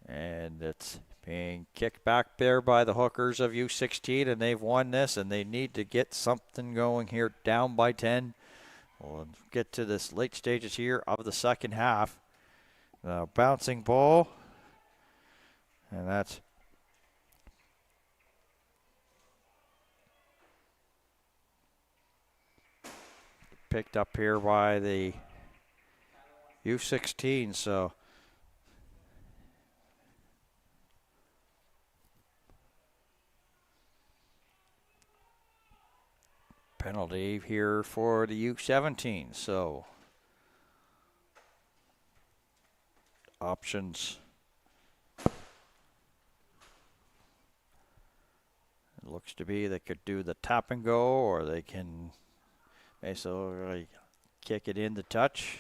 and it's being kicked back there by the hookers of U16, and they've won this, and they need to get something going here, down by 10. We'll get to this late stages here of the second half. Bouncing ball, and that's picked up here by the U16. So penalty here for the U17. So options. It looks to be they could do the tap and go, or they can basically kick it in the touch.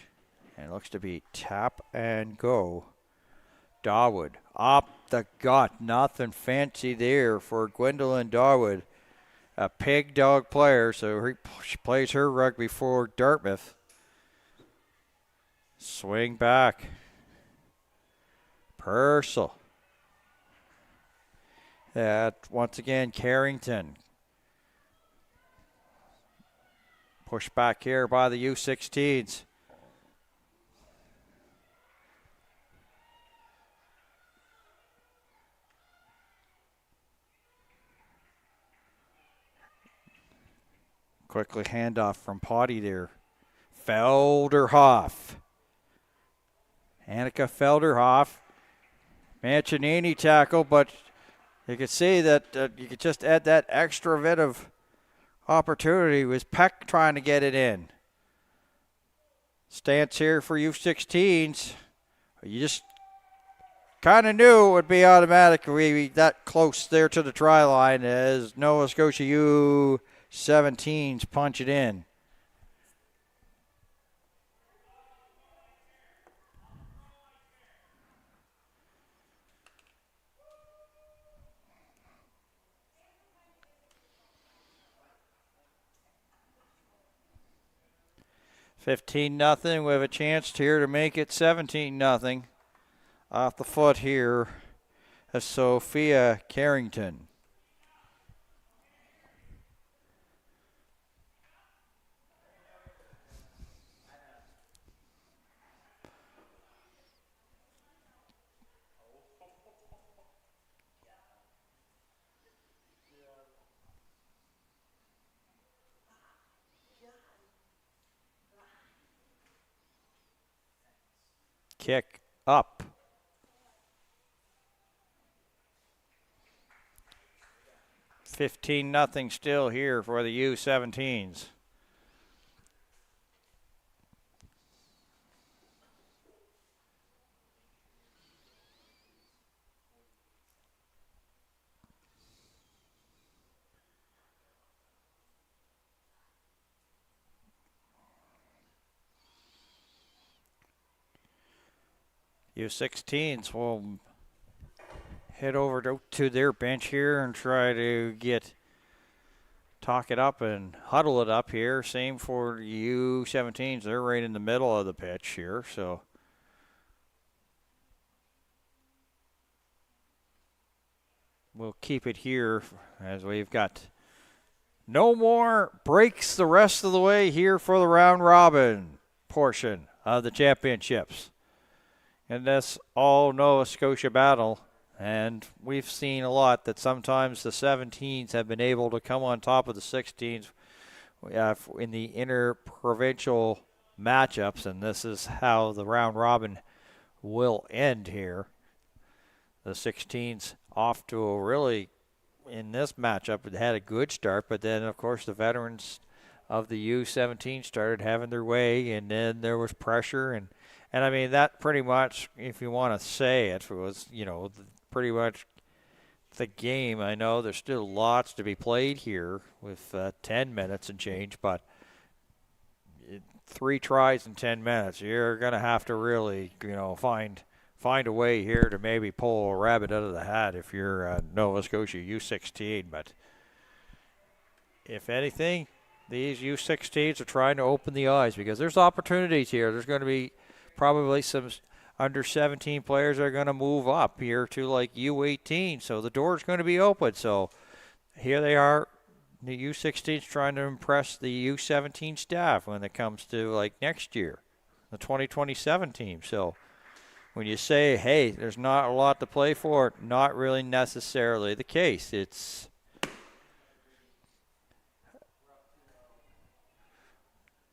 And it looks to be tap and go. Dawood up the gut. Nothing fancy there for Gwendolyn Dawood. A pig dog player, so she plays her rugby for Dartmouth. Swing back. Purcell. Once again, Carrington. Pushed back here by the U16s. Quickly handoff from Potty there. Felderhoff. Annika Felderhoff. Mancinini tackle, but you could see that you could just add that extra bit of opportunity. Was Peck trying to get it in. Stance here for U16s. You just kind of knew it would be automatically that close there to the try line as Nova Scotia U17s punch it in. $15-0. We have a chance here to make it 17-0. Off the foot here of Sophia Carrington. Kick up. $15-0 still here for the U17s. U16s will head over to their bench here and try to talk it up and huddle it up here. Same for U17s. They're right in the middle of the pitch here, so we'll keep it here as we've got no more breaks the rest of the way here for the round robin portion of the championships. And that's all Nova Scotia battle. And we've seen a lot that sometimes the 17s have been able to come on top of the 16s in the interprovincial matchups. And this is how the round robin will end here. The 16s off to a really, in this matchup, it had a good start. But then, of course, the veterans of the U17 started having their way. And then there was pressure. And I mean, that pretty much, if you want to say it, was, pretty much the game. I know there's still lots to be played here with 10 minutes and change, but 3 tries in 10 minutes. You're going to have to really, find a way here to maybe pull a rabbit out of the hat if you're Nova Scotia U16. But if anything, these U16s are trying to open the eyes because there's opportunities here. There's going to be probably some under 17 players that are going to move up here to like U18. So the door's going to be open. So here they are, the U16s trying to impress the U17 staff when it comes to like next year, the 2027 team. So when you say, hey, there's not a lot to play for, not really necessarily the case. It's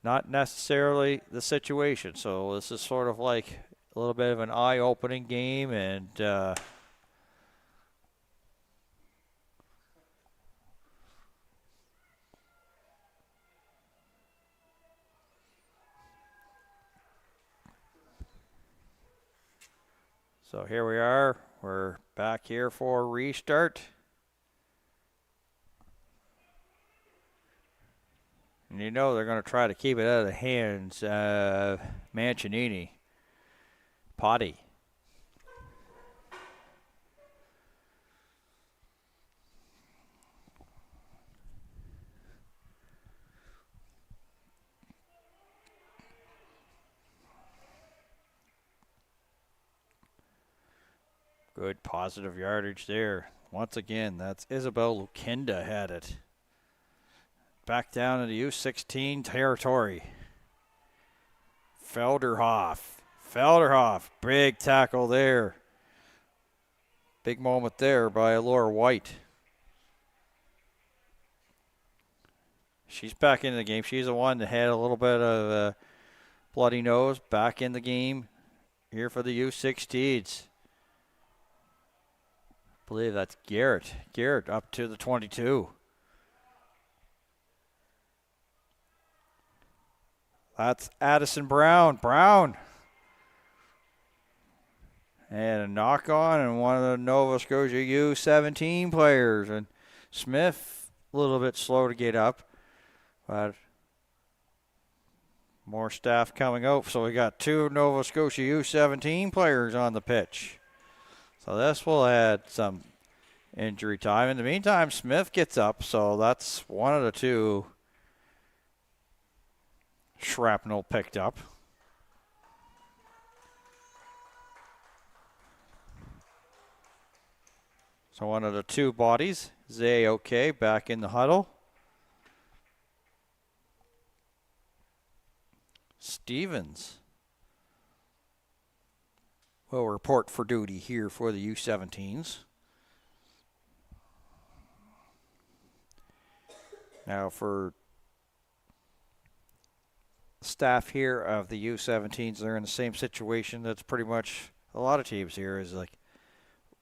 not necessarily the situation. So this is sort of like a little bit of an eye-opening game, and so here we are. We're back here for a restart. And they're going to try to keep it out of the hands of Mancinini. Potty. Good positive yardage there. Once again, that's Isabel Lukinda had it. Back down into U16 territory. Felderhoff, big tackle there. Big moment there by Laura White. she's back into the game. She's the one that had a little bit of a bloody nose. Back in the game here for the U16s. I believe that's Garrett. Garrett up to the 22. That's Addison Brown. Brown. And a knock on and one of the Nova Scotia U17 players. And Smith a little bit slow to get up. But more staff coming out. So we got 2 Nova Scotia U17 players on the pitch. So this will add some injury time. In the meantime, Smith gets up. So that's one of the 2 shrapnel picked up. So one of the 2 bodies, Zay okay, back in the huddle. Stevens will report for duty here for the U17s. Now for staff here of the U17s, they're in the same situation that's pretty much a lot of teams here is like,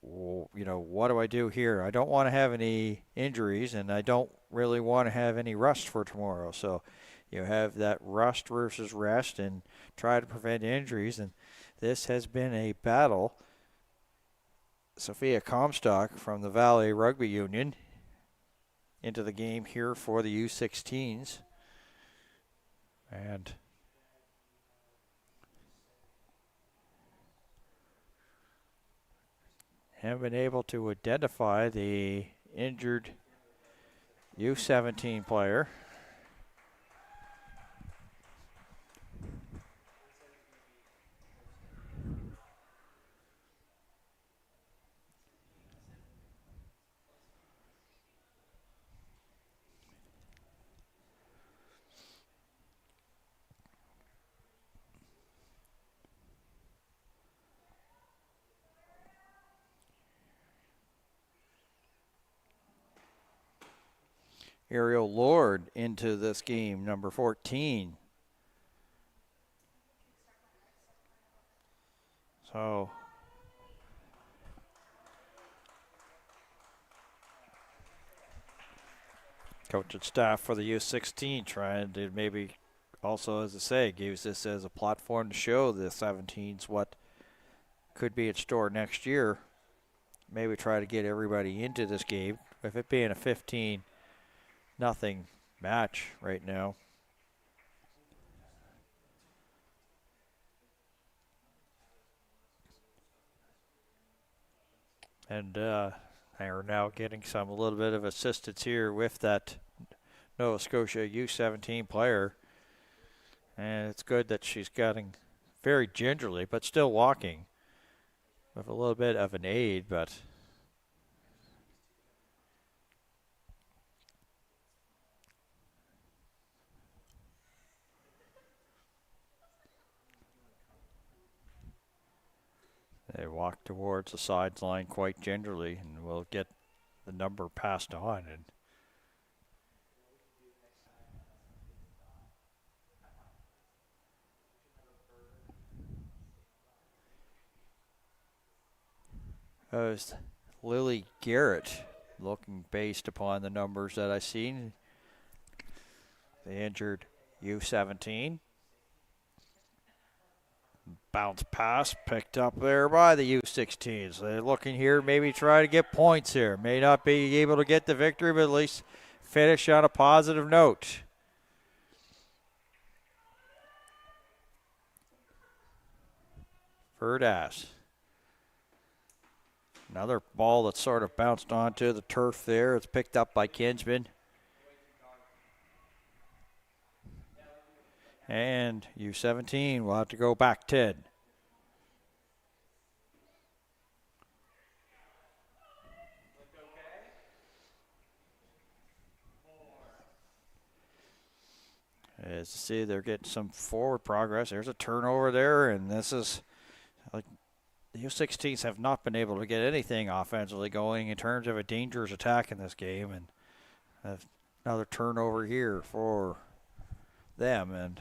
well, you know, what do I do here? I don't want to have any injuries, and I don't really want to have any rust for tomorrow. So you have that rust versus rest and try to prevent injuries, and this has been a battle. Sophia Comstock from the Valley Rugby Union into the game here for the U16s. And have been able to identify the injured U17 player. Ariel Lord into this game, number 14. So coach and staff for the U16 trying to maybe also, as I say, gives this as a platform to show the 17s what could be in store next year. Maybe try to get everybody into this game. With it being a 15-0 match right now. And they are now getting a little bit of assistance here with that Nova Scotia U17 player. And it's good that she's getting very gingerly, but still walking with a little bit of an aid, but they walk towards the sideline quite gingerly, and will get the number passed on. And as Lily Garrett, looking based upon the numbers that I've seen, the injured U17. Bounce pass picked up there by the U16s. They're looking here, maybe try to get points here. May not be able to get the victory, but at least finish on a positive note. Verdas. Another ball that sort of bounced onto the turf there. It's picked up by Kinsman. And U17 will have to go back 10. As you see, they're getting some forward progress. There's a turnover there, and this is like the U16s have not been able to get anything offensively going in terms of a dangerous attack in this game, and have Another turnover here for them, and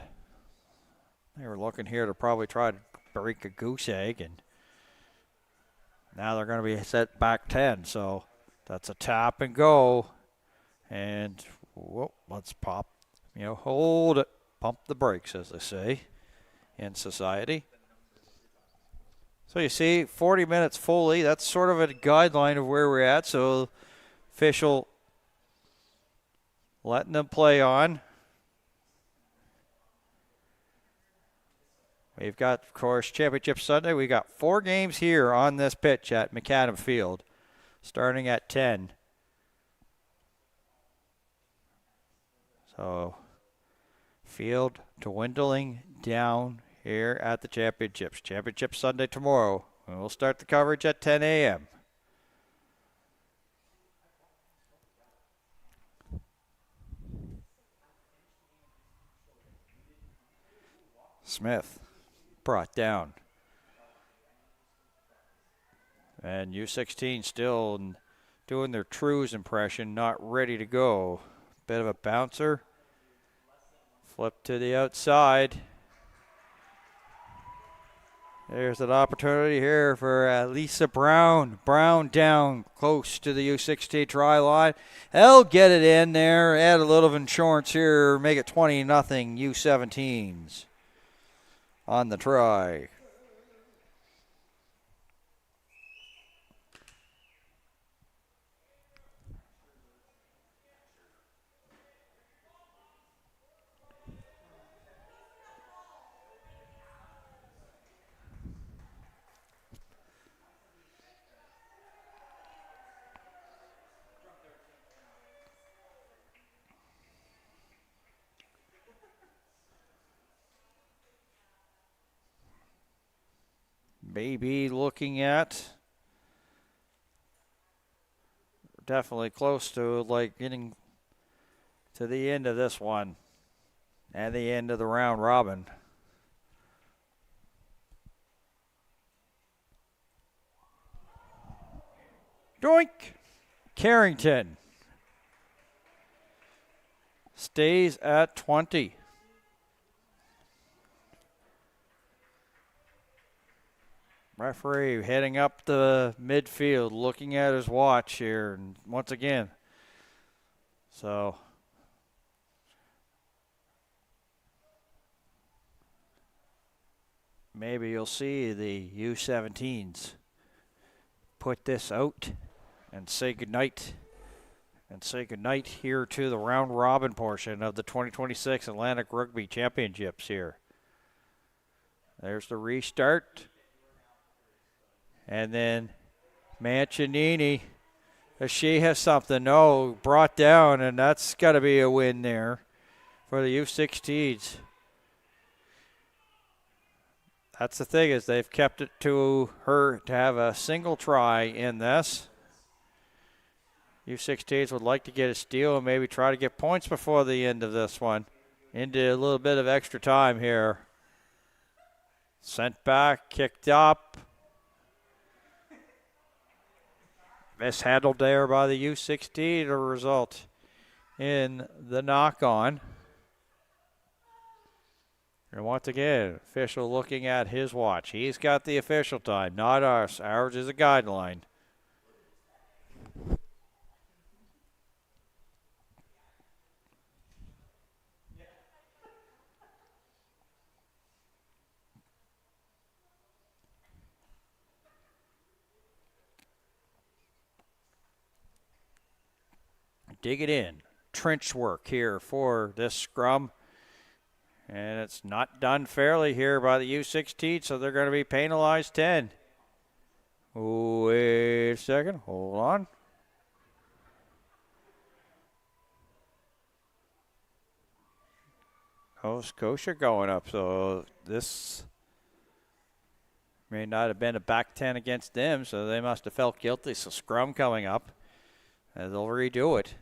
they were looking here to probably try to break a goose egg, and now they're going to be set back 10. So that's a tap and go. And whoa, let's pop, hold it, pump the brakes, as they say in society. So you see, 40 minutes fully. That's sort of a guideline of where we're at. So official letting them play on. We've got, of course, Championship Sunday. We got 4 games here on this pitch at McAdam Field, starting at 10. So field dwindling down here at the championships. Championship Sunday tomorrow. And we'll start the coverage at 10 a.m. Smith brought down. And U16 still doing their Trues impression, not ready to go. Bit of a bouncer. Flip to the outside. There's an opportunity here for Lisa Brown. Brown down close to the U16 try line. They'll get it in there. Add a little of insurance here. Make it 20-0 U17s on the try. Maybe looking at definitely close to like getting to the end of this one and the end of the round robin. Doink! Carrington stays at 20. Referee heading up the midfield, looking at his watch here, and once again. So maybe you'll see the U17s put this out and say goodnight. And say goodnight here to the round robin portion of the 2026 Atlantic Rugby Championships here. There's the restart. And then Mancinini, does she have something? No, brought down, and that's got to be a win there for the U16s. That's the thing, is they've kept it to her to have a single try in this. U16s would like to get a steal and maybe try to get points before the end of this one. Into a little bit of extra time here. Sent back, kicked up. Mishandled there by the U16 to result in the knock-on. And once again, official looking at his watch. He's got the official time, not ours. Ours is a guideline. Dig it in. Trench work here for this scrum. And it's not done fairly here by the U16, so they're going to be penalized 10. Wait a second. Hold on. Oh, Scotia going up, so this may not have been a back 10 against them, so they must have felt guilty. So scrum coming up, and they'll redo it.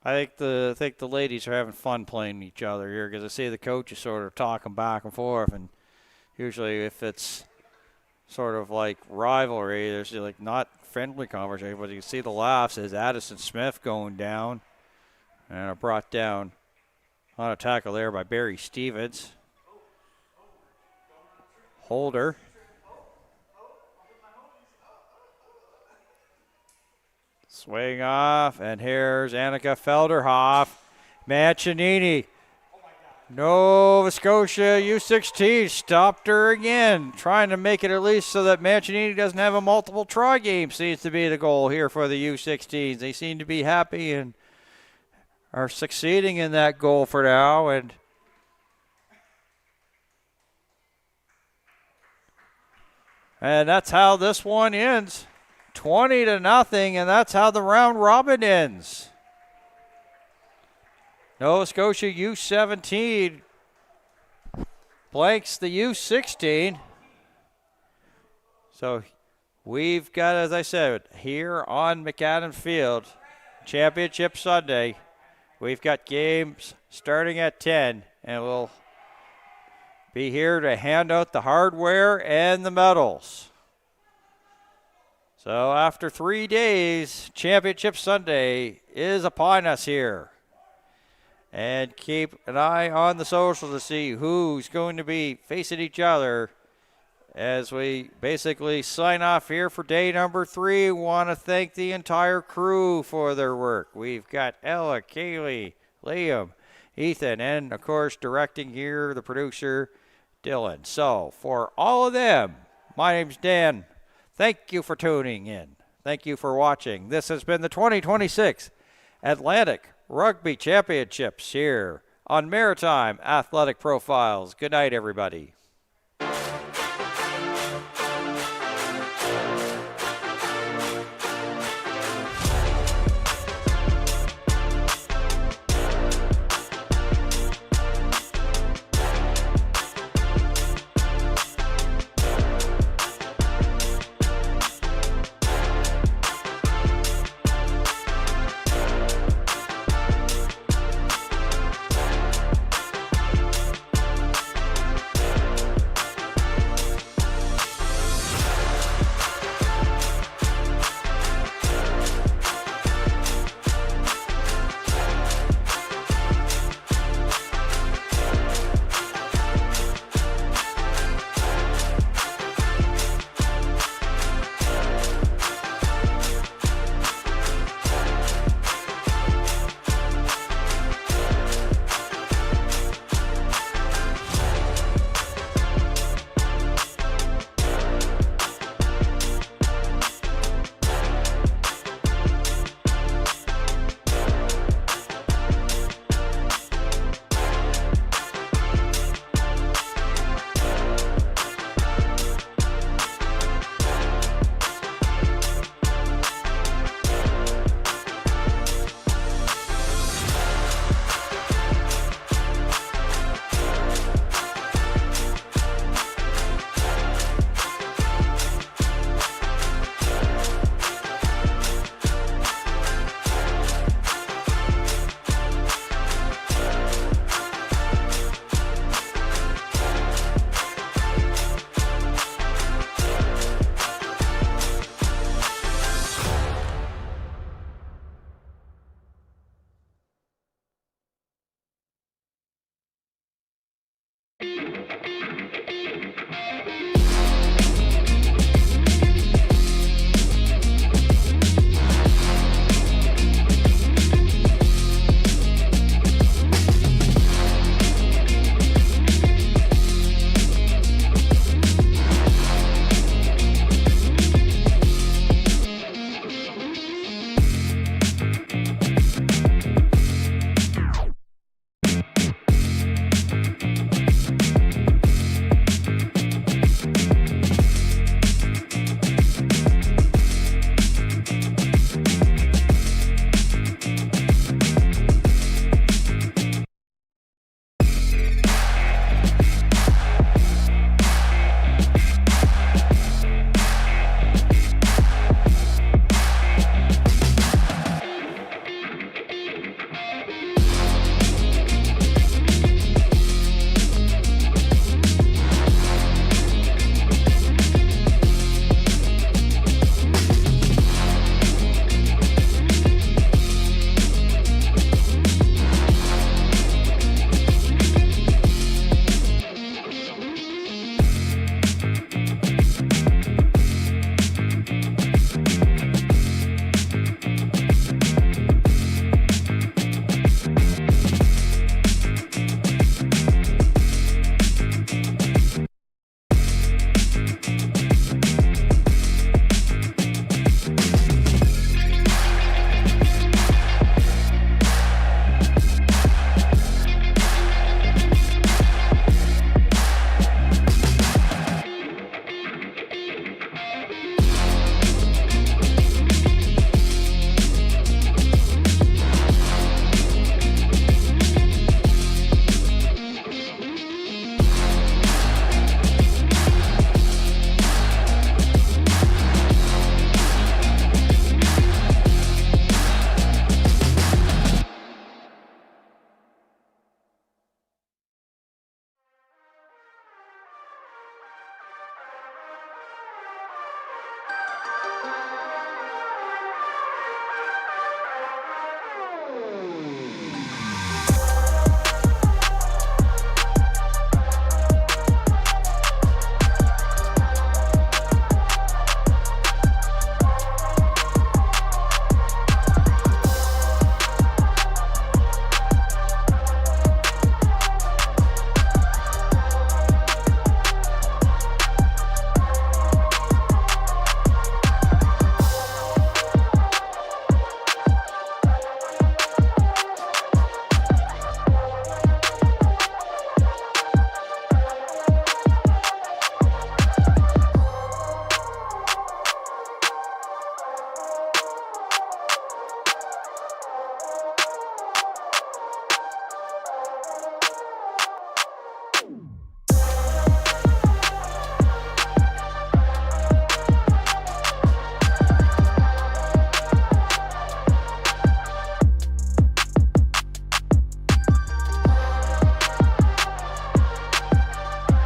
I think the ladies are having fun playing each other here because I see the coaches sort of talking back and forth, and usually if it's sort of like rivalry, there's like not friendly conversation, but you can see the laughs as Addison Smith going down, and brought down on a tackle there by Barry Stevens. Holder. Swing off, and here's Annika Felderhoff. Mancinini. Nova Scotia U16 stopped her again, trying to make it at least so that Mancinini doesn't have a multiple try game. Seems to be the goal here for the U16s. They seem to be happy and are succeeding in that goal for now. And that's how this one ends. 20-0, and that's how the round robin ends. Nova Scotia U17 blanks the U16. So we've got, as I said, here on McAdam Field, Championship Sunday, we've got games starting at 10, and we'll be here to hand out the hardware and the medals. So after 3 days, Championship Sunday is upon us here. And keep an eye on the social to see who's going to be facing each other as we basically sign off here for day number 3. Want to thank the entire crew for their work. We've got Ella, Kaylee, Liam, Ethan, and of course directing here, the producer, Dylan. So for all of them, my name's Dan. Thank you for tuning in. Thank you for watching. This has been the 2026 Atlantic Rugby Championships here on Maritime Athletic Profiles. Good night, everybody.